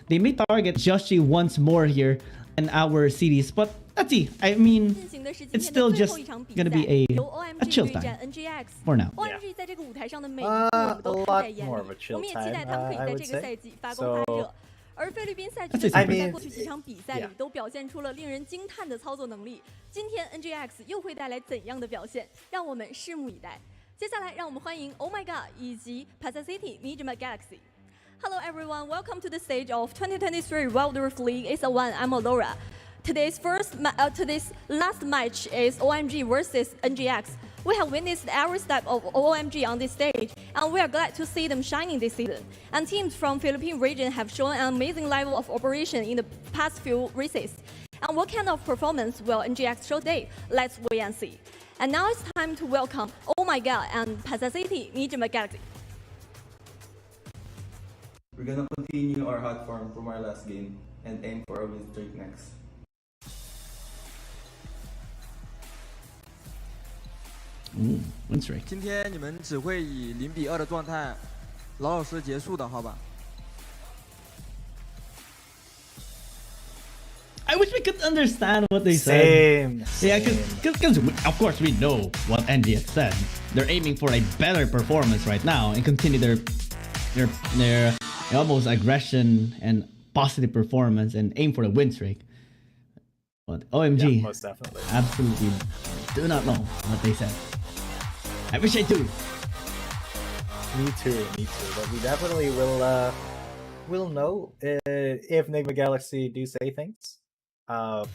they may target Joshi once more here in our series. But let's see. I mean, it's still just gonna be a chill time for now. OMG 在这个舞台上的每一步我们都看在眼里，我们也期待他们可以在这个赛季发光发热。而菲律宾赛区的球员在过去几场比赛里都表现出了令人惊叹的操作能力。今天 NGX 又会带来怎样的表现？让我们拭目以待。接下来，让我们欢迎 Oh My God 以及 Pacific Nijima Galaxy。Hello everyone, welcome to the stage of 2023 Wild Rift League ASA1. I'm Alora. Today's last match is OMG versus NGX. We have witnessed every step of OMG on this stage, and we are glad to see them shining this season. And teams from Philippine region have shown an amazing level of operation in the past few races. And what kind of performance will NGX show today? Let's wait and see. And now it's time to welcome Oh My God and Pacific Nijima Galaxy. We're gonna continue our hot form from our last game and aim for a win streak next. Win streak. 今天你们只会以0-2的状态老老实实结束的，好吧？ I wish we could understand what they said. Yeah, because of course we know what NGX said. They're aiming for a better performance right now and continue their almost aggression and positive performance and aim for a win streak. But OMG, yeah, most definitely. Absolutely do not know what they said. I wish I do. Me too. But we definitely will know if Enigma Galaxy do say things. But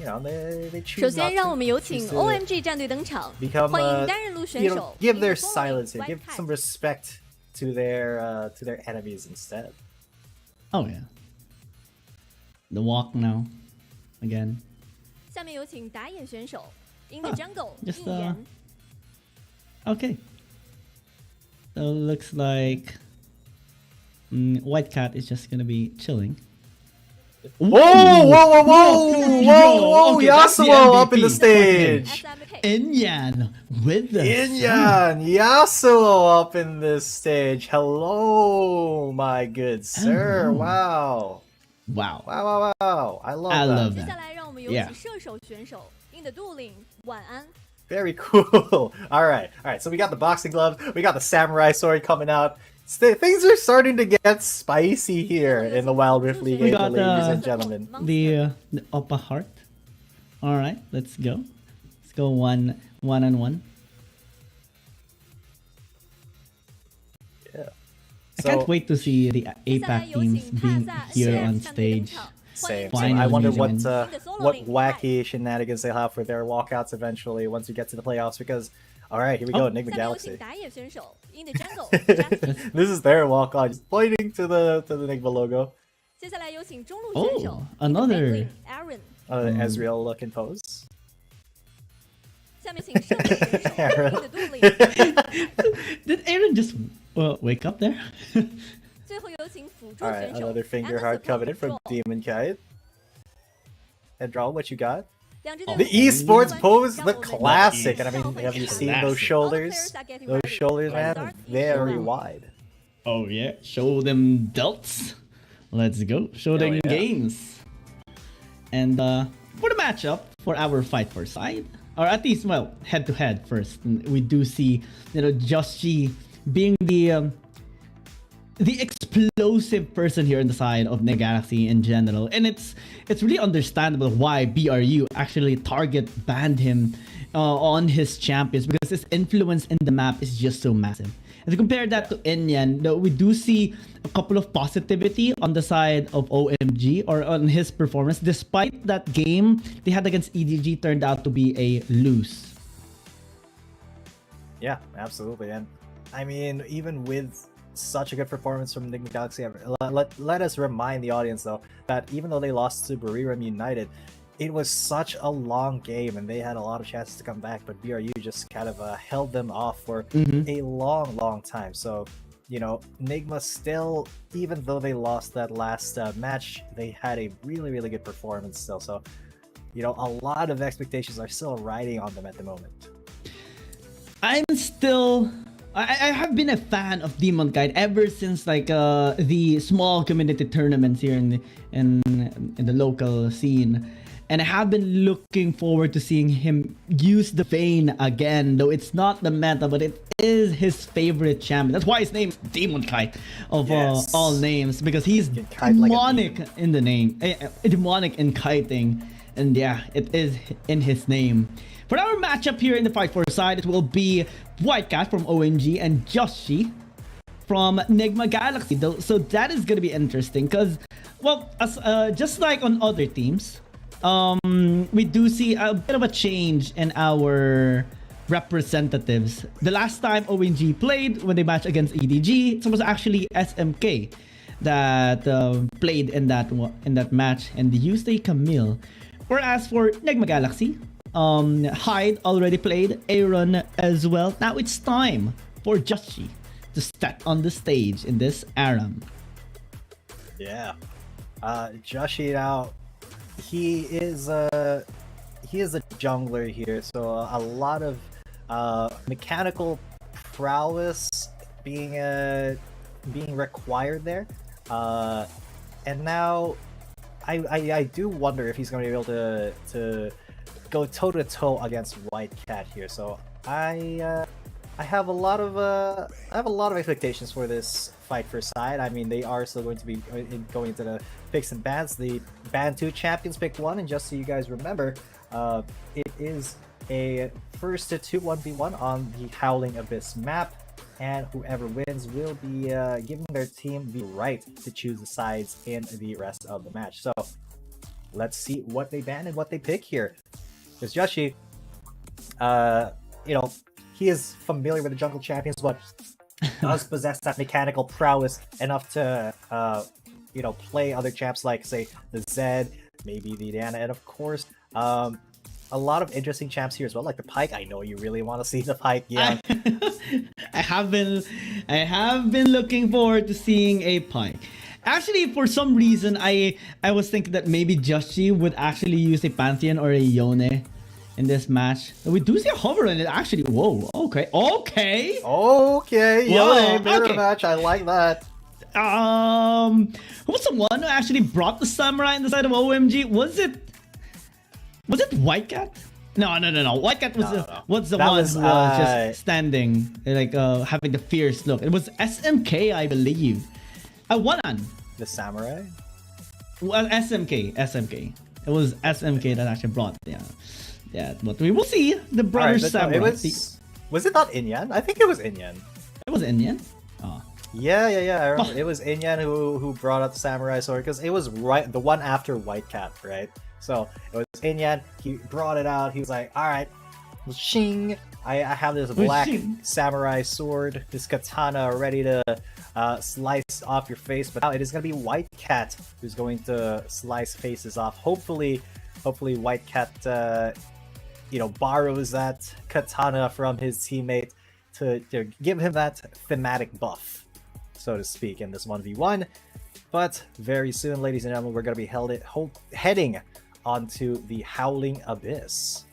you know they 首 choose not 先，让我 to. 们有 Choose 请 to OMG 战队登场， become 欢迎单人路选 you know 手 give in their the following silence here, give White some Cat respect to their enemies instead. Oh yeah. The walk now, again. 下面有请打野选手 in the jungle just, 应援。 Okay. So looks like White Cat is just gonna be chilling. Whoa! Okay, that's the Yasuo up in the MVP. stage. Inyan with the Yasuo up in this stage. Hello, my good sir. Wow. I love 接 that. 下来让我们有 Yeah. 请射手选手 in the dueling 晚安。 Very cool. All right. So we got the boxing gloves. We got the samurai sword coming out. Things are starting to get spicy here in the Wild Rift League, We got ladies and gentlemen. the upper heart. All right, let's go. Let's go one on one. Yeah. I can't wait to see the APAC teams being here on stage. Same. Finally I wonder meeting what wacky shenanigans they'll have for their walkouts eventually once we get to the playoffs. Because, all right, here we go, Enigma 下面有 Galaxy. 请打野选手 in the jungle This is their walkout, just pointing to the Enigma logo. 接下来有请中路选手 in the another back lane Aaron。 Ezreal looking pose. 下面请射手选手 Aaron. in the dueling。 Did Aaron just wake up there? 最后有请辅助 All right, 选手 another finger and the heart support coming in from control。 Demon Kite. And draw what you got. 两支队伍 The esports pose, the 让我们 classic. And I mean, 召唤 have you 神 seen 来 those shoulders? All the players are getting Those ready. shoulders, Let's man, start in very round. wide. Oh yeah, show them delts. Let's go. Show them yeah. games. And for the matchup for our fight for side, or at least head to head first, we do see Joshi being the explosive person here on the side of the Galaxy in general, and it's really understandable why BRU actually banned him on his champions, because his influence in the map is just so massive. And to compare that to Enyan, we do see a couple of positivity on the side of OMG or on his performance, despite that game they had against EDG turned out to be a lose. Yeah, absolutely. And I mean, even with such a good performance from Enigma Galaxy, let us remind the audience though that even though they lost to BRU United, it was such a long game and they had a lot of chances to come back, but BRU just kind of held them off for a long time. So, you know, Enigma still, even though they lost that last match, they had a really good performance still. So, you know, a lot of expectations are still riding on them at the moment. I have been a fan of Demon Kite ever since like the small community tournaments here in the local scene, and I have been looking forward to seeing him use the Vayne again, though it's not the meta, but it is his favorite champion. That's why his name is Demon Kite of all names, because he's demonic in the name, demonic in kiting, and yeah, it is in his name. For our matchup here in the fight for side, it will be White Cat from OMG and Joshi from Enigma Galaxy. So that is going to be interesting because, well, just like on other teams, we do see a bit of a change in our representatives. The last time OMG played, when they matched against EDG, it was actually SMK that played in that match, and they used a Camille. Whereas for Enigma Galaxy, Hyde already played, Aaron as well. Now it's time for Joshi to step on the stage in this ARAM. Yeah, Joshi now, he is a jungler here, so a lot of mechanical prowess being required there, and now I do wonder if he's going to be able to go toe-to-toe against White Cat here. So I have a lot of expectations for this fight for side. I mean, they are still going to be going into the picks and bans. The ban 2 champions pick 1, and just so you guys remember, it is a first to 2 1v1 on the Howling Abyss map. and whoever wins will be giving their team the right to choose the sides in the rest of the match. So let's see what they ban and what they pick here. Because Joshi, he is familiar with the jungle champions, but does possess that mechanical prowess enough to, play other champs like, say, the Zed, maybe the Diana, and of course, a lot of interesting champs here as well, like the Pyke. I know you really want to see the Pyke, yeah. I have been looking forward to seeing a Pyke. Actually, for some reason, I was thinking that maybe Joshi would actually use a Pantheon or a Yone in this match. We do see a hover in it, actually. Whoa, okay. Yone, mirror match, I like that. Who was the one who actually brought the Samurai in the side of OMG? Was it Whitecat? No. Whitecat was the one who was just standing, like having the fierce look. It was SMK, I believe. One the Samurai. Well, SMK. It was SMK that actually brought. Yeah. But we will see the brothers Samurai. Was it not Inyan? I think it was Inyan. It was Inyan. Oh. Yeah. I remember. It was Inyan who brought out the Samurai sword because it was the one after Whitecat, right? So it was Inyan. He brought it out. He was like, "All right, shing! I have this black samurai sword, this katana, ready to slice off your face." But now it is gonna be Whitecat who's going to slice faces off. Hopefully, Whitecat, borrows that katana from his teammate to give him that thematic buff, so to speak, in this 1v1. But very soon, ladies and gentlemen, we're gonna be heading onto the Howling Abyss.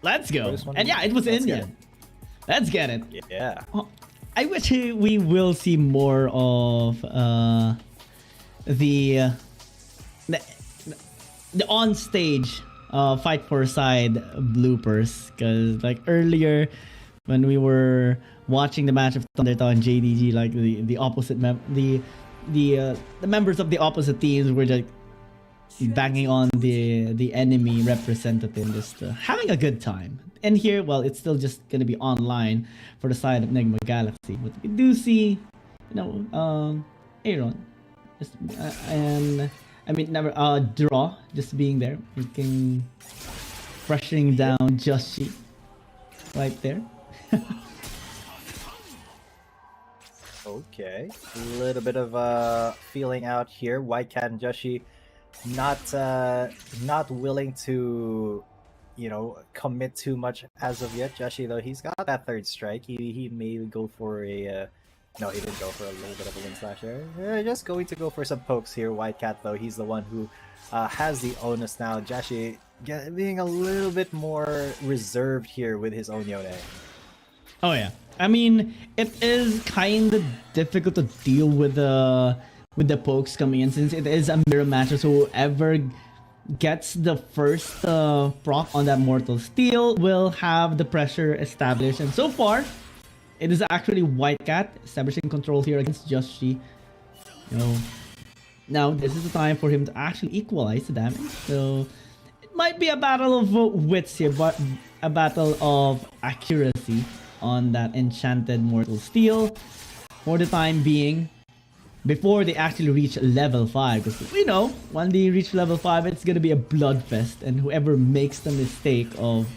Let's go. And yeah, it was Indian. Let's get it. Yeah. I wish we will see more of the on stage fight for side bloopers, because like earlier when we were watching the match of Thundertaw and JDG, like the opposite the members of the opposite teams were like banging on the enemy representative, just having a good time. And here, well, it's still just gonna be online for the side of Negma Galaxy, but we do see, Aaron, just and I mean, never Draw just being there, looking, pressuring down Joshi right there. Okay, a little bit of feeling out here. Whitecat and Joshi not willing to, commit too much as of yet. Joshi, though, he's got that third strike. He may go for a no, he didn't go for a little bit of a wind slash there. Just going to go for some pokes here. Whitecat, though, he's the one who has the onus now. Joshi being a little bit more reserved here with his own Yone. Oh yeah, I mean, it is kind of difficult to deal with the pokes coming in, since it is a mirror match. So whoever gets the first proc on that Mortal Steel will have the pressure established. And so far, it is actually Whitecat establishing control here against Joshi. Now this is the time for him to actually equalize the damage. So it might be a battle of wits here, but a battle of accuracy on that enchanted Mortal Steel for the time being, before they actually reach level 5. Because we know when they reach level 5, it's gonna be a bloodfest, and whoever makes the mistake of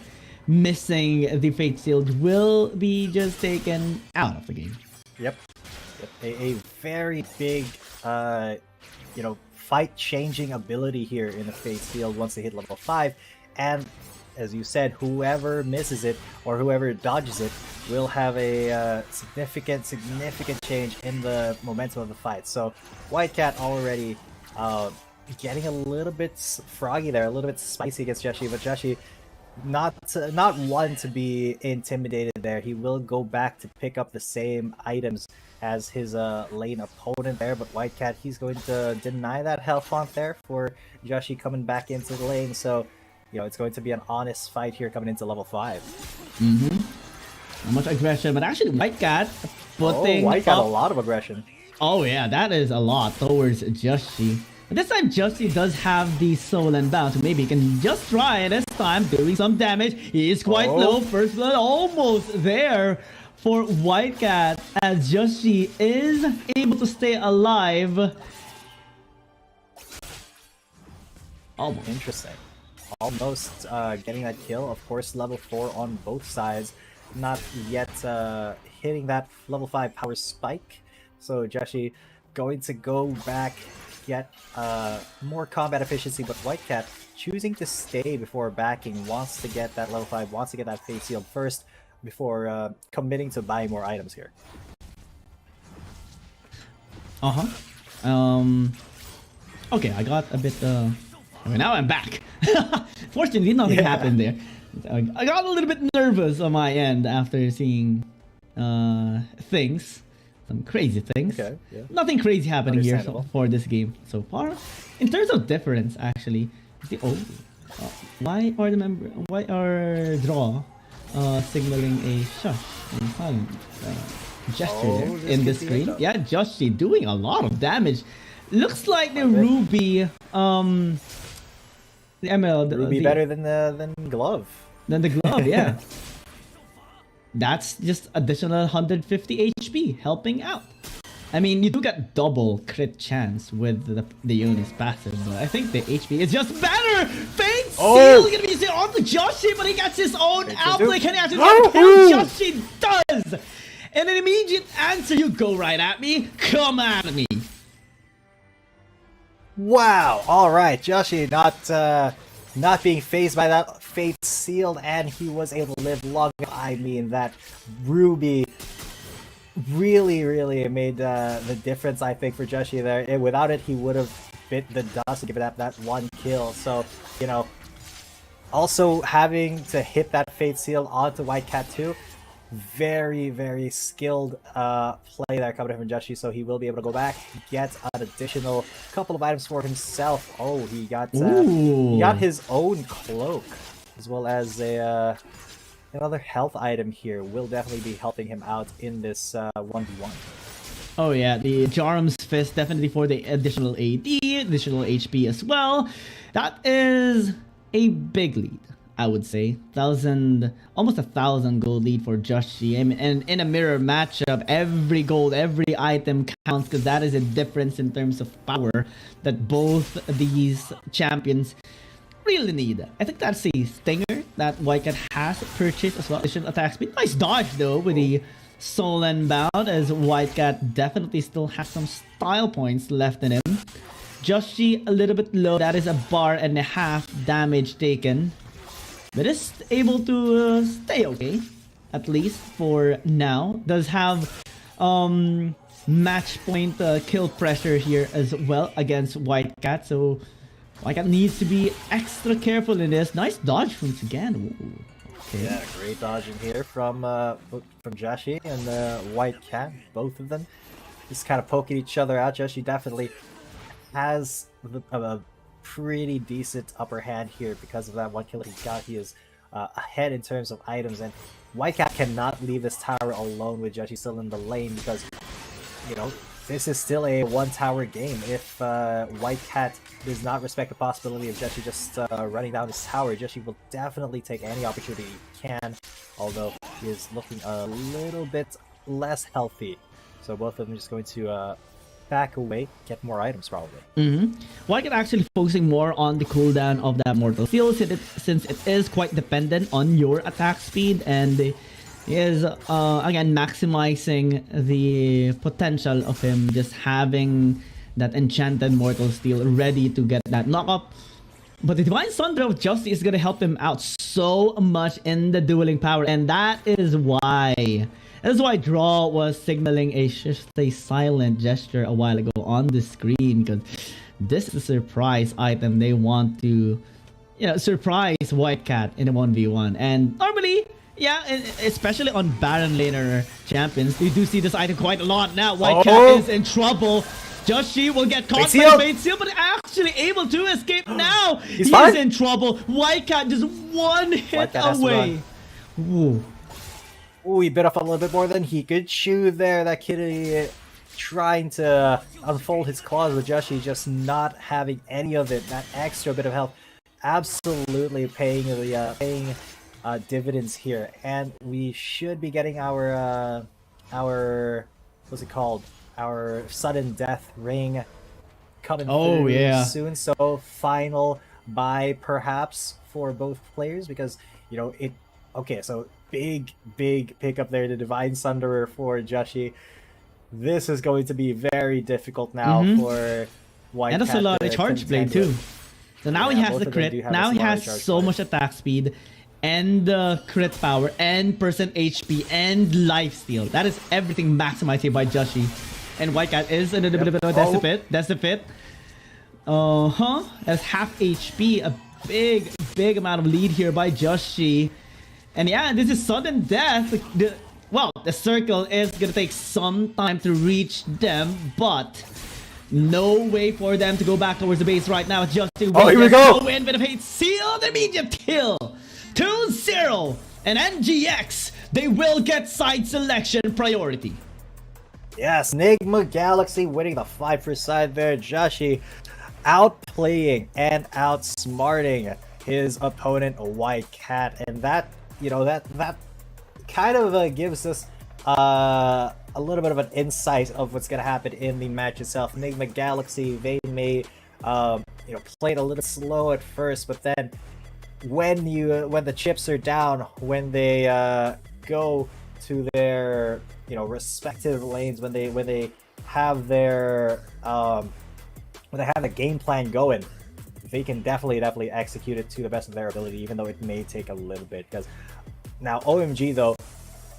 missing the Fate Shield will be just taken out of the game. Yep. A very big fight changing ability here in the Fate Shield once they hit level 5, and as you said, whoever misses it or whoever dodges it will have a significant change in the momentum of the fight. So Whitecat already getting a little bit froggy there, a little bit spicy against Joshi, but Joshi not one to be intimidated there. He will go back to pick up the same items as his lane opponent there, but Whitecat, he's going to deny that health font there for Joshi coming back into the lane. So it's going to be an honest fight here coming into level 5. Not much aggression, but actually Whitecat putting Whitecat a lot of aggression. Oh yeah, that is a lot towards Joshi. This time Justy does have the soul and bound, so maybe he can just try this time doing some damage. He is quite low. First blood almost there for Whitecat as Justy is able to stay alive. Almost. Interesting. Almost getting that kill. Of course, level 4 on both sides. Not yet hitting that level 5 power spike. So Joshi going to go back, get more combat efficiency, but Whitecat choosing to stay before backing, wants to get that level 5, wants to get that face shield first before committing to buying more items here. Okay, I got a bit now I'm back. Fortunately, nothing happened there. I got a little bit nervous on my end after seeing things, some crazy things. Okay, yeah. Nothing crazy happening here for this game so far. In terms of difference, actually, why are draw signaling a shush and silent gesture there in the screen? Yeah, Joshi doing a lot of damage. Looks like the Ruby, the Emerald, Ruby better than glove. Than the glove, yeah. That's just additional 150 HP helping out. I mean, you do get double crit chance with the Yunis passive, but I think the HP is just better. Fade Seal gonna be on the Joshi, but he gets his own outplay. Can he actually get killed? Joshi does. And an immediate answer, you go right at me. Come at me. Wow! Alright, Joshi not being phased by that fate sealed, and he was able to live long. I mean, that Ruby really made the difference, I think, for Joshi there. Without it, he would have bit the dust to give it that one kill. So, you know, also having to hit that fate seal onto Whitecat too. Very skilled play there coming from Joshi, so he will be able to go back, get an additional couple of items for himself. Oh, he got his own cloak, as well as another health item here. Will definitely be helping him out in this 1v1. Oh yeah, the Jarum's Fist definitely for the additional AD, additional HP as well. That is a big lead, I would say. Almost 1,000 gold lead for Joshi. And in a mirror matchup, every gold, every item counts, because that is a difference in terms of power that both these champions really need. I think that's a stinger that Whitecat has purchased as well. Additional attack speed. Nice dodge though with the Soul and Bound, as Whitecat definitely still has some style points left in him. Joshi a little bit low. That is a bar and a half damage taken. But is able to stay okay, at least for now. Does have match point kill pressure here as well against Whitecat, so Whitecat needs to be extra careful in this. Nice dodge once again. Ooh, okay. Yeah, great dodging here from Joshi and Whitecat, both of them. Just kind of poking each other out. Joshi definitely has a pretty decent upper hand here because of that one kill he got. He is ahead in terms of items, and Whitecat cannot leave this tower alone with Joshi still in the lane, because, you know, this is still a one tower game. If Whitecat does not respect the possibility of Joshi just running down his tower, Joshi will definitely take any opportunity he can, although he is looking a little bit less healthy. So both of them just going to back away, get more items probably. Whitecat actually focusing more on the cooldown of that Mortal Steel, since it is quite dependent on your attack speed, and is again maximizing the potential of him just having that enchanted Mortal Steel ready to get that knock-up. But the Divine Thunder of Justice is gonna help him out so much in the dueling power, and that is why Draw was signaling a silent gesture a while ago on the screen, because this is a surprise item. They want to, you know, surprise Whitecat in a 1v1. And normally, yeah, especially on Baron laner champions, you do see this item quite a lot now. Whitecat is in trouble. Joshi will get caught by Fate Seal, but actually able to escape now. He's in trouble. Whitecat just one hit away. Ooh, he bit off a little bit more than he could chew there. That kitty trying to unfold his claws with Joshi, just not having any of it. That extra bit of health, absolutely paying dividends here, and we should be getting our what's it called? Our sudden death ring coming through soon. So final buy perhaps for both players, because you know it. Okay, so big pickup there, the Divine Sunderer for Joshi. This is going to be very difficult now for White and that's a lot of charge blade too. So now he has the crit. Now he has so much attack speed, and crit power, and percent HP, and lifesteal. That is everything maximized here by Joshi. And White Cat is a little bit of a decipit. That's half HP. A big amount of lead here by Joshi. And yeah, this is sudden death. The circle is gonna take some time to reach them, but no way for them to go back towards the base right now. Just to here we go. Go in, bit of hate, seal the immediate kill. 2-0, and NGX, they will get side selection priority. Yes, Nigma Galaxy winning the fight for side there. Joshi outplaying and outsmarting his opponent, White Cat, and that, you know, that kind of gives us a little bit of an insight of what's gonna happen in the match itself. Nigma Galaxy, they may play it a little slow at first, but then when the chips are down, when they go to their respective lanes, when they have their game plan going, they can definitely execute it to the best of their ability, even though it may take a little bit. Because now OMG though,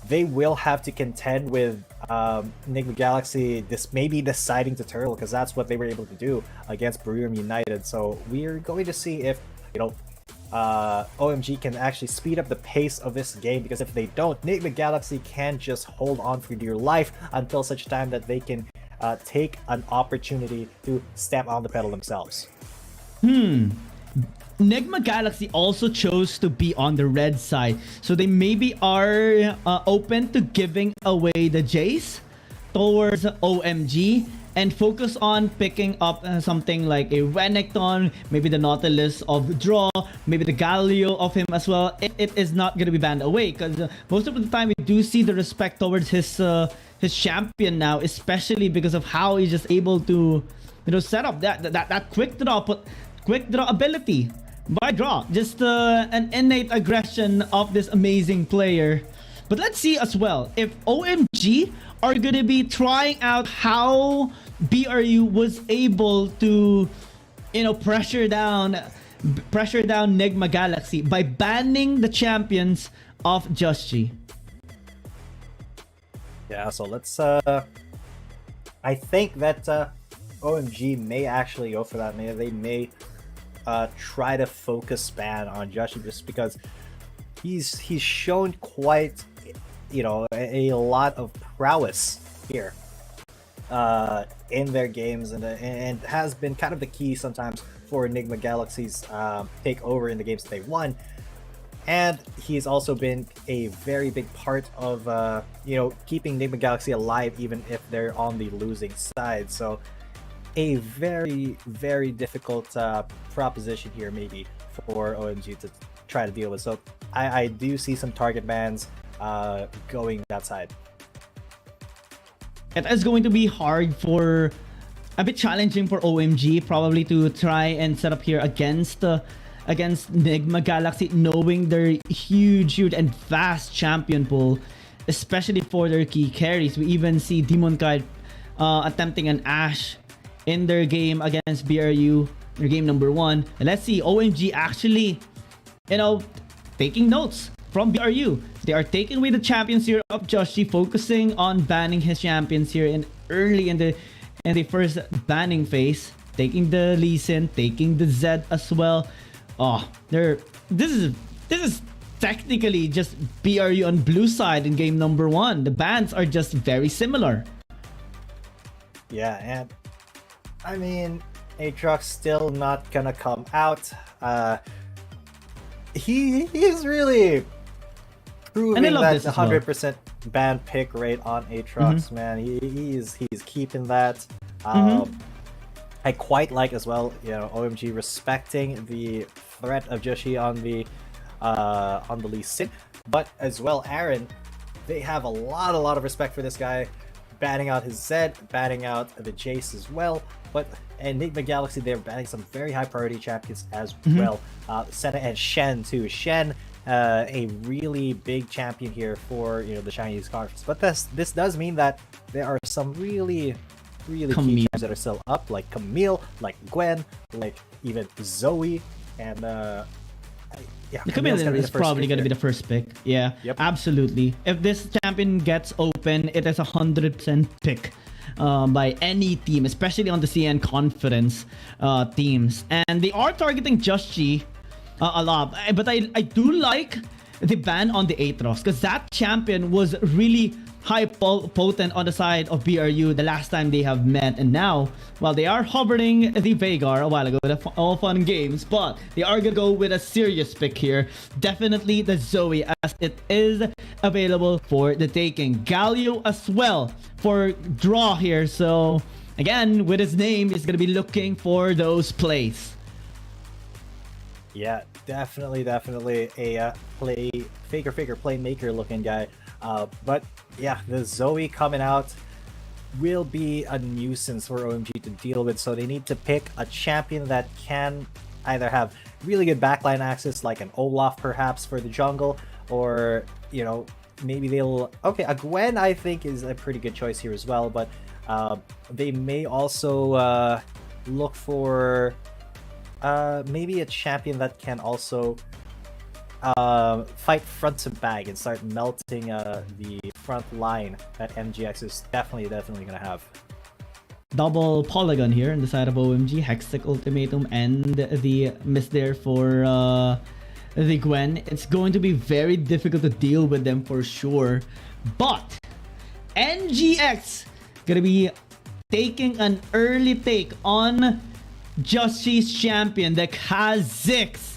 they will have to contend with Nigma Galaxy maybe deciding to turtle, because that's what they were able to do against BRU United. So we're going to see if OMG can actually speed up the pace of this game, because if they don't, Nigma Galaxy can just hold on for dear life until such time that they can take an opportunity to stamp on the pedal themselves. Nigma Galaxy also chose to be on the red side, so they maybe are open to giving away the Jace towards OMG and focus on picking up something like a Renekton, maybe the Nautilus of Draw, maybe the Galio of him as well. It is not going to be banned away, because most of the time we do see the respect towards his champion now, especially because of how he's just able to set up that quick draw ability by Draw. Just an innate aggression of this amazing player. But let's see as well if OMG are going to be trying out how BRU was able to pressure down Nigma Galaxy by banning the champions of Joshi. Yeah, so let's I think that OMG may actually go for that. They may try to focus ban on Joshi, just because he's shown quite a lot of prowess here in their games, and has been kind of the key sometimes for Nigma Galaxy's takeover in the games that they won. And he's also been a very big part of keeping Nigma Galaxy alive even if they're on the losing side. So a very difficult proposition here maybe for OMG to try to deal with. So I do see some target bans going that side. It is going to be a bit challenging for OMG probably to try and set up here against Nigma Galaxy, knowing their huge and vast champion pool, especially for their key carries. We even see Demon Kite attempting an Ashe in their game against BRU, their game number 1. And let's see OMG actually taking notes from BRU. They are taking away the champions here of Joshi, focusing on banning his champions here early in the first banning phase, taking the Lee Sin, taking the Zed as well. This is technically just BRU on blue side in game number 1. The bans are just very similar. Yeah, and I mean, Aatrox still not gonna come out. He's really proving And I love that this as well. 100% ban pick rate on Aatrox, man. He's keeping that. I quite like as well, OMG respecting the threat of Joshi on the Lee Sin, but as well Aaron, they have a lot of respect for this guy, banning out his Zed, banning out the Jace as well. But Enigma Galaxy, they're banning some very high priority champions as well. Senna and Shen too. Shen, a really big champion here for the Chinese conference. But this does mean that there are some really key champions that are still up, like Camille, like Gwen, like even Zoe, and Camille is probably going to be the first pick. Yeah, absolutely. If this champion gets open, it is 100% pick by any team, especially on the CN conference teams. And they are targeting Joshi a lot. But I do like the ban on the Aatrox, because that champion was really high potent on the side of BRU the last time they have met, and now while they are hovering the Veigar a while ago, all fun and games, but they are gonna go with a serious pick here. Definitely the Zoe, as it is available for the taking. Galio as well for draw here, so again with his name, he's gonna be looking for those plays. Yeah, definitely a faker playmaker looking guy. But yeah, the Zoe coming out will be a nuisance for OMG to deal with, so they need to pick a champion that can either have really good backline access, like an Olaf perhaps for the jungle, or maybe they'll a Gwen I think is a pretty good choice here as well, but they may also look for maybe a champion that can also fight front to back and start melting the front line that NGX is definitely gonna have. Double polygon here on the side of OMG, Hextech Ultimatum, and the miss there for the Gwen. It's going to be very difficult to deal with them for sure, but NGX gonna be taking an early take on Joshi's champion, the Kha'Zix.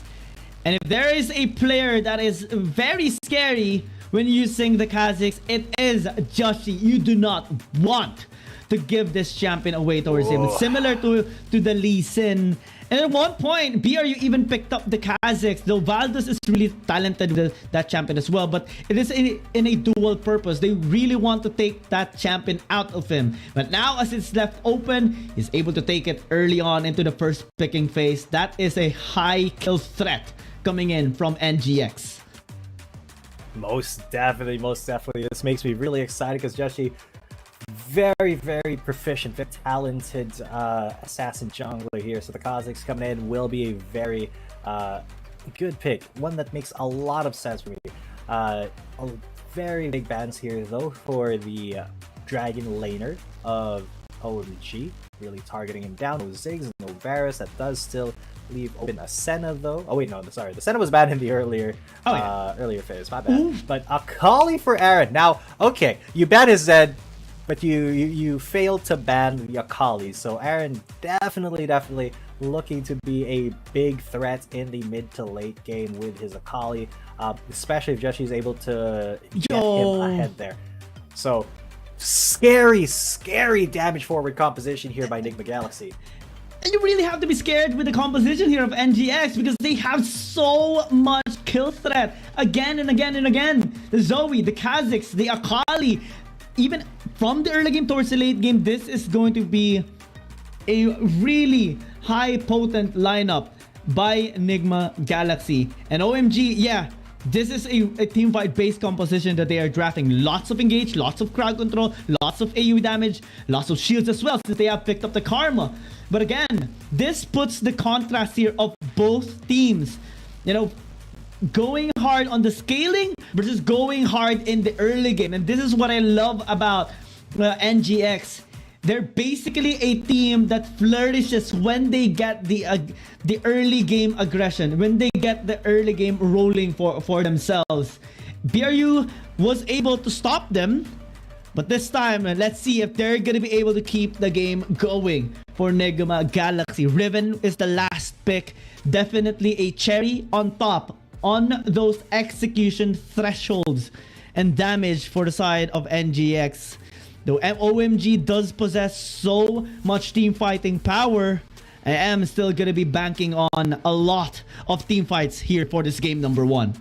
And if there is a player that is very scary when using the Kha'Zix, it is Joshi. You do not want to give this champion away towards him. It's similar to the Lee Sin. And at one point, BRU even picked up the Kha'Zix, though Valdez is really talented with that champion as well, but it is in a dual purpose. They really want to take that champion out of him. But now as it's left open, he's able to take it early on into the first picking phase. That is a high kill threat coming in from NGX. Most definitely. This makes me really excited because Joshi, very proficient, very talented assassin jungler here. So the Kha'Zix coming in will be a very good pick. One that makes a lot of sense for me. Very big bans here though for the Dragon laner of OMG. Really targeting him down. No Ziggs, no Varus. That does still leave open a Senna though. Oh wait, no, sorry. The Senna was banned in the earlier phase. My bad. But a Kali for Aaron. Now, okay, you banned his Zed, but you failed to ban the Akali. So Aaron definitely looking to be a big threat in the mid to late game with his Akali, especially if Joshi's able to get him ahead there. So scary damage forward composition here by Enigma Galaxy. And you really have to be scared with the composition here of NGX because they have so much kill threat again and again. The Zoe, the Kha'Zix, the Akali. Even from the early game towards the late game, this is going to be a really high potent lineup by Enigma Galaxy. And OMG, yeah, this is a team fight based composition that they are drafting. Lots of engage, lots of crowd control, lots of AoE damage, lots of shields as well since they have picked up the Karma. But again, this puts the contrast here of both teams. Going hard on the scaling versus going hard in the early game. And this is what I love about NGX. They're basically a team that flourishes when they get the early game aggression, when they get the early game rolling for themselves. BRU was able to stop them, but this time, let's see if they're going to be able to keep the game going for Enigma Galaxy. Riven is the last pick. Definitely a cherry on top on those execution thresholds and damage for the side of NGX. Though OMG does possess so much team fighting power, I am still gonna be banking on a lot of team fights here for this game number 1.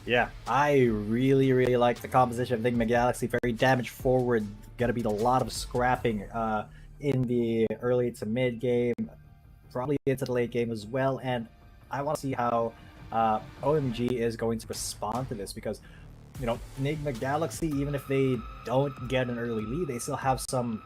Yeah, I really like the composition of Enigma Galaxy. Very damage forward. Gonna be a lot of scrapping in the early to mid game, probably into the late game as well. And I want to see how OMG is going to respond to this, because you know, Enigma Galaxy, even if they don't get an early lead, they still have some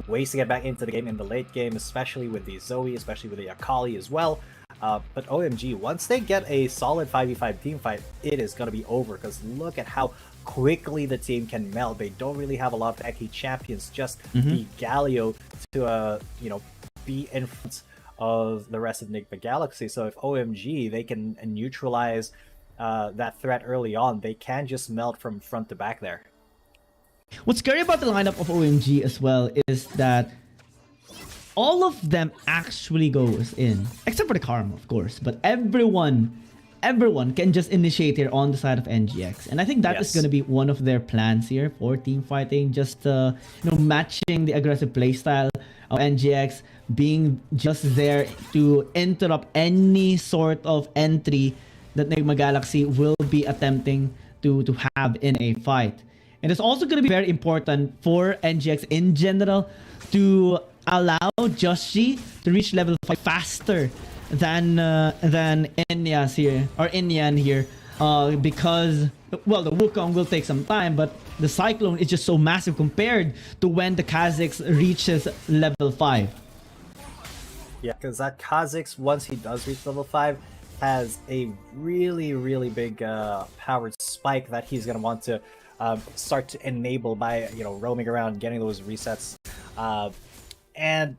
ways to get back into the game in the late game, especially with the Zoe, especially with the Akali as well. But OMG, once they get a solid 5v5 team fight, it is going to be over, because look at how quickly the team can melt. They don't really have a lot of Eki champions, just the Galio to, you know, be in front of the rest of Enigma Galaxy. So if OMG, they can neutralize that threat early on, they can just melt from front to back there. What's scary about the lineup of OMG as well is that all of them actually goes in, except for the Karma, of course, but everyone can just initiate here on the side of NGX. And I think that is going to be one of their plans here for team fighting, just you know, matching the aggressive playstyle of NGX, being just there to interrupt any sort of entry that Enigma Galaxy will be attempting to have in a fight. And it's also going to be very important for NGX in general to allow Joshi to reach level 5 faster than Enyas here, or Enyan here, because, well, the Wukong will take some time, but the Cyclone is just so massive compared to when the Kha'Zix reaches level 5. Yeah, because that Kha'Zix, once he does reach level 5, has a really big powered spike that he's going to want to start to enable by, you know, roaming around, getting those resets. And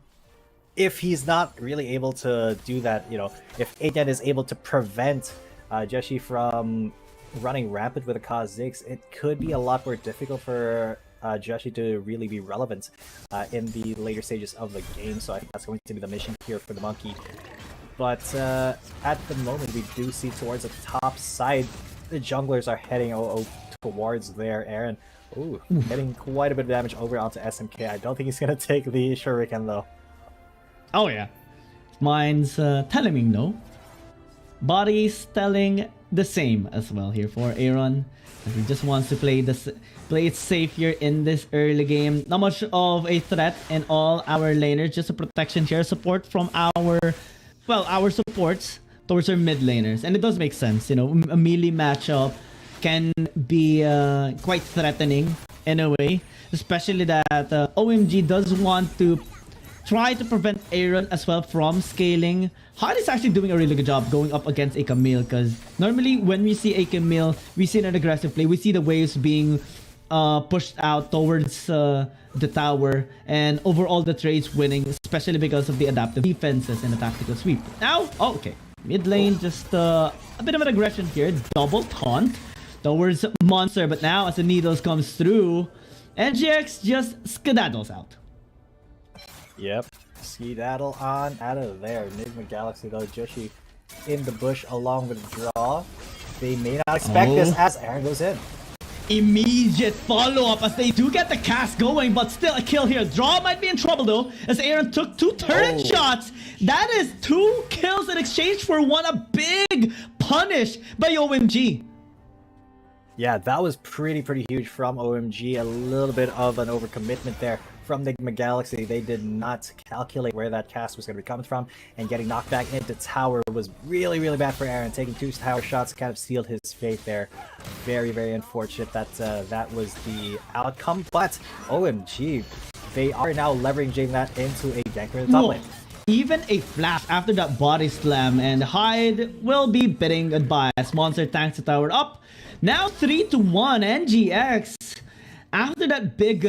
if he's not really able to do that, you know, if Aiden is able to prevent Joshi from running rampant with a Kha'Zix, it could be a lot more difficult for Joshi to really be relevant in the later stages of the game. So I think that's going to be the mission here for the Monkey. But at the moment, we do see towards the top side, the junglers are heading towards there. Aaron, ooh, getting quite a bit of damage over onto SMK. I don't think he's going to take the Shuriken, though. Oh, yeah. Mine's telling me no. Body's telling the same as well here for Aaron. He just wants to play it safe here in this early game. Not much of a threat in all our laners, just a protection here, support from our supports towards our mid laners. And it does make sense, you know, a melee matchup can be quite threatening in a way, especially that OMG does want to try to prevent Aaron as well from scaling. Hardy's actually doing a really good job going up against a Camille, because normally when we see a Camille, we see an aggressive play, we see the waves being pushed out towards the tower, and overall the trade's winning, especially because of the adaptive defenses and the tactical sweep. Now, oh, okay, mid lane, just a bit of an aggression here, double taunt towards Monster, but now as the needles comes through, NGX just skedaddles out. Yep, skedaddle on out of there. Enigma Galaxy though, Joshi in the bush along with the draw. They may not expect this as Aaron goes in. Immediate follow-up as they do get the cast going, but still a kill here. Draw might be in trouble though, as Aaron took 2 turret shots. That is 2 kills in exchange for 1. A big punish by OMG. Yeah, that was pretty huge from OMG. A little bit of an overcommitment there from Enigma Galaxy. They did not calculate where that cast was going to be coming from, and getting knocked back into tower was really bad for Aaron. Taking 2 tower shots kind of sealed his fate there. Very unfortunate that that was the outcome, but OMG, they are now leveraging that into a ganker in the top lane. Even a flash after that body slam, and Hyde will be bidding goodbye as Monster tanks the tower up. Now 3-1 NGX. After that big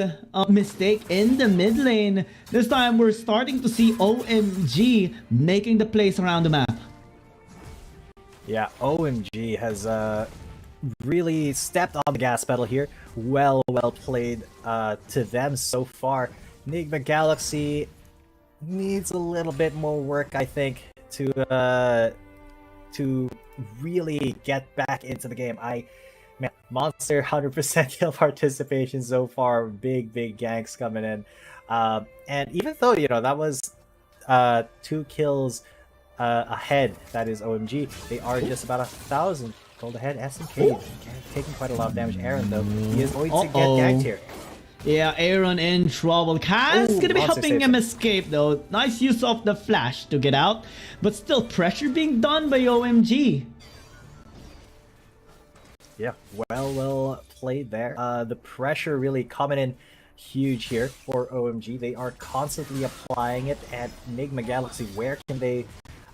mistake in the mid lane, this time we're starting to see OMG making the plays around the map. Yeah, OMG has really stepped on the gas pedal here. Well played to them so far. Enigma Galaxy needs a little bit more work, I think, to to really get back into the game. Man, Monster 100% kill participation so far. Big ganks coming in. And even though, that was 2 kills ahead, that is OMG, they are just about 1,000 gold ahead. SMK taking quite a lot of damage. Aaron, though, he is going to get ganked here. Yeah, Aaron in trouble. Kaz gonna be helping him escape though. Nice use of the flash to get out, but still pressure being done by OMG. Yeah, well played there. The pressure really coming in huge here for OMG. They are constantly applying it, and Enigma Galaxy, where can they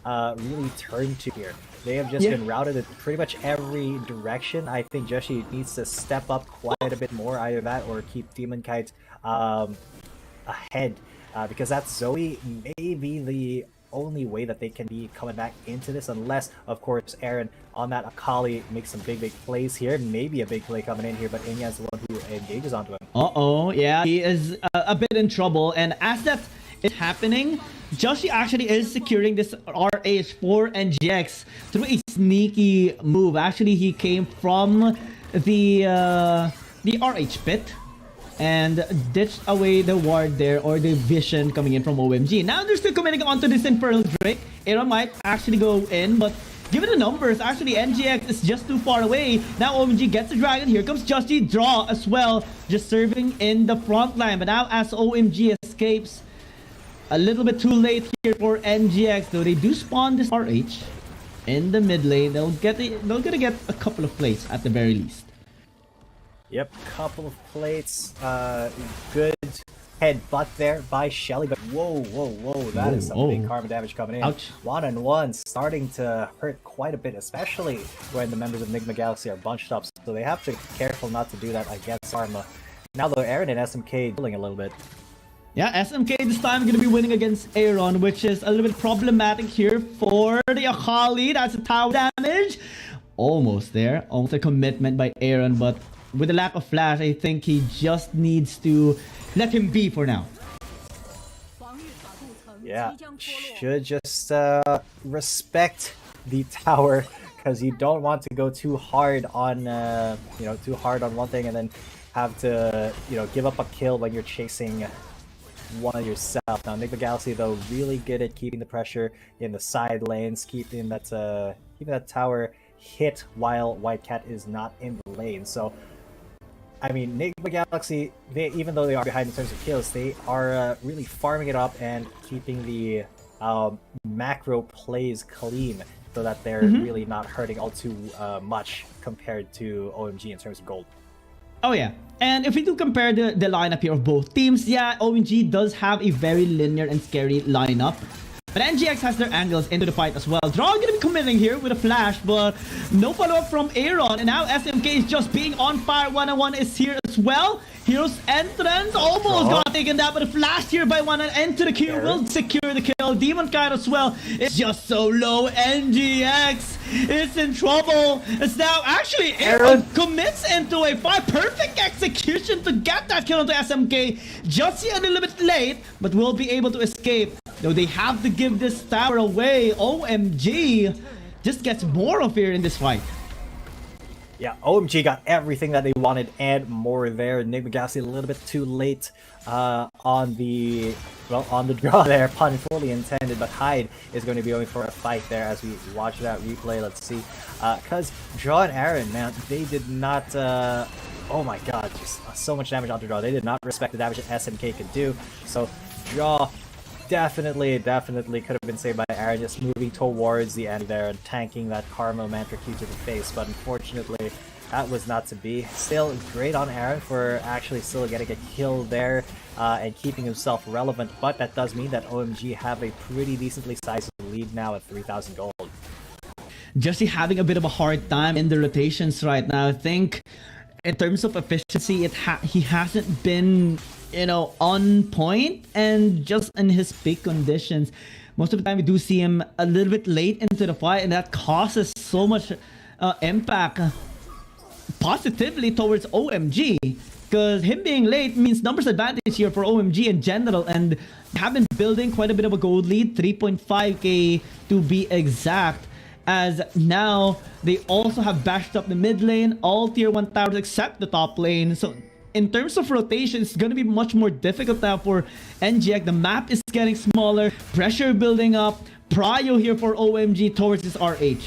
really turn to here? They have just been routed in pretty much every direction. I think Joshi needs to step up quite a bit more, either that or keep Demon Kite ahead, because that Zoe may be the only way that they can be coming back into this, unless, of course, Aaron on that Akali makes some big plays here. Maybe a big play coming in here, but Inya's the one who engages onto him. Yeah, he is a bit in trouble, and as that is happening, Joshi actually is securing this RH for NGX through a sneaky move. Actually, he came from the RH pit and ditched away the ward there, or the vision coming in from OMG. Now they're still committing onto this Infernal Drake. Aaron might actually go in, but given the numbers, actually NGX is just too far away. Now OMG gets the dragon. Here comes Joshi, draw as well, just serving in the front line. But now as OMG escapes, a little bit too late here for NGX, though they do spawn this RH in the mid lane. They're gonna get a couple of plays at the very least. Yep, couple of plates. Good headbutt there by Shelly, but whoa, that is some big karma damage coming in. Ouch. 1-on-1 starting to hurt quite a bit, especially when the members of Enigma Galaxy are bunched up, so they have to be careful not to do that against Karma. Now though, Aaron and SMK dealing a little bit. Yeah, SMK this time going to be winning against Aaron, which is a little bit problematic here for the Akali. That's a tower damage. Almost there. Almost a commitment by Aaron, but with the lack of flash, I think he just needs to let him be for now. Yeah, should just respect the tower, because you don't want to go too hard on one thing and then have to give up a kill when you're chasing one of yourself. Now Enigma Galaxy though really good at keeping the pressure in the side lanes, keeping that tower hit while White Cat is not in the lane. So I mean, Enigma Galaxy, even though they are behind in terms of kills, they are really farming it up and keeping the macro plays clean, so that they're really not hurting all too much compared to OMG in terms of gold. Oh yeah, and if we do compare the lineup here of both teams, yeah, OMG does have a very linear and scary lineup. But NGX has their angles into the fight as well. Draw gonna be committing here with a flash, but no follow-up from Aaron. And now SMK is just being on fire. 1-on-1 is here as well. Hero's entrance almost got taken down, but a flash here by one and into the queue will secure the kill. Demon Kite as well. It's just so low. NGX is in trouble. It's now actually Aaron commits into a fight. Perfect execution to get that kill onto SMK. Just a little bit late, but will be able to escape. Though they have to give this tower away. OMG just gets more of here in this fight. Yeah, OMG got everything that they wanted and more there. Enigma Galaxy a little bit too late on the draw there, pun fully intended, but Hyde is going to be going for a fight there as we watch that replay. Let's see. Because Draw and Aaron, man, they did not... oh my god, just so much damage onto Draw. They did not respect the damage that SMK could do. So Draw definitely could have been saved by Aaron, just moving towards the end there and tanking that Karma Mantra Q to the face, but unfortunately that was not to be. Still great on Aaron for actually still getting a kill there and keeping himself relevant, but that does mean that OMG have a pretty decently sized lead now at 3,000 gold. Justy having a bit of a hard time in the rotations right now. I think in terms of efficiency, he hasn't been on point, and just in his peak conditions, most of the time we do see him a little bit late into the fight, and that causes so much impact positively towards OMG, because him being late means numbers advantage here for OMG in general, and have been building quite a bit of a gold lead, 3.5k to be exact. as now they also have bashed up the mid lane, all tier 1 towers except the top lane. So in terms of rotation, it's going to be much more difficult now for NGX. The map is getting smaller, pressure building up, prio here for OMG towards this RH.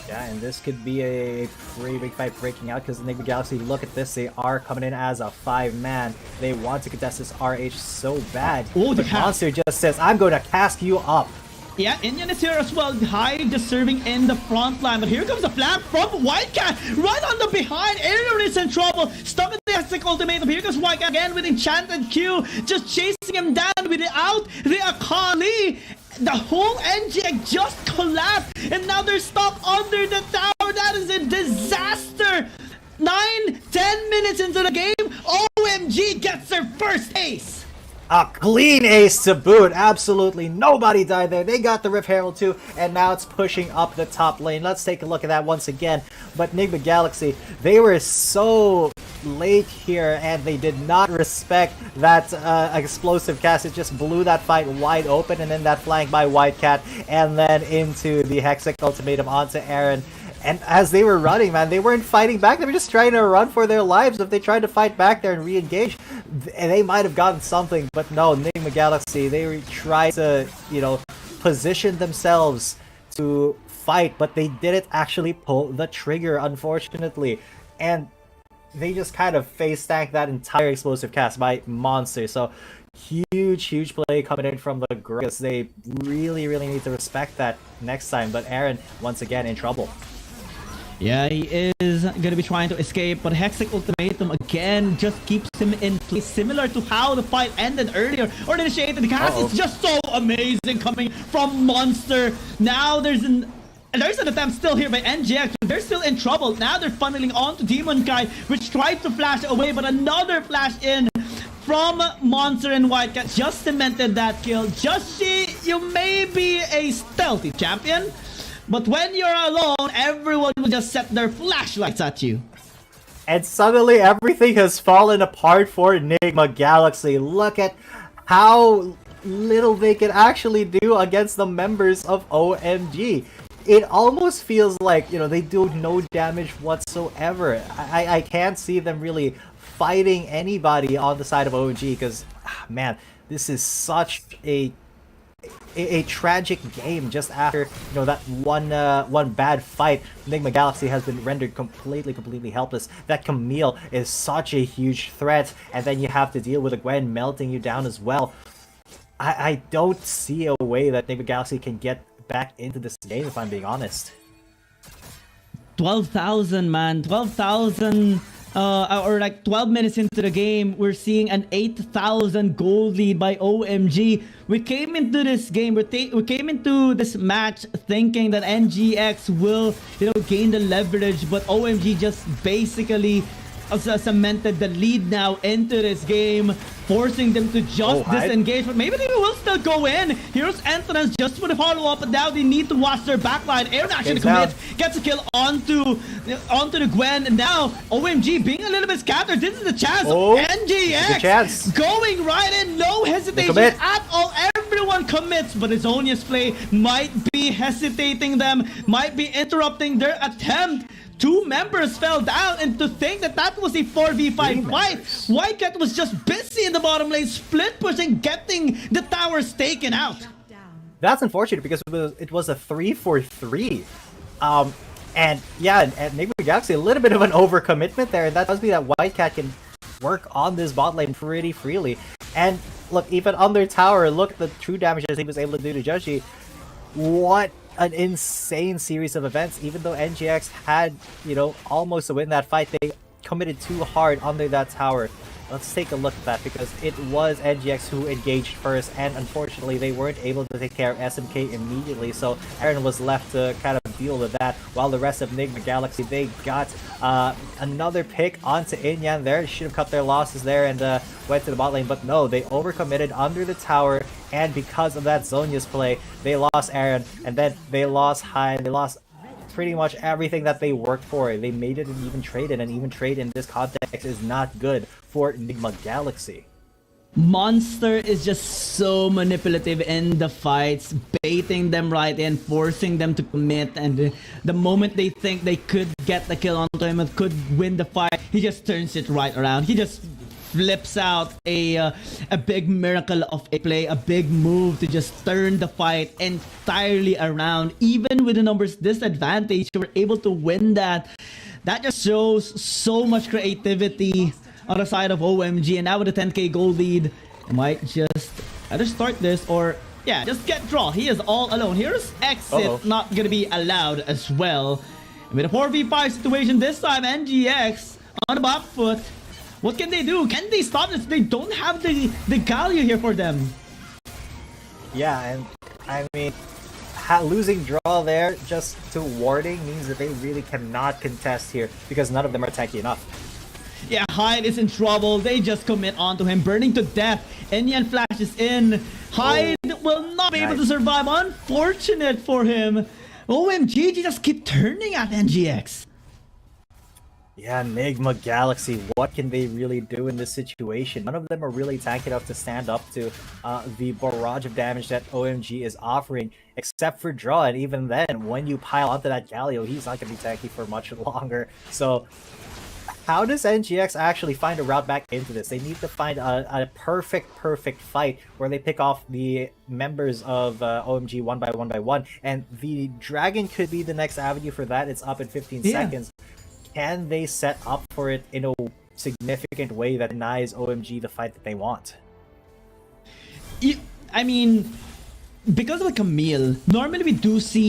Yeah, and this could be a pretty big fight breaking out because Enigma Galaxy, look at this, they are coming in as a 5-man. They want to contest this RH so bad. Oh, the Monster just says, I'm going to cast you up. Yeah, Indian is here as well, high just serving in the front line. But here comes the flag from Whitecat, right on the behind. Aaron is in trouble, stuck in the Hextech ultimatum. Here comes Whitecat again with Enchanted Q, just chasing him down without the Akali. The whole NGX just collapsed, and now they're stuck under the tower. That is a disaster. 9-10 minutes into the game, OMG gets their first ace. A clean ace to boot. Absolutely nobody died there. They got the Rift Herald too, and now it's pushing up the top lane. Let's take a look at that once again. But Enigma Galaxy, they were so late here, and they did not respect that explosive cast. It just blew that fight wide open, and then that flank by Whitecat, and then into the Hextech ultimatum onto Aaron. And as they were running, man, they weren't fighting back. They were just trying to run for their lives. If they tried to fight back there and re-engage, they might have gotten something. But no, Enigma Galaxy, they tried to, you know, position themselves to fight, but they didn't actually pull the trigger, unfortunately. And they just kind of face tanked that entire explosive cast by Monster. So huge play coming in from the Gragas. They really need to respect that next time. But Aaron, once again, in trouble. Yeah, he is going to be trying to escape, but Hextech ultimatum again just keeps him in place, similar to how the fight ended earlier, or the initiated cast. It's just so amazing coming from Monster. Now there's an attempt still here by NGX, but they're still in trouble. Now they're funneling on to Demon Kite, which tried to flash away, but another flash in from Monster, and Whitecat just cemented that kill. Justy, you may be a stealthy champion, but when you're alone, everyone will just set their flashlights at you. And suddenly everything has fallen apart for Enigma Galaxy. Look at how little they can actually do against the members of OMG. It almost feels like, you know, they do no damage whatsoever. I can't see them really fighting anybody on the side of OMG because, man, this is such a tragic game. Just after, you know, that one bad fight, Enigma Galaxy has been rendered completely helpless. That Camille is such a huge threat, and then you have to deal with a Gwen melting you down as well. I don't see a way that Enigma Galaxy can get back into this game, if I'm being honest. 12,000, man. 12,000. Or like 12 minutes into the game, we're seeing an 8,000 gold lead by OMG. We came into this game, we came into this match thinking that NGX will, you know, gain the leverage, but OMG just basically cemented the lead now into this game, forcing them to just disengage. But maybe they will still go in. Here's Entrance just for the follow-up, but now they need to watch their backline. Aaron actually commits, gets a kill onto the Gwen, and now OMG being a little bit scattered. This is the chance. NGX going right in, no hesitation at all. Everyone commits, but Zonia's play might be hesitating them, might be interrupting their attempt. 2 members fell down, and to think that that was a 4v5 fight. Whitecat was just busy in the bottom lane, split pushing, getting the towers taken out. That's unfortunate because it was a 3-for-3. And yeah, and Enigma Galaxy, a little bit of an overcommitment there, and that tells me that Whitecat can work on this bot lane pretty freely. And look, even on their tower, look at the true damage that he was able to do to Joshi. What an insane series of events. Even though NGX had, you know, almost to win that fight, they committed too hard under that tower. Let's take a look at that because it was NGX who engaged first, and unfortunately they weren't able to take care of SMK immediately, so Aaron was left to kind of deal with that, while the rest of Enigma Galaxy, they got another pick onto Inyan there. Should have cut their losses there and went to the bot lane, but no, they overcommitted under the tower, and because of that Zonia's play, they lost Aaron, and then they lost High, they lost pretty much everything that they worked for. They made it an even trade, and an even trade in this context is not good for Enigma Galaxy. Monster is just so manipulative in the fights, baiting them right in, forcing them to commit, and the moment they think they could get the kill onto him and could win the fight, he just turns it right around. He just flips out a big miracle of a play, a big move to just turn the fight entirely around. Even with the numbers disadvantage, you were able to win that. That just shows so much creativity on the side of OMG. And now with a 10k gold lead, I might just either start this or yeah, just get draw. He is all alone. Here's exit, not gonna be allowed as well. And with a 4v5 situation this time, NGX on the back foot. What can they do? Can they stop this? They don't have the Galio here for them. Yeah, and I mean, losing draw there just to warding means that they really cannot contest here because none of them are tanky enough. Yeah, Hyde is in trouble. They just commit onto him, burning to death. Enyan flashes in. Hyde will not be able to survive. Unfortunate for him. OMG, they just keep turning at NGX. Yeah, Enigma Galaxy, what can they really do in this situation? None of them are really tanky enough to stand up to the barrage of damage that OMG is offering, except for Draw, and even then, when you pile onto that Galio, he's not going to be tanky for much longer. So, how does NGX actually find a route back into this? They need to find a perfect fight where they pick off the members of OMG one by one, and the Dragon could be the next avenue for that. It's up in 15 seconds. Can they set up for it in a significant way that denies OMG the fight that they want? I mean, because of the Camille, normally we do see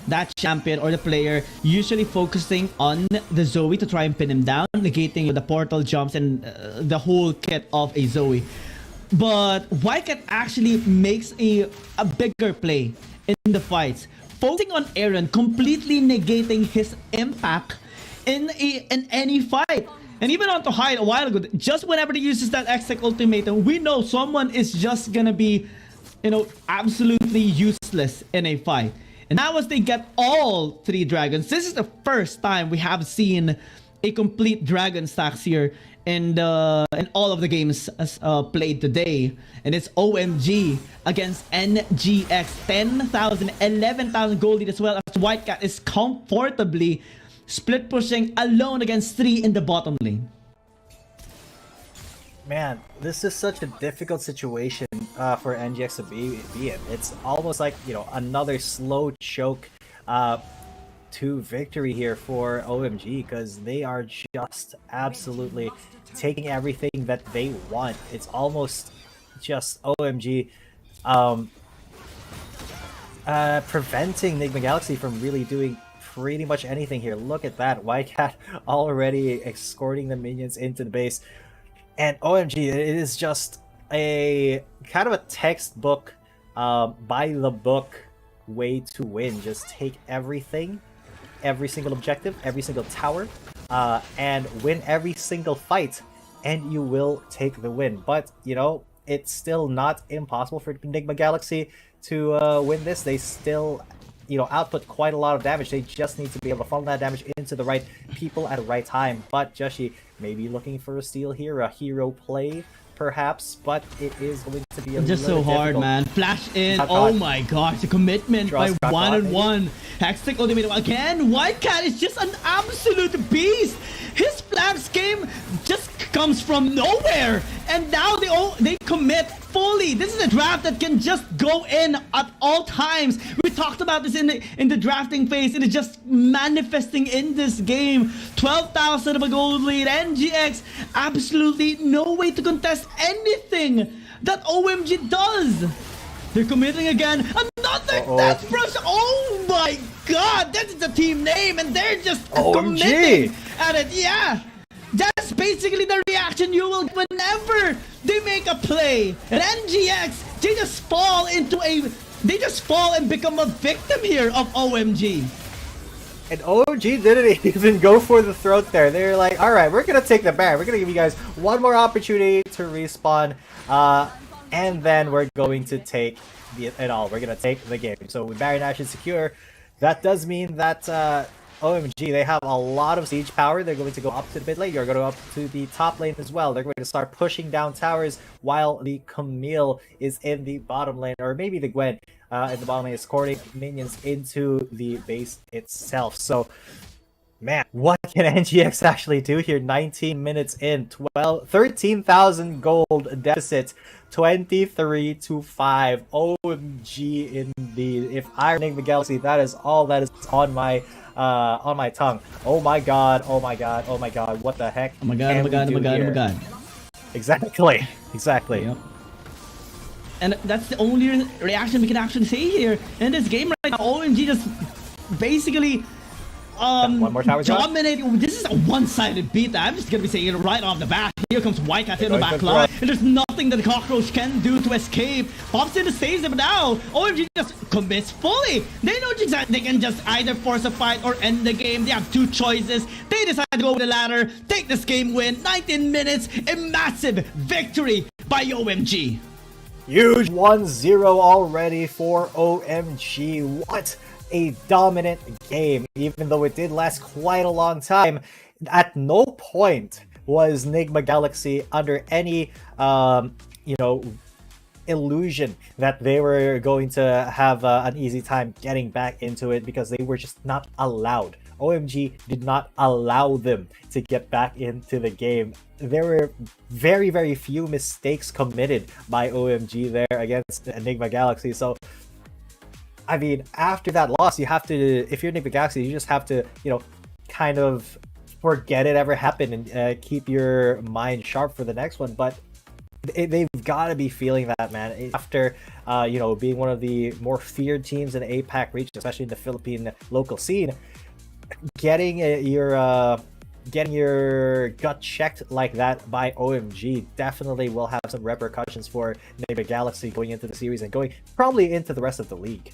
that champion or the player usually focusing on the Zoe to try and pin him down, negating the portal jumps and the whole kit of a Zoe. But Wildcat actually makes a bigger play in the fights, focusing on Aaron, completely negating his impact in any fight. And even on to Hyde a while ago, just whenever he uses that X-Tech ultimatum, we know someone is just gonna be, you know, absolutely useless in a fight. And now as they get all 3 dragons, this is the first time we have seen a complete dragon stacks here in all of the games played today. And it's OMG against NGX. 10,000, 11,000 gold lead as well as Whitecat is comfortably split pushing alone against 3 in the bottom lane. Man, this is such a difficult situation for NGX to be in. It's almost like, you know, another slow choke to victory here for OMG because they are just absolutely taking everything that they want. It's almost just OMG preventing Enigma Galaxy from really doing pretty much anything here. Look at that. Wildcat already escorting the minions into the base. And OMG, it is just a kind of a textbook, by the book way to win. Just take everything, every single objective, every single tower, and win every single fight, and you will take the win. But, you know, it's still not impossible for Enigma Galaxy to win this. They still, you know, output quite a lot of damage. They just need to be able to funnel that damage into the right people at the right time. But Joshi may be looking for a steal here, a hero play perhaps, but it is going to be just so hard, man. Flash in. Oh my gosh, the commitment by 1-on-1. Hextech ultimate again. Wildcat is just an absolute beast. His flash game just comes from nowhere, and now they commit fully. This is a draft that can just go in at all times. We talked about this in the drafting phase. It is just manifesting in this game. 12,000 of a gold lead. NGX absolutely no way to contest anything that OMG does. They're committing again. Another death brush. Oh my god, that is the team name, and they're just committing at it. Yeah. That's basically the reaction you will get whenever they make a play. And NGX, they just fall and become a victim here of OMG. And OMG didn't even go for the throat there. They're like, alright, we're gonna take the ban. We're gonna give you guys one more opportunity to respawn. And then we're going to take it all. We're gonna take the game. So with Baron Ashen secure, that does mean that OMG, they have a lot of siege power. They're going to go up to the mid lane. You're going to go up to the top lane as well. They're going to start pushing down towers while the Camille is in the bottom lane, or maybe the Gwen in the bottom lane, escorting minions into the base itself. So, man, what can NGX actually do here? 19 minutes in, 13,000 gold deficit, 23-5. OMG indeed. If I'm Enigma Galaxy, that is all that is on my tongue. Oh my god, oh my god, oh my god, what the heck? Oh my god, oh my god, oh my god, oh my god. Exactly, exactly. Yep. And that's the only reaction we can actually say here in this game right now. OMG just basically one more tower dominate. This is a one-sided beat. I'm just gonna be saying it right off the bat. Here comes White Cat in the back line, and there's nothing that the Cockroach can do to escape. Pops in the saves him now. OMG just commits fully. They know exactly they can just either force a fight or end the game. They have two choices. They decide to go with the latter, take this game win. 19 minutes, a massive victory by OMG. Huge 1-0 already for OMG. What a dominant game, even though it did last quite a long time. At no point was Enigma Galaxy under any illusion that they were going to have an easy time getting back into it, because they were just not allowed. OMG did not allow them to get back into the game. There were very, very few mistakes committed by OMG there against Enigma Galaxy. So, I mean, after that loss, you have to, if you're Enigma Galaxy, you just have to, kind of forget it ever happened and keep your mind sharp for the next one. But they've got to be feeling that, man. After, being one of the more feared teams in the APAC region, especially in the Philippine local scene, getting your gut checked like that by OMG definitely will have some repercussions for Enigma Galaxy going into the series and going probably into the rest of the league.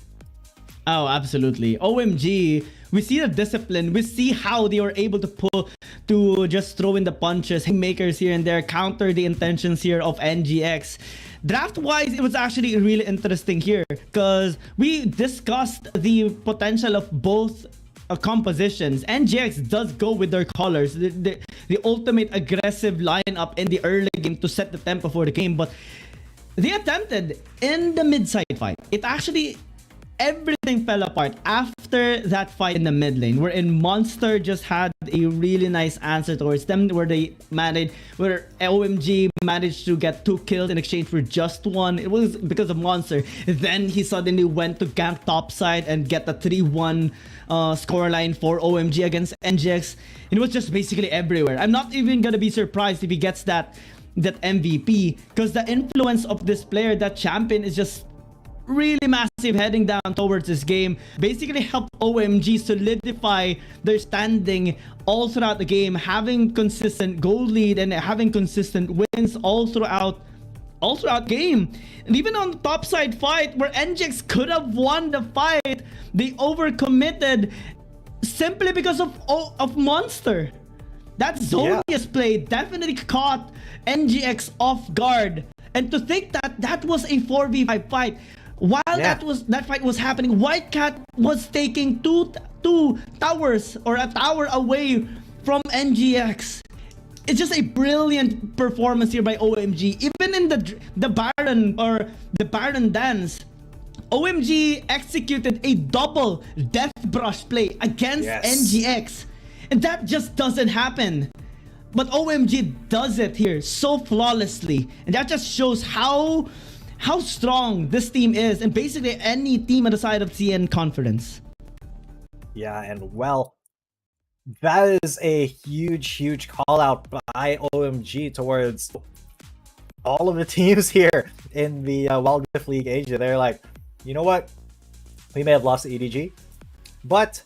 Oh, absolutely. OMG, we see the discipline. We see how they were able to just throw in the punches, makers here and there, counter the intentions here of NGX. Draft-wise, it was actually really interesting here because we discussed the potential of both compositions. NGX does go with their colors, the ultimate aggressive lineup in the early game to set the tempo for the game, but they attempted in the mid-side fight. It actually, everything fell apart after that fight in the mid lane, wherein Monster just had a really nice answer towards them, where OMG managed to get 2 kills in exchange for just 1. It was because of Monster. Then he suddenly went to gank topside and get the 3-1 scoreline for OMG against NGX. It was just basically everywhere. I'm not even gonna be surprised if he gets that MVP, because the influence of this player, that champion, is just really massive heading down towards this game. Basically helped OMG solidify their standing all throughout the game, having consistent goal lead and having consistent wins all throughout game. And even on the top side fight where NGX could have won the fight, they overcommitted simply because of Monster. That Zonius play definitely caught NGX off guard. And to think that was a 4v5 fight. While that fight was happening, White Cat was taking two towers, or a tower away from NGX. It's just a brilliant performance here by OMG. Even in the Baron dance, OMG executed a double death brush play against NGX, and that just doesn't happen. But OMG does it here so flawlessly, and that just shows how strong this team is, and basically any team on the side of CN Confidence. Yeah, and well, that is a huge call out by OMG towards all of the teams here in the Wild Rift League Asia. They're like, you know what? We may have lost to EDG, but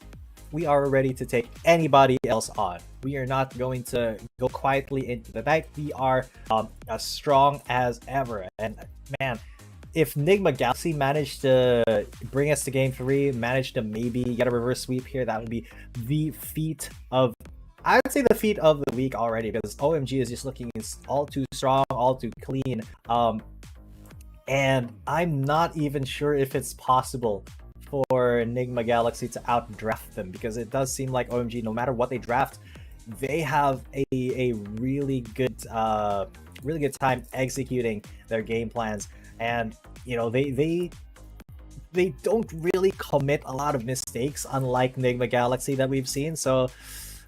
we are ready to take anybody else on. We are not going to go quietly into the night. We are as strong as ever. And man, if Enigma Galaxy managed to bring us to game 3, managed to maybe get a reverse sweep here, that would be the feat of, I would say, the feat of the week already, because OMG is just looking all too strong, all too clean. And I'm not even sure if it's possible for Enigma Galaxy to outdraft them, because it does seem like OMG, no matter what they draft, they have a really good time executing their game plans, and you know they don't really commit a lot of mistakes, unlike Enigma Galaxy that we've seen. So,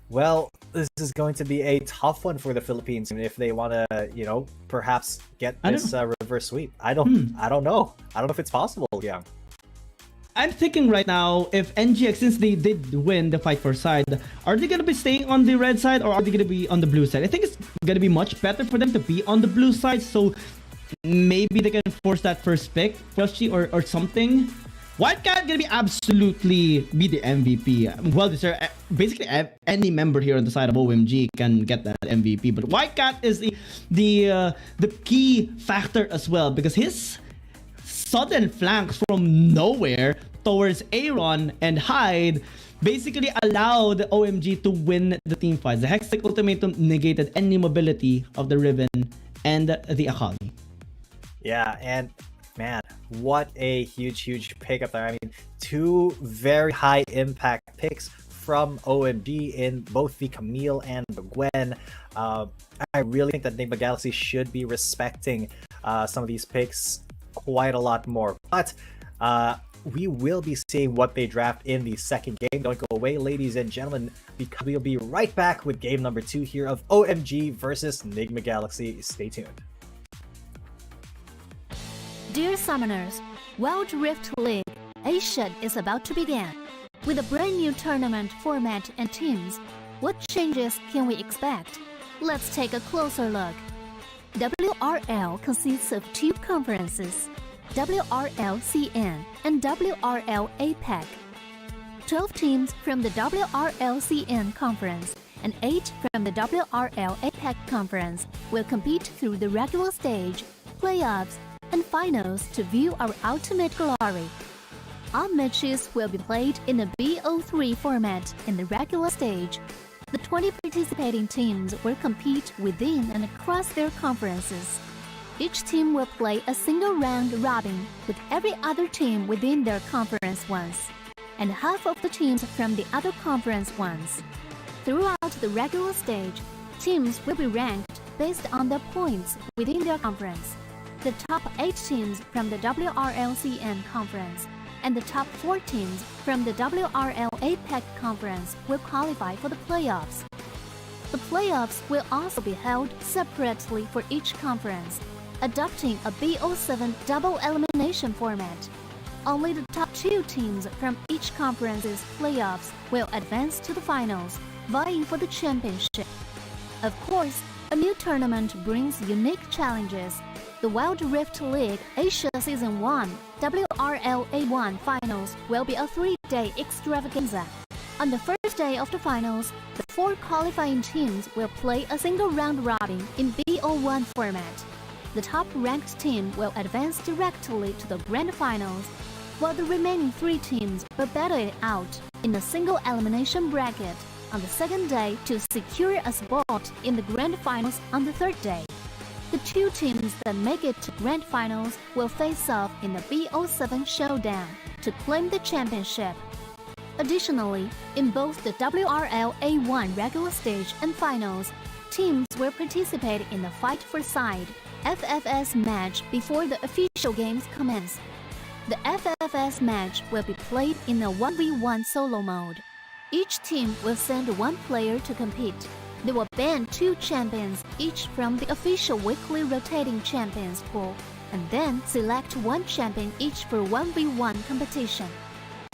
well, this is going to be a tough one for the Philippines if they want to, you know, perhaps get this reverse sweep. I don't know. I don't know if it's possible. Yeah. I'm thinking right now, if NGX, since they did win the fight for side, are they going to be staying on the red side or are they going to be on the blue side? I think it's going to be much better for them to be on the blue side, so maybe they can force that first pick, or something. Wildcat going to be absolutely be the MVP. Well, basically any member here on the side of OMG can get that MVP, but Wildcat is the key factor as well, because his sudden flanks from nowhere towards Aaron and Hyde basically allowed OMG to win the team fights. The Hextech Ultimatum negated any mobility of the Riven and the Akali. Yeah, and man, what a huge pickup there. I mean, two very high impact picks from OMG in both the Camille and the Gwen. I really think that Enigma Galaxy should be respecting some of these picks quite a lot more, but we will be seeing what they draft in the second game. Don't go away, ladies and gentlemen, because we'll be right back with game number 2 here of OMG versus Enigma Galaxy. Stay tuned. Dear Summoners, Wild Rift League Asia is about to begin. With a brand new tournament format and teams, what changes can we expect? Let's take a closer look. WRL consists of 2 conferences, WRL CN and WRL APEC. 12 teams from the WRL CN conference and 8 from the WRL APEC conference will compete through the regular stage, playoffs, and finals to view our ultimate glory. All matches will be played in the BO3 format in the regular stage. The 20 participating teams will compete within and across their conferences. Each team will play a single round robin with every other team within their conference once, and half of the teams from the other conference once. Throughout the regular stage, teams will be ranked based on their points within their conference. The top 8 teams from the WRLCN conference and the top 4 teams from the WRL APEC conference will qualify for the playoffs. The playoffs will also be held separately for each conference, adopting a BO7 double elimination format. Only the top 2 teams from each conference's playoffs will advance to the finals, vying for the championship. Of course, a new tournament brings unique challenges. The Wild Rift League Asia Season 1 WRL A1 Finals will be a 3-day extravaganza. On the first day of the finals, the 4 qualifying teams will play a single round robin in BO1 format. The top-ranked team will advance directly to the grand finals, while the remaining 3 teams will battle it out in a single elimination bracket on the second day to secure a spot in the grand finals on the third day. The 2 teams that make it to grand finals will face off in the BO7 showdown to claim the championship. Additionally, in both the WRL A1 regular stage and finals, teams will participate in the Fight for Side FFS match before the official games commence. The FFS match will be played in a 1v1 solo mode. Each team will send 1 player to compete. They will ban 2 champions each from the official weekly rotating champions pool, and then select 1 champion each for 1v1 competition.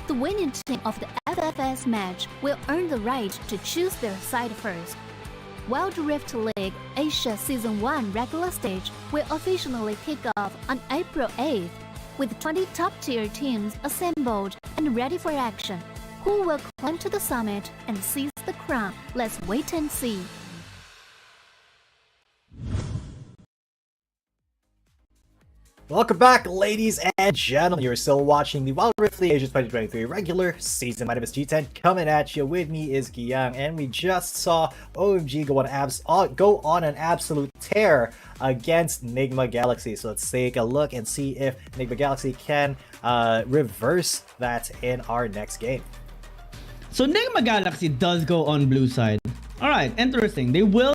The winning team of the FFS match will earn the right to choose their side first. Wild Rift League Asia Season 1 regular stage will officially kick off on April 8th, with 20 top-tier teams assembled and ready for action. Who will climb to the summit and seize the crown? Let's wait and see. Welcome back, ladies and gentlemen. You're still watching the Wild Rift League Asia 2023 regular season. My name is G10. Coming at you. With me is Giyang, and we just saw OMG go on an absolute tear against Nigma Galaxy. So let's take a look and see if Nigma Galaxy can reverse that in our next game. So Nigma Galaxy does go on blue side. All right, interesting. They will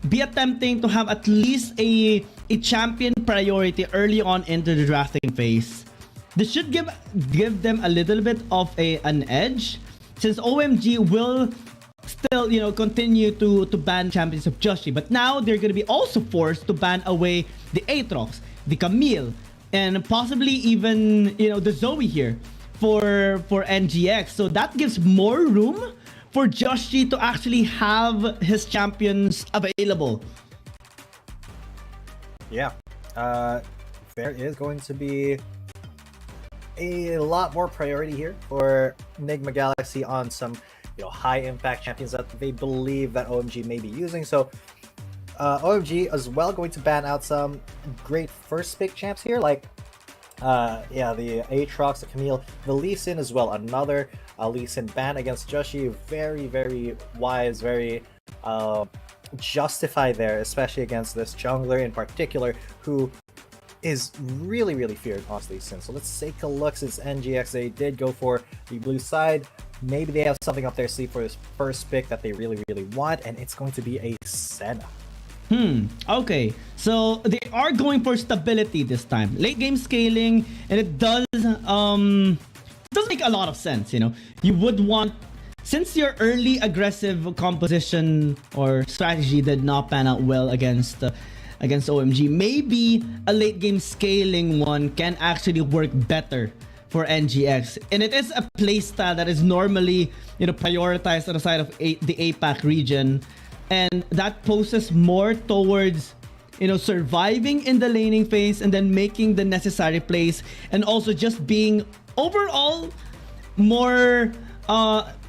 be attempting to have at least a champion priority early on into the drafting phase. This should give them a little bit of an edge, since OMG will still, you know, continue to ban champions of Joshi, but now they're going to be also forced to ban away the Aatrox, the Camille, and possibly even, you know, the Zoe here for NGX. So that gives more room for Joshi to actually have his champions available. Yeah, there is going to be a lot more priority here for Nigma Galaxy on some, you know, high impact champions that they believe that OMG may be using. So OMG as well going to ban out some great first pick champs here, like yeah, the Aatrox, the Camille, the Lee Sin as well. Another Lee Sin ban against Joshi. Very wise, very justified there, especially against this jungler in particular, who is really feared on Lee Sin. So let's take a look. Since NGX, they did go for the blue side, maybe they have something up their sleeve for this first pick that they really want, and it's going to be a Senna. Okay, so they are going for stability this time. Late game scaling, and it does make a lot of sense, you know. You would want, since your early aggressive composition or strategy did not pan out well against OMG, maybe a late game scaling one can actually work better for NGX. And it is a playstyle that is normally, you know, prioritized on the side of the APAC region. And that poses more towards, you know, surviving in the laning phase and then making the necessary plays, and also just being overall more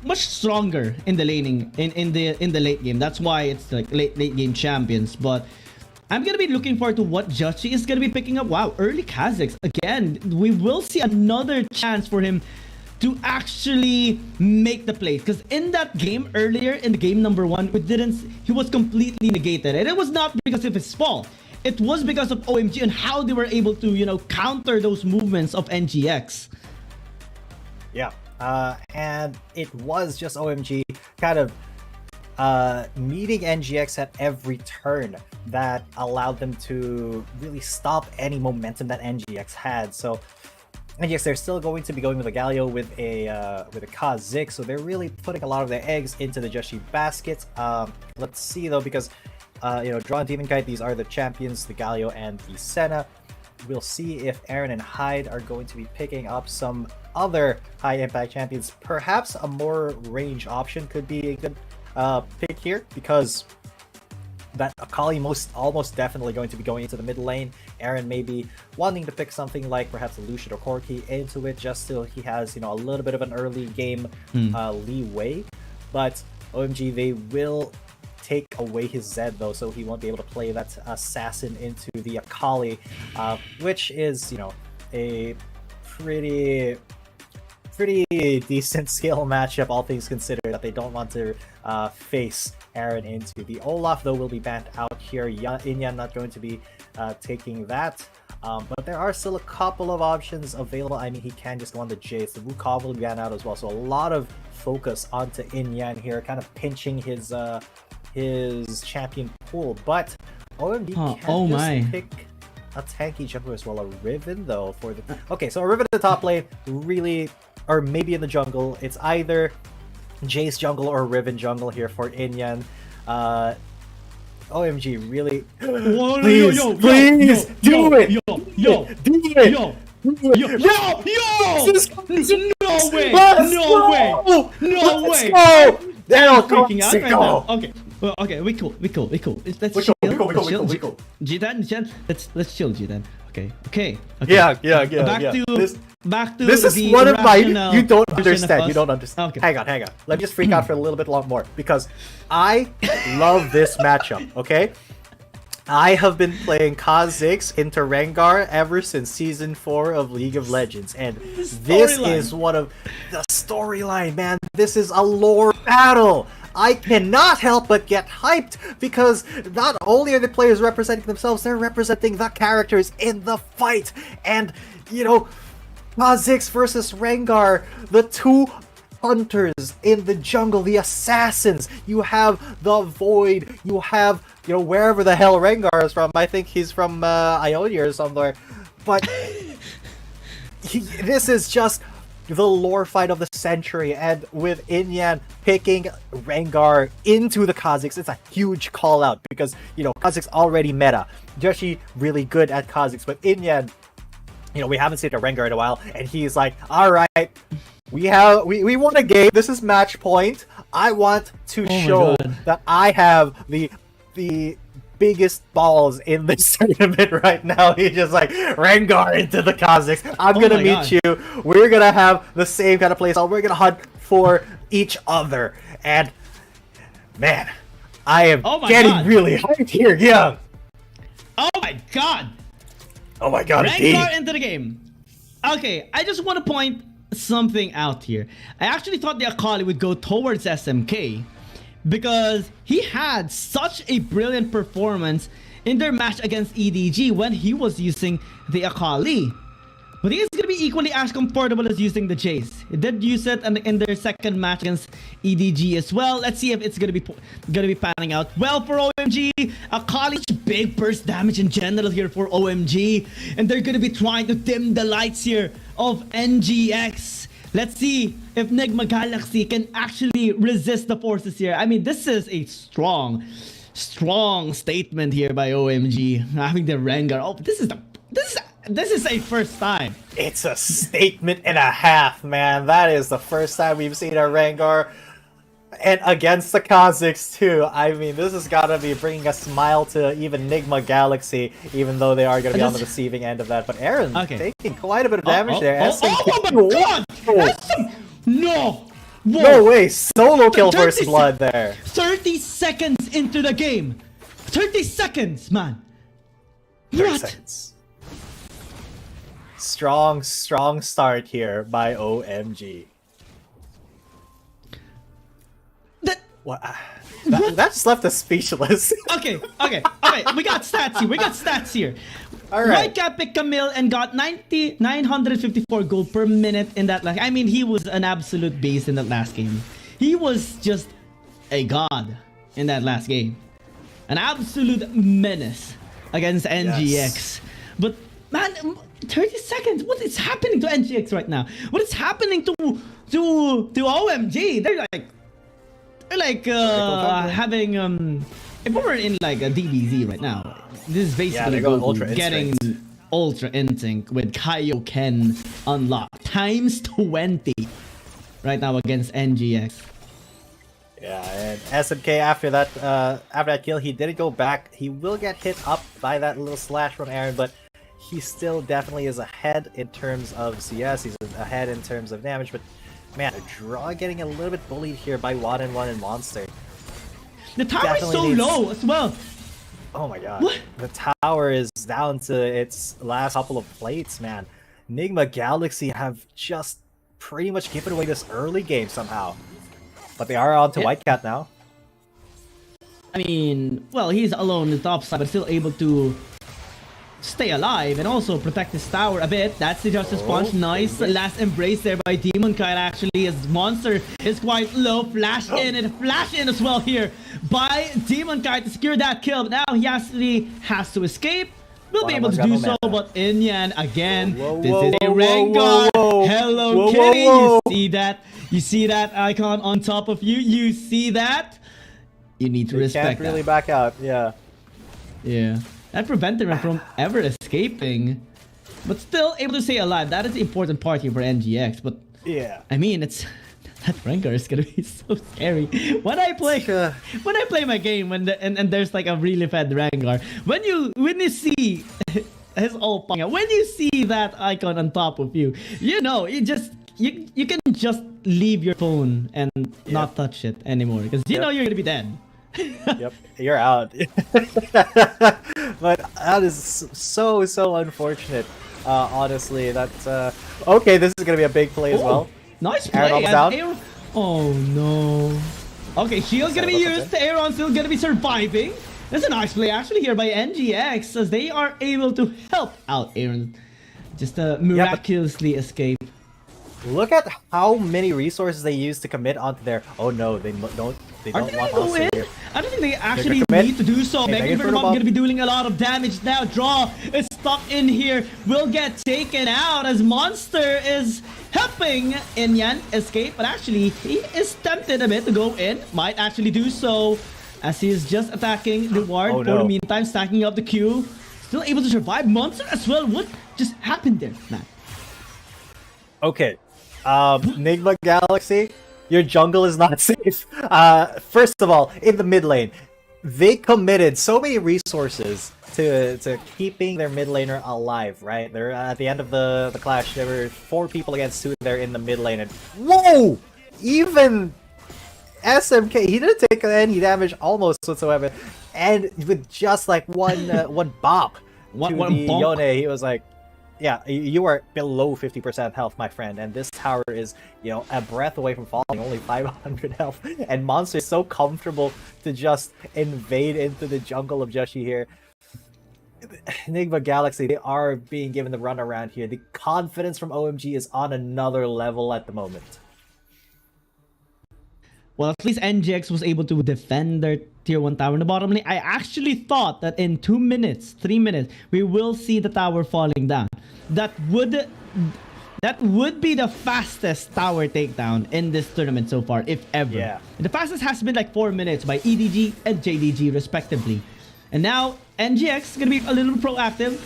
much stronger in the laning in the late game. That's why it's like late game champions. But I'm gonna be looking forward to what Joshi is gonna be picking up. Wow, early Kha'Zix again. We will see another chance for him to actually make the play, because in that game earlier, in the game number 1, he was completely negated, and it was not because of his fault. It was because of OMG and how they were able to, you know, counter those movements of NGX. Yeah, and it was just OMG kind of meeting NGX at every turn that allowed them to really stop any momentum that NGX had. So and yes, they're still going to be going with a Galio with a Kha'Zix, so they're really putting a lot of their eggs into the Joshi basket. Let's see though, because you know, Draw and Demon Kite, these are the champions, the Galio and the Senna. We'll see if Aaron and Hyde are going to be picking up some other high impact champions. Perhaps a more range option could be a good pick here, because that Akali almost definitely going to be going into the mid lane. Aaron may be wanting to pick something like perhaps a Lucian or Corki into it, just so he has, you know, a little bit of an early game leeway. But OMG, they will take away his Zed though, so he won't be able to play that assassin into the Akali, which is, you know, a pretty decent skill matchup, all things considered, that they don't want to face Aaron into. The Olaf though will be banned out here. Inyan not going to be taking that, but there are still a couple of options available. I mean, he can just go on the Jace. The Wukong will be banned out as well, so a lot of focus onto Inyan here, kind of pinching his champion pool. But OMG can just pick a tanky jungler as well. A Riven though for the okay, so a Riven at the top lane, really, or maybe in the jungle. It's either Jace jungle or Riven jungle here for Inyan. OMG, really? Please do it! No way! Okay, we cool. Let's chill. G10, let's chill, G10. Okay. Yeah. Back to this is the one of my you don't understand. Okay. Hang on. Let me just freak out for a little bit more, because I love this matchup. Okay, I have been playing Kha'Zix into Rengar ever since Season 4 of League of Legends, and this is one of the storyline, man. This is a lore battle! I cannot help but get hyped, because not only are the players representing themselves, they're representing the characters in the fight! And, you know, Kha'Zix versus Rengar, the two hunters in the jungle, the assassins. You have the Void, you have, you know, wherever the hell Rengar is from. I think he's from Ionia or somewhere. But this is just the lore fight of the century, and with Inyan picking Rengar into the Kha'Zix, it's a huge call out because, you know, Kha'Zix already meta. Joshi really good at Kha'Zix, but Inyan, you know, we haven't seen a Rengar in a while, and he's like, alright, we won a game, this is match point. I want to show that I have the biggest balls in this tournament right now. He's just like, Rengar into the Kha'Zix. I'm gonna meet you. We're gonna have the same kind of playstyle. We're gonna hunt for each other. And man, I am getting really hyped here, yeah. Oh my god! Oh my god, Rengar into the game. Okay, I just want to point something out here. I actually thought the Akali would go towards SMK because he had such a brilliant performance in their match against EDG when he was using the Akali. But he is going to be equally as comfortable as using the Jace. He did use it in their second match against EDG as well. Let's see if it's going to be panning out well for OMG. Akali's big burst damage in general here for OMG. And they're going to be trying to dim the lights here of NGX. Let's see if Nigma Galaxy can actually resist the forces here. I mean, this is a strong statement here by OMG. Having the Rengar. Oh, this is a first time. It's a statement and a half, man. That is the first time we've seen a Rengar, and against the Kha'Zix too. I mean, this has got to be bringing a smile to even Nigma Galaxy, even though they are going to be on the receiving end of that. But Aaron taking quite a bit of damage there. Oh my god! No! Whoa. No way! Solo kill First Blood there. 30 seconds into the game. 30 seconds, man. 30 seconds. Strong start here by OMG. That just left us speechless. Okay. We got stats here. All right. Whitecap picked Camille and got 954 gold per minute in that last. I mean, he was an absolute beast in that last game. He was just a god in that last game. An absolute menace against NGX. Yes. But man, 30 seconds. What is happening to NGX right now? What is happening to OMG? They're like having if we were in like a DBZ right now, this is basically getting ultra instinct with Kaioken unlocked times 20 right now against NGX. Yeah, and SMK after that kill, he didn't go back. He will get hit up by that little slash from Aaron, but he still definitely is ahead in terms of CS. He's ahead in terms of damage, but man, a draw getting a little bit bullied here by 1-1 and Monster. The tower is so low as well. Oh my god. What? The tower is down to its last couple of plates, man. Nigma Galaxy have just pretty much given away this early game somehow. But they are on to Whitecat now. I mean, well, he's alone on the top side, but still able to stay alive and also protect his tower a bit. That's the Justice Punch. Nice last embrace there by Demon Kite actually. His Monster is quite low. Flash in and flash in as well here by Demon Kite to secure that kill. But now he actually has to escape. Will be able to do so, but Inyan again. This is a Rengar. Hello Kitty. You see that? You see that icon on top of you? You see that? You need to respect that. Can't really back out. Yeah. Yeah. That prevented him from ever escaping, but still able to stay alive. That is the important part here for NGX. But yeah, I mean, it's that Rengar is gonna be so scary when I play my game. And there's like a really fed Rengar. When you see his ult, when you see that icon on top of you, you know, you can just leave your phone and not touch it anymore because you know you're gonna be dead. Yep, you're out. But that is so unfortunate. Honestly, that's okay. This is gonna be a big play as well. Nice play. Aaron down. Oh no. Okay, shield's gonna be used. Aaron still gonna be surviving. That's a nice play actually here by NGX as they are able to help out Aaron. Just miraculously escape. Look at how many resources they use to commit onto their. Oh no, they don't want go in? here. I don't think they actually need to do so. Mega Inferno Bomb gonna be doing a lot of damage now. Draw is stuck in here. Will get taken out as Monster is helping Inyan escape. But actually, he is tempted a bit to go in. Might actually do so as he is just attacking the ward for the meantime, stacking up the Q. Still able to survive. Monster as well. What just happened there, man? Okay. Nigma Galaxy, your jungle is not safe. First of all, in the mid lane, they committed so many resources to keeping their mid laner alive, right? They're at the end of the clash, there were 4 people against 2 there in the mid lane, and whoa! Even SMK, he didn't take any damage almost whatsoever, and with just like one bop to the Yone, he was like, yeah, you are below 50% health, my friend, and this tower is, you know, a breath away from falling, only 500 health, and Monster is so comfortable to just invade into the jungle of Joshi here. Enigma Galaxy, they are being given the run around here. The confidence from OMG is on another level at the moment. Well, at least NGX was able to defend their tier 1 tower in the bottom lane. I actually thought that in 2 minutes, 3 minutes, we will see the tower falling down. That would be the fastest tower takedown in this tournament so far, if ever. Yeah. The fastest has been like 4 minutes by EDG and JDG respectively. And now NGX is gonna be a little proactive,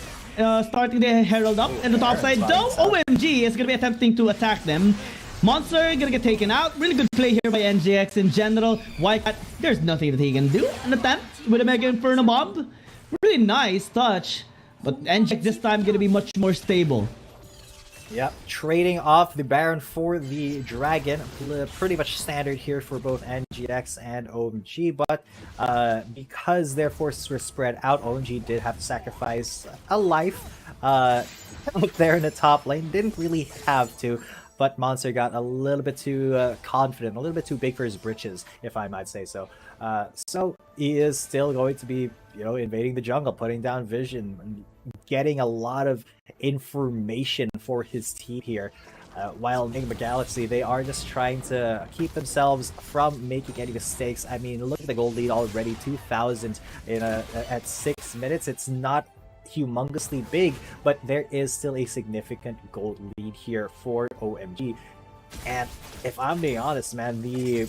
starting the Herald up in the top side. Though OMG is gonna be attempting to attack them. Monster gonna get taken out. Really good play here by NGX in general. Wildcat, there's nothing that he can do. An attempt with a Mega Inferno Bomb. Really nice touch. But NGX this time gonna be much more stable. Yep, trading off the Baron for the Dragon. Pretty much standard here for both NGX and OMG, but because their forces were spread out, OMG did have to sacrifice a life out there in the top lane. Didn't really have to, but Monster got a little bit too confident, a little bit too big for his britches, if I might say so. So he is still going to be, you know, invading the jungle, putting down vision, getting a lot of information for his team here. While Enigma Galaxy, they are just trying to keep themselves from making any mistakes. I mean, look at the gold lead already, 2,000 at 6 minutes. It's not humongously big, but there is still a significant gold lead here for OMG. And if I'm being honest, man, the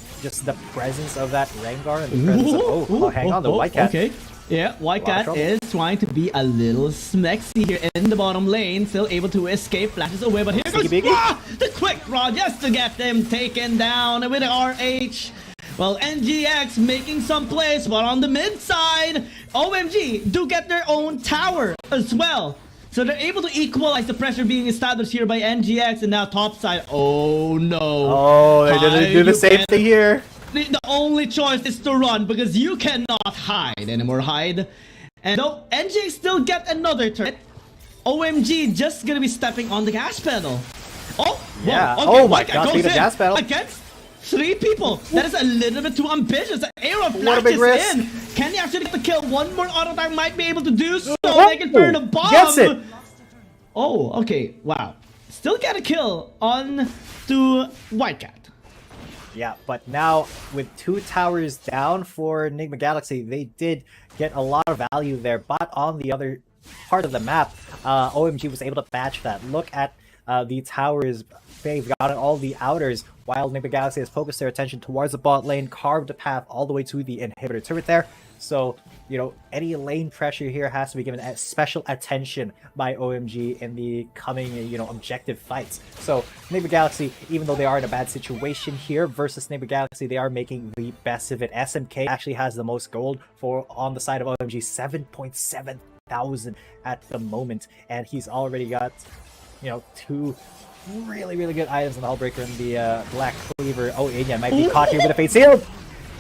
presence of that Rengar and the presence of hang on, the White Cat. Okay. Yeah, White Cat is trying to be a little smexy here in the bottom lane, still able to escape, flashes away, but here goes the quick draw just to get them taken down with the RH. Well, NGX making some plays, but on the mid side, OMG do get their own tower as well. So they're able to equalize the pressure being established here by NGX, and now top side, oh no. Oh, they didn't do the same thing here. The only choice is to run because you cannot hide anymore. And though NGX still get another turret, OMG just gonna be stepping on the gas pedal. Oh, yeah. Okay, oh my god, the gas pedal. Against 3 people. That is a little bit too ambitious. Arrow flashes in. Can he actually get the kill? One more auto time might be able to do so. They can burn the bomb. Gets it. Oh, okay. Wow. Still get a kill on to White Cat. Yeah, but now with 2 towers down for Enigma Galaxy, they did get a lot of value there. But on the other part of the map, OMG was able to match that. Look at the towers. They've gotten all the outers, while Enigma Galaxy has focused their attention towards the bot lane, carved a path all the way to the inhibitor turret there. So, you know, any lane pressure here has to be given special attention by OMG in the coming, you know, objective fights. So, Enigma Galaxy, even though they are in a bad situation here versus Enigma Galaxy, they are making the best of it. SMK actually has the most gold for on the side of OMG, 7.7 thousand at the moment, and he's already got, you know, 2 really good items in the Hullbreaker and the Black Cleaver. Oh, Inyan might be caught here with a Fate Seal.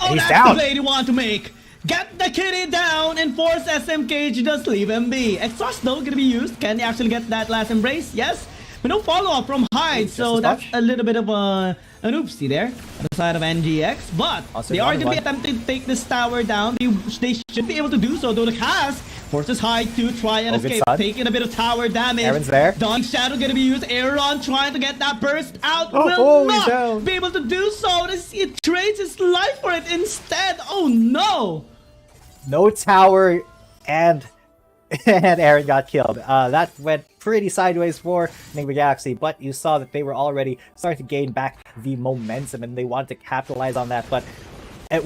Oh, He's that's down. the play they want to make. Get the kitty down and force SMK to just leave him be. Exhaust though gonna be used. Can they actually get that last embrace? Yes. But no follow-up from Hyde, so that's a little bit of an oopsie there on the side of NGX. But they are going to be attempting to take this tower down. They should be able to do so, though the cast forces Hyde to try and escape, taking a bit of tower damage. Aaron's there. Dawn Shadow going to be used. Aaron trying to get that burst out. Will not be able to do so. He trades his life for it instead. Oh no! No tower and Aaron got killed. That went pretty sideways for Enigma Galaxy, but you saw that they were already starting to gain back the momentum and they wanted to capitalize on that. But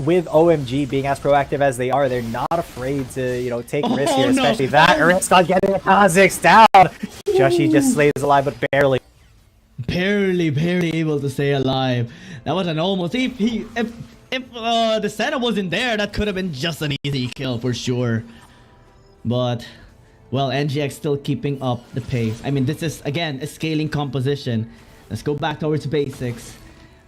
with OMG being as proactive as they are, they're not afraid to, you know, take risks here, especially that risk on getting the Kha'Zix down. Joshi just slays alive, but barely. Barely able to stay alive. That was an almost. If the Senna wasn't there, that could have been just an easy kill for sure. But, well, NGX still keeping up the pace. I mean, this is, again, a scaling composition. Let's go back towards basics.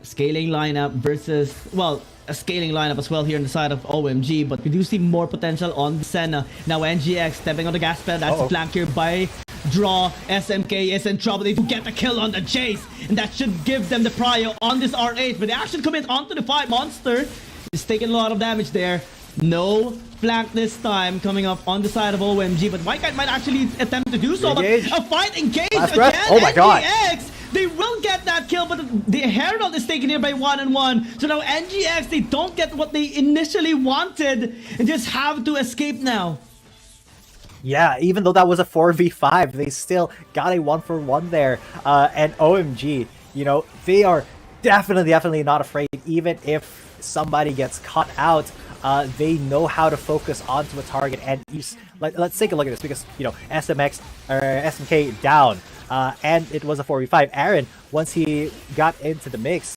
Scaling lineup versus, well, a scaling lineup as well here on the side of OMG. But we do see more potential on the Senna. Now NGX stepping on the gas pedal. That's flanked here by Draw. SMK is in trouble. They do get the kill on the Jace. And that should give them the prio on this R8. But they actually commit onto the fight. Monster is taking a lot of damage there. No flank this time coming up on the side of OMG, but White Cat might actually attempt to do so. But a fight engaged again. Oh my god. NGX, they will get that kill, but the Herald is taken here by 1-on-1. So now NGX, they don't get what they initially wanted and just have to escape now. Yeah, even though that was a 4v5, they still got a 1-for-1 there. And OMG, you know, they are definitely not afraid, even if somebody gets cut out. They know how to focus onto a target, and let's take a look at this, because, you know, SMK down, and it was a 4v5. Aaron, once he got into the mix,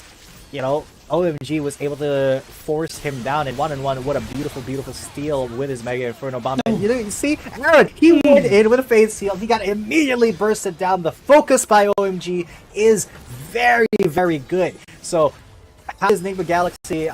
you know, OMG was able to force him down in 1-on-1. What a beautiful steal with his Mega Inferno Bomb. And you see, Aaron, he went in with a phase seal. He got immediately bursted down. The focus by OMG is very good. So how does Enigma Galaxy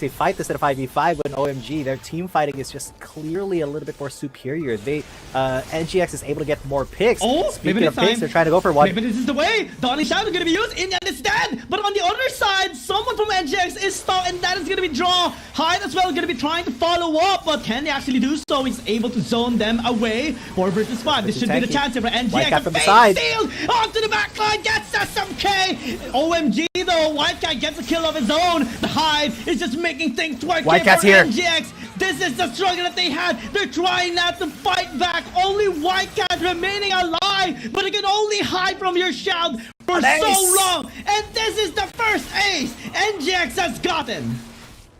fight this at a 5v5 when OMG, their team fighting is just clearly a little bit more superior? They NGX is able to get more picks. Speaking of picks, they're trying to go for one. Maybe this is the way. Donnie Shadow is going to be used. Inyan is dead. But on the other side, someone from NGX is stuck, and that is going to be Draw. Hyde as well going to be trying to follow up, but can they actually do so? He's able to zone them away. 4 versus 5. This should be the chance here for NGX. From the side. Onto the backline, gets SMK. OMG though, White Cat gets a kill of his own. The Hyde is just making things work White Cat's here. NGX. This is the struggle that they had. They're trying not to fight back. Only White Cat remaining alive, but it can only hide from your shout for so long. And this is the first ace NGX has gotten.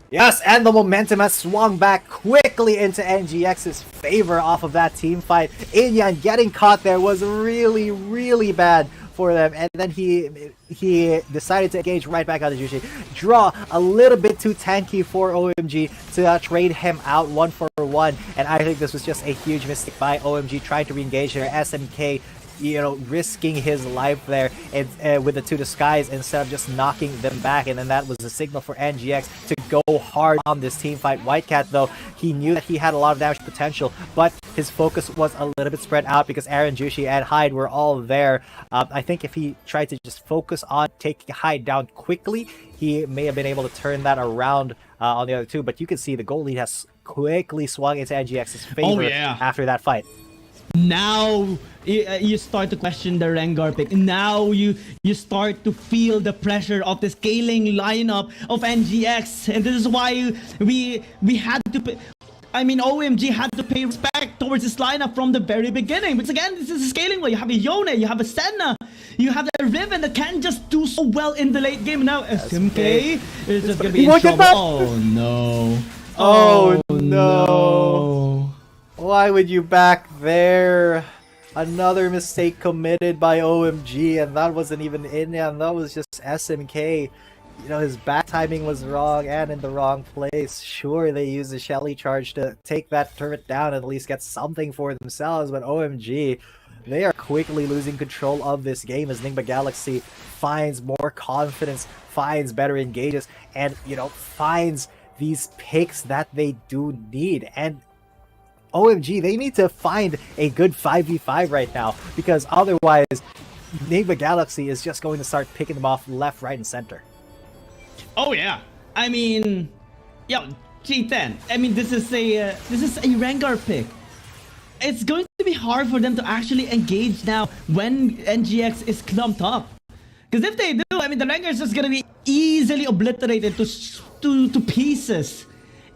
Yes, and the momentum has swung back quickly into NGX's favor off of that team fight. Inyan getting caught there was really bad for them, and then he decided to engage right back onto Jushi. Draw a little bit too tanky for OMG to trade him out 1-for-1, and I think this was just a huge mistake by OMG trying to re-engage their SMK, you know, risking his life there and with the 2 disguise instead of just knocking them back. And then that was a signal for NGX to go hard on this team fight. White Cat, though, he knew that he had a lot of damage potential, but his focus was a little bit spread out because Aaron, Jushi, and Hyde were all there. I think if he tried to just focus on taking Hyde down quickly, he may have been able to turn that around on the other 2. But you can see the goal lead has quickly swung into NGX's favor after that fight. Now you start to question the Rengar pick. Now you start to feel the pressure of the scaling lineup of NGX, and this is why we had to. I mean, OMG had to pay respect towards this lineup from the very beginning. Because again, this is a scaling way. You have a Yone, you have a Senna, you have a Riven that can just do so well in the late game. Now SMK is just gonna be in trouble. Oh no! Oh no! Why would you back there? Another mistake committed by OMG, and that wasn't even Inyan, that was just SMK. You know, his back timing was wrong and in the wrong place. Sure, they used the Shelly charge to take that turret down and at least get something for themselves, but OMG, They are quickly losing control of this game as Nigma Galaxy finds more confidence, finds better engages, and, you know, finds these picks that they do need. And OMG, they need to find a good 5v5 right now, because otherwise Nigma Galaxy is just going to start picking them off left, right, and center. Oh yeah, I mean, yo, G10. I mean, this is a Rengar pick. It's going to be hard for them to actually engage now when NGX is clumped up. Because if they do, I mean, the Rengar is just gonna be easily obliterated to pieces.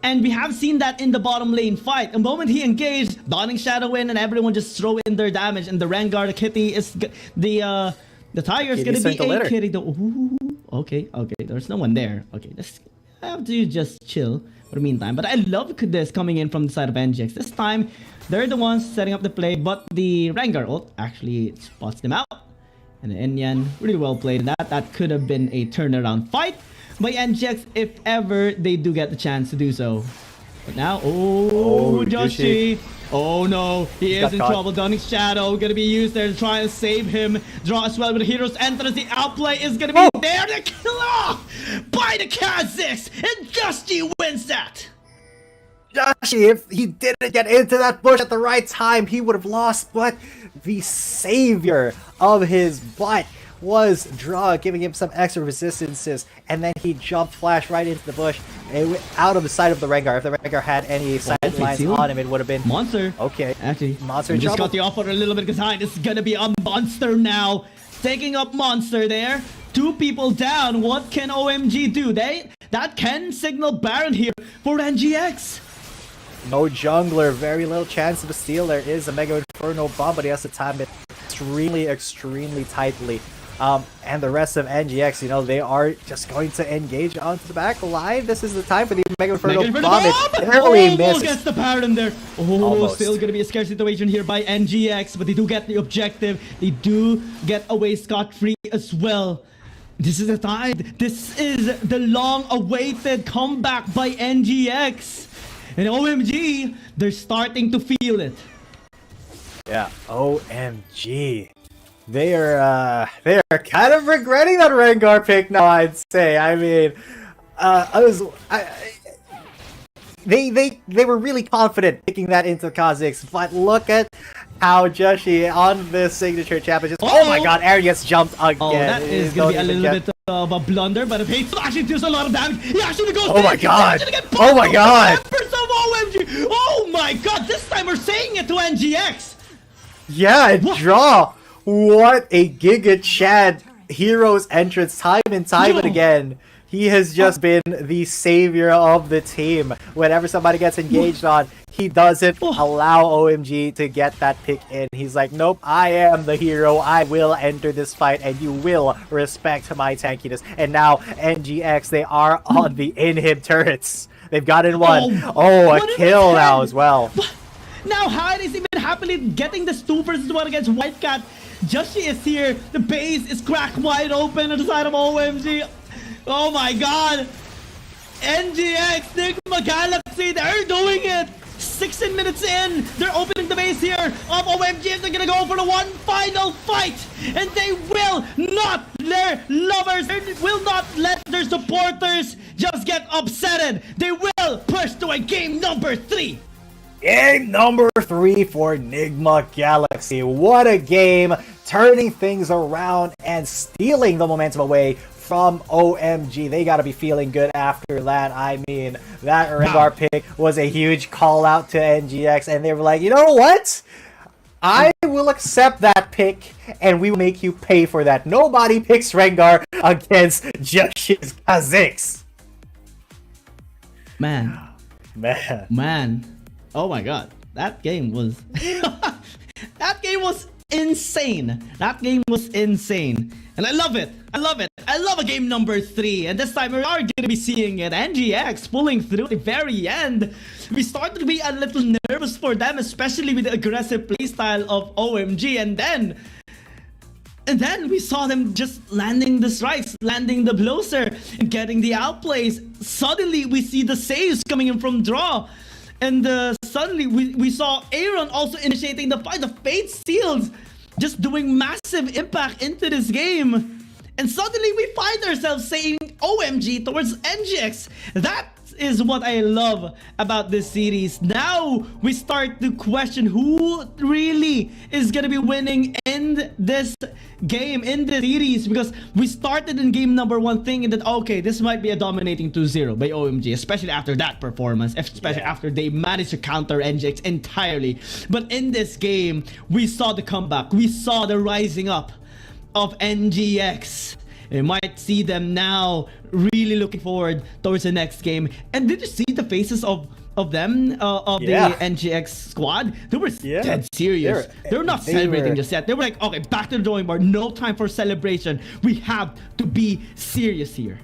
And we have seen that in the bottom lane fight. The moment he engaged, Dawning Shadow in, and everyone just throw in their damage. And the Rengar, the Kitty is the Tiger is gonna be a Kitty. Ooh, okay, there's no one there. Okay, let's have to just chill for the meantime. But I love this coming in from the side of NGX. This time, they're the ones setting up the play, but the Rengar ult actually spots them out. And the Enyan, really well played. That could have been a turnaround fight by NGX if ever they do get the chance to do so. But now, Joshi. Oh no, he is in trouble. Dawning Shadow gonna be used there to try and save him. Draw as well with the Hero's Entrance. The outplay is gonna be there. The kill off by the Kazakhs, and Joshi wins that. Joshi, if he didn't get into that bush at the right time, he would have lost, but the savior of his butt was Draw, giving him some extra resistances, and then he jumped flash right into the bush, out of the sight of the Rengar. If the Rengar had any sight lines on him, it would have been Monster. Okay, actually, Monster just got the offer a little bit behind. It's gonna be a Monster now, taking up Monster there. 2 people down. What can OMG do? That can signal Baron here for NGX. No jungler, very little chance of a steal. There is a Mega Inferno bomb, but he has to time it extremely tightly. And the rest of NGX, you know, they are just going to engage onto the back line. This is the time for the Mega Inferno bomb. It barely misses. Gets the Baron there. Still going to be a scary situation here by NGX, but they do get the objective. They do get away scot-free as well. This is the time. This is the long-awaited comeback by NGX. And OMG, they're starting to feel it. Yeah, OMG. They are kind of regretting that Rengar pick now, I'd say. I mean, they were really confident picking that into Kazakhs, but look at how Joshi on this signature champion just, oh my god, Aaron gets jumped again. Oh, that is going to be a little bit of a blunder, but if he actually does a lot of damage, he actually goes oh my god! Oh my god! OMG! Oh my god, this time we're saying it to NGX! Yeah, Draw! What a Giga Chad Hero's Entrance time and time again. He has just been the savior of the team. Whenever somebody gets engaged on, he doesn't allow OMG to get that pick in. He's like, nope, I am the hero. I will enter this fight and you will respect my tankiness. And now NGX, they are on the inhib turrets. They've gotten one. A kill now as well. Now Hyde is even happily getting this 2 versus 1 against Whitecat. Joshi is here. The base is cracked wide open on the side of OMG. Oh my god. NGX, Nigma Galaxy, they're doing it. 16 minutes in, they're opening the base here of OMG. They're gonna go for the one final fight. And they will not let lovers, they will not let their supporters just get upsetted. They will push to a game number 3. Game number 3 for Nigma Galaxy. What a game, turning things around and stealing the momentum away from OMG. They gotta be feeling good after that. I mean, that Rengar pick was a huge call out to NGX, and they were like, you know what? I will accept that pick, and we will make you pay for that. Nobody picks Rengar against Josh's Kazakhs. Man. Oh my god, that game was that game was insane. That game was insane, and I love it. I love a game number 3, and this time we are going to be seeing it. NGX pulling through at the very end. We started to be a little nervous for them, especially with the aggressive playstyle of OMG, and then we saw them just landing the strikes, landing the bloser, and getting the outplays. Suddenly we see the saves coming in from Draw. And suddenly we saw Aaron also initiating the fight. The Fate Seals just doing massive impact into this game. And suddenly we find ourselves saying OMG towards NGX. That is what I love about this series. Now we start to question who really is gonna be winning in this game, in this series, because we started in game number 1 thinking that okay, this might be a dominating 2-0 by OMG, especially after that performance, especially after they managed to counter NGX entirely. But in this game, we saw the comeback, we saw the rising up of NGX. You might see them now really looking forward towards the next game. And did you see the faces of them, of the NGX squad? They were dead serious. They were not celebrating just yet. They were like, okay, back to the drawing board. No time for celebration. We have to be serious here.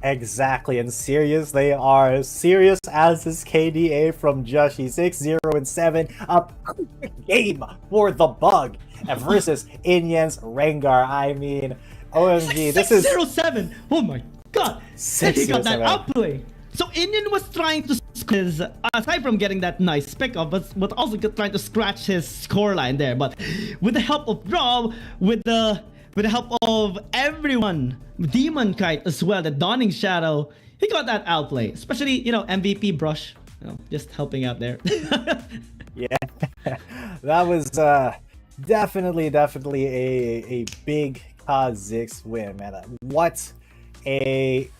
Exactly, and serious they are. Serious as is KDA from Joshi. 6-0-7, a perfect game for the Bug versus Inyen's Rengar. I mean, OMG, this is 6-0-7. Oh my god. And he got that outplay. So Inyen was trying to his, aside from getting that nice pick up, but also trying to scratch his scoreline there. But with the help of Draw, with the help of everyone, Demon Kite as well, the Dawning Shadow, he got that outplay. Especially, you know, MVP Brush, you know, just helping out there. Yeah, that was definitely a big Kha'Zix win, man. What a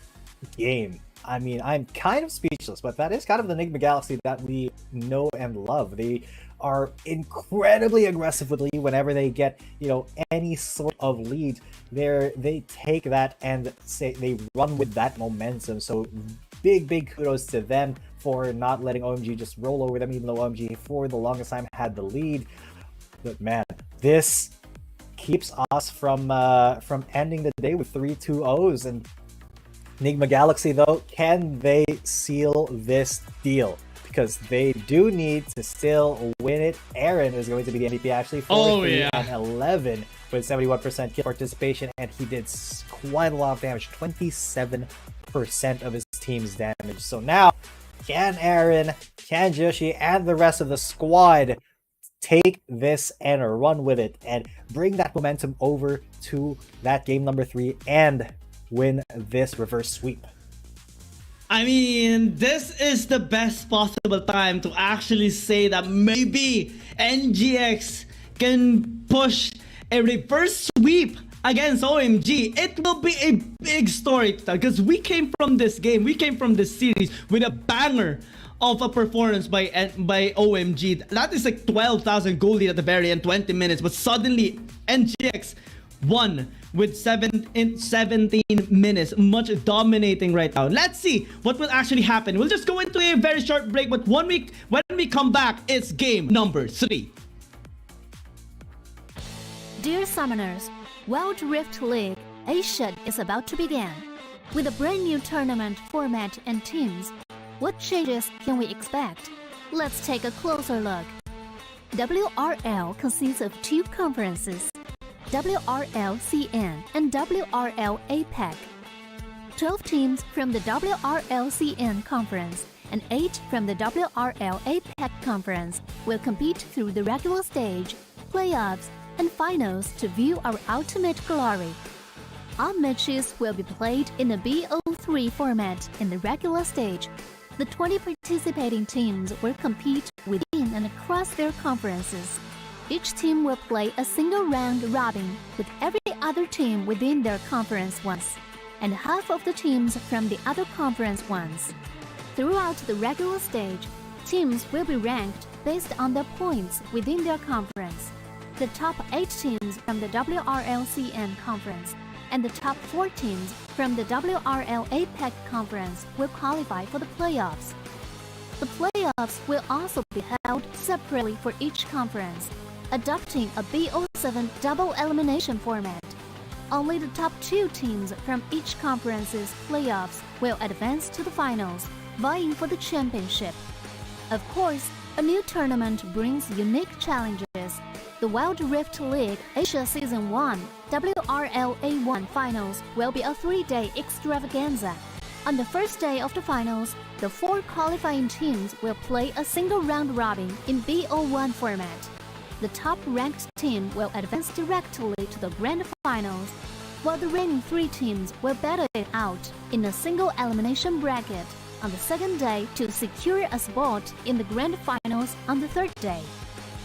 game. I mean, I'm kind of speechless, but that is kind of the Enigma Galaxy that we know and love. They are incredibly aggressive with lead whenever they get, you know, any sort of lead. They take that and say they run with that momentum. So big kudos to them for not letting OMG just roll over them, even though OMG for the longest time had the lead. But man, this keeps us from ending the day with 3-2-0s. And Enigma Galaxy, though, can they seal this deal? Because they do need to still win it. Aaron is going to be the MVP, actually, 4-3-11 with 71% kill participation, and he did quite a lot of damage, 27% of his team's damage. So now, can Aaron, can Joshi, and the rest of the squad take this and run with it and bring that momentum over to that game number 3 and win this reverse sweep? I mean, this is the best possible time to actually say that maybe NGX can push a reverse sweep against OMG. It will be a big story to tell, because we came from this game, we came from this series with a banger of a performance by OMG. That is like 12,000 gold lead at the very end, 20 minutes, but suddenly NGX won with 17 minutes, much dominating right now. Let's see what will actually happen. We'll just go into a very short break, but when we come back, it's game number 3. Dear Summoners, Wild Rift League Asia is about to begin. With a brand new tournament format and teams, what changes can we expect? Let's take a closer look. WRL consists of 2 conferences, WRL CN and WRL APEC. 12 teams from the WRL CN conference and 8 from the WRL APEC conference will compete through the regular stage, playoffs, and finals to view our ultimate glory. All matches will be played in the BO3 format in the regular stage. The 20 participating teams will compete within and across their conferences. Each team will play a single round robin with every other team within their conference once, and half of the teams from the other conference once. Throughout the regular stage, teams will be ranked based on their points within their conference. The top 8 teams from the WRLCN conference and the top 4 teams from the WRL APEC conference will qualify for the playoffs. The playoffs will also be held separately for each conference, adopting a BO7 double elimination format. Only the top 2 teams from each conference's playoffs will advance to the finals, vying for the championship. Of course, a new tournament brings unique challenges. The Wild Rift League Asia Season 1 WRL A1 Finals will be a 3-day extravaganza. On the first day of the finals, the 4 qualifying teams will play a single round robin in BO1 format. the top-ranked team will advance directly to the grand finals, while the remaining 3 teams will battle it out in a single elimination bracket on the second day to secure a spot in the grand finals on the third day.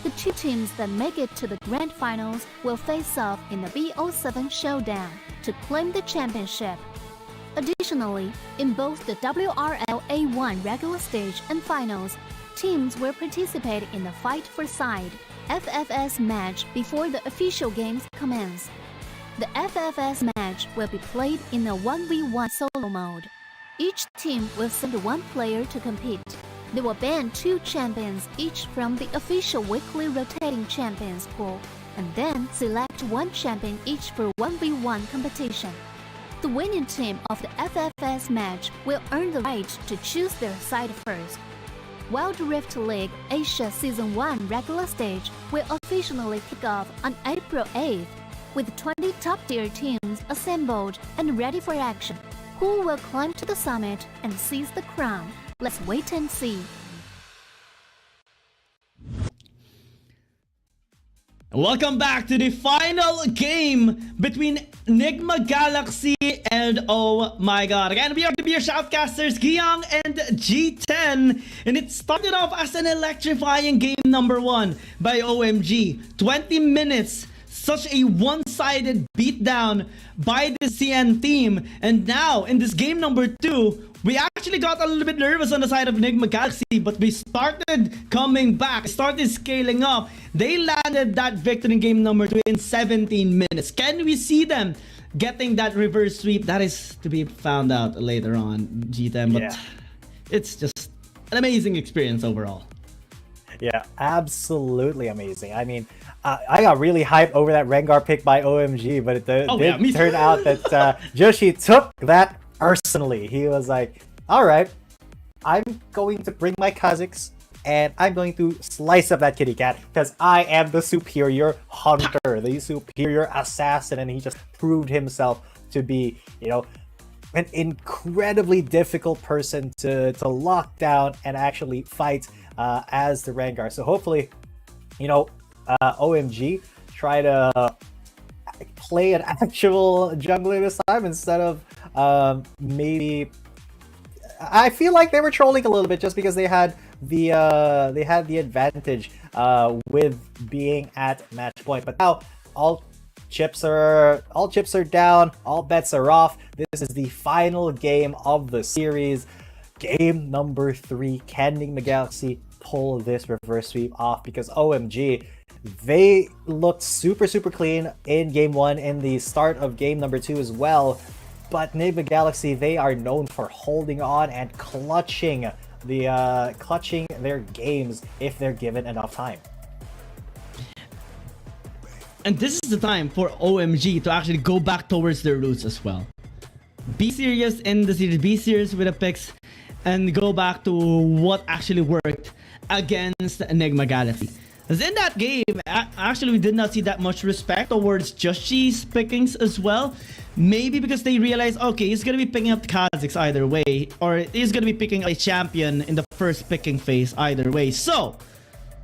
The 2 teams that make it to the grand finals will face off in the BO7 showdown to claim the championship. Additionally, in both the WRL A1 regular stage and finals, teams will participate in the Fight for Side FFS match before the official games commence. The FFS match will be played in a 1v1 solo mode. Each team will send 1 player to compete. They will ban 2 champions each from the official weekly rotating champions pool, and then select 1 champion each for 1v1 competition. The winning team of the FFS match will earn the right to choose their side first. Wild Rift League Asia Season 1 regular stage will officially kick off on April 8th, with 20 top-tier teams assembled and ready for action. Who will climb to the summit and seize the crown? Let's wait and see. Welcome back to the final game between Nigma Galaxy and oh my god. Again, we are the Beer Shoutcasters, Giyang and G10. And it started off as an electrifying game number 1 by OMG. 20 minutes. Such a one-sided beatdown by the CN team. And now, in this game number 2, we actually got a little bit nervous on the side of Nigma Galaxy, but we started coming back, started scaling up. They landed that victory in game number 2 in 17 minutes. Can we see them getting that reverse sweep? That is to be found out later on, G10, but it's just an amazing experience overall. Yeah, absolutely amazing. I mean, I got really hyped over that Rengar pick by OMG, but it did turn out that Joshi took that personally. He was like, all right, I'm going to bring my Kazakhs and I'm going to slice up that kitty cat because I am the superior hunter, the superior assassin, and he just proved himself to be, you know, an incredibly difficult person to lock down and actually fight as the Rengar. So hopefully, you know, OMG try to play an actual jungler this time instead of maybe. I feel like they were trolling a little bit just because they had the advantage with being at match point. But now all chips are down, all bets are off. This is the final game of the series. Game number 3. Can Nigma Galaxy pull this reverse sweep off? Because OMG, they looked super clean in game 1 and the start of game number 2 as well. But Nigma Galaxy, they are known for holding on and clutching their games if they're given enough time. And this is the time for OMG to actually go back towards their roots as well. Be serious in the series, be serious with the picks, and go back to what actually worked against Nigma Galaxy. As in that game, actually we did not see that much respect towards Joshi's pickings as well. Maybe because they realized, okay, he's gonna be picking up the Kazakhs either way, or he's gonna be picking a champion in the first picking phase either way. So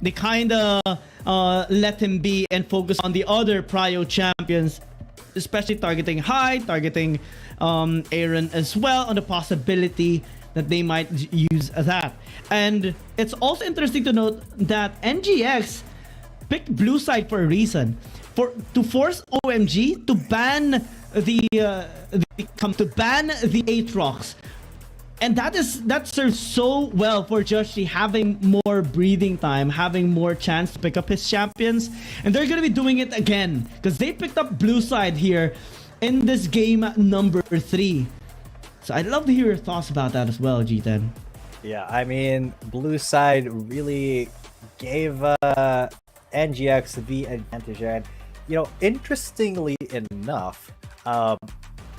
they kinda let him be and focus on the other prio champions, especially targeting High, targeting Aaron as well, on the possibility that they might use that. And it's also interesting to note that NGX picked blue side for a reason, to force OMG to ban the Aatrox. And that serves so well for Joshi, having more breathing time, having more chance to pick up his champions. And they're gonna be doing it again because they picked up blue side here in this game number 3. So I'd love to hear your thoughts about that as well, G10. Yeah, I mean, blue side really gave NGX the advantage. And, you know, interestingly enough,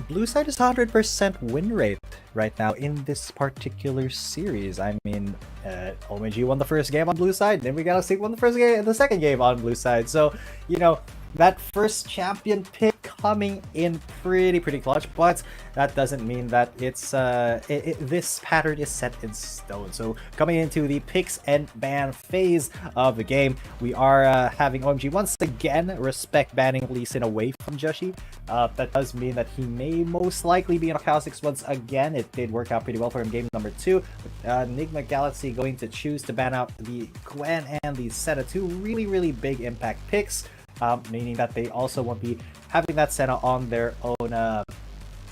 blue side is 100% win rate right now in this particular series. I mean, OMG won the first game on blue side, then we Galaxy won the second game on blue side. So, you know, that first champion pick coming in pretty clutch, but that doesn't mean that it's this pattern is set in stone. So coming into the picks and ban phase of the game, we are having OMG once again respect banning Lee Sin away from Joshi. That does mean that he may most likely be in Kha'Zix once again. It did work out pretty well for him game number 2. Enigma Galaxy going to choose to ban out the Gwen and the Senna, 2 really big impact picks, meaning that they also won't be having that Senna on their own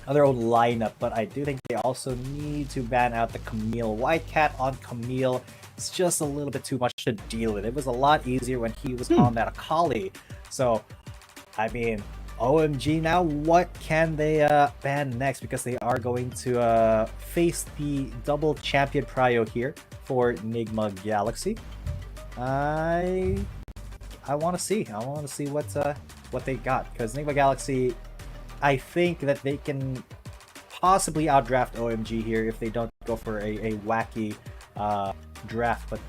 lineup. But I do think they also need to ban out the Camille. White Cat on Camille, it's just a little bit too much to deal with. It was a lot easier when he was on that Akali. So, I mean, OMG now, what can they ban next? Because they are going to face the double champion prio here for Enigma Galaxy. I want to see what they got, because Enigma Galaxy, I think that they can possibly outdraft OMG here if they don't go for a wacky draft. But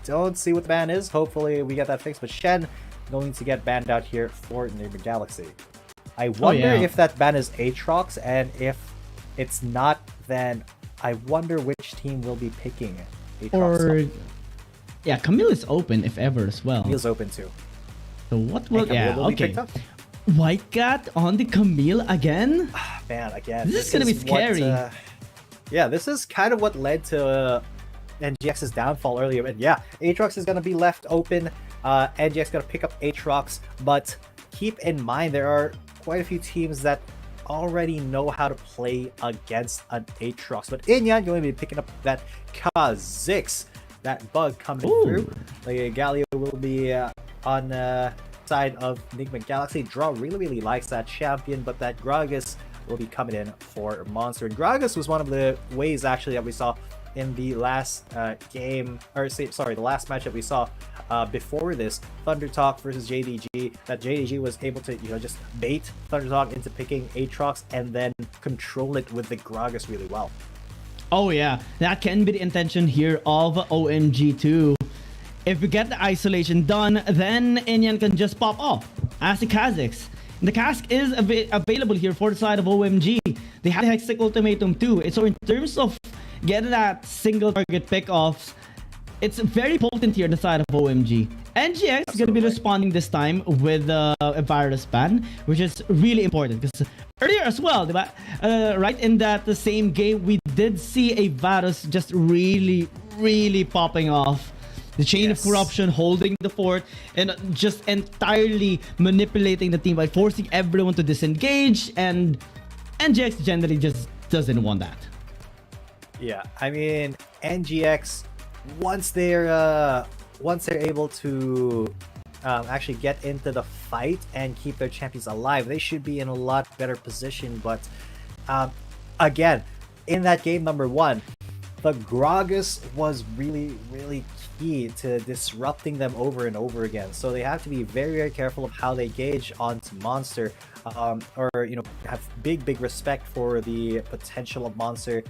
don't see what the ban is. Hopefully we get that fixed. But Shen going to get banned out here for Enigma Galaxy. I wonder if that ban is Aatrox, and if it's not, then I wonder which team will be picking Aatrox. Yeah, Camille is open if ever as well. Camille's open too. So what will... will okay. White Cat on the Camille again? Man, again. This is going to be scary. Yeah, this is kind of what led to NGX's downfall earlier. And yeah, Aatrox is going to be left open. NGX going to pick up Aatrox. But keep in mind, there are quite a few teams that already know how to play against an Aatrox. But Inyan going to be picking up that Kha'Zix. That bug coming through. Like, Galio will be on side of Enigma Galaxy. Draw really likes that champion, but that Gragas will be coming in for Monster. And Gragas was one of the ways actually that we saw in the last game, or sorry, the last match that we saw before this, Thunder Talk versus JDG, that JDG was able to, just bait Thunder Talk into picking Aatrox and then control it with the Gragas really well. Oh yeah, that can be the intention here of OMG too. If we get the isolation done, then Inyan can just pop off as the Kha'Zix. The cask is available here for the side of OMG. They have the Hextech Ultimatum too. So in terms of getting that single target pick-offs, it's very potent here on the side of OMG. NGX is going to be responding this time with a virus ban, which is really important because earlier as well, right in that the same game, we did see a virus just really popping off. The chain of corruption holding the fort and just entirely manipulating the team by forcing everyone to disengage, and NGX generally just doesn't want that. Yeah, I mean, NGX, once they're able to actually get into the fight and keep their champions alive, they should be in a lot better position. But again, in that game number 1, the Gragas was really key to disrupting them over and over again. So they have to be very careful of how they gauge onto Monster, or have big respect for the potential of Monster.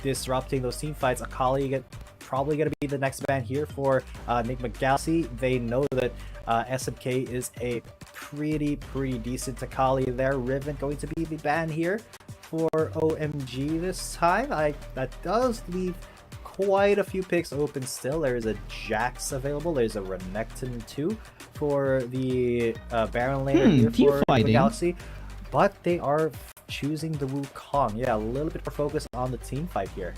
Disrupting those team fights. Akali probably gonna be the next ban here for Enigma Galaxy. They know that SMK is a pretty decent Akali there. Riven going to be the ban here for OMG this time. That does leave quite a few picks open still. There is a Jax available. There's a Renekton too for the Baron laner here for Enigma Galaxy. But they are choosing the Wukong. Yeah, a little bit more focus on the team fight here.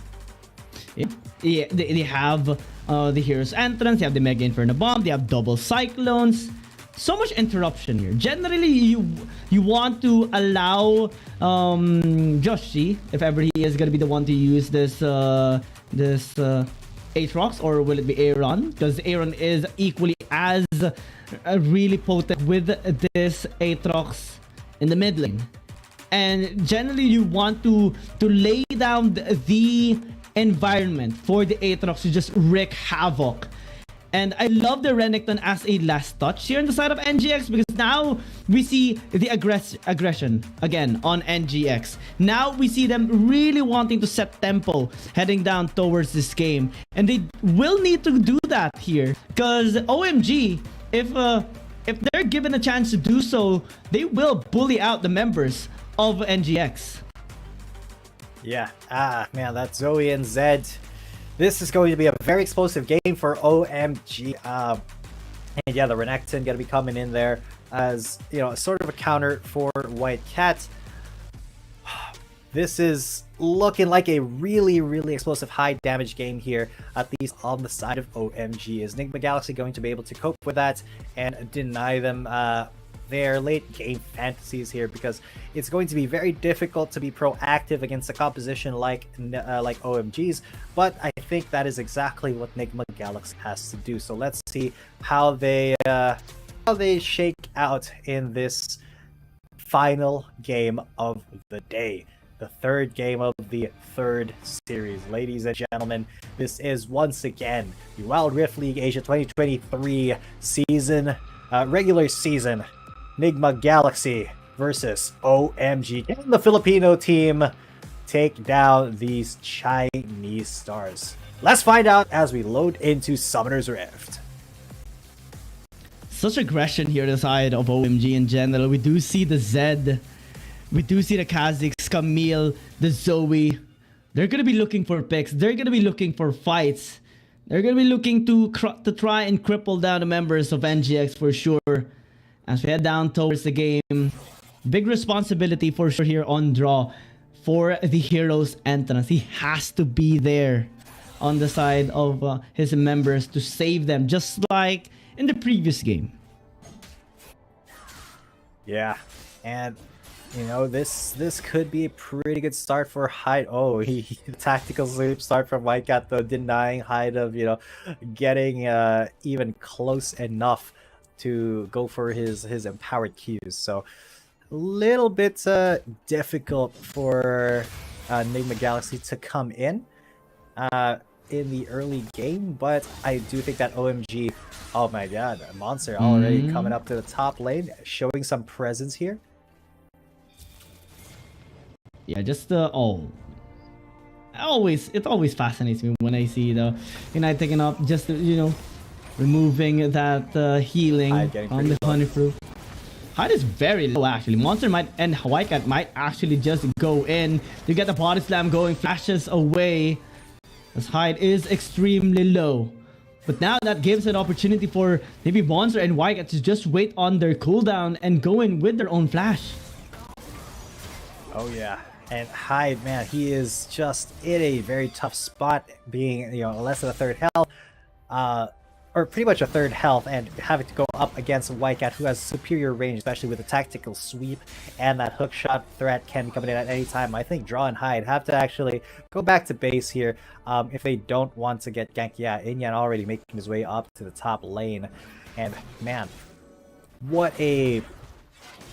Yeah, they have the Hero's Entrance, they have the Mega Inferno Bomb, they have double Cyclones. So much interruption here. Generally, you want to allow Joshi, if ever he is gonna be the one to use this Aatrox, or will it be Aaron? Because Aaron is equally as really potent with this Aatrox in the mid lane. And generally, you want to lay down the environment for the Aatrox to just wreak havoc. And I love the Renekton as a last touch here on the side of NGX, because now we see the aggression again on NGX. Now we see them really wanting to set tempo heading down towards this game. And they will need to do that here, because OMG, if if they're given a chance to do so, they will bully out the members of NGX. Yeah, man, that Zoe and Zed. This is going to be a very explosive game for OMG. And yeah, the Renekton going to be coming in there as, you know, sort of a counter for White Cat. This is looking like a really, really explosive high damage game here, at least on the side of OMG. Is Enigma Galaxy going to be able to cope with that and deny them their late game fantasies here? Because it's going to be very difficult to be proactive against a composition like OMG's, but I think that is exactly what Enigma Galaxy has to do. So let's see how they shake out in this final game of the day, the third game of the third series. Ladies and gentlemen, this is once again the Wild Rift League Asia 2023 season, regular season, Enigma Galaxy versus OMG. Can the Filipino team take down these Chinese stars? Let's find out as we load into Summoner's Rift. Such aggression here on the side of OMG in general. We do see the Zed. We do see the Kha'Zix, Camille, the Zoe. They're going to be looking for picks. They're going to be looking for fights. They're going to be looking to try and cripple down the members of NGX for sure. As we head down towards the game, big responsibility for sure here on Draw for the hero's entrance. He has to be there on the side of his members to save them, just like in the previous game. Yeah, and you know, this could be a pretty good start for Hyde. Oh, he tactical sweep start from White Cat, though, denying Hyde of, you know, getting even close enough to go for his empowered Qs. So a little bit difficult for Enigma Galaxy to come in the early game, but I do think that OMG, oh my god, Monster already coming up to the top lane, showing some presence here. Yeah, just it always fascinates me when I see the Unite taking up, just, you know, removing that healing on the Honeyproof. Hyde is very low actually. Monster might, and White Cat might actually just go in to get the body slam going, flashes away as Hyde is extremely low. But now that gives an opportunity for maybe Monster and White Cat to just wait on their cooldown and go in with their own flash. Oh yeah, and Hyde, man, he is just in a very tough spot, being, you know, less than a third health, or pretty much a third health, and having to go up against White Cat, who has superior range, especially with the tactical sweep, and that hook shot threat can be coming in at any time. I think Draw and Hyde have to actually go back to base here if they don't want to get ganked. Yeah, Inyan already making his way up to the top lane, and man, what a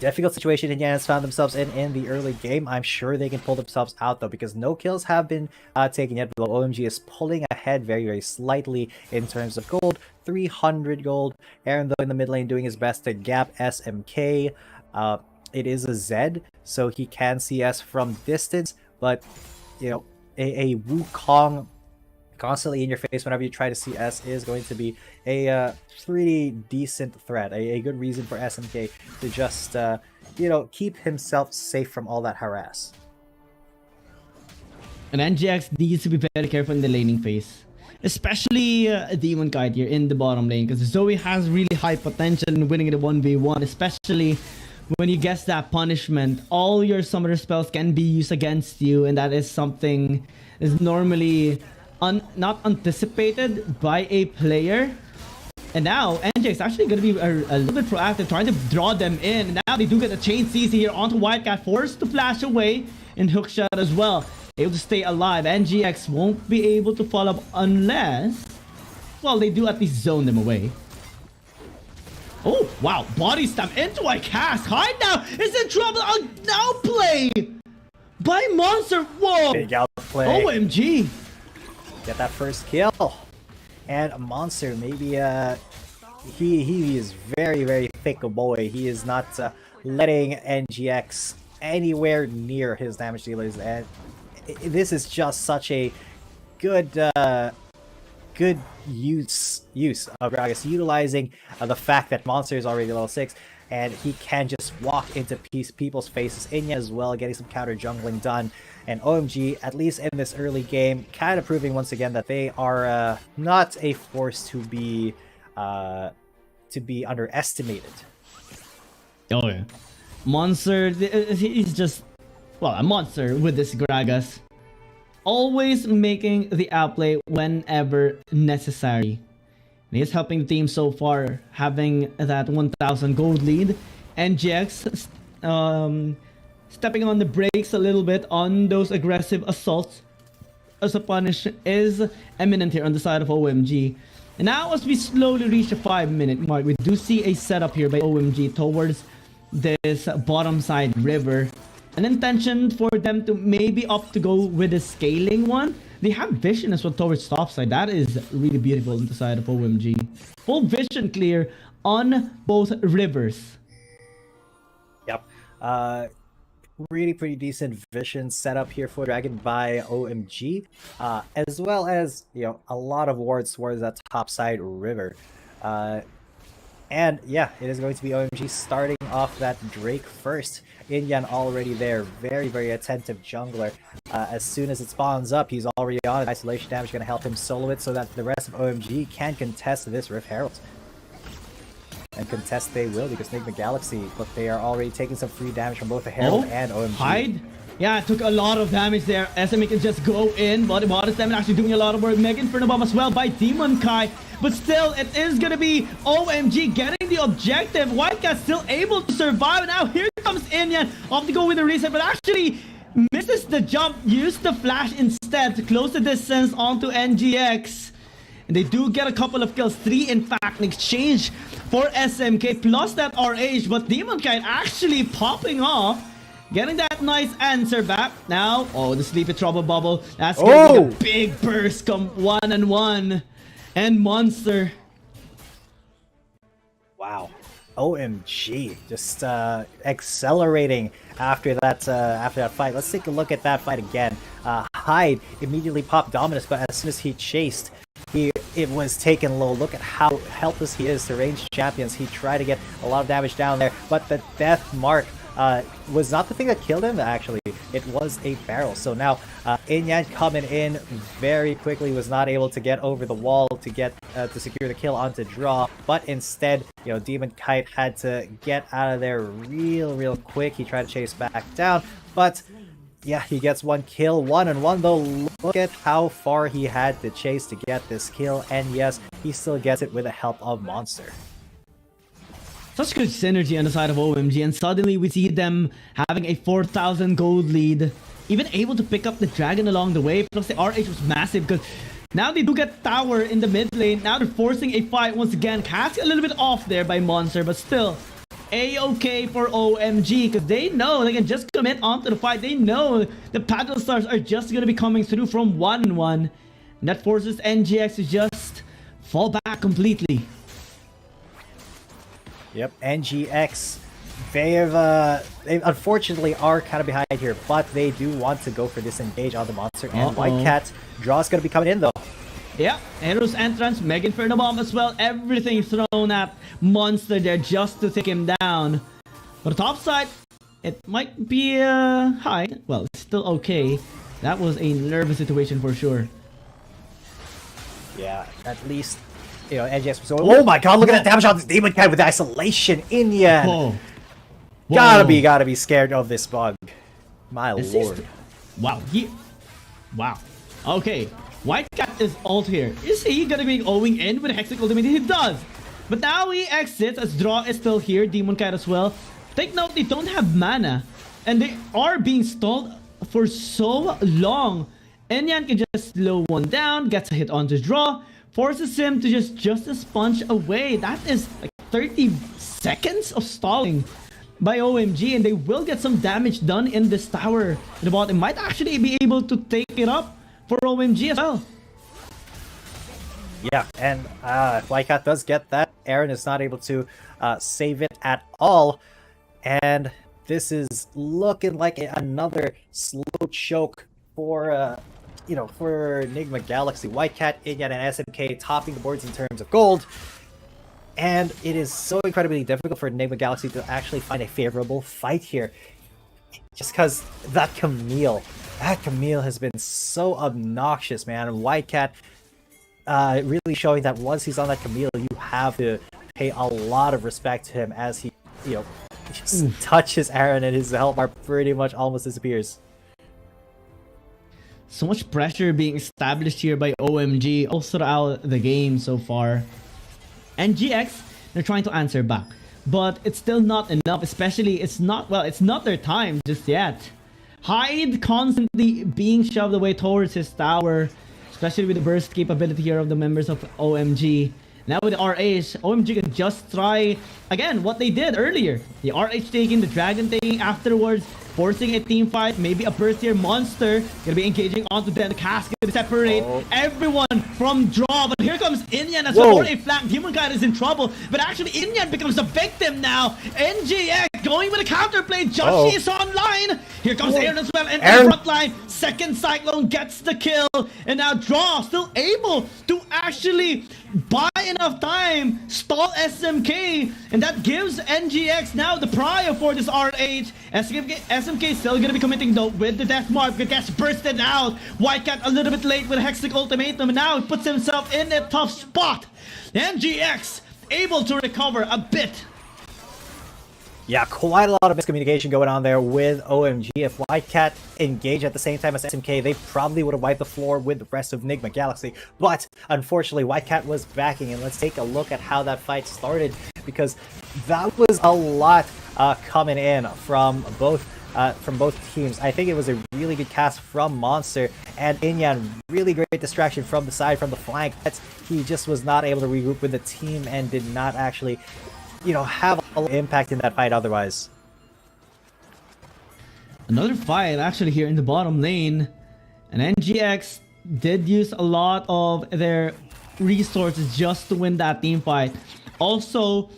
difficult situation Inyan has found themselves in the early game. I'm sure they can pull themselves out though, because no kills have been taken yet, but OMG is pulling ahead very, very slightly in terms of gold. 300 gold. Aaron, though, in the mid lane doing his best to gap SMK. It is a Zed, so he can CS from distance, but, you know, a Wukong constantly in your face whenever you try to CS is going to be a pretty decent threat, a good reason for SMK to just, you know, keep himself safe from all that harass. And NGX needs to be very careful in the laning phase, especially Demon Kite here in the bottom lane, because Zoe has really high potential in winning the 1v1, especially when you guess that punishment. All your summoner spells can be used against you, and that is something is normally not anticipated by a player. And now NGX is actually going to be a little bit proactive, trying to draw them in. And now they do get a chain CC here onto White Cat, forced to flash away and hookshot as well, able to stay alive. NGX won't be able to follow up unless, well, they do at least zone them away. Oh wow, body slam into White Cat. Hyde now is in trouble. Now play by Monster. Whoa, big outplay. OMG. Get that first kill. And Monster, maybe he is very, very thick a boy. He is not letting NGX anywhere near his damage dealers, and this is just such a good good use of Gragas, utilizing the fact that Monster is already level 6, and he can just walk into people's faces. Inya as well, getting some counter jungling done. And OMG, at least in this early game, kind of proving once again that they are not a force to be underestimated. Oh yeah, Monster, he's just, well, a monster with this Gragas. Always making the outplay whenever necessary. And he's helping the team so far, having that 1,000 gold lead. NGX stepping on the brakes a little bit on those aggressive assaults, as a punish is imminent here on the side of OMG. And now as we slowly reach the 5-minute mark, we do see a setup here by OMG towards this bottom side river. An intention for them to maybe opt to go with the scaling one. They have vision as well towards top side. That is really beautiful on the side of OMG. Full vision clear on both rivers. Yep. Really pretty decent vision setup here for Dragon by OMG, as well as, you know, a lot of wards towards that top side river. And yeah, it is going to be OMG starting off that Drake first. Inyan already there, very, very attentive jungler. As soon as it spawns up, he's already on it. Isolation damage going to help him solo it so that the rest of OMG can contest this Rift Herald. And contest they will, because Enigma Galaxy, but they are already taking some free damage from both the Herald and OMG. Hide? Yeah, it took a lot of damage there. SMA can just go in, but Modest Demon actually doing a lot of work. Mega Inferno Bomb as well by Demon Kai. But still, it is going to be OMG getting the objective. Whitecat's still able to survive. Now here comes Inyan, off to go with the reset, but actually misses the jump. Used the flash instead to close the distance onto NGX. And they do get a couple of kills, 3 in fact, in exchange for SMK, plus that RH. But Demon Kai actually popping off, getting that nice answer back. Now, oh, the Sleepy Trouble Bubble. That's going to be a big burst come 1-on-1. And Monster. Wow. OMG. Just accelerating after that fight. Let's take a look at that fight again. Hyde immediately popped Dominus, but as soon as he chased, it was taken low. Look at how helpless he is to ranged champions. He tried to get a lot of damage down there, but the death mark was not the thing that killed him, actually. It was a barrel. So now Inyan coming in very quickly, was not able to get over the wall to get to secure the kill onto draw, but instead, you know, Demon Kite had to get out of there real quick. He tried to chase back down, but yeah, he gets one kill. 1-on-1 though. Look at how far he had to chase to get this kill, and yes, he still gets it with the help of Monster. Such good synergy on the side of OMG, and suddenly we see them having a 4,000 gold lead, even able to pick up the dragon along the way. Plus the RH was massive, because now they do get tower in the mid lane. Now they're forcing a fight once again. Cassie a little bit off there by Monster, but still A-okay for OMG, because they know they can just commit onto the fight. They know the Paddle Stars are just going to be coming through from 1-1, and that forces NGX to just fall back completely. Yep, NGX, they unfortunately are kind of behind here, but they do want to go for this engage on the Monster, and White Cat draw's going to be coming in though. Yeah, Eros Entrance, Mega Inferno Bomb as well, everything thrown at Monster there just to take him down. But the top side, it might be high, well, it's still okay. That was a nervous situation for sure. Yeah, at least, you know, NGX was... Oh my god, look at that damage on this Demon Cat with the isolation. Inyan! Gotta be scared of this bug. My lord. Wow, wow. Okay, White Cat is ult here. Is he gonna be going in with Hexic Ultimate? He does! But now he exits as Draw is still here, Demon Cat as well. Take note, they don't have mana, and they are being stalled for so long. Inyan can just slow one down, gets a hit onto Draw, forces him to just a sponge away. That is like 30 seconds of stalling by OMG, and they will get some damage done in this tower. And the bottom might actually be able to take it up for OMG as well. Yeah, and White Cat does get that. Aaron is not able to save it at all. And this is looking like another slow choke for for Enigma Galaxy, Whitecat, Inyan, and SMK topping the boards in terms of gold. And it is so incredibly difficult for Enigma Galaxy to actually find a favorable fight here. Just because that Camille has been so obnoxious, man. And Whitecat really showing that once he's on that Camille, you have to pay a lot of respect to him as he, just touches Aaron and his health bar pretty much almost disappears. So much pressure being established here by OMG all throughout the game so far. NGX, they're trying to answer back, but it's still not enough, especially it's not their time just yet. Hyde constantly being shoved away towards his tower, especially with the burst capability here of the members of OMG. Now with the RH, OMG can just try again what they did earlier. The RH taking, the Dragon taking afterwards, forcing a team fight, maybe a burst here. Monster gonna be engaging onto them. The cast gonna separate everyone from draw. But here comes Inyan as well for a flank. Humankind is in trouble, but actually Inyan becomes the victim now. NGX going with a counterplay. Joshi is online. Here comes Aaron as well in the front line. Second Cyclone gets the kill, and now Draw still able to actually buy enough time, stall SMK, and that gives NGX now the prior for this RH. SMK still gonna be committing though with the death mark, but gets bursted out. Whitecat a little bit late with a Hexic ultimatum, and now he puts himself in a tough spot. NGX able to recover a bit. Yeah, quite a lot of miscommunication going on there with OMG. If Whitecat engaged at the same time as SMK, they probably would have wiped the floor with the rest of Enigma Galaxy. But unfortunately, Whitecat was backing, and let's take a look at how that fight started, because that was a lot coming in from both teams. I think it was a really good cast from Monster, and Inyan, really great distraction from the side, from the flank. He just was not able to regroup with the team and did not actually have an impact in that fight otherwise. Another fight actually here in the bottom lane, and NGX did use a lot of their resources just to win that team fight. Also,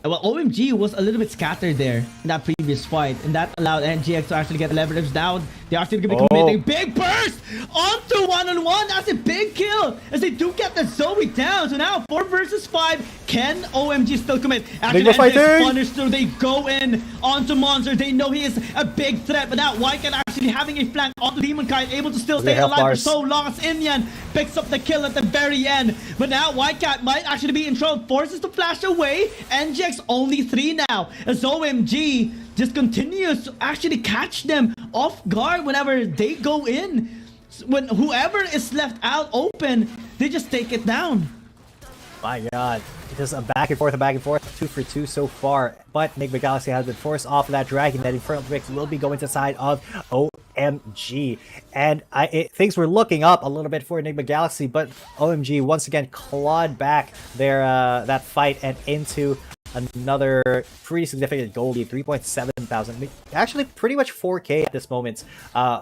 OMG was a little bit scattered there in that previous fight, and that allowed NGX to actually get leverage down. They actually going to be committing big burst onto one-on-one. That's a big kill as they do get the Zoe down. So now 4 versus 5. Can OMG still commit? Actually, NGX punished through. They go in onto Monster. They know he is a big threat, but now Whitecat actually having a flank onto Demonkite, able to still stay alive for so long as Inyan picks up the kill at the very end. But now Whitecat might actually be in trouble, forces to flash away. NGX only 3 now as OMG just continues to actually catch them off guard whenever they go in. When whoever is left out open, they just take it down. My god, just a back and forth, 2 for 2 so far. But Enigma Galaxy has been forced off of that Dragon. That Infernal Mix will be going to the side of OMG. And things were looking up a little bit for Enigma Galaxy, but OMG once again clawed back their that fight and into another pretty significant goal lead, 3.7 thousand. Actually, pretty much 4K at this moment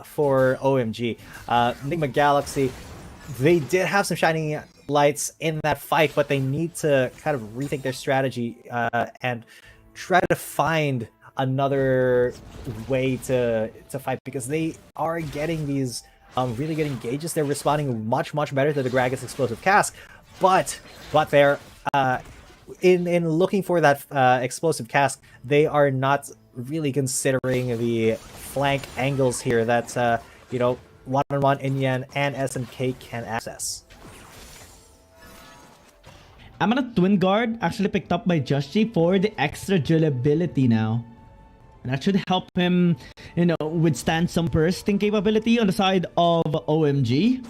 for OMG. Enigma Galaxy, they did have some shining lights in that fight, but they need to kind of rethink their strategy and try to find another way to fight, because they are getting these really good engages. They're responding much better to the Gragas explosive cast, but they're in looking for that explosive cast, they are not really considering the flank angles here that one-on-one Inyan and SMK can access. I'm gonna Twin Guard actually picked up by Joshi for the extra durability now. And that should help him, withstand some bursting capability on the side of OMG.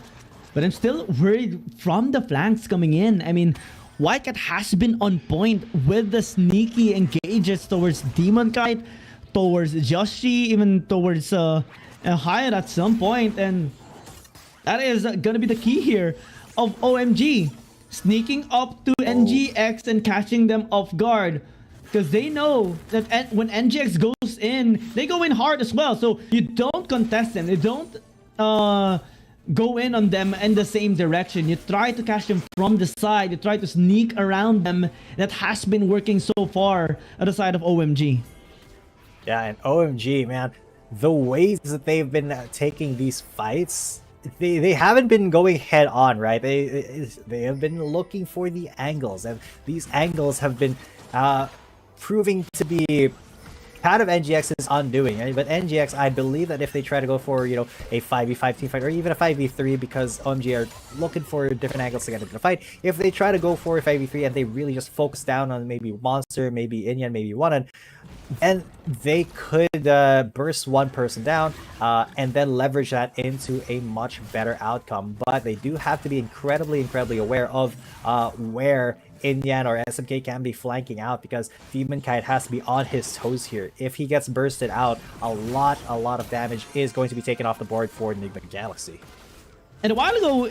But I'm still worried from the flanks coming in. I mean, Whitecat has been on point with the sneaky engages towards Demonkite, towards Joshi, even towards Hyatt at some point. And that is gonna be the key here of OMG. Sneaking up to NGX and catching them off guard. Because they know that when NGX goes in, they go in hard as well. So you don't contest them. You don't go in on them in the same direction. You try to catch them from the side. You try to sneak around them. That has been working so far at the side of OMG. Yeah, and OMG, man, the ways that they've been taking these fights, they haven't been going head on, right? They have been looking for the angles, and these angles have been proving to be kind of NGX's undoing, right? But NGX, I believe that if they try to go for, you know, a 5v5 team fight or even a 5v3, because OMG are looking for different angles to get into the fight, if they try to go for a 5v3 and they really just focus down on maybe Monster, maybe Inyan, maybe Wanan, and they could burst one person down and then leverage that into a much better outcome. But they do have to be incredibly aware of where Inyan or SMK can be flanking out, because Demon Kite has to be on his toes here. If he gets bursted out, a lot of damage is going to be taken off the board for Enigma Galaxy. And a while ago,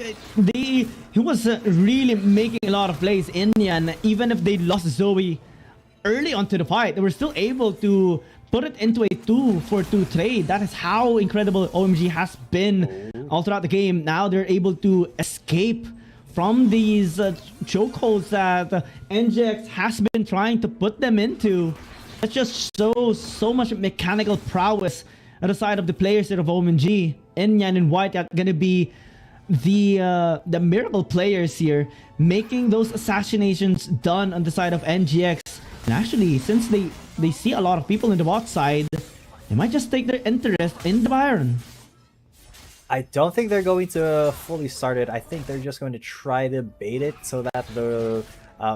he was really making a lot of plays. Inyan, even if they lost Zoe early onto the fight, they were still able to put it into a 2-for-2 trade. That is how incredible OMG has been all throughout the game. Now they're able to escape from these chokeholds that NGX has been trying to put them into. That's just so much mechanical prowess at the side of the players there of OMG. Inyan and White are gonna be the miracle players here, making those assassinations done on the side of NGX. And actually, since they see a lot of people in the bot side, they might just take their interest in the Byron. I don't think they're going to fully start it. I think they're just going to try to bait it so that the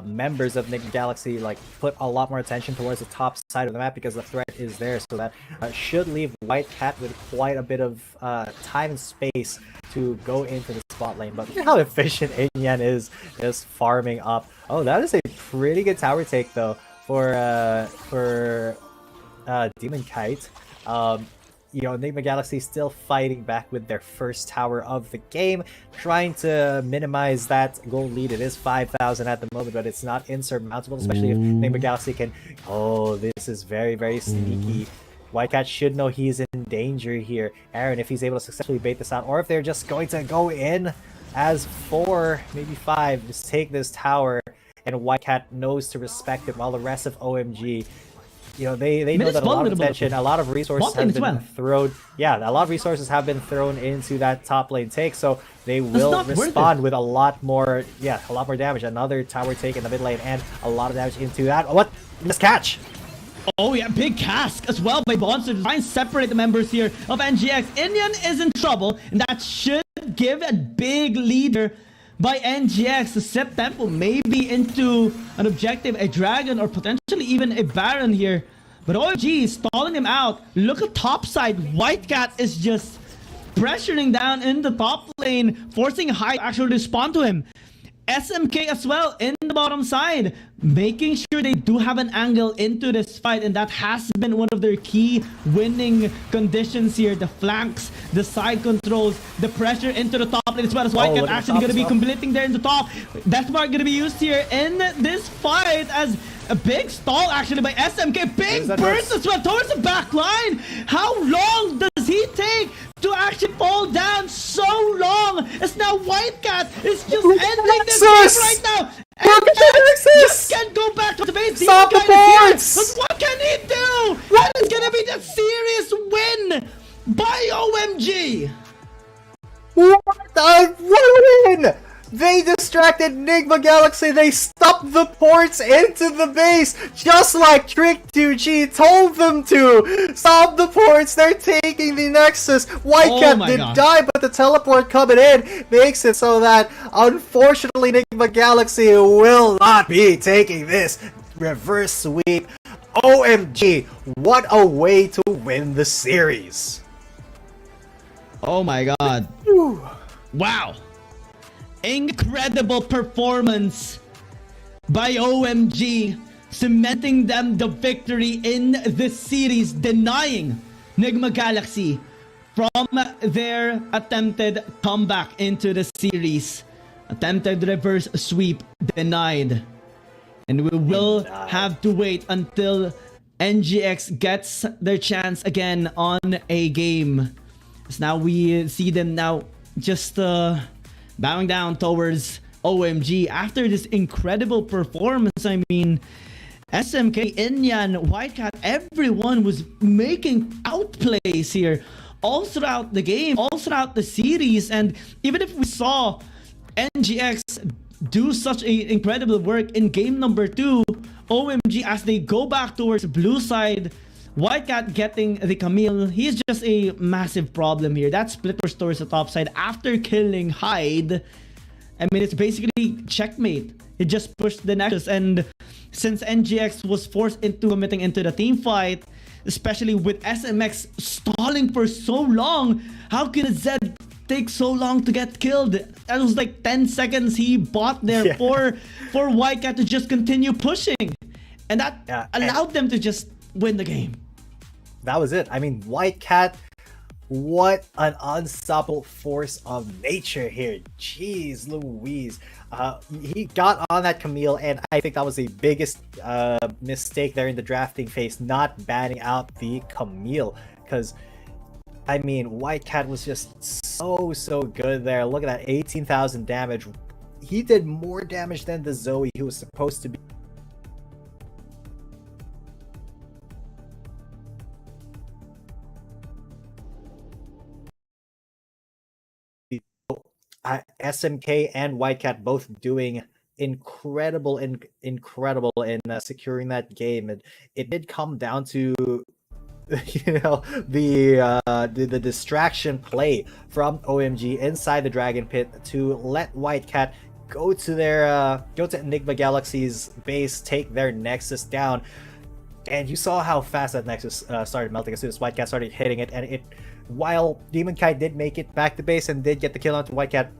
members of Enigma Galaxy like put a lot more attention towards the top side of the map, because the threat is there. So that should leave White Cat with quite a bit of time and space to go into the spot lane. But look at how efficient Inyan is just farming up. Oh, that is a pretty good tower take though for Demon Kite. You know, Enigma Galaxy still fighting back with their first tower of the game, trying to minimize that goal lead. It is 5,000 at the moment, but it's not insurmountable, especially if Enigma Galaxy can... Oh, this is very sneaky. Whitecat should know he's in danger here. Aaron, if he's able to successfully bait this out, or if they're just going to go in as 4, maybe 5, just take this tower, and Whitecat knows to respect it, while the rest of OMG... You know, they know that a lot of attention, a lot of resources have been thrown. Yeah, a lot of resources have been thrown into that top lane take, so they will respond with a lot more damage. Another tower take in the mid lane, and a lot of damage into that. What? Miscatch! Oh yeah, big cask as well by Monster to try and separate the members here of NGX. Inyan is in trouble, and that should give a big leader by NGX to set tempo maybe into an objective, a dragon, or potentially even a baron here. But OMG is stalling him out. Look at top side. Whitecat is just pressuring down in the top lane, forcing High to actually respond to him. SMK as well in the bottom side, making sure they do have an angle into this fight, and that has been one of their key winning conditions here. The flanks, the side controls, the pressure into the top lane as well as Whitecat actually going to be completing there in the top. Death Mark going to be used here in this fight as a big stall actually by SMK. Big burst as well towards the back line. How long does he take to actually fall down? So long as now Whitecat is just ending this game right now. Just can't go back to the base. Stop the points! But what can he do? That is gonna be the serious win by OMG. What a win! They distracted Enigma Galaxy. They stopped the ports into the base, just like Trick2G told them to. Stop the ports. They're taking the Nexus. Whitecat did die, but the teleport coming in makes it so that, unfortunately, Enigma Galaxy will not be taking this reverse sweep. OMG, what a way to win the series. Oh my god. Wow. Incredible performance by OMG, cementing them the victory in this series, denying Enigma Galaxy from their attempted comeback into the series. Attempted reverse sweep denied. And we will have to wait until NGX gets their chance again on a game. So now we see them now just bowing down towards OMG after this incredible performance. I mean, SMK, Inyan, Whitecat, everyone was making outplays here all throughout the game, all throughout the series. And even if we saw NGX do such incredible work in game number 2, OMG, as they go back towards blue side, Whitecat getting the Camille, he's just a massive problem here. That split restores the top side after killing Hyde. I mean, it's basically checkmate. It just pushed the Nexus, and since NGX was forced into committing into the team fight, especially with SMX stalling for so long, how can Zed take so long to get killed? That was like 10 seconds he bought there for Whitecat to just continue pushing, and that allowed them to just win the game. That was it. I mean, Whitecat, what an unstoppable force of nature here. Jeez Louise. He got on that Camille, and I think that was the biggest mistake there in the drafting phase, not banning out the Camille. Because, I mean, Whitecat was just so good there. Look at that, 18,000 damage. He did more damage than the Zoe he was supposed to be. SMK and Whitecat both doing incredible in securing that game, and it did come down to the distraction play from OMG inside the Dragon Pit to let Whitecat go to Enigma Galaxy's base, take their Nexus down. And you saw how fast that Nexus started melting as soon as Whitecat started hitting it, and while Demon Kai did make it back to base and did get the kill onto Whitecat,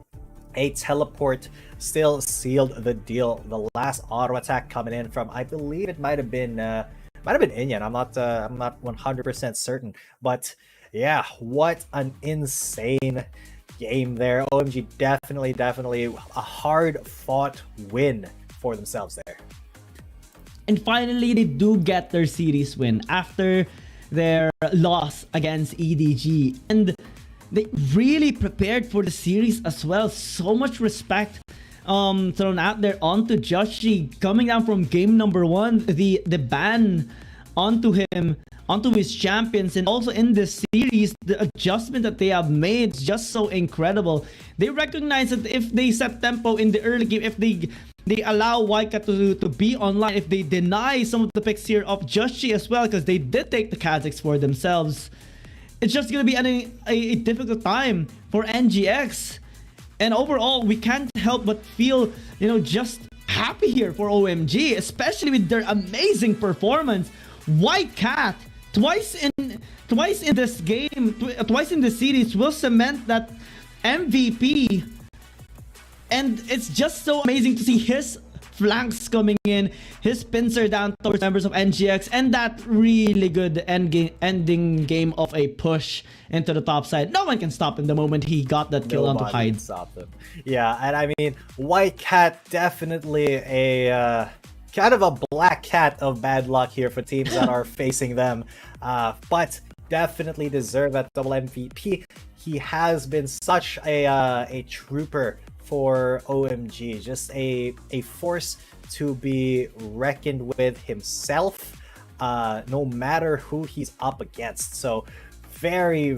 a teleport still sealed the deal. The last auto attack coming in from, I believe it might have been Inyan. I'm not 100% certain, but yeah, what an insane game there. OMG definitely a hard fought win for themselves there. And finally, they do get their series win after their loss against EDG. And they really prepared for the series as well. So much respect thrown out there onto Joshi, coming down from game number 1. The ban onto him, onto his champions, and also in this series, the adjustment that they have made is just so incredible. They recognize that if they set tempo in the early game, if they allow Whitecat to be online, if they deny some of the picks here of Joshi as well, because they did take the Kazakhs for themselves, it's just going to be a difficult time for NGX. And overall, we can't help but feel, just happy here for OMG, especially with their amazing performance. Whitecat, twice in this game, twice in the series, will cement that MVP. And it's just so amazing to see his flanks coming in, his pincer down towards members of NGX, and that really good ending game of a push into the top side. No one can stop him the moment he got that kill onto Hyde. Stop him. Yeah, and I mean, Whitecat definitely a kind of a black cat of bad luck here for teams that are facing them, but definitely deserve that double MVP. He has been such a trooper for OMG, just a force to be reckoned with himself, no matter who he's up against. So very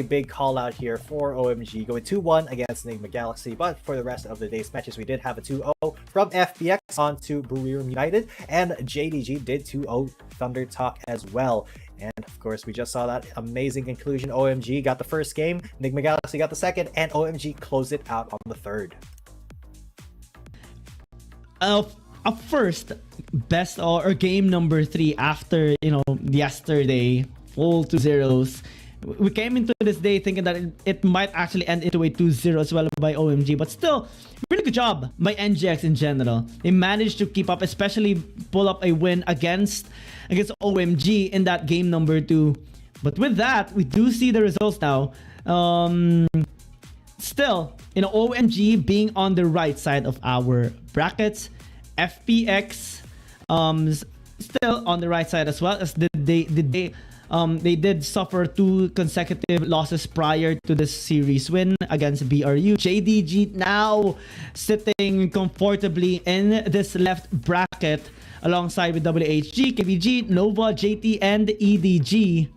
big call out here for OMG, going 2-1 against Enigma Galaxy. But for the rest of the day's matches, we did have a 2-0 from FPX onto BRU United, and JDG did 2-0 Thunder Talk as well. And of course, we just saw that amazing conclusion. OMG got the first game, Enigma Galaxy got the second, and OMG closed it out on the third. First best or game number 3 after yesterday, full 2-0s. We came into this day thinking that it might actually end into a 2-0 as well by OMG, but still, really good job by NGX in general. They managed to keep up, especially pull up a win against OMG in that game number 2. But with that, we do see the results now. Still, OMG being on the right side of our brackets, FPX still on the right side as well, as they They did suffer 2 consecutive losses prior to this series win against BRU. JDG now sitting comfortably in this left bracket alongside with WHG, KBG, Nova, JT, and EDG.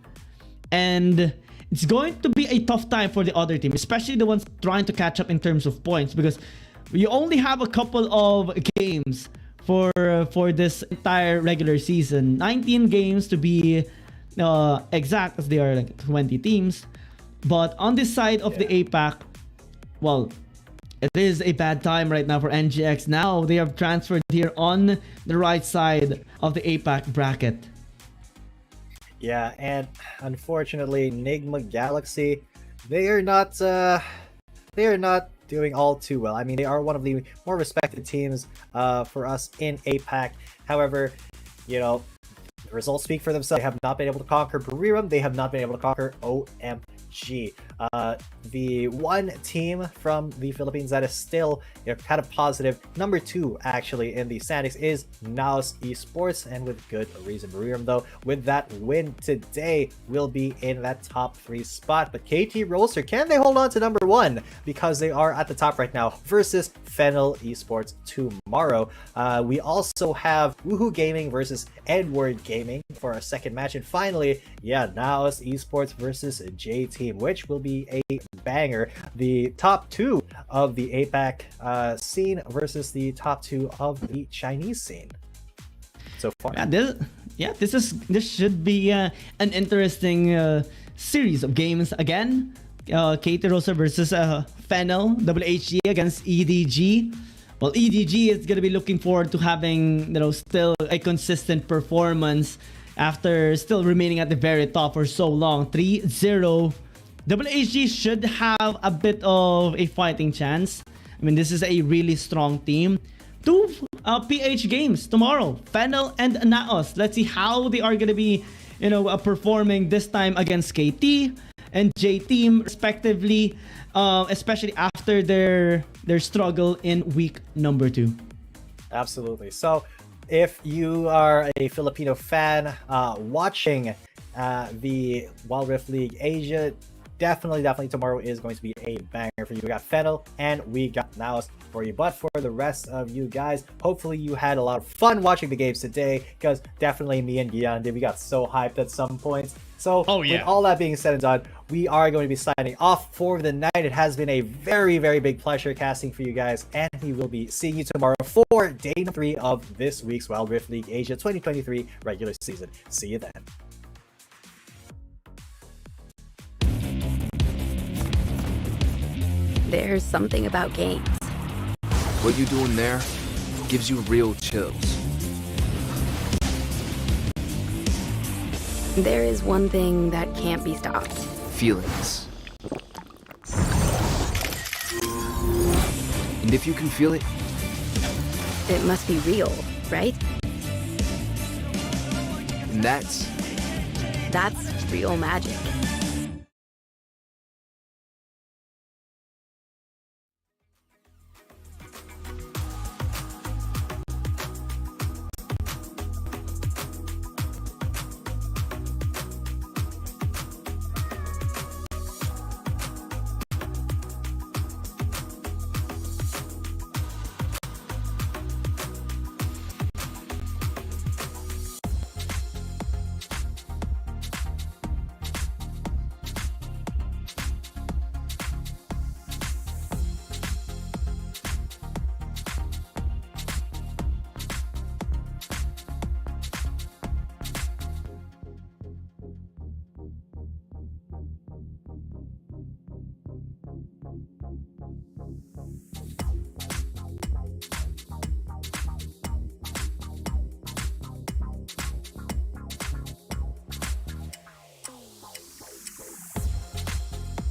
And it's going to be a tough time for the other team, especially the ones trying to catch up in terms of points, because you only have a couple of games for this entire regular season. 19 games to be exact, as they are like 20 teams. But on this side of the APAC, well, it is a bad time right now for NGX. Now they have transferred here on the right side of the APAC bracket. Yeah, and unfortunately, Enigma Galaxy, they are not doing all too well. I mean, they are one of the more respected teams for us in APAC. However, you know, the results speak for themselves. They have not been able to conquer BRU. They have not been able to conquer OMG. The one team from the Philippines that is still, you know, kind of positive, number 2 actually in the standings, is Naos Esports, and with good reason. BRU, though, with that win today, will be in that top 3 spot. But KT Rolster, can they hold on to number 1? Because they are at the top right now versus Fennel Esports tomorrow. We also have Woohoo Gaming versus Edward Gaming for our second match. And finally, yeah, Naos Esports versus J Team, which will be a banger. The top 2 of the APAC scene versus the top 2 of the Chinese scene so far. Yeah, this should be an interesting series of games again. KT Rosa versus Fennel, WHG against EDG. Well, EDG is gonna be looking forward to having, you know, still a consistent performance after still remaining at the very top for so long. 3-0. WHG should have a bit of a fighting chance. I mean, this is a really strong team. 2 PH games tomorrow, Fennel and Naos. Let's see how they are gonna be, you know, performing this time against KT and J Team respectively, especially after their struggle in week number 2. Absolutely. So if you are a Filipino fan watching the Wild Rift League Asia, definitely tomorrow is going to be a banger for you. We got Fennel and we got Naos for you. But for the rest of you guys, hopefully you had a lot of fun watching the games today, because definitely me and Gian did. We got so hyped at some points. So with all that being said and done, we are going to be signing off for the night. It has been a very big pleasure casting for you guys, and we will be seeing you tomorrow for day number 3 of this week's Wild Rift League Asia 2023 regular season. See you then. There's something about games. What you doing there gives you real chills. There is one thing that can't be stopped. Feelings. And if you can feel it, it must be real, right? And that's real magic.